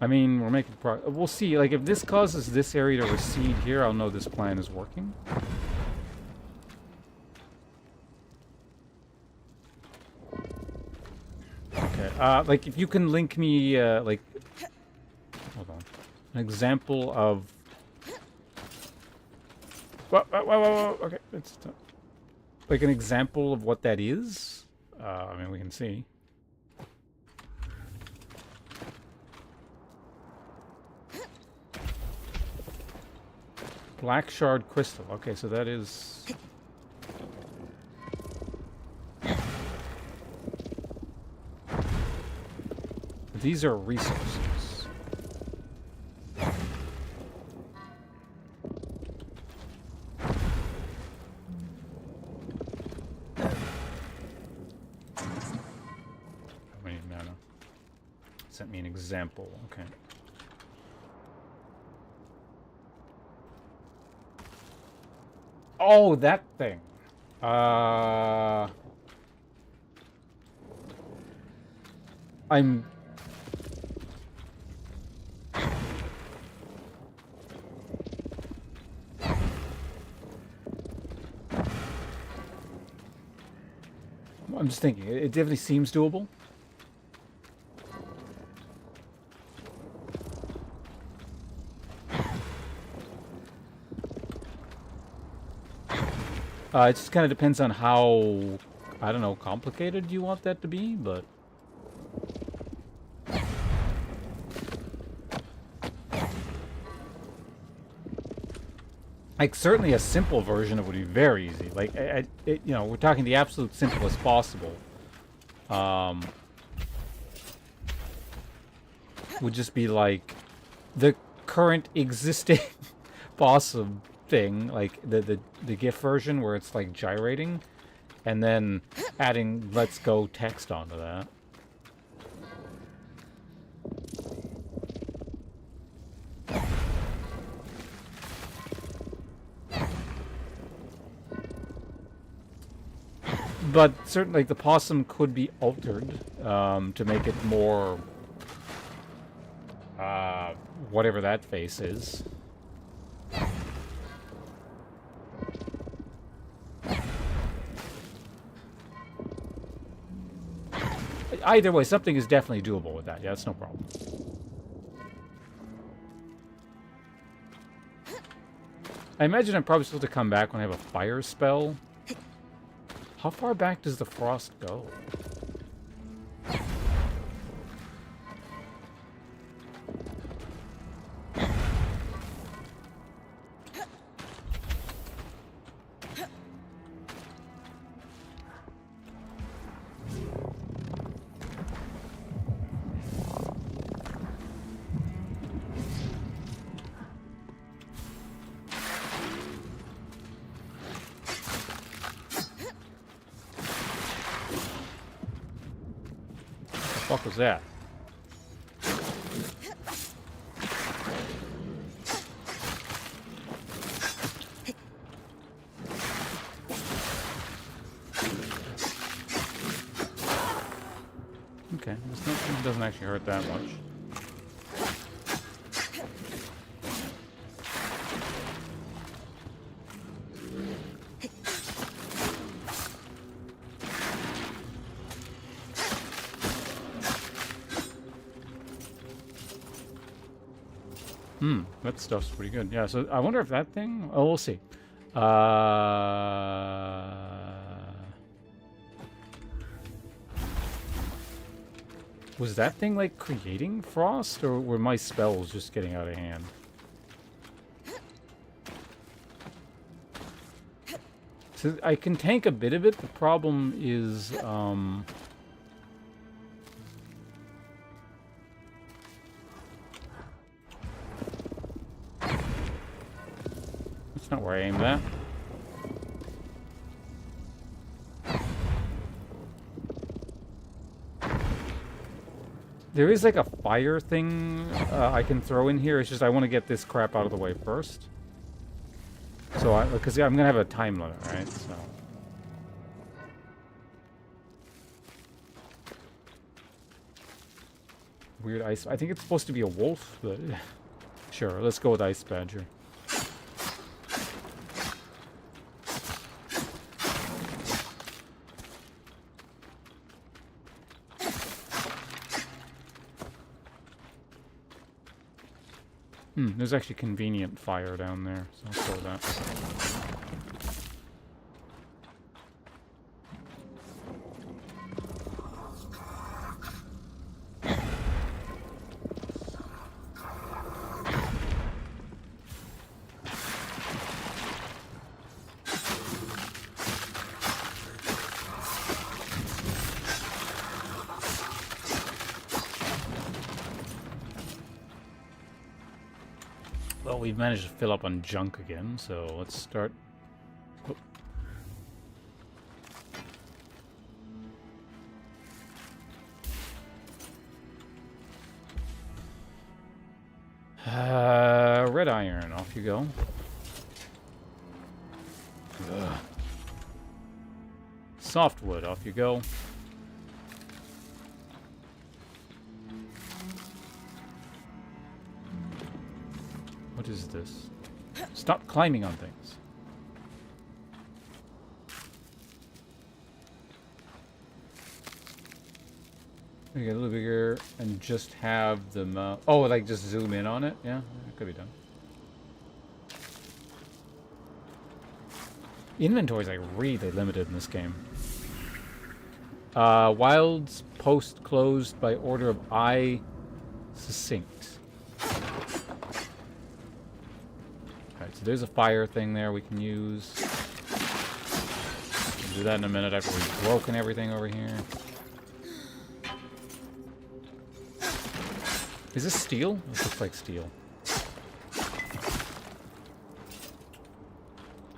I mean, we're making progress. We'll see. Like, if this causes this area to recede here, I'll know this plan is working. Okay. Like, if you can link me, like... Hold on. An example of... Whoa. Okay. It's... Like, an example of what that is? I mean, we can see. Black shard crystal. Okay, so that is... These are resources. Wait, no. Sent me an example. Okay. Oh, that thing. I'm... I'm just thinking, it definitely seems doable. It just kind of depends on how, I don't know, complicated you want that to be, but... Like, certainly a simple version of it would be very easy. Like, you know, we're talking the absolute simplest possible. Would just be like the current existing possum thing, like the GIF version where it's like gyrating, and then adding "Let's go" text onto that. But certainly, like, the possum could be altered to make it more whatever that face is. Either way, something is definitely doable with that. Yeah, that's no problem. I imagine I'm probably supposed to come back when I have a fire spell. How far back does the frost go? fuck was that? Okay, it doesn't actually hurt that much. That stuff's pretty good. Yeah, so I wonder if that thing... Oh, we'll see. Was that thing, like, creating frost? Or were my spells just getting out of hand? So I can tank a bit of it. The problem is... That's not where I aimed at. There is like a fire thing I can throw in here. It's just I want to get this crap out of the way first. So because I'm gonna have a time limit, right? So. Weird ice. I think it's supposed to be a wolf, but sure. Let's go with ice badger. There's actually convenient fire down there, so I'll throw that. Well, we've managed to fill up on junk again, so let's start. Red iron, off you go. Ugh. Softwood, off you go. What is this? Stop climbing on things. Make it a little bigger and just have the oh, like just zoom in on it? Yeah, that could be done. Inventory's like really limited in this game. Wilds post closed by order of I succinct. Alright, so there's a fire thing there we can use. We'll do that in a minute after we've broken everything over here. Is this steel? This looks like steel.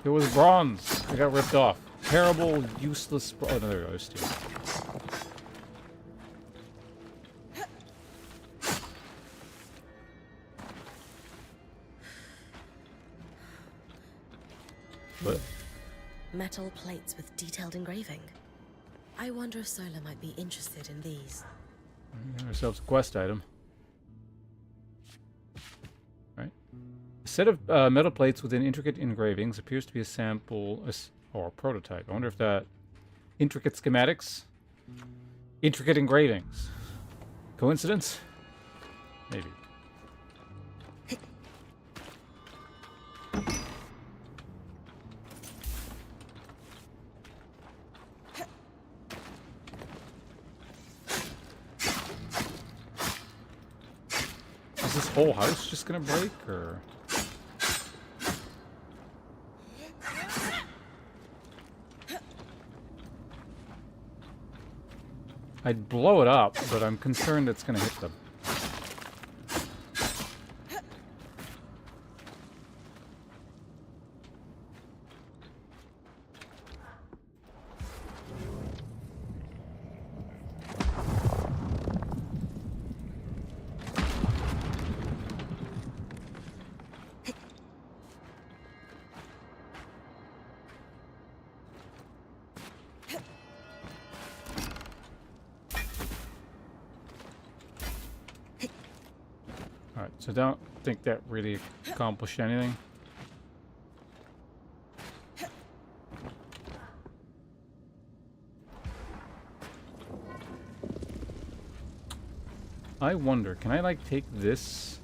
It was bronze. It got ripped off. Terrible, useless... Oh, no, there we go. Steel. What? Metal plates with detailed engraving. I wonder if Sola might be interested in these. Get ourselves a quest item. Right. A set of metal plates with intricate engravings appears to be a sample or a prototype. I wonder if that... Intricate schematics? Intricate engravings. Coincidence? Maybe. Is this whole house just gonna break, or...? I'd blow it up, but I'm concerned it's gonna hit them. So I don't think that really accomplished anything. I wonder, can I like take this?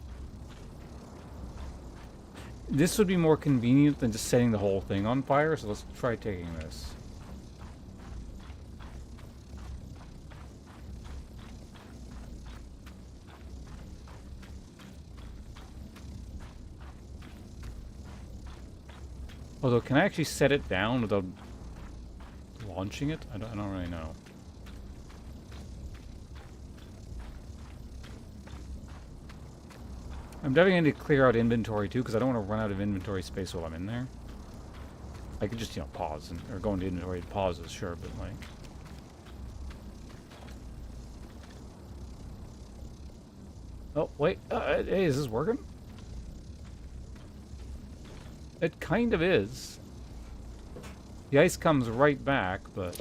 This would be more convenient than just setting the whole thing on fire, so let's try taking this. Although, can I actually set it down without launching it? I don't really know. I'm definitely going to clear out inventory too, because I don't want to run out of inventory space while I'm in there. I could just, you know, pause or go into inventory and pauses, sure, but like. Oh wait, hey, is this working? It kind of is. The ice comes right back, but.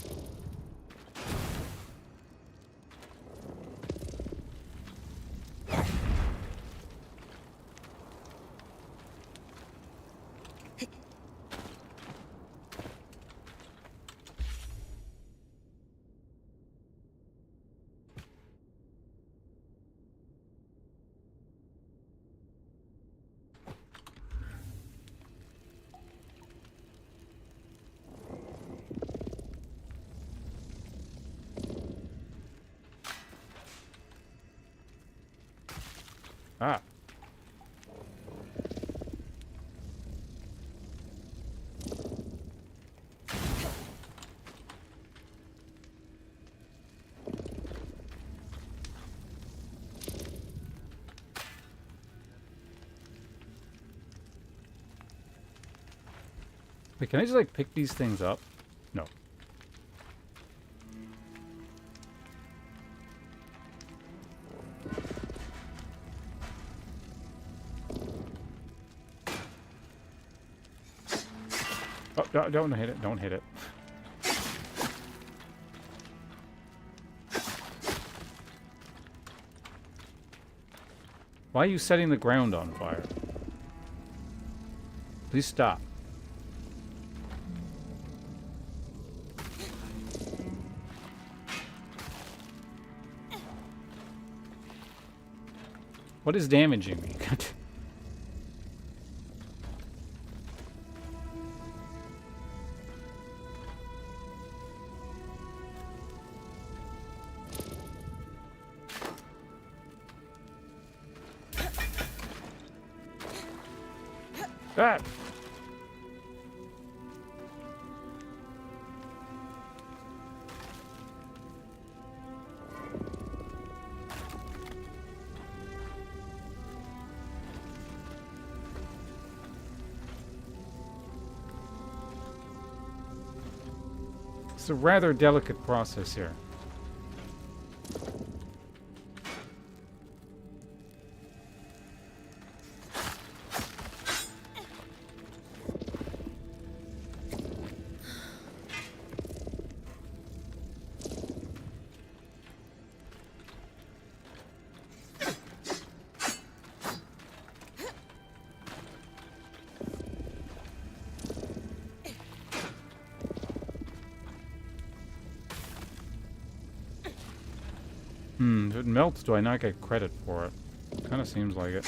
Ah. Wait, can I just like pick these things up? No. Oh, don't hit it. Don't hit it. Why are you setting the ground on fire? Please stop. What is damaging me? Ah! It's a rather delicate process here. If it melts, do I not get credit for it? Kind of seems like it.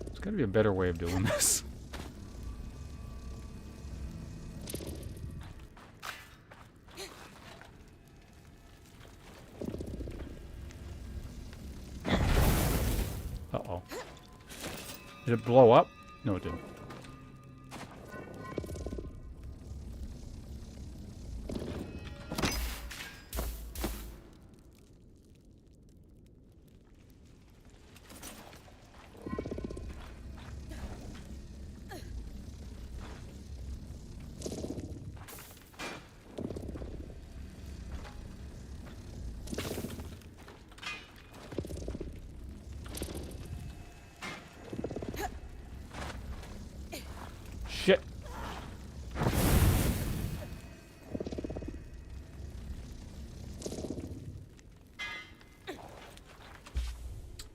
There's got to be a better way of doing this. Uh-oh. Did it blow up? No, it didn't.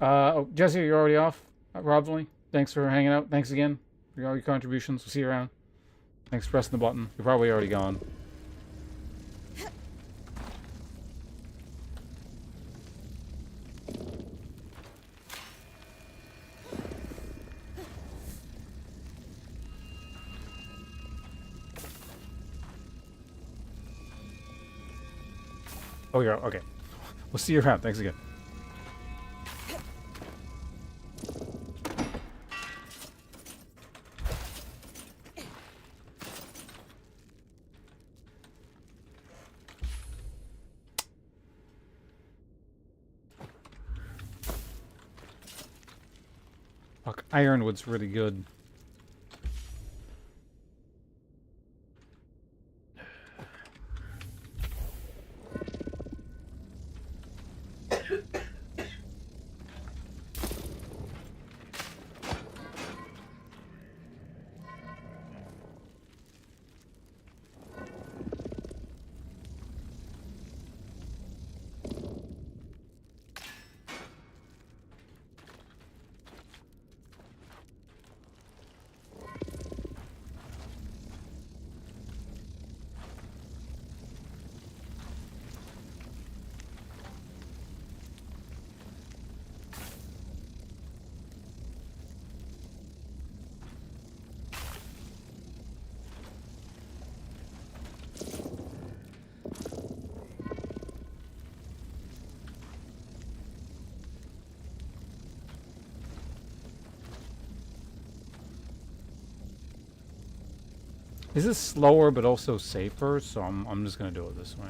Oh, Jesse, you're already off. Robsley, thanks for hanging out. Thanks again for all your contributions. We'll see you around. Thanks for pressing the button. You're probably already gone. Oh, you're okay. We'll see you around. Thanks again. Fuck, Ironwood's really good. This is slower but also safer, so I'm just gonna do it this way.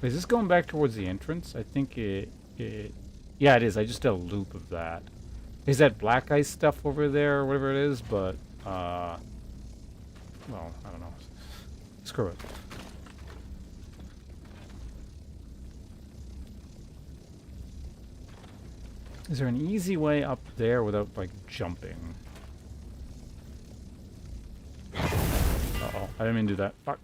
Is this going back towards the entrance? I think it yeah, it is. I just did a loop of that. Is that black ice stuff over there or whatever it is, but well, I don't know. Screw it. Is there an easy way up there without, like, jumping? Uh-oh, I didn't mean to do that. Fuck.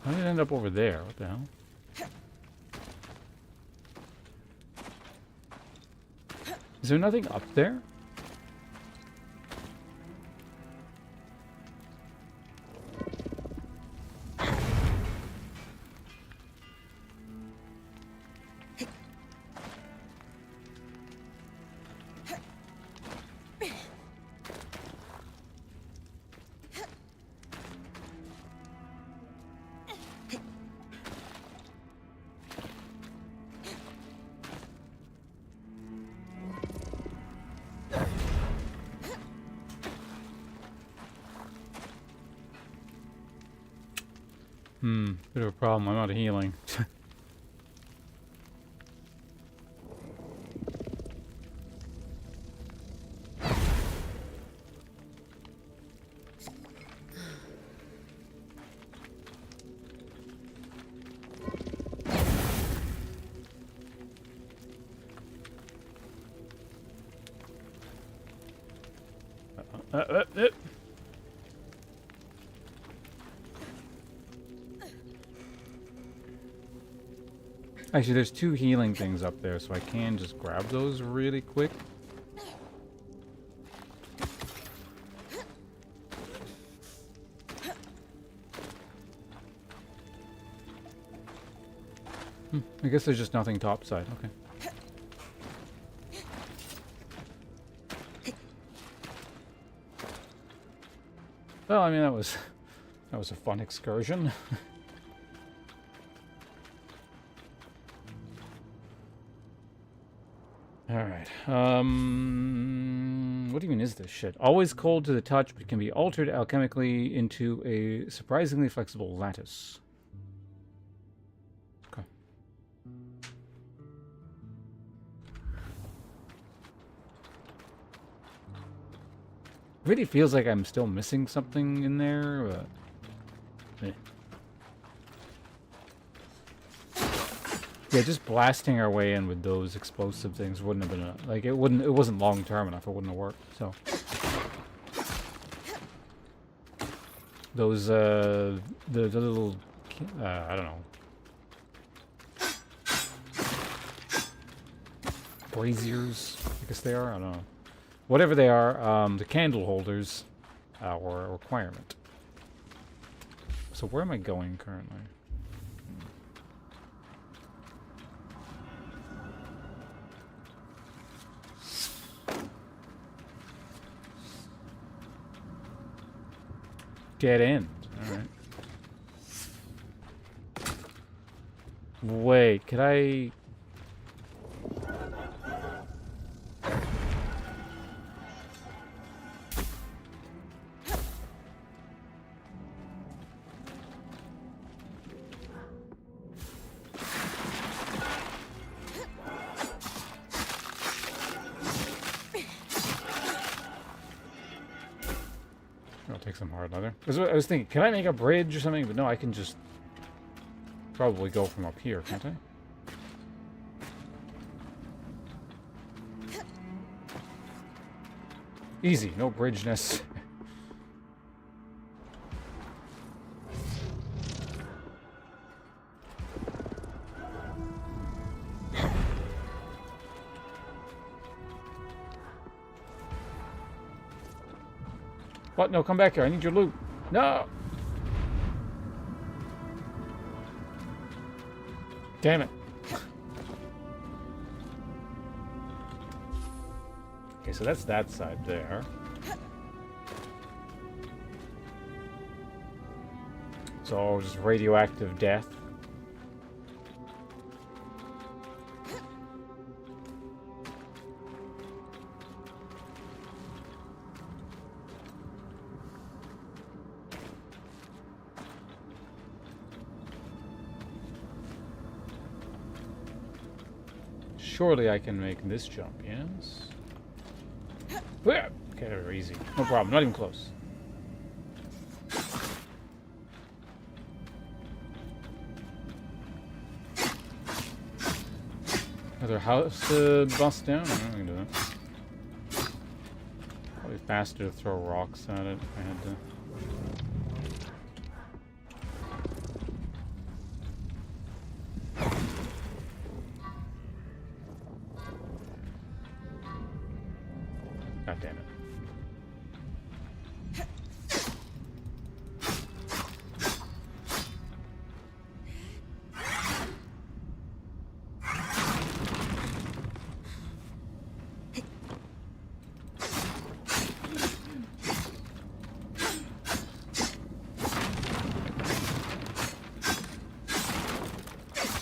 How did it end up over there? What the hell? Is there nothing up there? Bit of a problem. I'm out of healing. Actually, there's two healing things up there, so I can just grab those really quick. I guess there's just nothing topside. Okay. Well, I mean, that was a fun excursion. Alright. What even is this shit? Always cold to the touch, but can be altered alchemically into a surprisingly flexible lattice. Okay. Really feels like I'm still missing something in there, but... eh. Yeah, just blasting our way in with those explosive things wouldn't have been like it wasn't long term enough. It wouldn't have worked. So those the little I don't know, braziers, I guess they are. I don't know, whatever they are. The candle holders were a requirement. So where am I going currently? Dead end. Alright. Wait, could I... I'll take some hard leather. I was thinking, can I make a bridge or something? But no, I can just probably go from up here, can't I? Easy, no bridge necessary. What? No, come back here. I need your loot. No! Damn it. Okay, so that's that side there. So just radioactive death. Surely I can make this jump, yes? Okay, very easy. No problem, not even close. Another house to bust down? I'm not gonna do that. Probably faster to throw rocks at it if I had to. God damn it.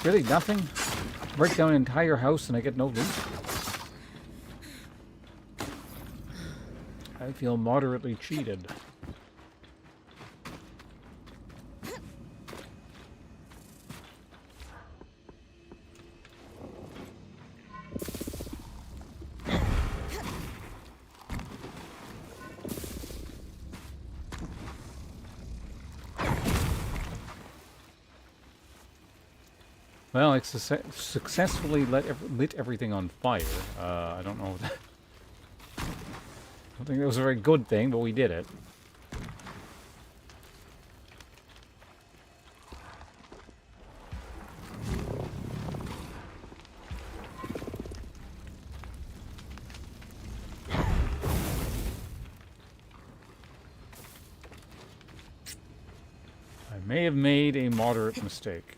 Really, nothing? Break down an entire house and I get no loot? I feel moderately cheated. Well, I successfully lit everything on fire. I don't know if that... I don't think that was a very good thing, but we did it. I may have made a moderate mistake.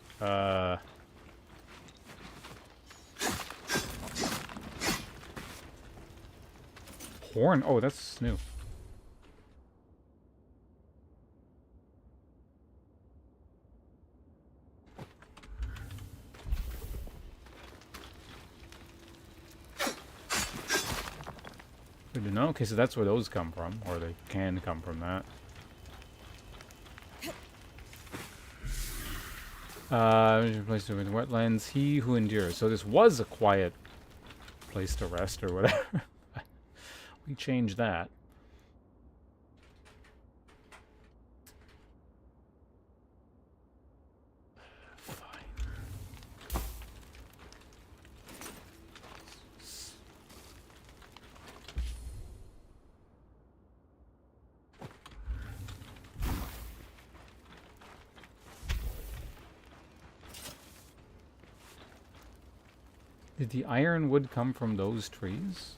Horn? Oh, that's new. Good to know. Okay, so that's where those come from, or they can come from that. Place to with wetlands. He who endures. So this was a quiet place to rest or whatever. We changed that. Did the ironwood come from those trees?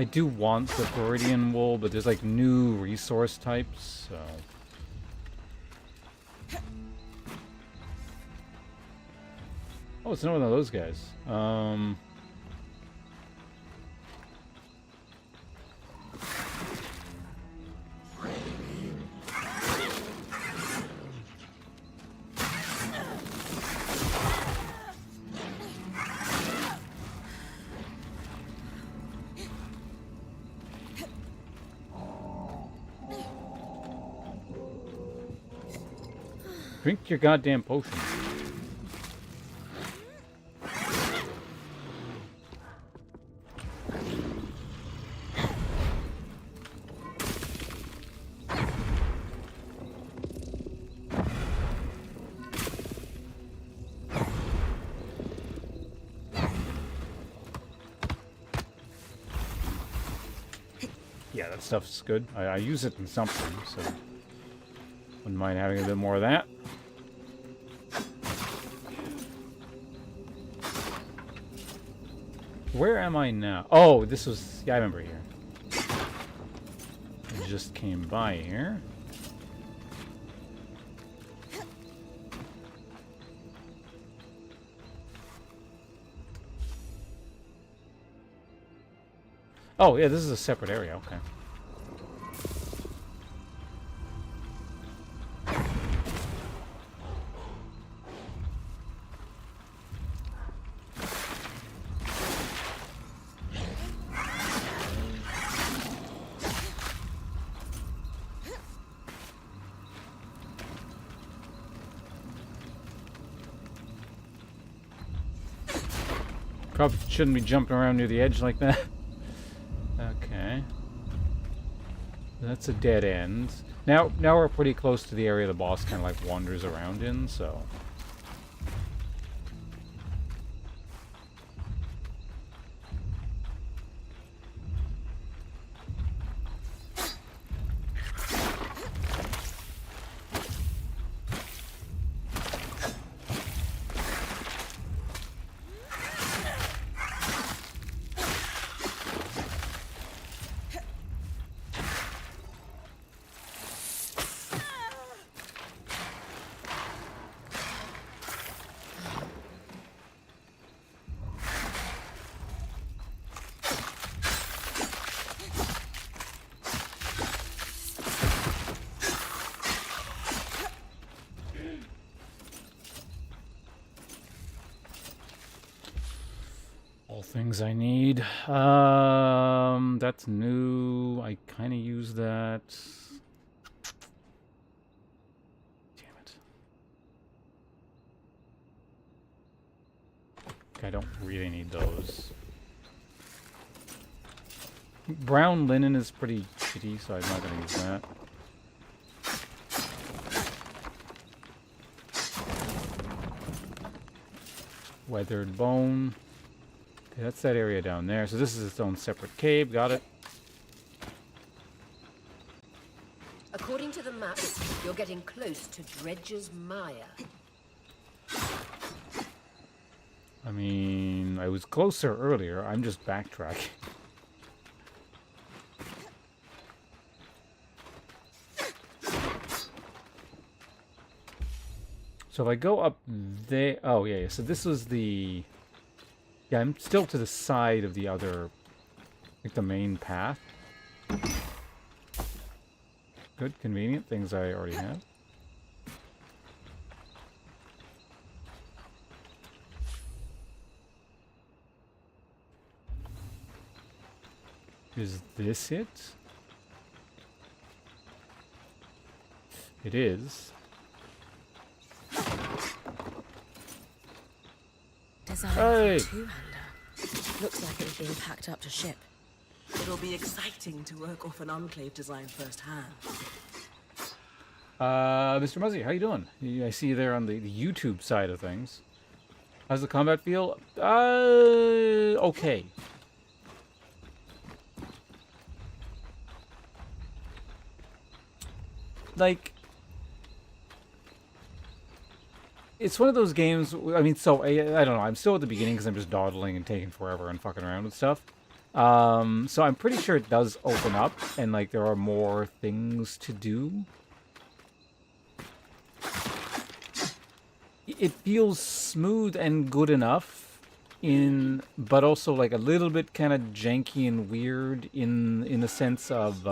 I do want the Viridian wool, but there's like new resource types, so... Oh, it's another one of those guys. Drink your goddamn potion. Yeah, that stuff's good. I use it in something, so wouldn't mind having a bit more of that. Where am I now? Oh, this was... Yeah, I remember here. I just came by here. Oh, yeah, this is a separate area. Okay. Probably shouldn't be jumping around near the edge like that. Okay. That's a dead end. Now we're pretty close to the area the boss kind of like wanders around in, so... Things I need. That's new. I kind of use that. Damn it. I don't really need those. Brown linen is pretty shitty, so I'm not going to use that. Weathered bone. That's that area down there. So this is its own separate cave. Got it. According to the map, you're getting close to Dredge's Mire. I mean, I was closer earlier. I'm just backtracking. So if I go up there... Oh, yeah, yeah. So this was the... Yeah, I'm still to the side of the other... like the main path. Good, convenient. Things I already have. Is this it? It is. Designed Hey! for a two-hander. Looks like it was being packed up to ship. It'll be exciting to work off an Enclave design firsthand. Mr. Muzzy, how you doing? I see you there on the YouTube side of things. How's the combat feel? Okay. Like, it's one of those games. I mean, so I don't know. I'm still at the beginning because I'm just dawdling and taking forever and fucking around with stuff. So I'm pretty sure it does open up and like there are more things to do. It feels smooth and good enough, but also like a little bit kind of janky and weird in the sense of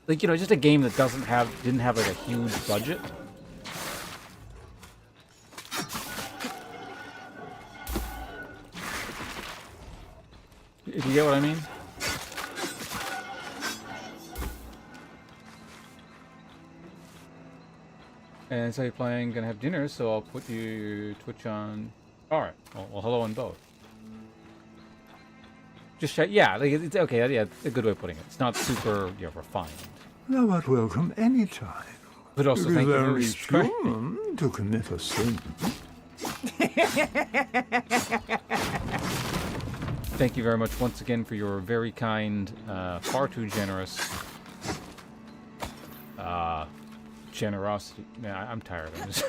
like, you know, just a game that didn't have like a huge budget. If you get what I mean? And so you're playing, gonna have dinner, so I'll put your Twitch on. Alright, well, hello on both. Just check, yeah, like, it's okay, yeah, it's a good way of putting it. It's not super, refined. Thou art welcome any time. But also, it thank is you only very much. human to commit a sin. Thank you very much once again for your very kind, far too generous generosity. Man, I'm tired of this.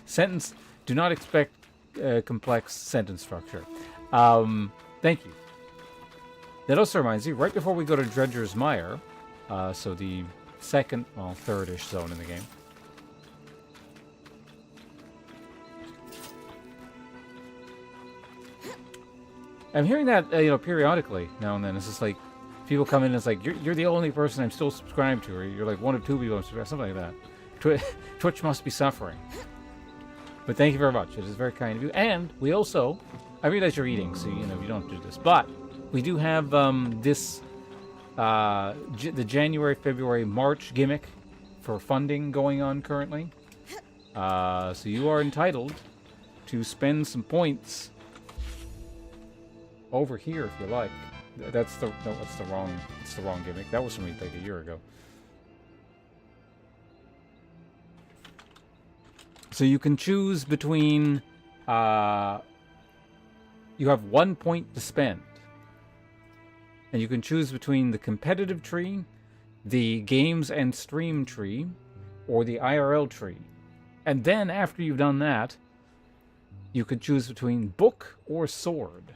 Sentence. Do not expect complex sentence structure. Thank you. That also reminds me, right before we go to Dredger's Mire, so the second, well, third-ish zone in the game. I'm hearing that, periodically now and then. It's just like, people come in and it's like, you're the only person I'm still subscribed to, or you're like one of two people I'm subscribed, something like that. Twitch must be suffering. But thank you very much. It is very kind of you. And we also, I realize you're eating, so, you don't do this. But we do have the January, February, March gimmick for funding going on currently. So you are entitled to spend some points over here if you like. That's the wrong gimmick. That was from like a year ago. So you can choose between you have 1 point to spend. And you can choose between the competitive tree, the games and stream tree, or the IRL tree. And then after you've done that, you could choose between book or sword.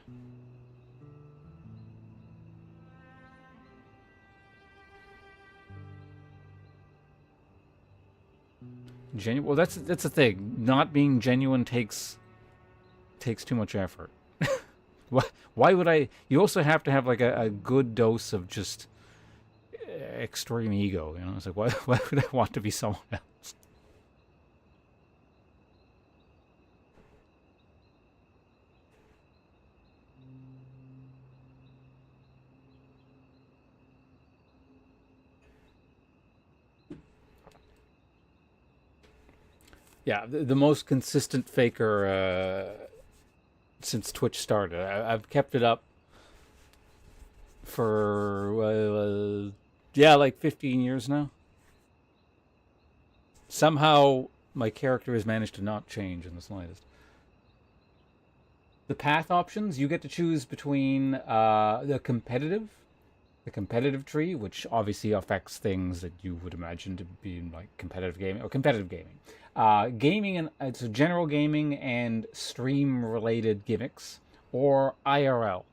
Well, that's the thing. Not being genuine takes too much effort. Why would I? You also have to have like a good dose of just extreme ego. It's like why would I want to be someone else? Yeah, the most consistent faker since Twitch started. I've kept it up for, like 15 years now. Somehow, my character has managed to not change in the slightest. The path options, you get to choose between the competitive tree, which obviously affects things that you would imagine to be in like competitive gaming or competitive gaming. Gaming and it's general gaming and stream related gimmicks, or IRL.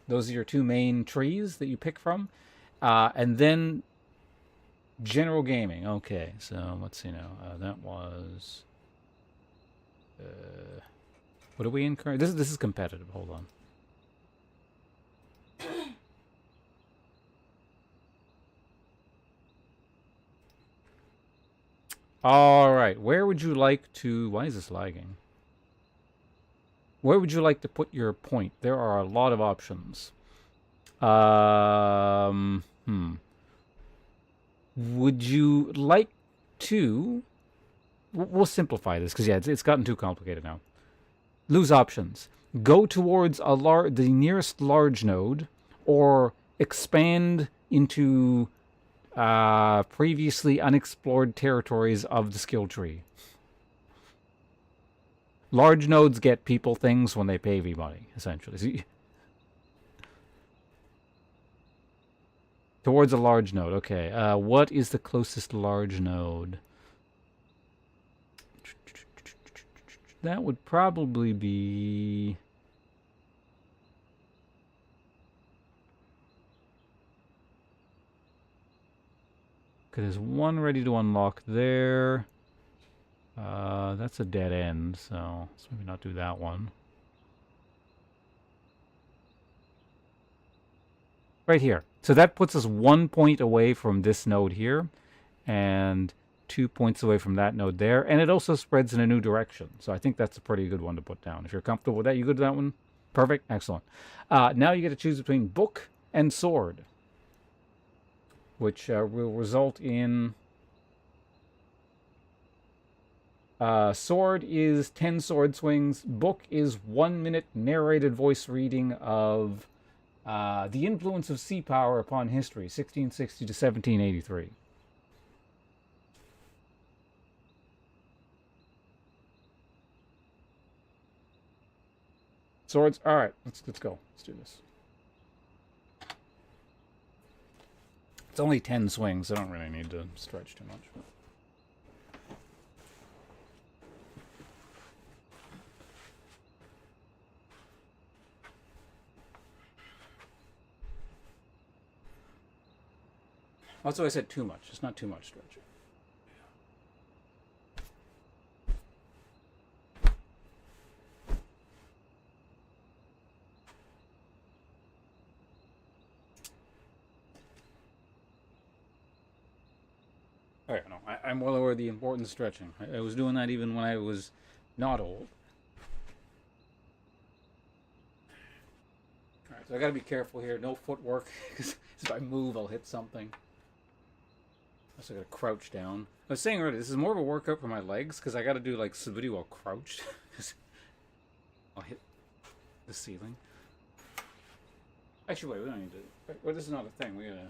Those are your two main trees that you pick from. And then General gaming. Okay, so let's see now. That was. What are we in current? This is competitive. Hold on. All right. Where would you like to? Why is this lagging? Where would you like to put your point? There are a lot of options. Would you like to? We'll simplify this because yeah, it's gotten too complicated now. Lose options. Go towards the nearest large node, or expand into previously unexplored territories of the skill tree. Large nodes get people things when they pay money, essentially. Towards a large node. Okay. What is the closest large node? That would probably be... Okay, there's one ready to unlock there. That's a dead end, so let's maybe not do that one. Right here. So that puts us 1 point away from this node here, and 2 points away from that node there, and it also spreads in a new direction. So I think that's a pretty good one to put down. If you're comfortable with that, you good with that one? Perfect. Excellent. Now you get to choose between book and sword, which will result in... sword is 10 sword swings. Book is 1 minute narrated voice reading of The Influence of Sea Power Upon History, 1660 to 1783. Swords? Alright, let's go. Let's do this. It's only 10 swings, so I don't really need to stretch too much. That's why I said too much. It's not too much stretching. Oh, no, I'm well aware of the importance of stretching. I was doing that even when I was not old. Alright, so I gotta be careful here. No footwork, because if I move, I'll hit something. Also gotta crouch down. I was saying earlier, this is more of a workout for my legs, because I gotta do, like, subidi while crouched. I'll hit the ceiling. Actually, wait, we don't need to... Wait, this is not a thing. We gotta...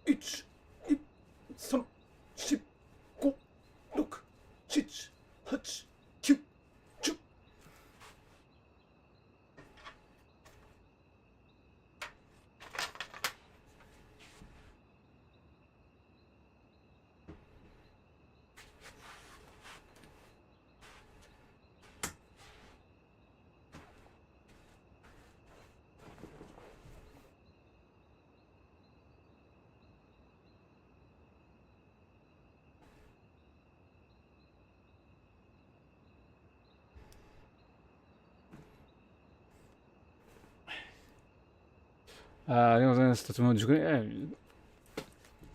Ich, some, ship, go, look, chich, hutch, chew, chew.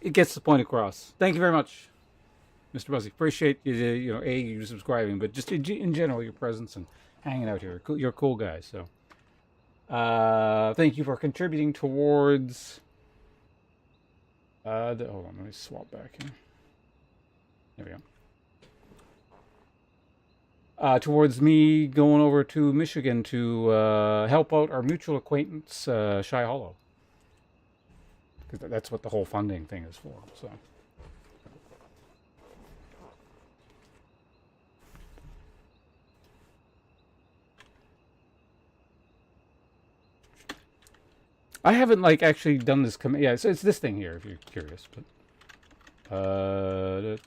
It gets the point across. Thank you very much, Mr. Buzzy. Appreciate you subscribing, but just in general your presence and hanging out here. You're a cool guy, so thank you for contributing towards. Hold on, let me swap back here. There we go. Towards me going over to Michigan to help out our mutual acquaintance, Shy Hollow. Because that's what the whole funding thing is for. So, I haven't like actually done this command. Yeah, so it's this thing here if you're curious. But so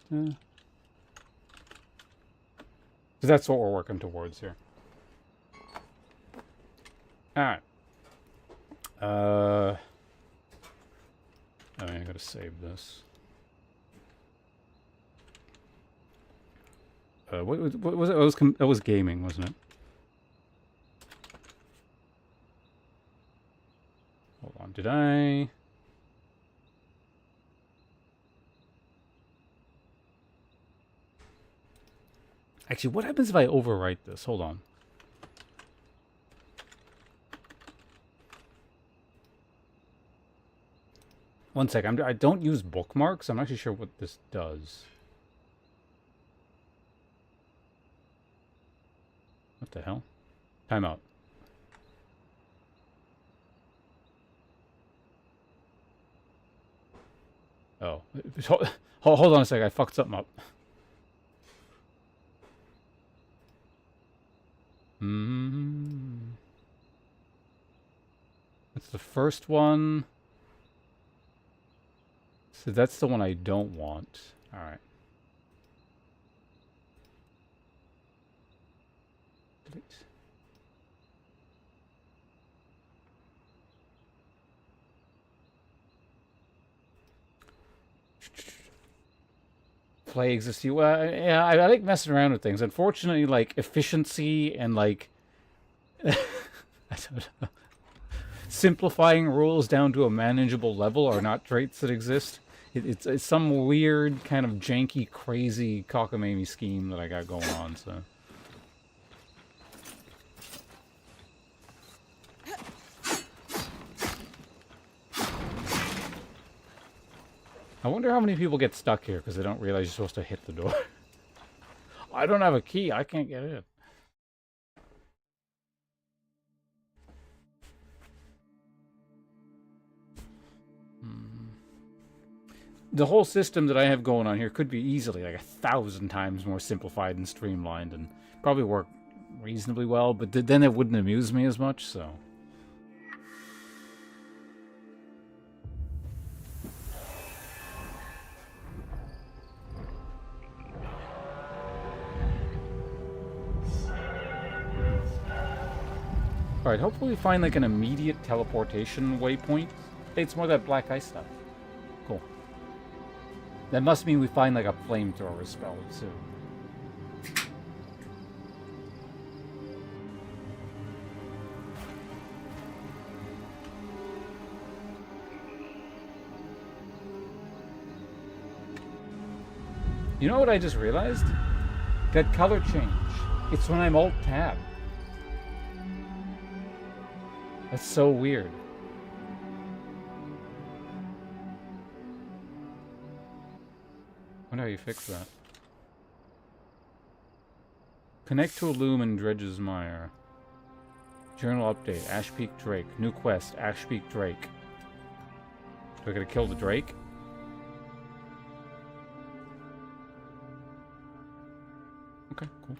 that's what we're working towards here. All right. I gotta save this. What was it? It was gaming, wasn't it? Hold on, did I? Actually, what happens if I overwrite this? Hold on. One sec, I don't use bookmarks. I'm not actually sure what this does. What the hell? Time out. Oh. Hold on a sec, I fucked something up. That's the first one. So that's the one I don't want. Alright. Delete. Play exists. Yeah, I like messing around with things. Unfortunately, like efficiency and like I don't know, simplifying rules down to a manageable level are not traits that exist. It's some weird kind of janky, crazy cockamamie scheme that I got going on. So. I wonder how many people get stuck here because they don't realize you're supposed to hit the door. I don't have a key. I can't get in. The whole system that I have going on here could be easily like 1,000 times more simplified and streamlined and probably work reasonably well, but then it wouldn't amuse me as much, so... Alright, hopefully we find like an immediate teleportation waypoint. It's more that black ice stuff. Cool. That must mean we find like a flamethrower spell soon. You know what I just realized? That color change. It's when I'm Alt-Tab. That's so weird. I wonder how you fix that. Connect to Illum and Dredge's Mire. Journal update. Ash Peak Drake. New quest. Ash Peak Drake. Do I gotta kill the Drake? Okay, cool.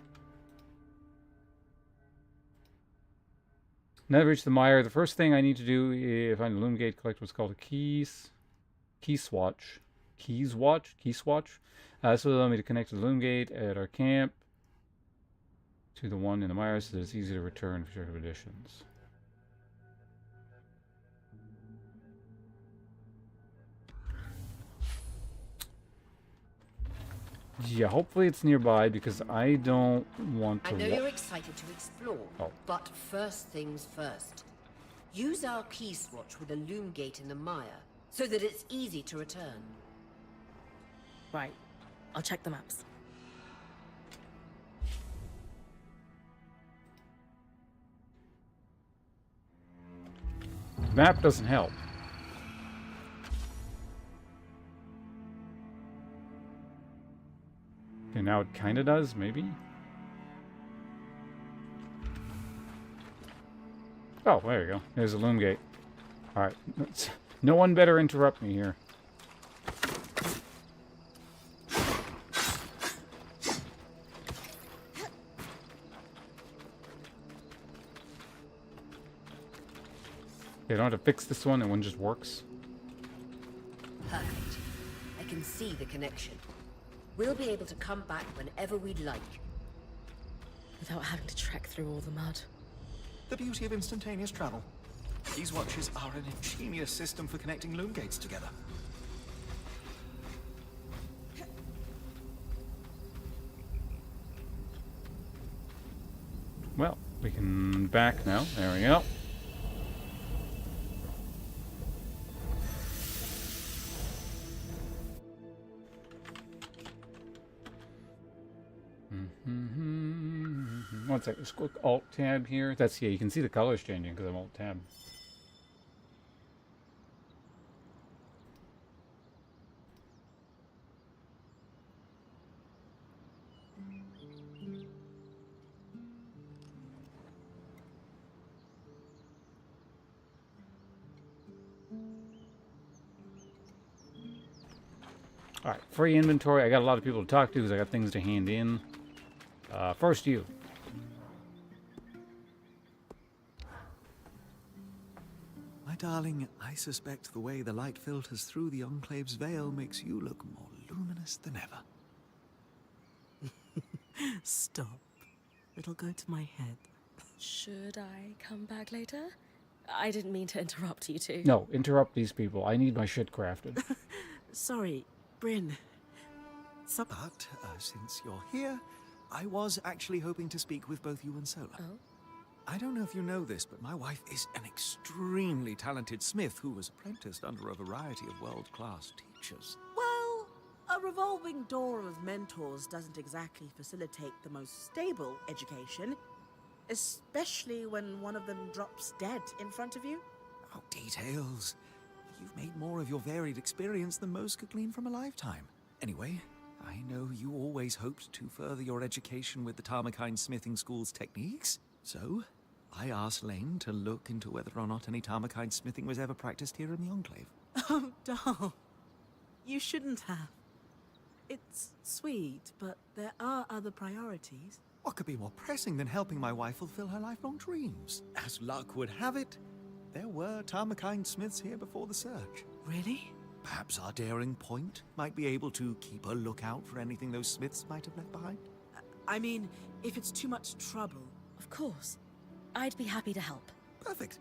Now I've reached the mire. The first thing I need to do is find the Loom Gate, collect what's called a key swatch. Key swatch? This will allow me to connect to the Loom Gate at our camp to the one in the mire so that it's easy to return for short conditions. Yeah, hopefully it's nearby because I don't want to... I know you're excited to explore, but first things first. Use our key swatch with a loom gate in the mire so that it's easy to return. Right. I'll check the maps. The map doesn't help. Okay, now it kind of does, maybe? Oh, there you go. There's a Loom Gate. Alright. No one better interrupt me here. They don't have to fix this one, and one just works. Perfect. I can see the connection. We'll be able to come back whenever we'd like. Without having to trek through all the mud. The beauty of instantaneous travel. These watches are an ingenious system for connecting loom gates together. Well, we can back now. There we go. One sec, just quick Alt Tab here. That's, yeah, you can see the colors changing because I'm Alt Tab. Alright, free inventory. I got a lot of people to talk to because I got things to hand in. First you. My darling, I suspect the way the light filters through the Enclave's veil makes you look more luminous than ever. Stop. It'll go to my head. Should I come back later? I didn't mean to interrupt you two. No, interrupt these people. I need my shit crafted. Sorry, Bryn. But since you're here, I was actually hoping to speak with both you and Sola. Oh? I don't know if you know this, but my wife is an extremely talented smith who was apprenticed under a variety of world-class teachers. Well, a revolving door of mentors doesn't exactly facilitate the most stable education, especially when one of them drops dead in front of you. Oh, details. You've made more of your varied experience than most could glean from a lifetime. Anyway, I know you always hoped to further your education with the Tarmakine Smithing School's techniques, so I asked Lane to look into whether or not any Tarmakine smithing was ever practiced here in the Enclave. Oh, doll. You shouldn't have. It's sweet, but there are other priorities. What could be more pressing than helping my wife fulfill her lifelong dreams? As luck would have it, there were Tarmakine smiths here before the search. Really? Perhaps our daring point might be able to keep a lookout for anything those smiths might have left behind. I mean, if it's too much trouble. Of course. I'd be happy to help. Perfect.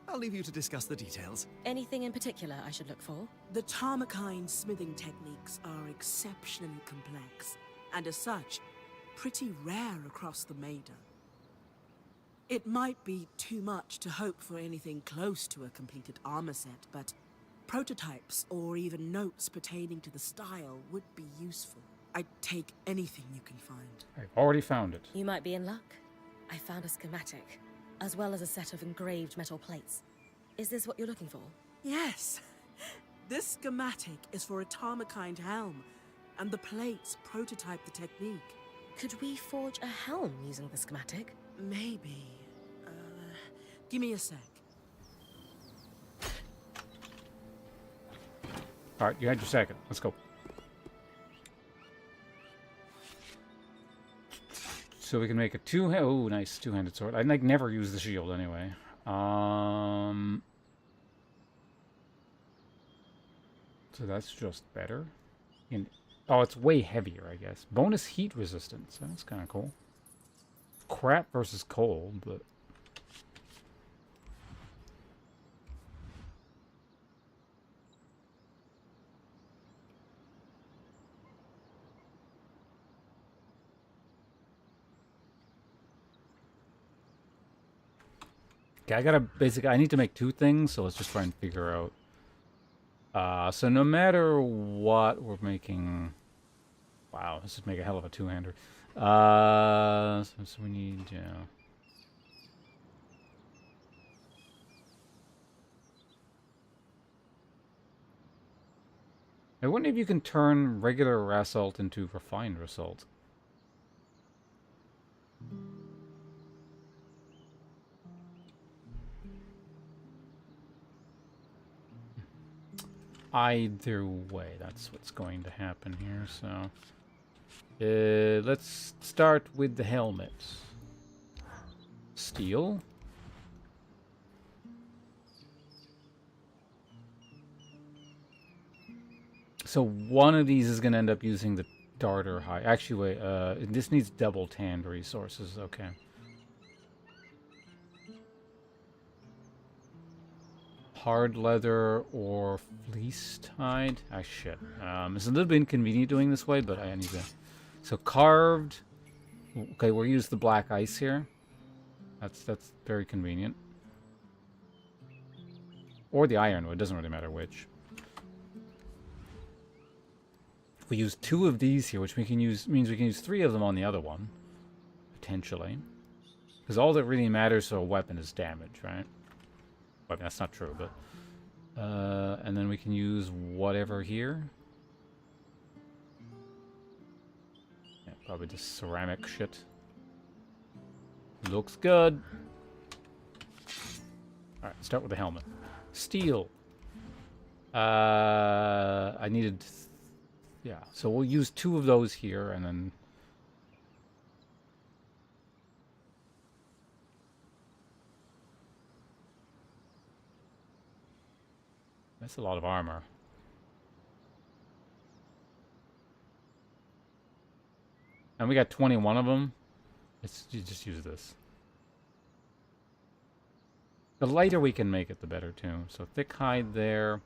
I'll leave you to discuss the details. Anything in particular I should look for? The Tarmakine smithing techniques are exceptionally complex, and as such, pretty rare across the Maida. It might be too much to hope for anything close to a completed armor set, but prototypes or even notes pertaining to the style would be useful. I'd take anything you can find. I've already found it. You might be in luck. I found a schematic, as well as a set of engraved metal plates. Is this what you're looking for? Yes. This schematic is for a Tarmakine helm, and the plates prototype the technique. Could we forge a helm using the schematic? Maybe. Give me a sec. Alright, you had your second. Let's go. So we can make a oh, nice two-handed sword. I like never use the shield anyway. So that's just better. Oh, it's way heavier, I guess. Bonus heat resistance. That's kind of cool. Crap versus cold, but... Okay, I need to make two things, so let's just try and figure out. So no matter what we're making... Wow, this would make a hell of a two-hander. So we need, I wonder if you can turn regular Rasalt into refined Rasalt. Either way, that's what's going to happen here, so... let's start with the helmet. Steel. So one of these is going to end up using the darter hide. Actually, wait. This needs double tanned resources. Okay. Hard leather or fleeced hide. Ah, shit. It's a little bit inconvenient doing this way, but I need to. So carved. Okay, we'll use the black ice here. That's very convenient. Or the ironwood. It doesn't really matter which. If we use 2 of these here, which we can use, means we can use 3 of them on the other one, potentially. Because all that really matters for a weapon is damage, right? Well, that's not true, but... and then we can use whatever here. Yeah, probably the ceramic shit. Looks good. Alright, start with the helmet. Steel. I needed... Yeah, so we'll use 2 of those here, and then... That's a lot of armor. And we got 21 of them. You just use this. The lighter we can make it, the better, too. So thick hide there.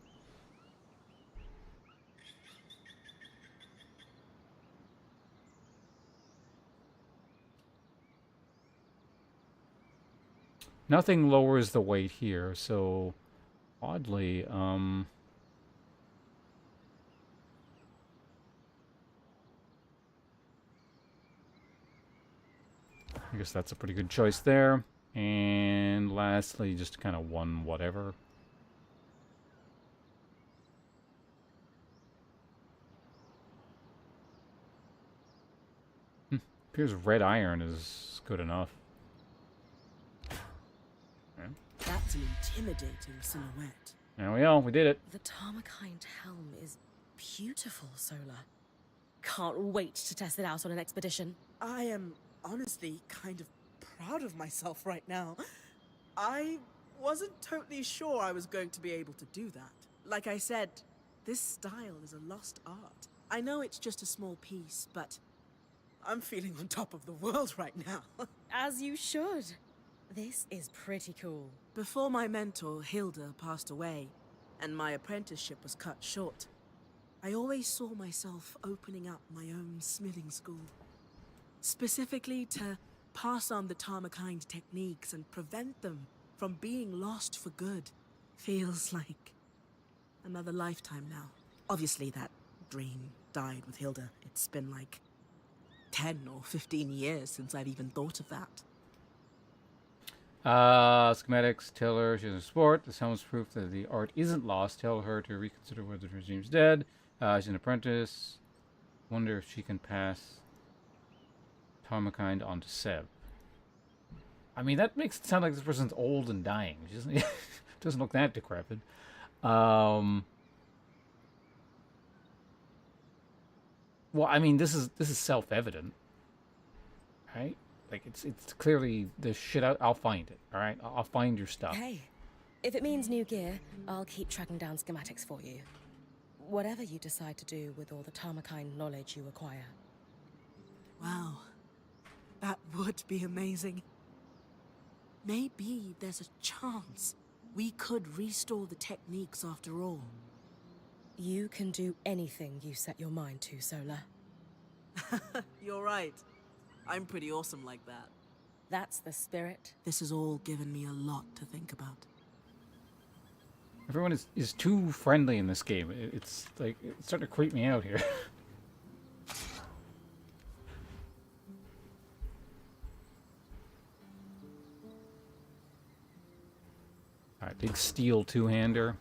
Nothing lowers the weight here, so oddly, I guess that's a pretty good choice there. And lastly, just kind of one whatever. Appears red iron is good enough. That's an intimidating silhouette. There we go, we did it. The Tarmakind helm is beautiful, Sola. Can't wait to test it out on an expedition. I am honestly kind of proud of myself right now. I wasn't totally sure I was going to be able to do that. Like I said, this style is a lost art. I know it's just a small piece, but I'm feeling on top of the world right now. As you should. This is pretty cool. Before my mentor, Hilda, passed away, and my apprenticeship was cut short, I always saw myself opening up my own smithing school. Specifically to pass on the Tarmakind techniques and prevent them from being lost for good. Feels like another lifetime now. Obviously that dream died with Hilda. It's been like 10 or 15 years since I've even thought of that. Schematics tell her she's a sport. This helm's proof that the art isn't lost. Tell her to reconsider whether the regime's dead. She's an apprentice. Wonder if she can pass Tarmakind on to Seb. I mean, that makes it sound like this person's old and dying. She doesn't, doesn't look that decrepit. Well, I mean, this is self-evident, right? Like, it's clearly the shit out. I'll find it, all right? I'll find your stuff. Hey, if it means new gear, I'll keep tracking down schematics for you. Whatever you decide to do with all the Tarmakind knowledge you acquire. Wow. That would be amazing. Maybe there's a chance we could restore the techniques after all. You can do anything you set your mind to, Sola. You're right. I'm pretty awesome like that. That's the spirit. This has all given me a lot to think about. Everyone is too friendly in this game. It's like, it's starting to creep me out here. Alright, big steel two-hander.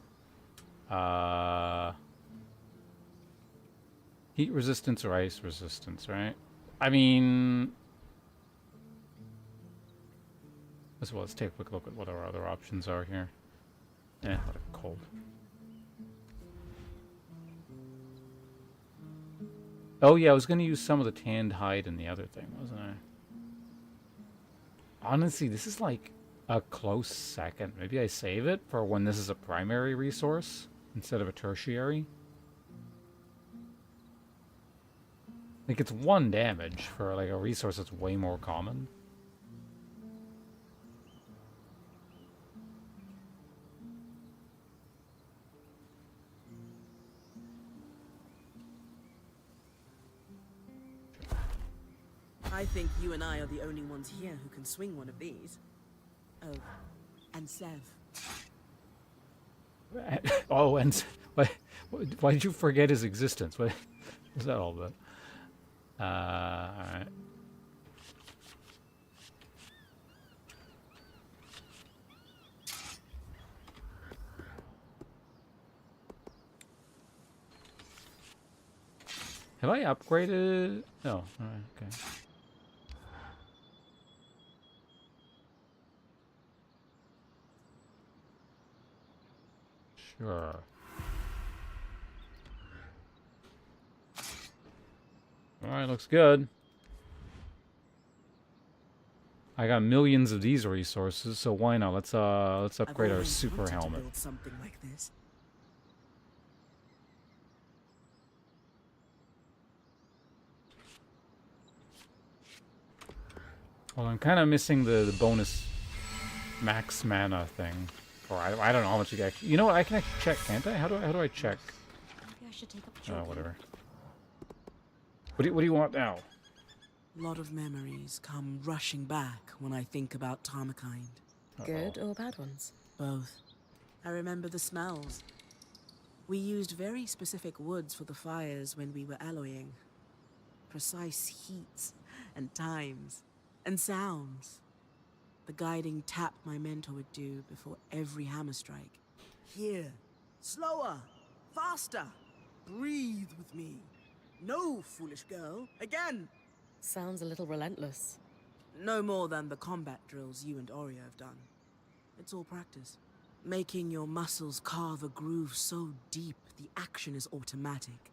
Heat resistance or ice resistance, right? I mean... let's take a quick look at what our other options are here. What a cold. Oh yeah, I was going to use some of the tanned hide in the other thing, wasn't I? Honestly, this is like a close second. Maybe I save it for when this is a primary resource instead of a tertiary. Like, it's 1 damage for, like, a resource that's way more common. I think you and I are the only ones here who can swing one of these. Oh, and Sev. Oh, and why did you forget his existence? What was that all about? Alright. Have I upgraded? No. Alright, okay. Sure. Alright, looks good. I got millions of these resources, so why not? Let's upgrade our super helmet. Build something like this. Well, I'm kind of missing the bonus max mana thing. Or I don't know how much you actually... You know what? I can actually check, can't I? How do I check? Maybe I should take up Oh, whatever. What do you want now? A lot of memories come rushing back when I think about Tarmakind. Good or bad ones? Both. I remember the smells. We used very specific woods for the fires when we were alloying. Precise heats and times and sounds. The guiding tap my mentor would do before every hammer strike. Here. Slower. Faster. Breathe with me. No, foolish girl. Again. Sounds a little relentless. No more than the combat drills you and Oria have done. It's all practice. Making your muscles carve a groove so deep the action is automatic.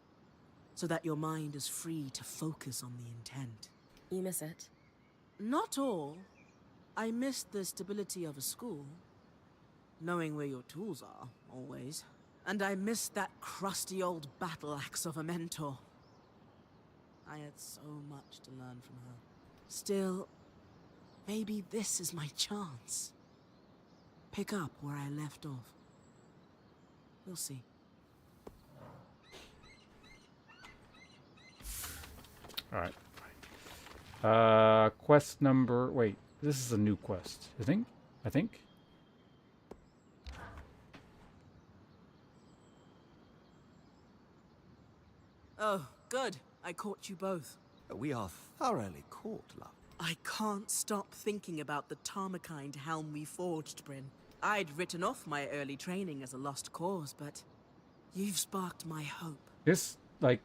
So that your mind is free to focus on the intent. You miss it? Not all. I miss the stability of a school. Knowing where your tools are, always. And I miss that crusty old battle axe of a mentor. I had so much to learn from her. Still, maybe this is my chance. Pick up where I left off. We'll see. Alright. Quest number... Wait, this is a new quest. I think? Oh, good. I caught you both. We are thoroughly caught, love. I can't stop thinking about the Tarmakind helm we forged, Bryn. I'd written off my early training as a lost cause, but you've sparked my hope. This, like,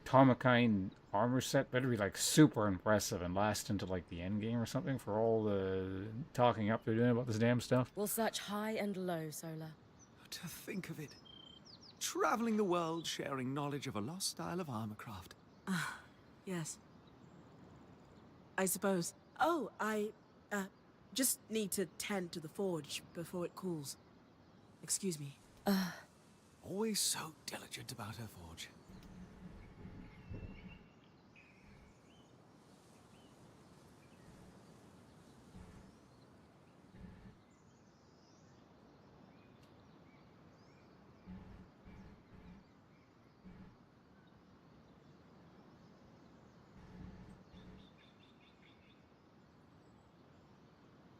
Tarmakind armor set better be, like, super impressive and last into, like, the end game or something for all the talking up they're doing about this damn stuff. We'll search high and low, Solar. To think of it. Traveling the world, sharing knowledge of a lost style of armorcraft. Yes. I suppose. Oh, I, just need to tend to the forge before it cools. Excuse me. Always so diligent about her forge.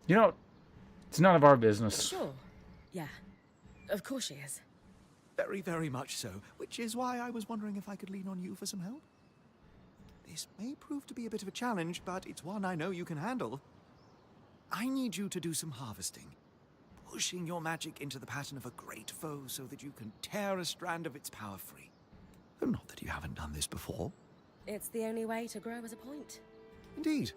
You know, it's none of our business. Sure. Yeah. Of course she is. Very, very much so, which is why I was wondering if I could lean on you for some help. This may prove to be a bit of a challenge, but it's one I know you can handle. I need you to do some harvesting, pushing your magic into the pattern of a great foe so that you can tear a strand of its power free. Oh, not that you haven't done this before. It's the only way to grow as a point. Indeed.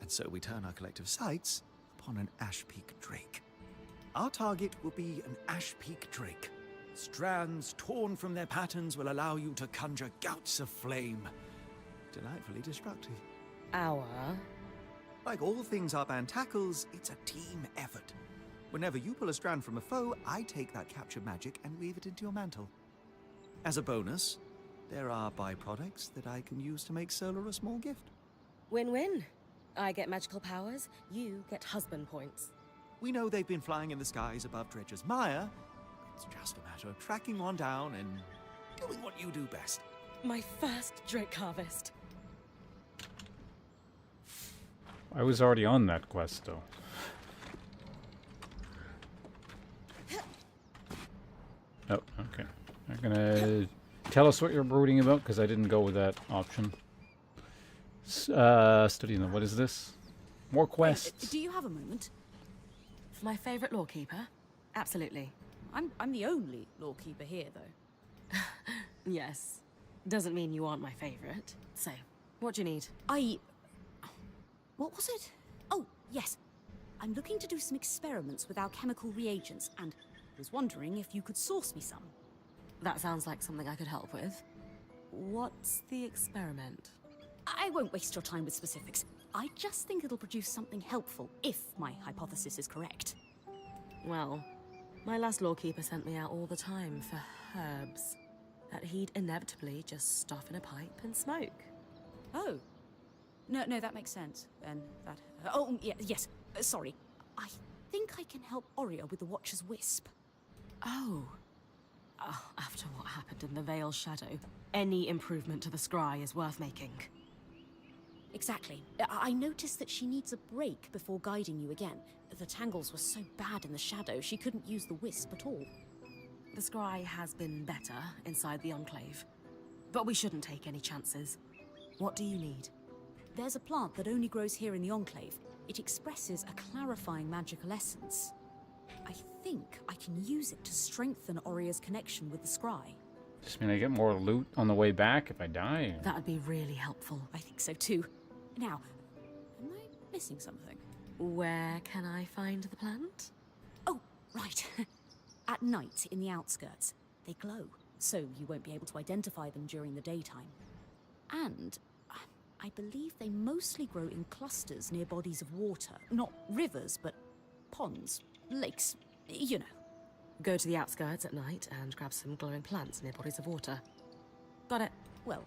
And so we turn our collective sights upon an Ash Peak Drake. Our target will be an Ash Peak Drake. Strands torn from their patterns will allow you to conjure gouts of flame. Delightfully destructive. Like all things our band tackles, it's a team effort. Whenever you pull a strand from a foe, I take that captured magic and weave it into your mantle. As a bonus, there are byproducts that I can use to make Solar a small gift. Win-win. I get magical powers, you get husband points. We know they've been flying in the skies above Dredger's Mire. It's just a matter of tracking one down and doing what you do best. My first drake harvest. I was already on that quest, though. Oh, okay. You're gonna tell us what you're brooding about, because I didn't go with that option. Studying them. What is this? More quests. Do you have a moment? For my favorite lawkeeper? Absolutely. I'm the only lawkeeper here, though. Yes. Doesn't mean you aren't my favorite. So, what do you need? What was it? Oh, yes. I'm looking to do some experiments with our chemical reagents, and was wondering if you could source me some. That sounds like something I could help with. What's the experiment? I won't waste your time with specifics. I just think it'll produce something helpful, if my hypothesis is correct. Well, my last lawkeeper sent me out all the time for herbs that he'd inevitably just stuff in a pipe and smoke. Oh. No, that makes sense. And that... yes. Sorry. I think I can help Oria with the Watcher's Wisp. Oh. After what happened in the Veil's Shadow, any improvement to the scry is worth making. Exactly. I noticed that she needs a break before guiding you again. The tangles were so bad in the Shadow, she couldn't use the Wisp at all. The scry has been better inside the Enclave, but we shouldn't take any chances. What do you need? There's a plant that only grows here in the Enclave. It expresses a clarifying magical essence. I think I can use it to strengthen Oria's connection with the scry. Does this mean I get more loot on the way back if I die? That'd be really helpful. I think so too. Now, am I missing something? Where can I find the plant? Oh, right. At night in the outskirts. They glow, so you won't be able to identify them during the daytime. And I believe they mostly grow in clusters near bodies of water. Not rivers, but ponds, lakes, you know. Go to the outskirts at night and grab some glowing plants near bodies of water. Got it. Well,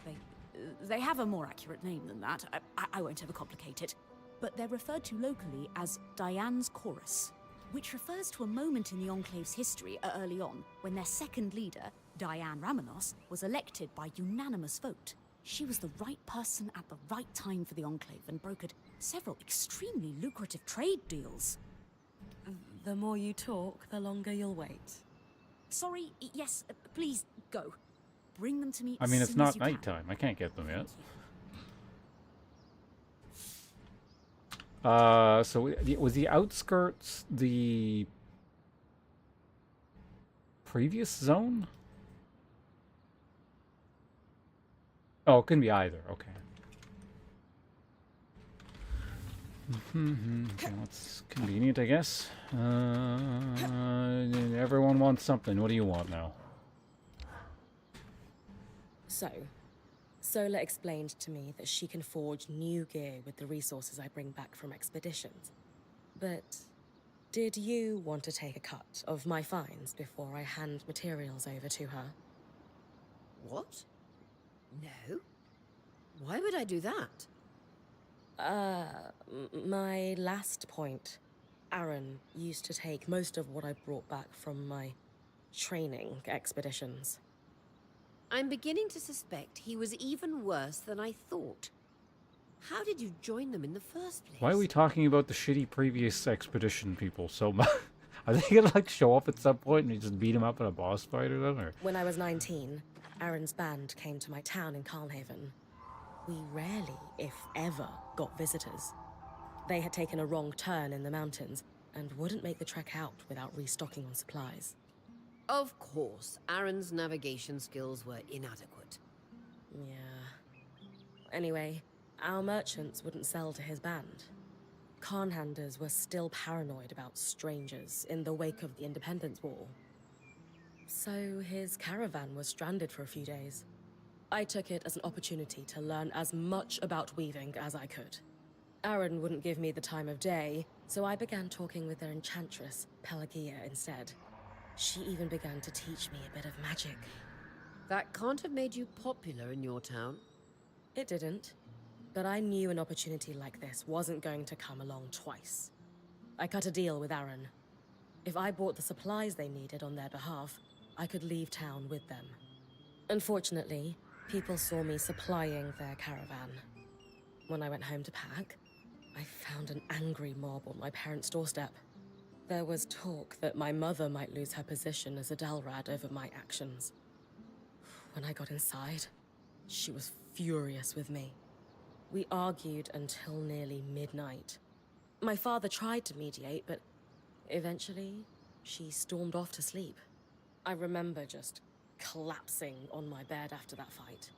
they have a more accurate name than that. I won't overcomplicate it. But they're referred to locally as Diane's Chorus, which refers to a moment in the Enclave's history early on when their second leader, Diane Ramenos, was elected by unanimous vote. She was the right person at the right time for the Enclave and brokered several extremely lucrative trade deals. The more you talk, the longer you'll wait. Sorry, yes, please, go. Bring them to me I mean, as it's soon as not you can. nighttime. I can't get them yet. So was the outskirts the previous zone? Oh, it couldn't be either. Okay. Okay, that's convenient, I guess. Everyone wants something. What do you want now? So, Sola explained to me that she can forge new gear with the resources I bring back from expeditions. But did you want to take a cut of my finds before I hand materials over to her? What? No. Why would I do that? My last point. Aaron used to take most of what I brought back from my training expeditions. I'm beginning to suspect he was even worse than I thought. How did you join them in the first place? Why are we talking about the shitty previous expedition people so much? Are they gonna like show up at some point and you just beat them up in a boss fight or something? Or? When I was 19, Aaron's band came to my town in Carlhaven. We rarely, if ever, got visitors. They had taken a wrong turn in the mountains and wouldn't make the trek out without restocking on supplies. Of course, Aaron's navigation skills were inadequate. Yeah. Anyway, our merchants wouldn't sell to his band. Khanhanders were still paranoid about strangers in the wake of the Independence War. So his caravan was stranded for a few days. I took it as an opportunity to learn as much about weaving as I could. Aaron wouldn't give me the time of day, so I began talking with their enchantress, Pelagia, instead. She even began to teach me a bit of magic. That can't have made you popular in your town. It didn't. But I knew an opportunity like this wasn't going to come along twice. I cut a deal with Aaron. If I bought the supplies they needed on their behalf, I could leave town with them. Unfortunately, people saw me supplying their caravan. When I went home to pack, I found an angry mob on my parents' doorstep. There was talk that my mother might lose her position as a Dalrad over my actions. When I got inside, she was furious with me. We argued until nearly midnight. My father tried to mediate, but eventually, she stormed off to sleep. I remember just collapsing on my bed after that fight.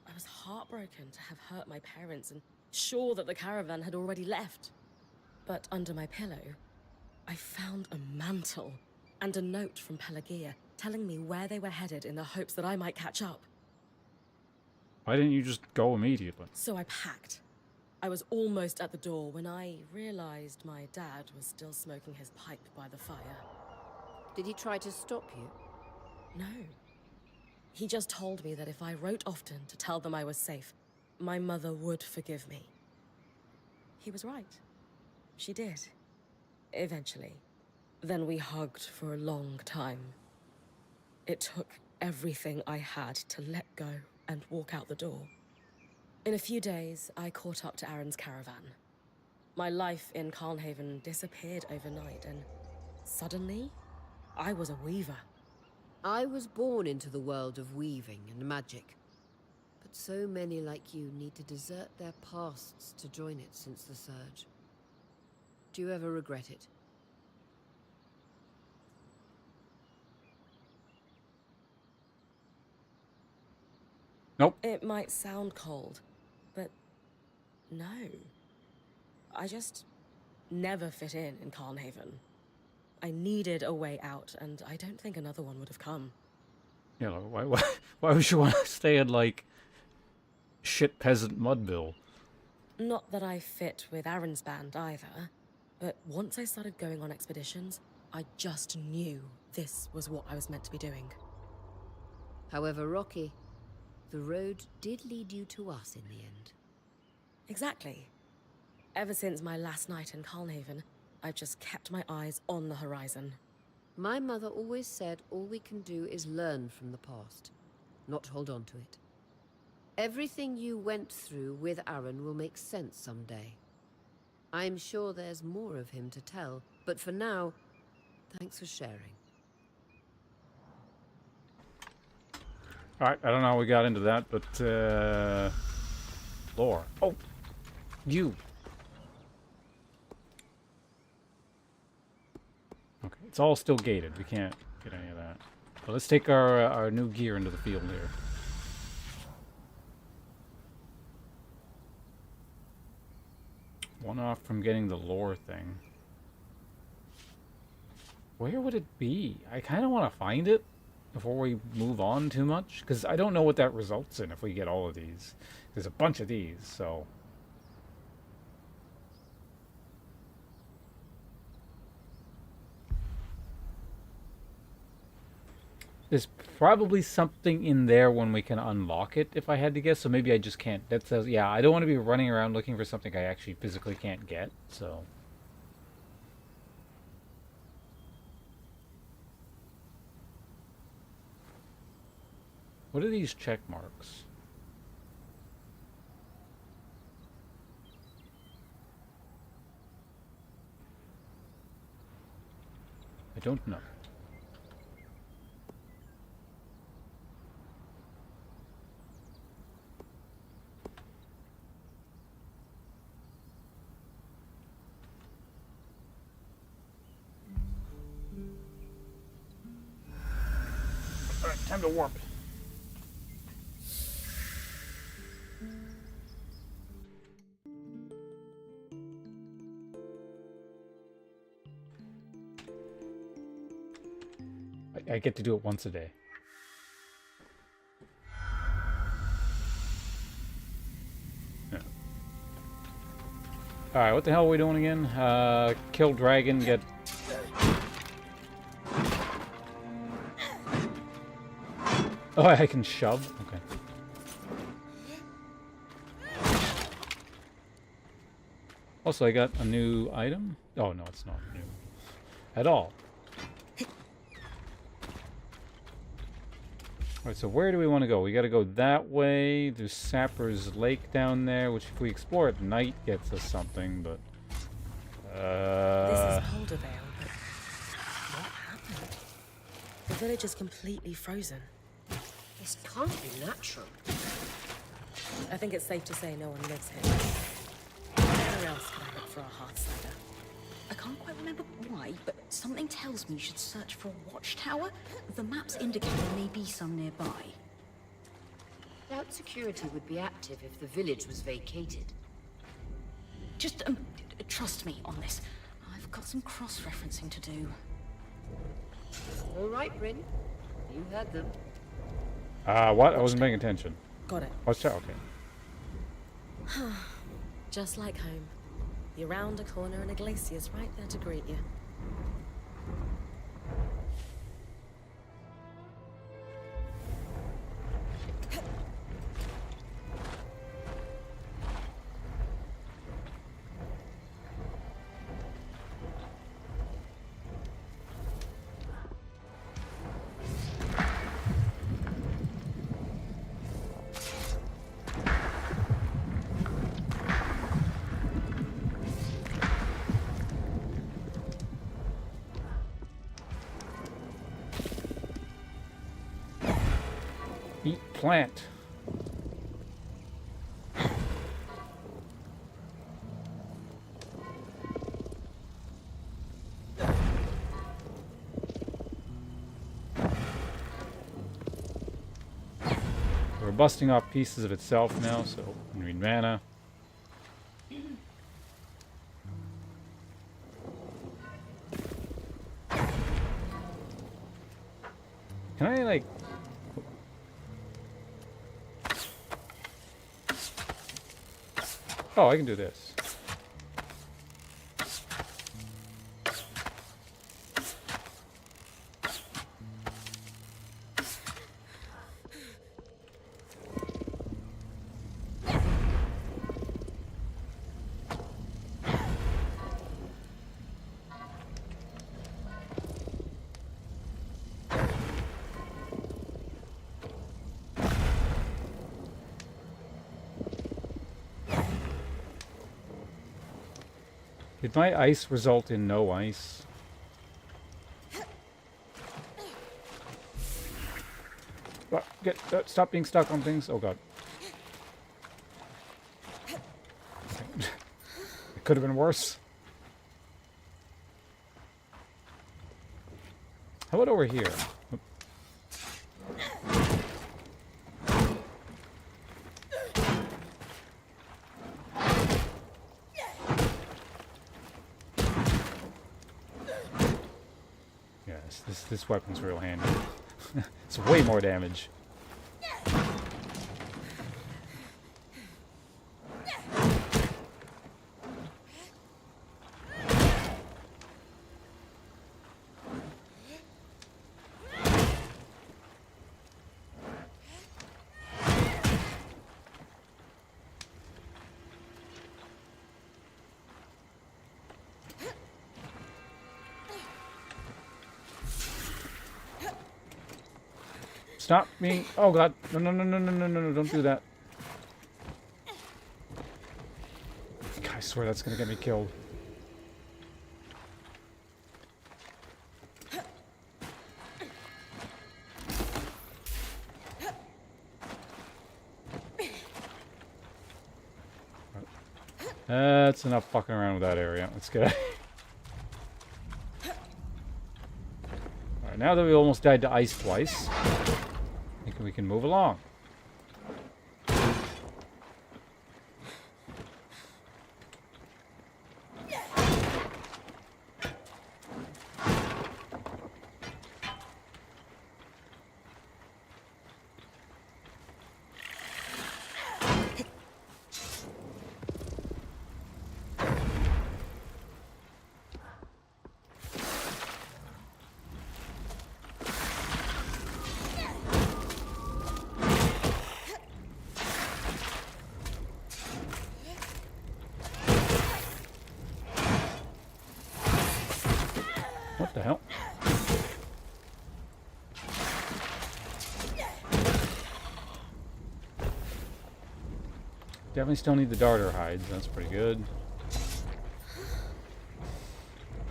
I was heartbroken to have hurt my parents and sure that the caravan had already left. But under my pillow, I found a mantle and a note from Pelagia telling me where they were headed in the hopes that I might catch up. Why didn't you just go immediately? So I packed. I was almost at the door when I realized my dad was still smoking his pipe by the fire. Did he try to stop you? No. He just told me that if I wrote often to tell them I was safe, my mother would forgive me. He was right. She did. Eventually. Then we hugged for a long time. It took everything I had to let go and walk out the door. In a few days, I caught up to Aaron's caravan. My life in Carnhaven disappeared overnight, and suddenly, I was a weaver. I was born into the world of weaving and magic. But so many like you need to desert their pasts to join it since the Surge. Do you ever regret it? Nope. It might sound cold, but no. I just never fit in Carnhaven. I needed a way out, and I don't think another one would have come. Yeah, like, why would you want to stay in, like, shit peasant Mudville? Not that I fit with Aaron's band either, but once I started going on expeditions, I just knew this was what I was meant to be doing. However rocky, the road did lead you to us in the end. Exactly. Ever since my last night in Carnhaven, I've just kept my eyes on the horizon. My mother always said all we can do is learn from the past, not hold on to it. Everything you went through with Aaron will make sense someday. I'm sure there's more of him to tell, but for now, thanks for sharing. Alright, I don't know how we got into that, but, lore. Oh! You! Okay, it's all still gated. We can't get any of that. But let's take our new gear into the field here. One off from getting the lore thing. Where would it be? I kind of want to find it before we move on too much, because I don't know what that results in if we get all of these. There's a bunch of these, so... There's probably something in there when we can unlock it, if I had to guess, so maybe I just can't. That says, yeah, I don't want to be running around looking for something I actually physically can't get, so... What are these check marks? I don't know. Alright, time to warp. I get to do it once a day. Yeah. Alright, what the hell are we doing again? Kill dragon, get... Oh, I can shove? Okay. Also, I got a new item. Oh, no, it's not new. At all. Alright, so where do we want to go? We gotta go that way. There's Sapper's Lake down there, which if we explore at night gets us something, but... This is Poldervale, but what happened? The village is completely frozen. This can't be natural. I think it's safe to say no one lives here. Where else could I look for a hearth cider? I can't quite remember why, but something tells me you should search for a watchtower. The maps indicate there may be some nearby. Doubt security would be active if the village was vacated. Just trust me on this. I've got some cross-referencing to do. All right, Bryn. You heard them. What? I wasn't paying attention. Got it. Watch out, okay. Just like home. You're round a corner and a glacier's right there to greet you. Eat plant. We're busting off pieces of itself now, so we need mana. Can I, like... Oh, I can do this. Did my ice result in no ice? Stop being stuck on things. Oh god. It could have been worse. How about over here? This weapon's real handy. It's way more damage. Stop me. Oh god. No, no, no, no, no, no, no, no, don't do that. God, I swear that's gonna get me killed. That's enough fucking around with that area. Let's get out. Alright, now that we almost died to ice twice, I think we can move along. Definitely still need the darter hides. That's pretty good.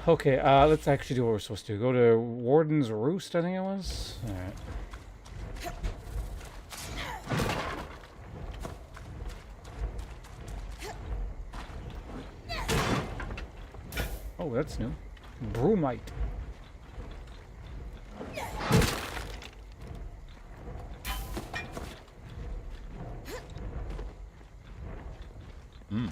Okay, let's actually do what we're supposed to. Go to Warden's Roost, I think it was. Alright. Oh, that's new. Bromite. Hmm.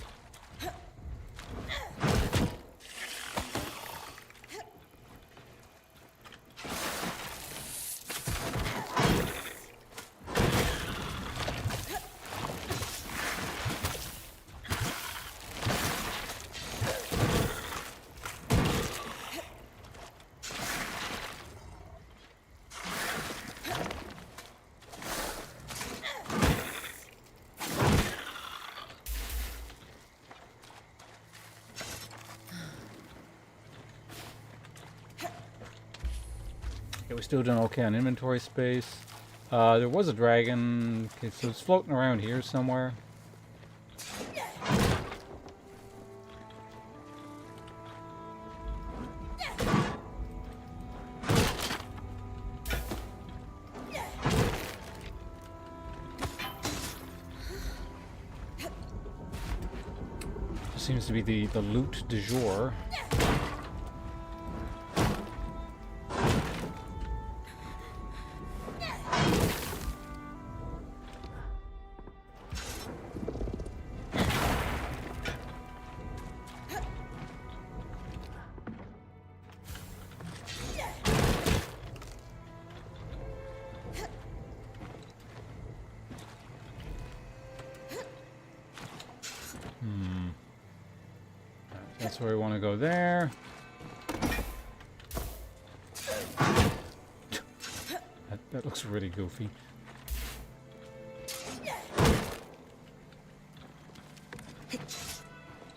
Okay, we're still doing okay on inventory space. There was a dragon. Okay, so it's floating around here somewhere. Seems to be the loot du jour. That's where we want to go there. That looks really goofy.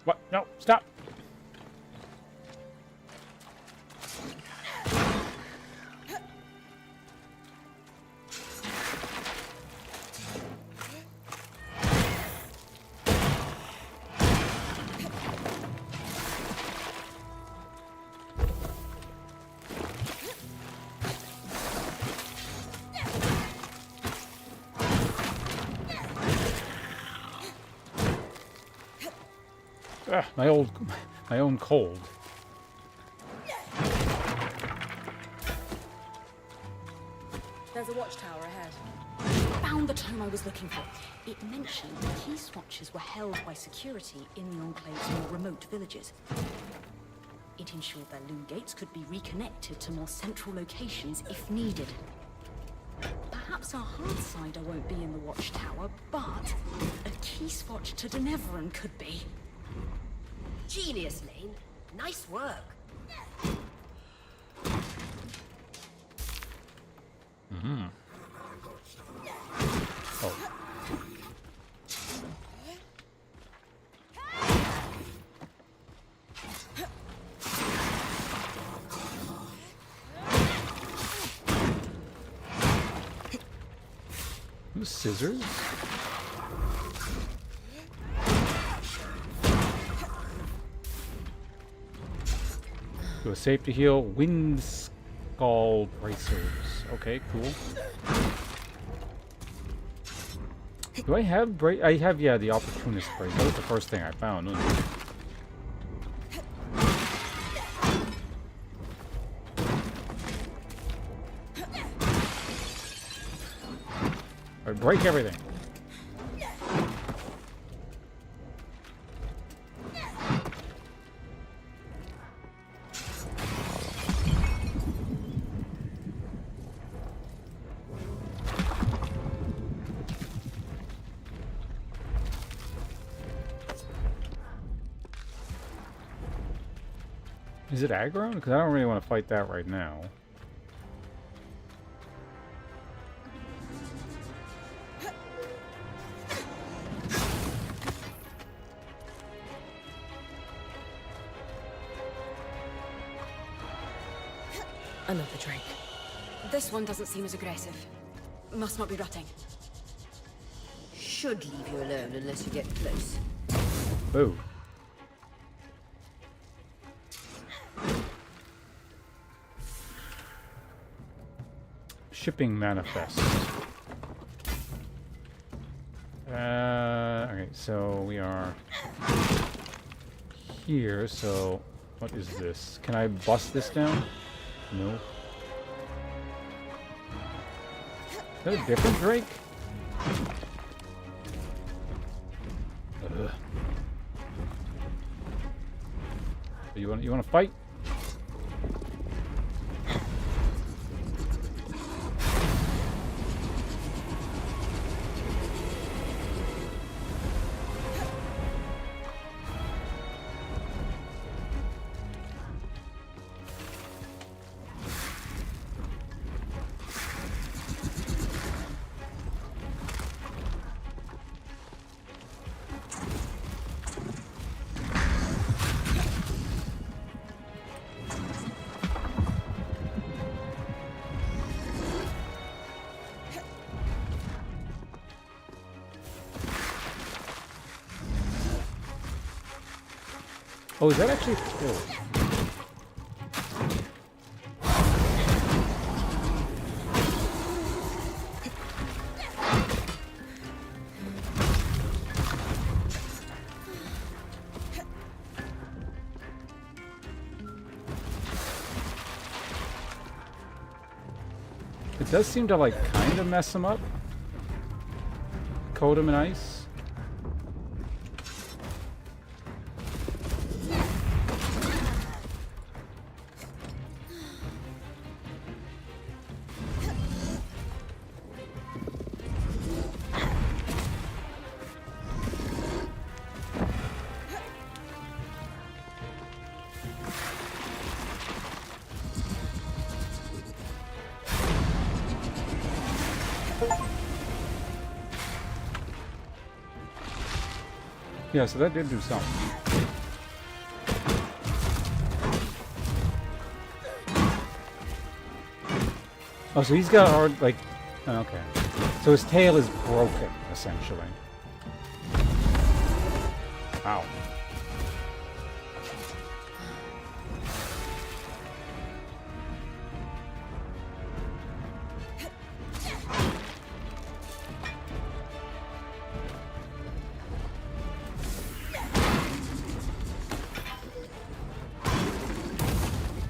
What? No, stop! Ugh, my own cold. There's a watchtower ahead. Found the tome I was looking for. It mentioned the key swatches were held by security in the Enclave's more remote villages. It ensured their loom gates could be reconnected to more central locations if needed. Perhaps our Hearthsider won't be in the watchtower, but a key swatch to Denevran could be. Genius, Lane. Nice work. Mm-hmm. Oh. Those scissors? Do a safety heal, wind skull bracers. Okay, cool. Do I have I have, yeah, the opportunist brace. That was the first thing I found, wasn't it? Alright, break everything. Is it aggro? Because I don't really want to fight that right now. Another drink. This one doesn't seem as aggressive. Must not be rutting. should leave you alone unless you get close. Oh. Shipping manifest. Okay, so we are here, so what is this? Can I bust this down? No. Is that a different Drake? Ugh. You want to fight? Oh, is that actually... Oh. It does seem to, like, kind of mess him up. Coat him in ice. Yeah, so that did do something. Oh, so he's got a hard, like... Okay. So his tail is broken, essentially. Ow.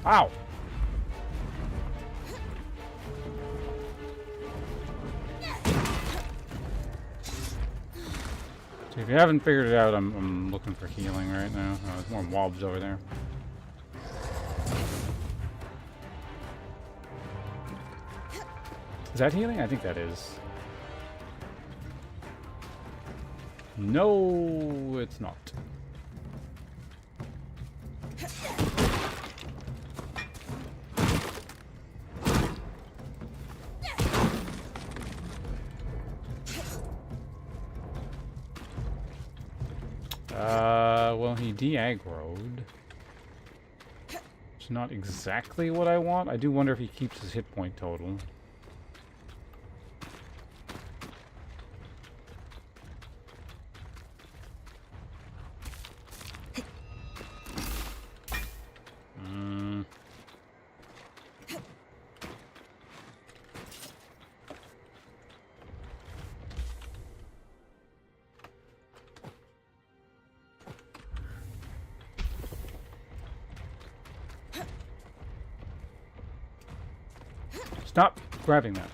Ow! So if you haven't figured it out, I'm looking for healing right now. Oh, there's more mobs over there. Is that healing? I think that is. No, it's not. Well, he de-aggroed. It's not exactly what I want. I do wonder if he keeps his hit point total. Stop grabbing that.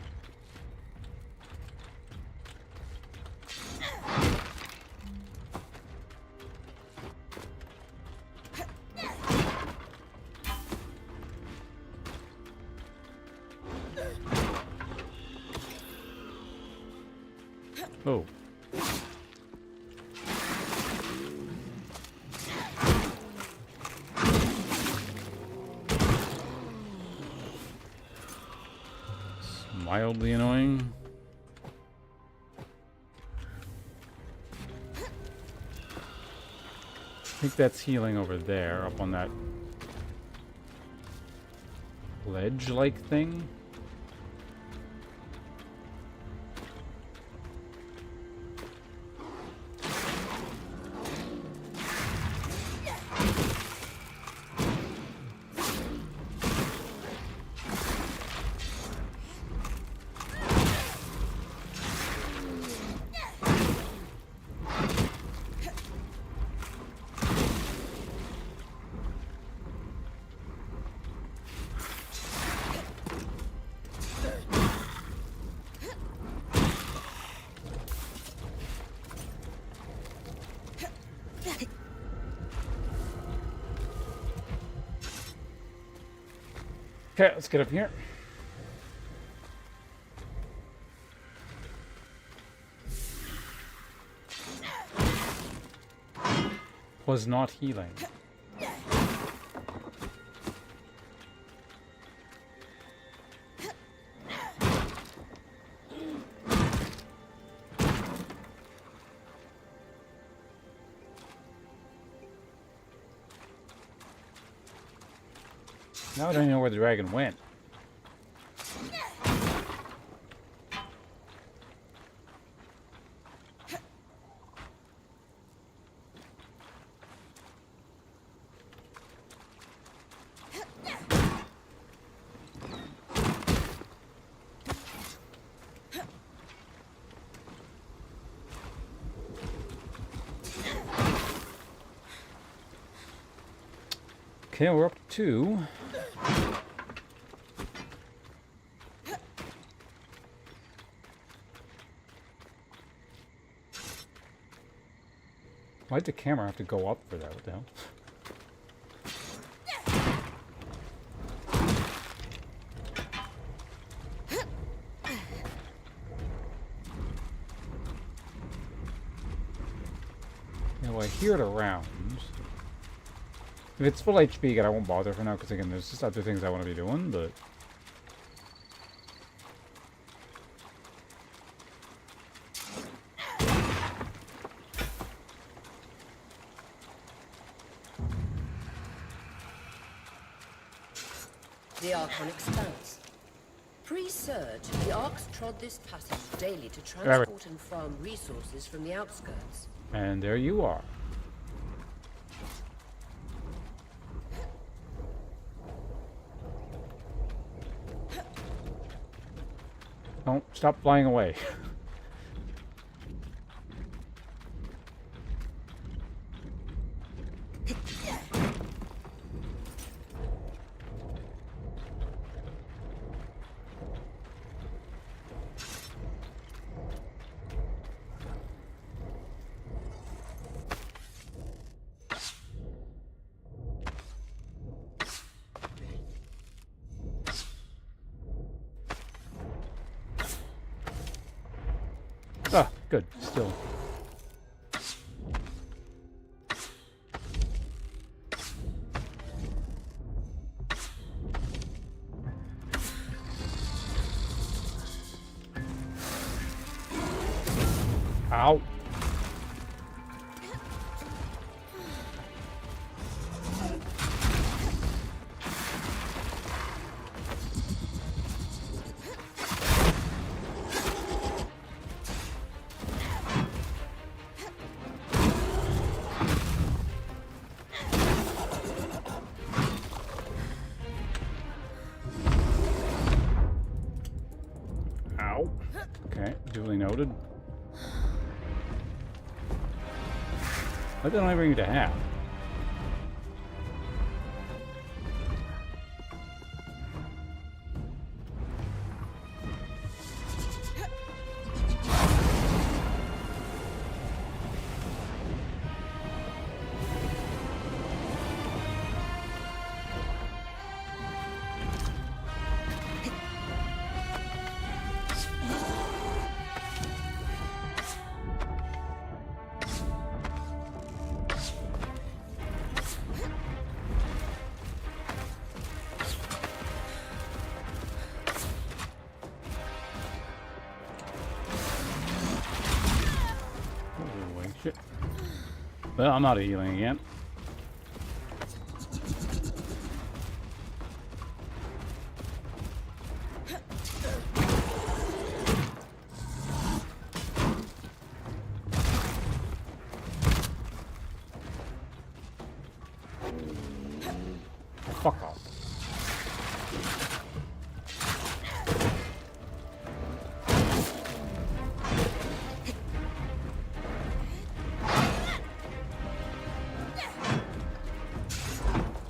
Oh. Mildly annoying. I think that's healing over there, up on that ledge-like thing. Okay, let's get up here. Was not healing. Now I don't even know where the dragon went. Okay, we're up to 2. Why'd the camera have to go up for that? What the hell? Yeah, well, I hear it around. If it's full HP again, I won't bother for now, because again, there's just other things I want to be doing, but... The Archon expands. Pre-surge, the Arcs trod this passage daily to transport and farm resources from the outskirts. And there you are. Don't stop flying away. Ah, good. Still. Ow. Okay, duly noted. What did I bring you to half? Shit. Well, I'm out of healing again. Fuck off.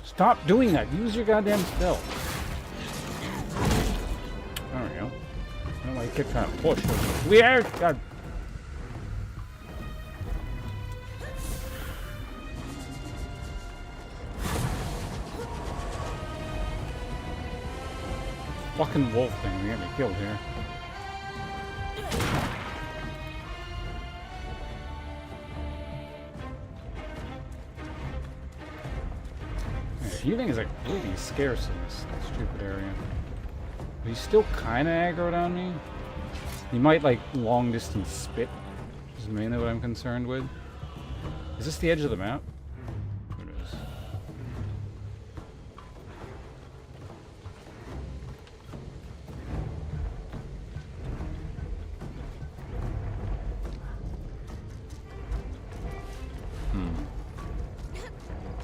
Stop doing that. Use your goddamn spell. There we go. I don't know why you keep trying to push. Weird. God. fucking wolf thing is gonna get me killed here. Healing is like really scarce in this stupid area. But he's still kind of aggroed on me. He might like long distance spit, which is mainly what I'm concerned with. Is this the edge of the map? It is.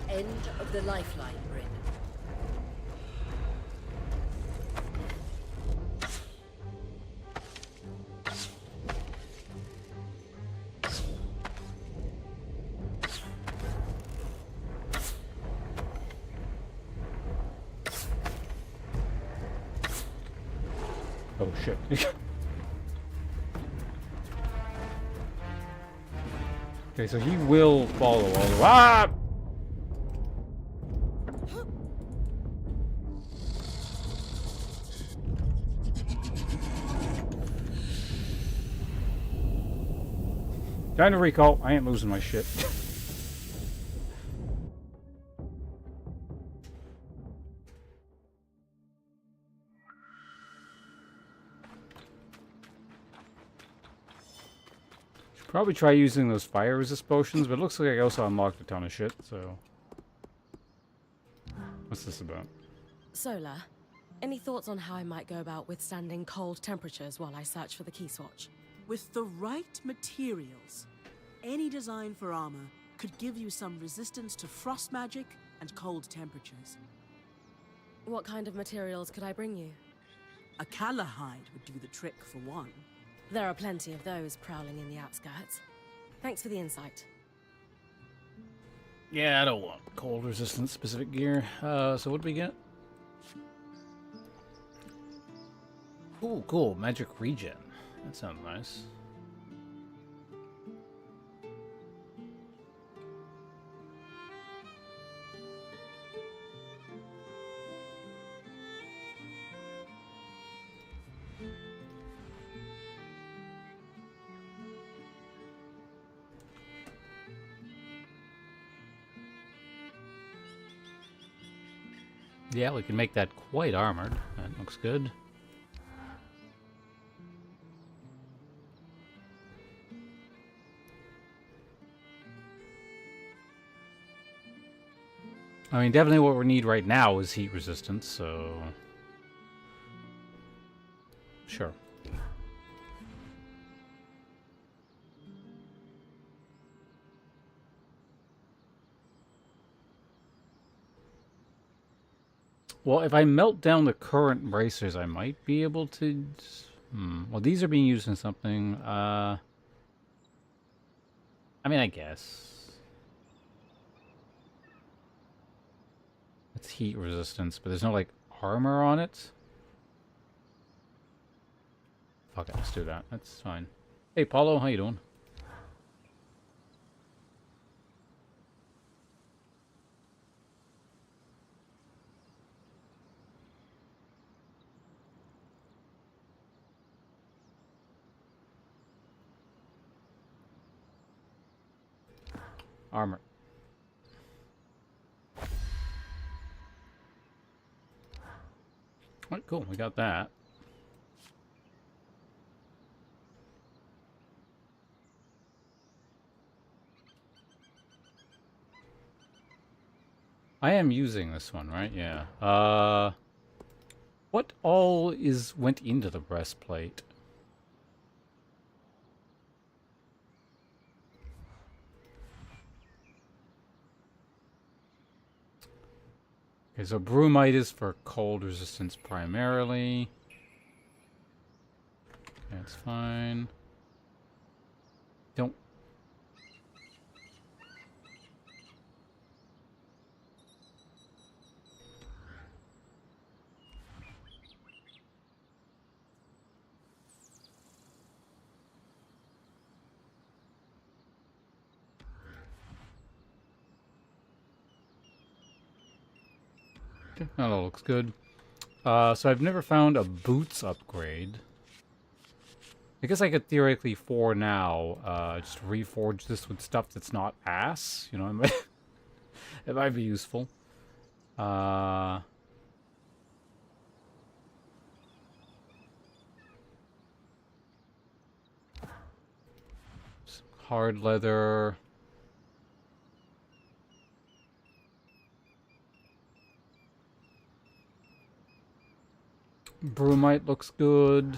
End of the lifeline, Bryn. Oh shit. Okay, so he will follow all the way. Ah! Time to recall. I ain't losing my shit. Should probably try using those fire resist potions, but it looks like I also unlocked a ton of shit, so. What's this about? Solar, any thoughts on how I might go about withstanding cold temperatures while I search for the key swatch? With the right materials, any design for armor could give you some resistance to frost magic and cold temperatures. What kind of materials could I bring you? A Callahide would do the trick for one. There are plenty of those prowling in the outskirts. Thanks for the insight. Yeah, I don't want cold resistant specific gear. So what do we get? Ooh, cool. Magic regen. That sounds nice. Yeah, we can make that quite armored. That looks good. I mean, definitely what we need right now is heat resistance, so... Sure. Well, if I melt down the current bracers, I might be able to... Well, these are being used in something. I mean, I guess. It's heat resistance, but there's no, like, armor on it. Fuck it, let's do that. That's fine. Hey, Paulo, how you doing? Armor. Alright, cool. We got that. I am using this one, right? Yeah. What all went into the breastplate? Okay, so bromite is for cold resistance primarily. That's fine. Don't. Okay, that all looks good. So I've never found a boots upgrade. I guess I could theoretically, for now, just reforge this with stuff that's not ass. You know, it might, it might be useful. Hard leather. Bromite looks good.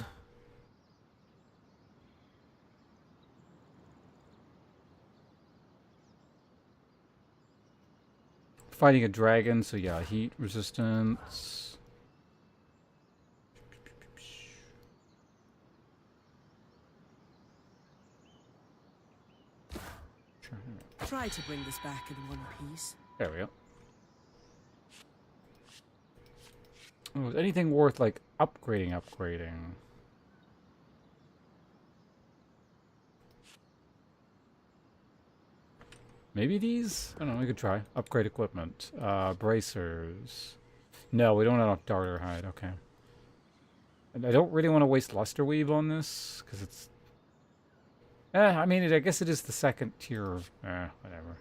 Fighting a dragon, so yeah, heat resistance. Try to bring this back in one piece. There we go. Oh, is anything worth, like, upgrading? Maybe these? I don't know, we could try. Upgrade equipment. Bracers. No, we don't have enough darter hide, okay. And I don't really want to waste luster weave on this, because it's... I mean, I guess it is the second tier. Whatever.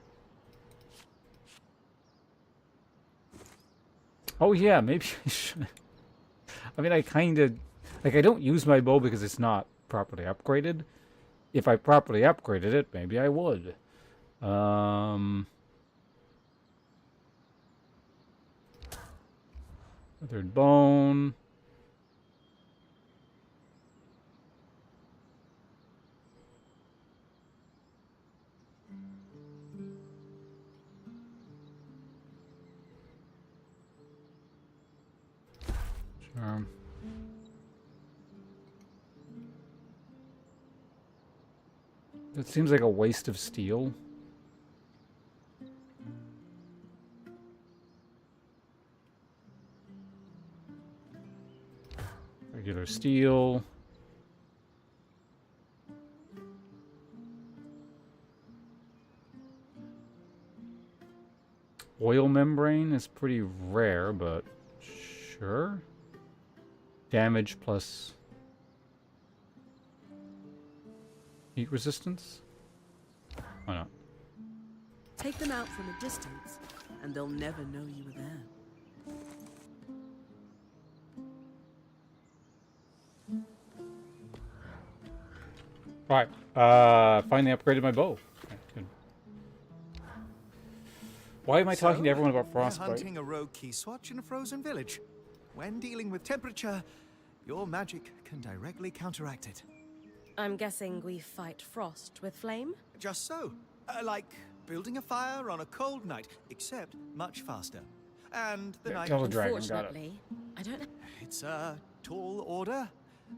Oh yeah, maybe I should. I mean, I kind of... Like, I don't use my bow because it's not properly upgraded. If I properly upgraded it, maybe I would. Feathered bone. Charm. It seems like a waste of steel. Regular steel. Oil membrane is pretty rare, but sure. Damage plus heat resistance? Why not? Take them out from a distance, and they'll never know you were there. Right. Finally upgraded my bow. Okay, good. Why am I talking to everyone about frostbite? Hunting a rogue key swatch in a frozen village. When dealing with temperature, your magic can directly counteract it. I'm guessing we fight frost with flame? Just so. Like building a fire on a cold night, except much faster. And the night... Tell the dragon, got it. Unfortunately, I don't know. It's a tall order,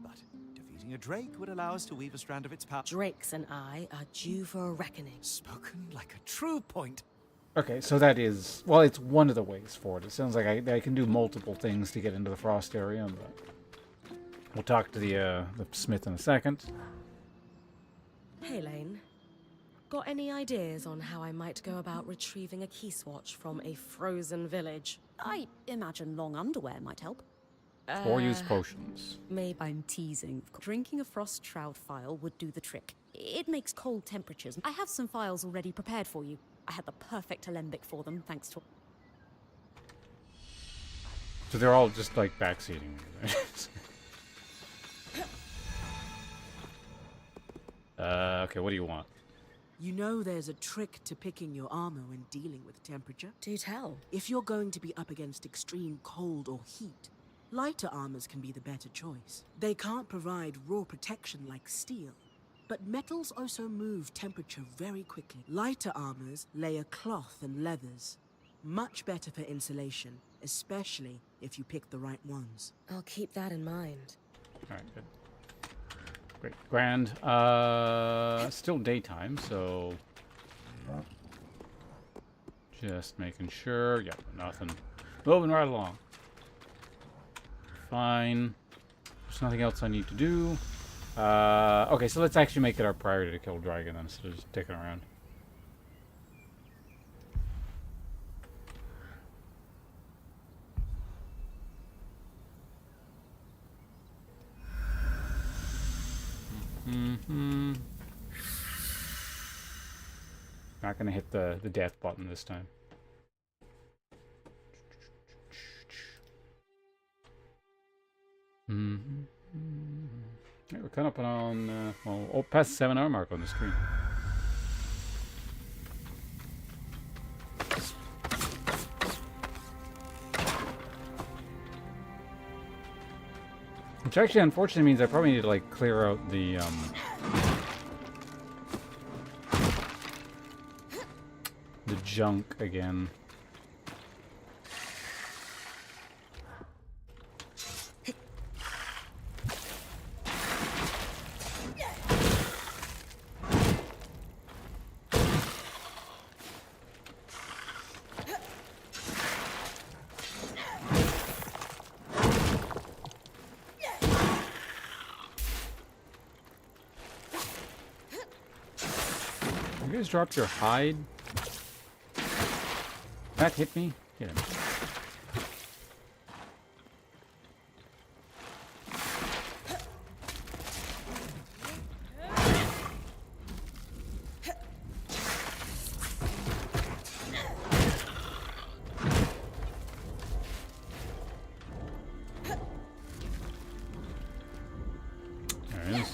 but defeating a drake would allow us to weave a strand of its power. Drakes and I are due for a reckoning. Spoken like a true point. Okay, so that is... Well, it's one of the ways for it. It sounds like I can do multiple things to get into the frost area, but... We'll talk to the smith in a second. Hey, Lane. Got any ideas on how I might go about retrieving a key swatch from a frozen village? I imagine long underwear might help. Or use potions. Maybe I'm teasing. Drinking a frost shroud vial would do the trick. It makes cold temperatures. I have some files already prepared for you. I had the perfect alembic for them, thanks to... So they're all just, like, backseating. Okay, what do you want? You know there's a trick to picking your armor when dealing with temperature. Do tell. If you're going to be up against extreme cold or heat, lighter armors can be the better choice. They can't provide raw protection like steel, but metals also move temperature very quickly. Lighter armors layer cloth and leathers. Much better for insulation, especially if you pick the right ones. I'll keep that in mind. Alright, good. Great. Grand. Still daytime, so... Just making sure. Yep, nothing. Moving right along. Fine. There's nothing else I need to do. Okay, so let's actually make it our priority to kill dragon then, instead of just dicking around. Mm-hmm. Not gonna hit the death button this time. Mm-hmm. Yeah, we're coming up on well, past the 7-hour mark on the screen. Which actually, unfortunately, means I probably need to like clear out the junk again. You guys dropped your hide? That hit me? Get him. There it is.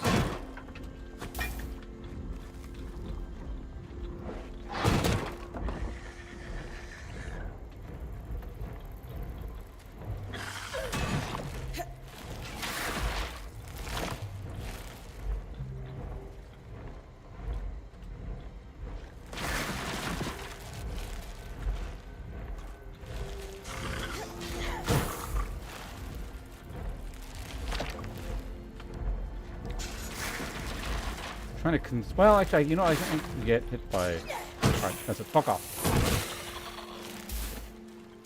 Trying to well, actually, you know, I can get hit by. Alright, that's it. Fuck off.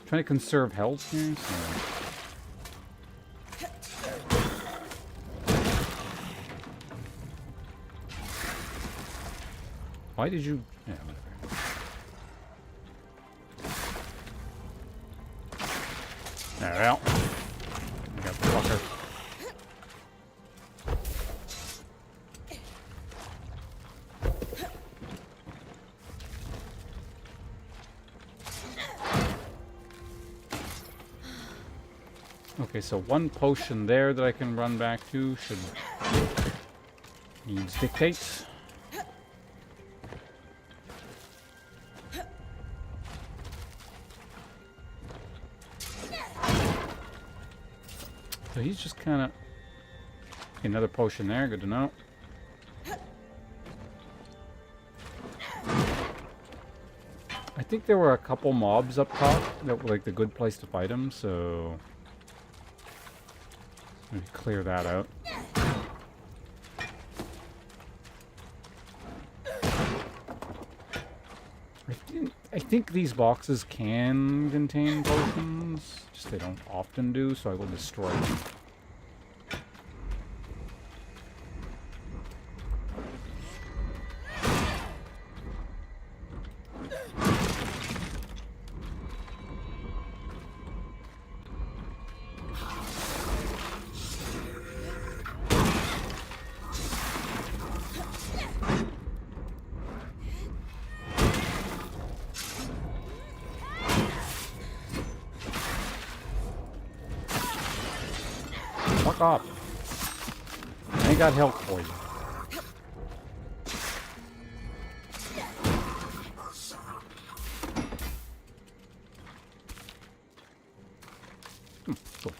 Trying to conserve health here, so. Why did you? Yeah, whatever. There we go. I got the fucker. Okay, so one potion there that I can run back to should needs dictates. So he's just kind of another potion there. Good to know. I think there were a couple mobs up top that were like the good place to fight them, so let me clear that out. I think these boxes can contain potions, just they don't often do, so I will destroy them. Fuck off. I ain't got help for you. Cool.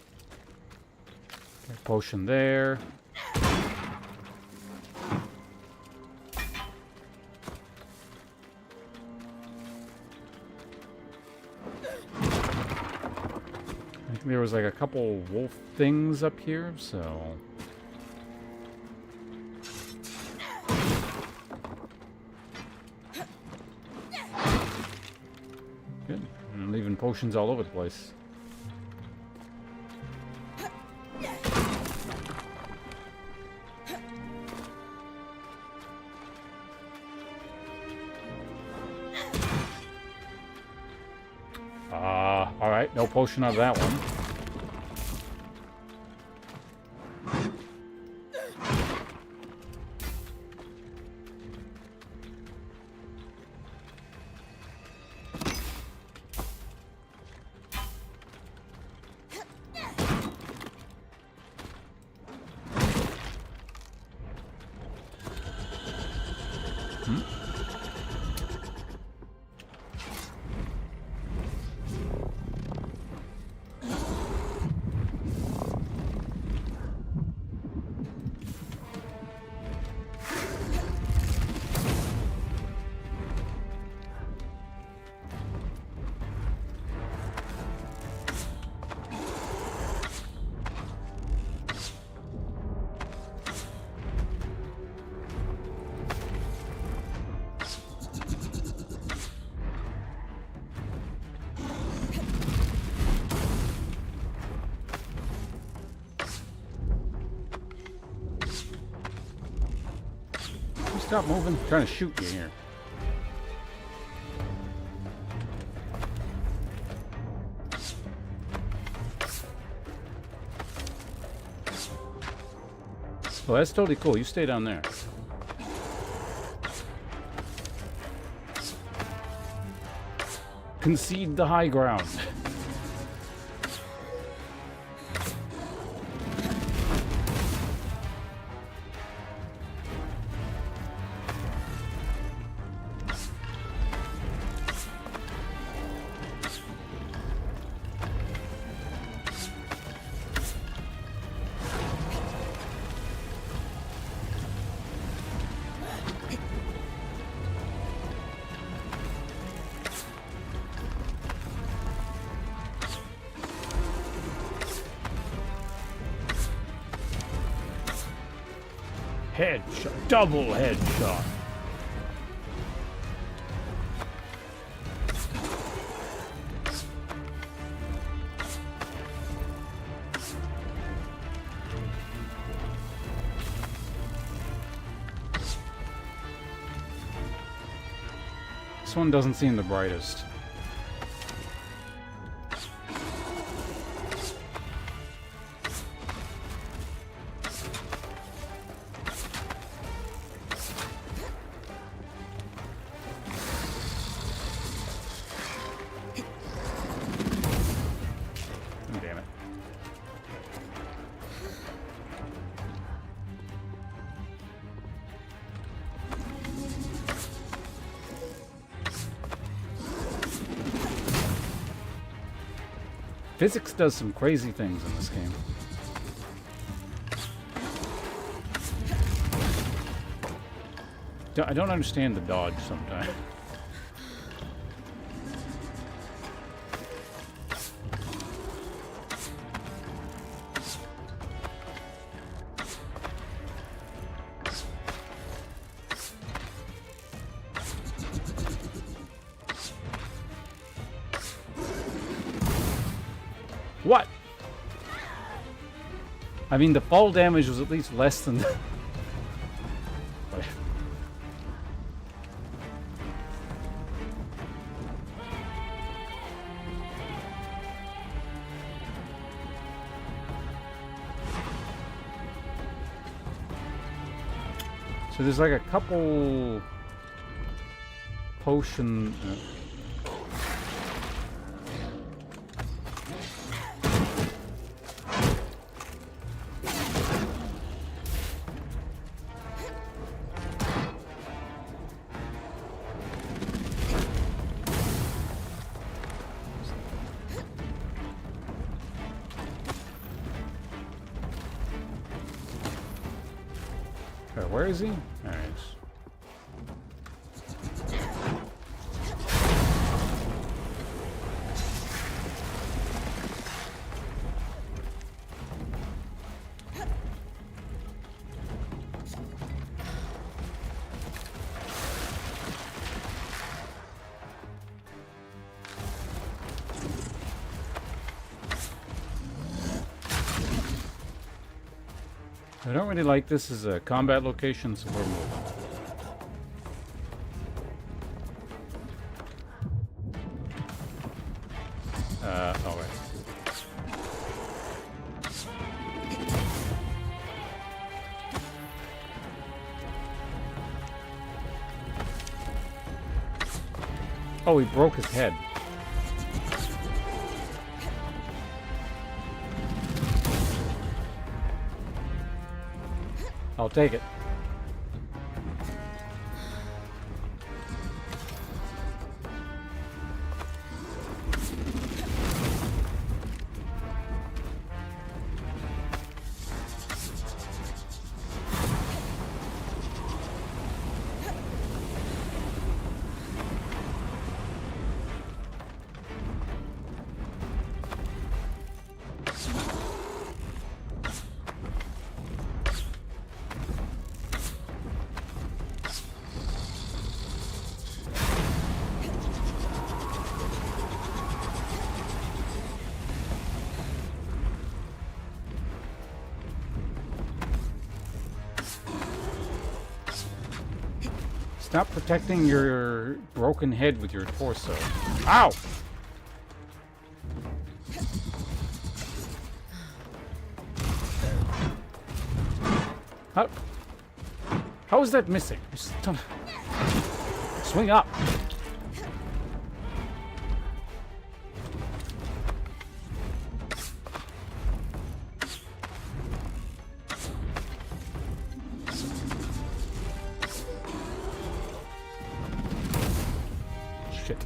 Okay, potion there. There was like a couple wolf things up here, so good. I'm leaving potions all over the place. All right, no potion out of that one. Stop moving. I'm trying to shoot you here. Well, that's totally cool. You stay down there. Concede the high ground. Headshot. Double headshot. This one doesn't seem the brightest. Damn it. Physics does some crazy things in this game. I don't understand the dodge sometimes. What? I mean, the fall damage was at least less than the... So there's like a couple potion... Where is he? Alright. I don't really like this as a combat location, so we're moving. Oh wait. Oh, he broke his head. I'll take it. Stop protecting your broken head with your torso. Ow! How is that missing? Swing up. Shit.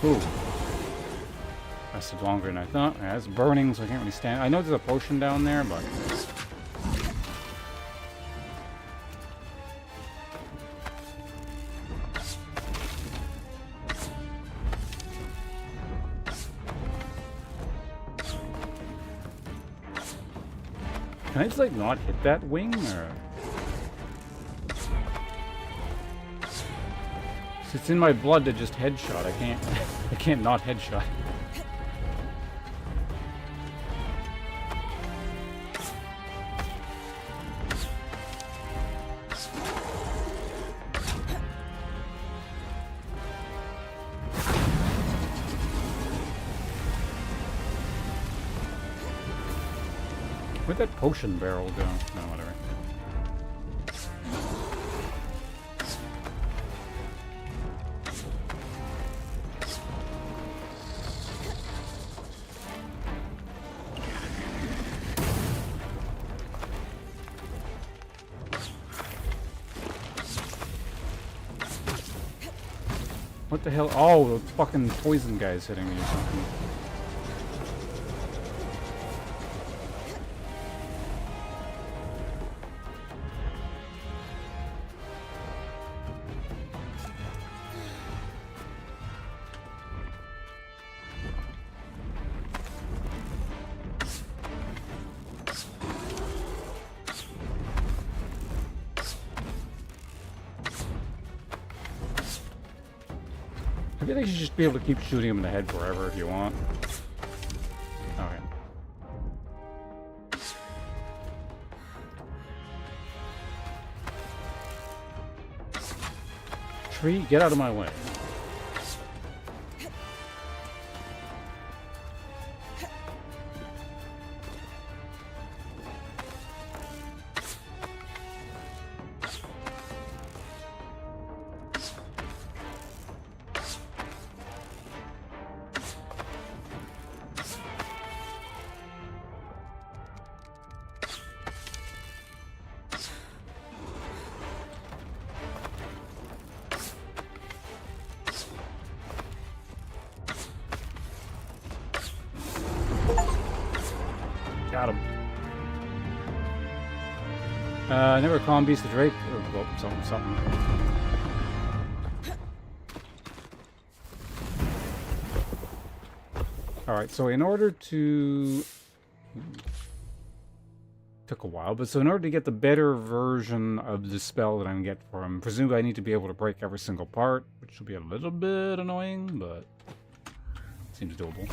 Ooh. Lasted longer than I thought. Yeah, it's burning, so I can't really stand. I know there's a potion down there, but... Can I just, like, not hit that wing, or...? It's in my blood to just headshot. I can't not headshot. Where'd that potion barrel go? No, whatever. What the hell? Oh, the fucking poison guy's hitting me or something. I feel like you should just be able to keep shooting him in the head forever if you want. Okay. Tree, get out of my way. Got him. Never calm beast of Drake. Or, well, something. Alright, so in order to... Took a while, but so in order to get the better version of the spell that I can get for him, presumably I need to be able to break every single part, which will be a little bit annoying, but seems doable.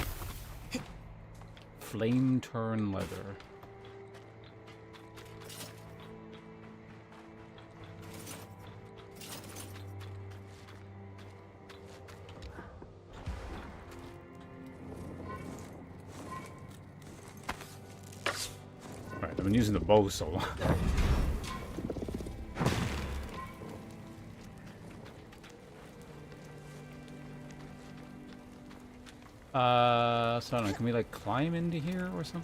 Flame turn leather. Alright, I've been using the bow so long. So I don't know, can we like climb into here or something?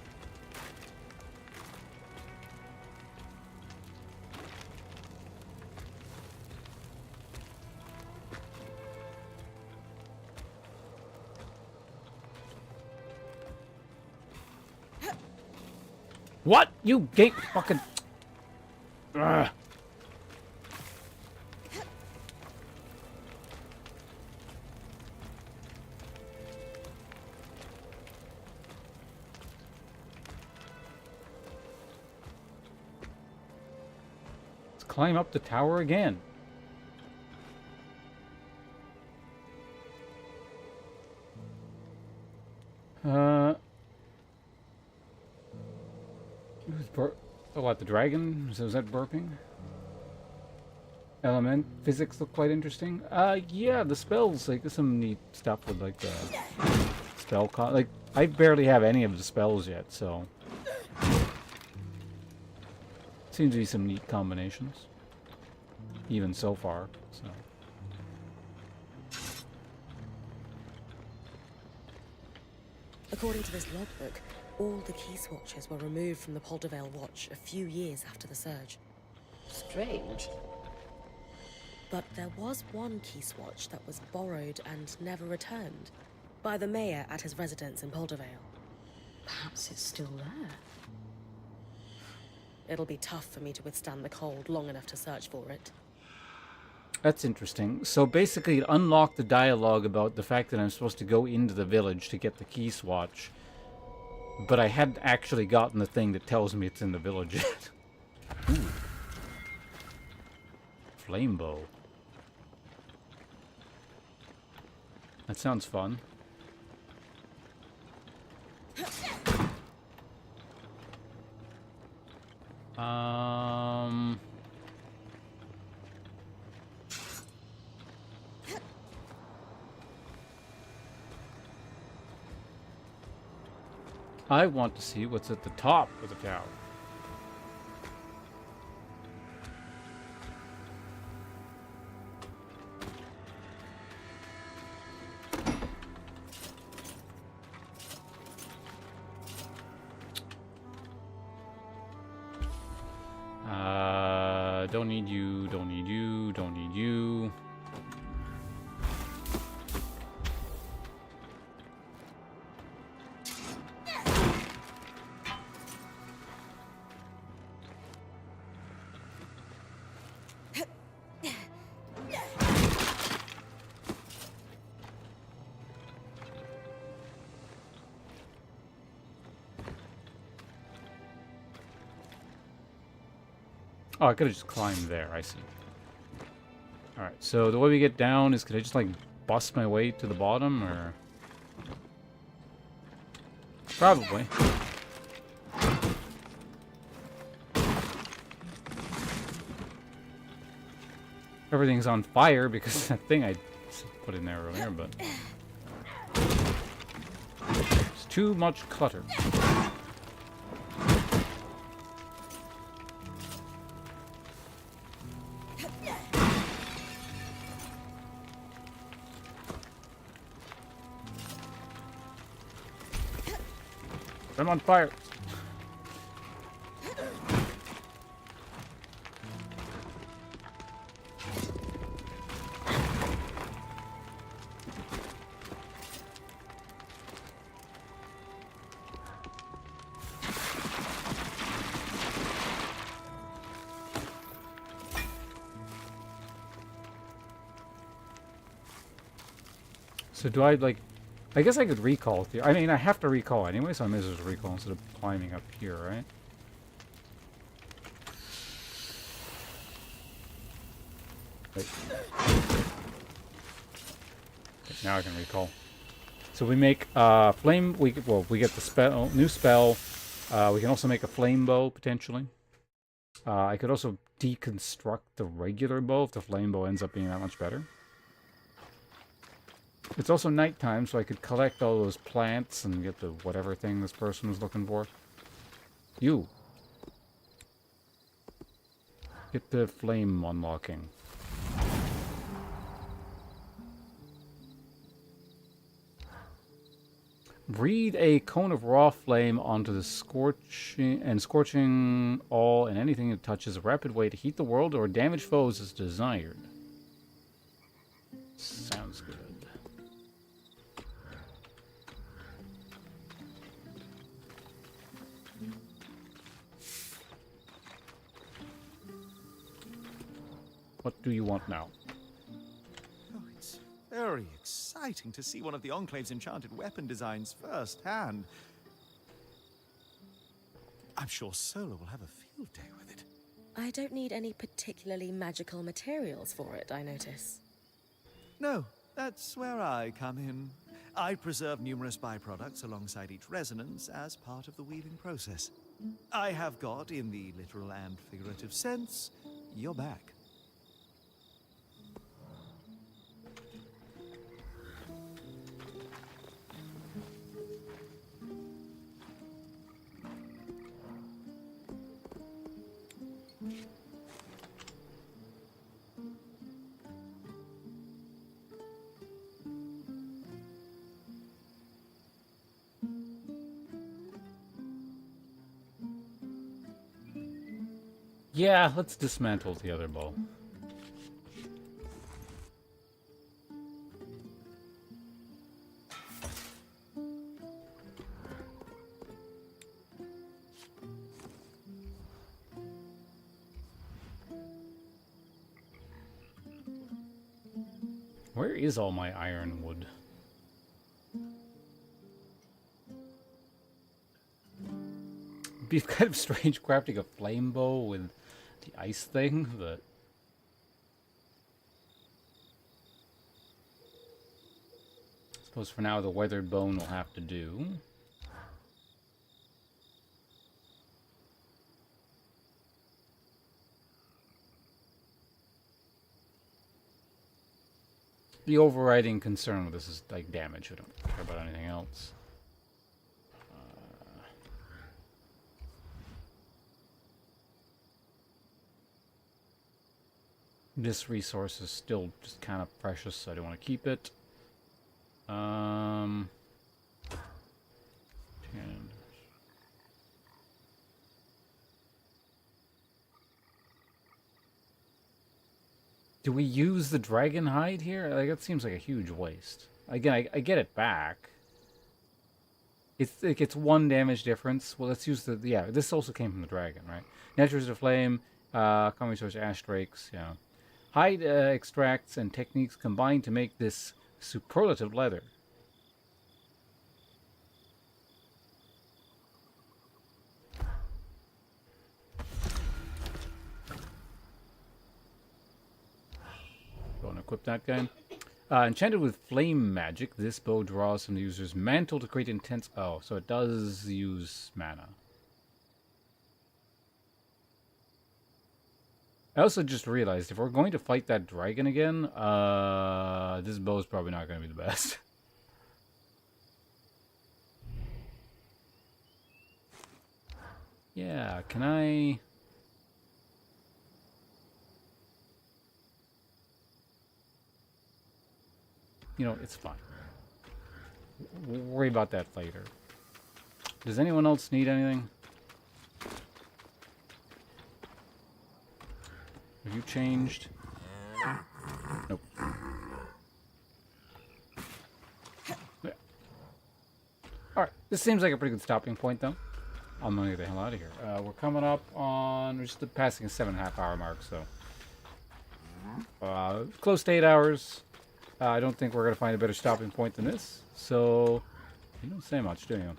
What? You gate fucking... Ugh. climb up the tower again. Oh, what, the dragon? So is that burping? Element physics look quite interesting. Yeah, the spells, like, there's some neat stuff with, like, the spell like, I barely have any of the spells yet, so seems to be some neat combinations, even so far, so. According to this logbook, all the key swatches were removed from the Poldervale Watch a few years after the surge. Strange. But there was one key swatch that was borrowed and never returned by the mayor at his residence in Poldervale. Perhaps it's still there. It'll be tough for me to withstand the cold long enough to search for it. That's interesting. So basically it unlocked the dialogue about the fact that I'm supposed to go into the village to get the key swatch. But I hadn't actually gotten the thing that tells me it's in the village yet. Ooh. Flame bow. That sounds fun. I want to see what's at the top of the tower. Don't need you, don't need you, don't need you. Oh, I could have just climbed there, I see. Alright, so the way we get down is, could I just, like, bust my way to the bottom, or? Probably. Everything's on fire because that thing I put in there earlier, but it's too much clutter. I'm on fire. So do I, like, I guess I could recall. I mean, I have to recall anyway, so I may as well just recall instead of climbing up here, right? Wait. Okay, now I can recall. So we make flame. We get the spell, new spell. We can also make a flame bow potentially. I could also deconstruct the regular bow if the flame bow ends up being that much better. It's also nighttime, so I could collect all those plants and get the whatever thing this person was looking for. You. Get the flame unlocking. Breathe a cone of raw flame onto the scorching all and anything it touches. A rapid way to heat the world or damage foes is desired. Sounds good. What do you want now? Oh, it's very exciting to see one of the Enclave's enchanted weapon designs firsthand. I'm sure Solar will have a field day with it. I don't need any particularly magical materials for it, I notice. No, that's where I come in. I preserve numerous byproducts alongside each resonance as part of the weaving process. I have got, in the literal and figurative sense, your back. Yeah, let's dismantle the other bow. Where is all my ironwood? It'd be kind of strange crafting a flame bow with the ice thing, but... I suppose for now the weathered bone will have to do. The overriding concern with this is like damage. I don't care about anything else. This resource is still just kind of precious, so I don't want to keep it. 10. Do we use the dragon hide here? Like, that seems like a huge waste. Again, I get it back. It's 1 damage difference. Well, let's use the... Yeah, this also came from the dragon, right? Natural Resist of Flame, common resource ash drakes, yeah. Hide extracts and techniques combined to make this superlative leather. Go and equip that guy. Enchanted with flame magic, this bow draws from the user's mantle to create intense... Oh, so it does use mana. I also just realized, if we're going to fight that dragon again, this bow is probably not going to be the best. Yeah, can I... You know, it's fine. We'll worry about that later. Does anyone else need anything? Have you changed? Nope. Yeah. Alright, this seems like a pretty good stopping point, though. I'm gonna get the hell out of here. We're coming up on... We're just passing a 7.5 hour mark, so... close to 8 hours. I don't think we're going to find a better stopping point than this. So, you don't say much, do you?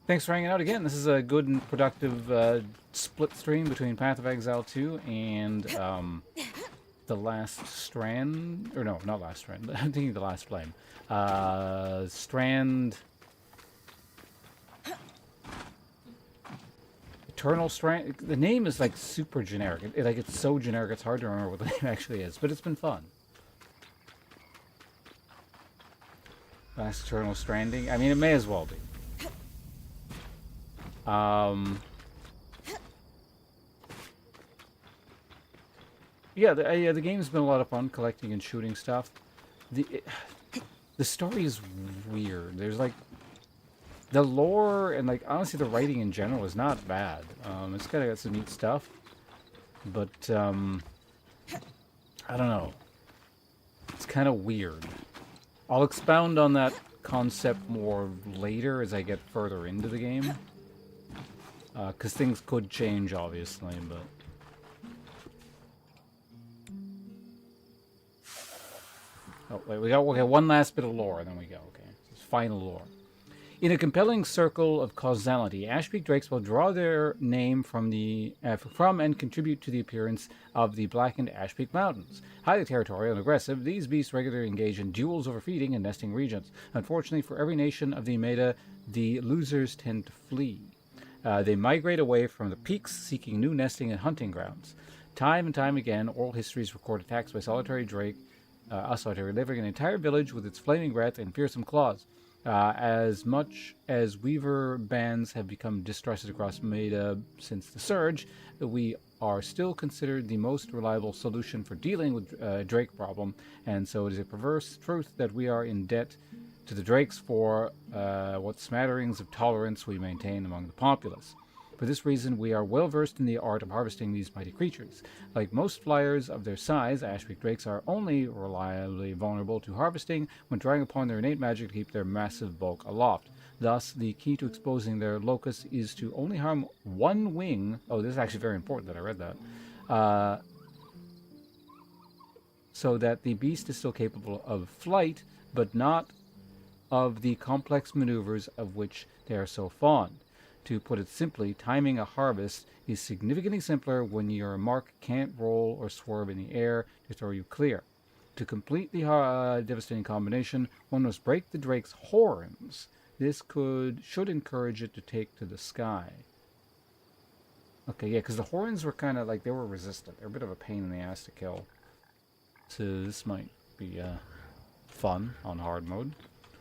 Thanks for hanging out again. This is a good and productive split stream between Path of Exile 2 and The Last Strand. Or no, not Last Strand. I'm thinking The Last Flame. Strand... Eternal Strand. The name is like super generic. It's so generic it's hard to remember what the name actually is. But it's been fun. Last Eternal Stranding. I mean, it may as well be. Yeah, the game's been a lot of fun collecting and shooting stuff. The story is weird. There's like the lore and like honestly the writing in general is not bad. It's kind of got some neat stuff, but I don't know. It's kind of weird. I'll expound on that concept more later as I get further into the game. Because things could change, obviously, but... Oh, wait, we got one last bit of lore, and then we go, okay. This is final lore. In a compelling circle of causality, Ashpeak drakes will draw their name from and contribute to the appearance of the blackened Ashpeak Mountains. Highly territorial and aggressive, these beasts regularly engage in duels over feeding and nesting regions. Unfortunately, for every nation of the Meta, the losers tend to flee. They migrate away from the peaks, seeking new nesting and hunting grounds. Time and time again, oral histories record attacks by solitary drake, delivering an entire village with its flaming breath and fearsome claws. As much as weaver bands have become distrusted across Meta since the surge, we are still considered the most reliable solution for dealing with drake problem, and so it is a perverse truth that we are in debt to the drakes for what smatterings of tolerance we maintain among the populace. For this reason, we are well versed in the art of harvesting these mighty creatures. Like most flyers of their size, Ashpeak drakes are only reliably vulnerable to harvesting when drawing upon their innate magic to keep their massive bulk aloft. Thus, the key to exposing their locus is to only harm one wing. Oh, this is actually very important that I read that. So that the beast is still capable of flight, but not of the complex maneuvers of which they are so fond. To put it simply, timing a harvest is significantly simpler when your mark can't roll or swerve in the air to throw you clear. To complete the devastating combination, one must break the drake's horns. This should encourage it to take to the sky. Okay, yeah, because the horns were kind of like, they were resistant. They're a bit of a pain in the ass to kill. So this might be fun on hard mode.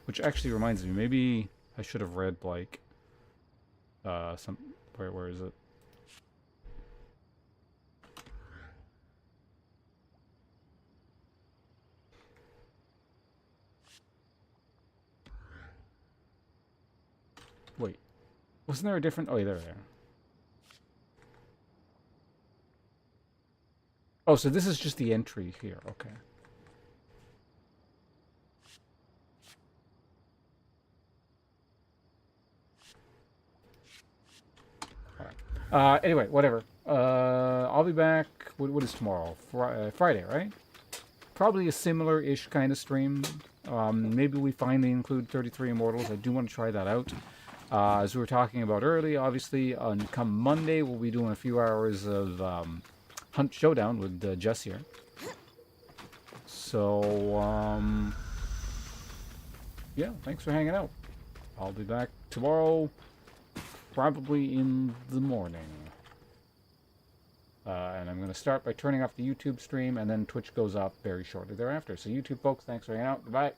Which actually reminds me, maybe I should have read, like, where is it? Wait, wasn't there a different? Oh, yeah, there. Oh, so this is just the entry here. Okay. Anyway, whatever. I'll be back. What is tomorrow? Friday, right? Probably a similar-ish kind of stream. Maybe we finally include 33 Immortals. I do want to try that out. As we were talking about early, obviously, come Monday, we'll be doing a few hours of Hunt Showdown with Jess here. So, yeah, thanks for hanging out. I'll be back tomorrow. Probably in the morning. And I'm going to start by turning off the YouTube stream, and then Twitch goes up very shortly thereafter. So YouTube folks, thanks for hanging out. Goodbye.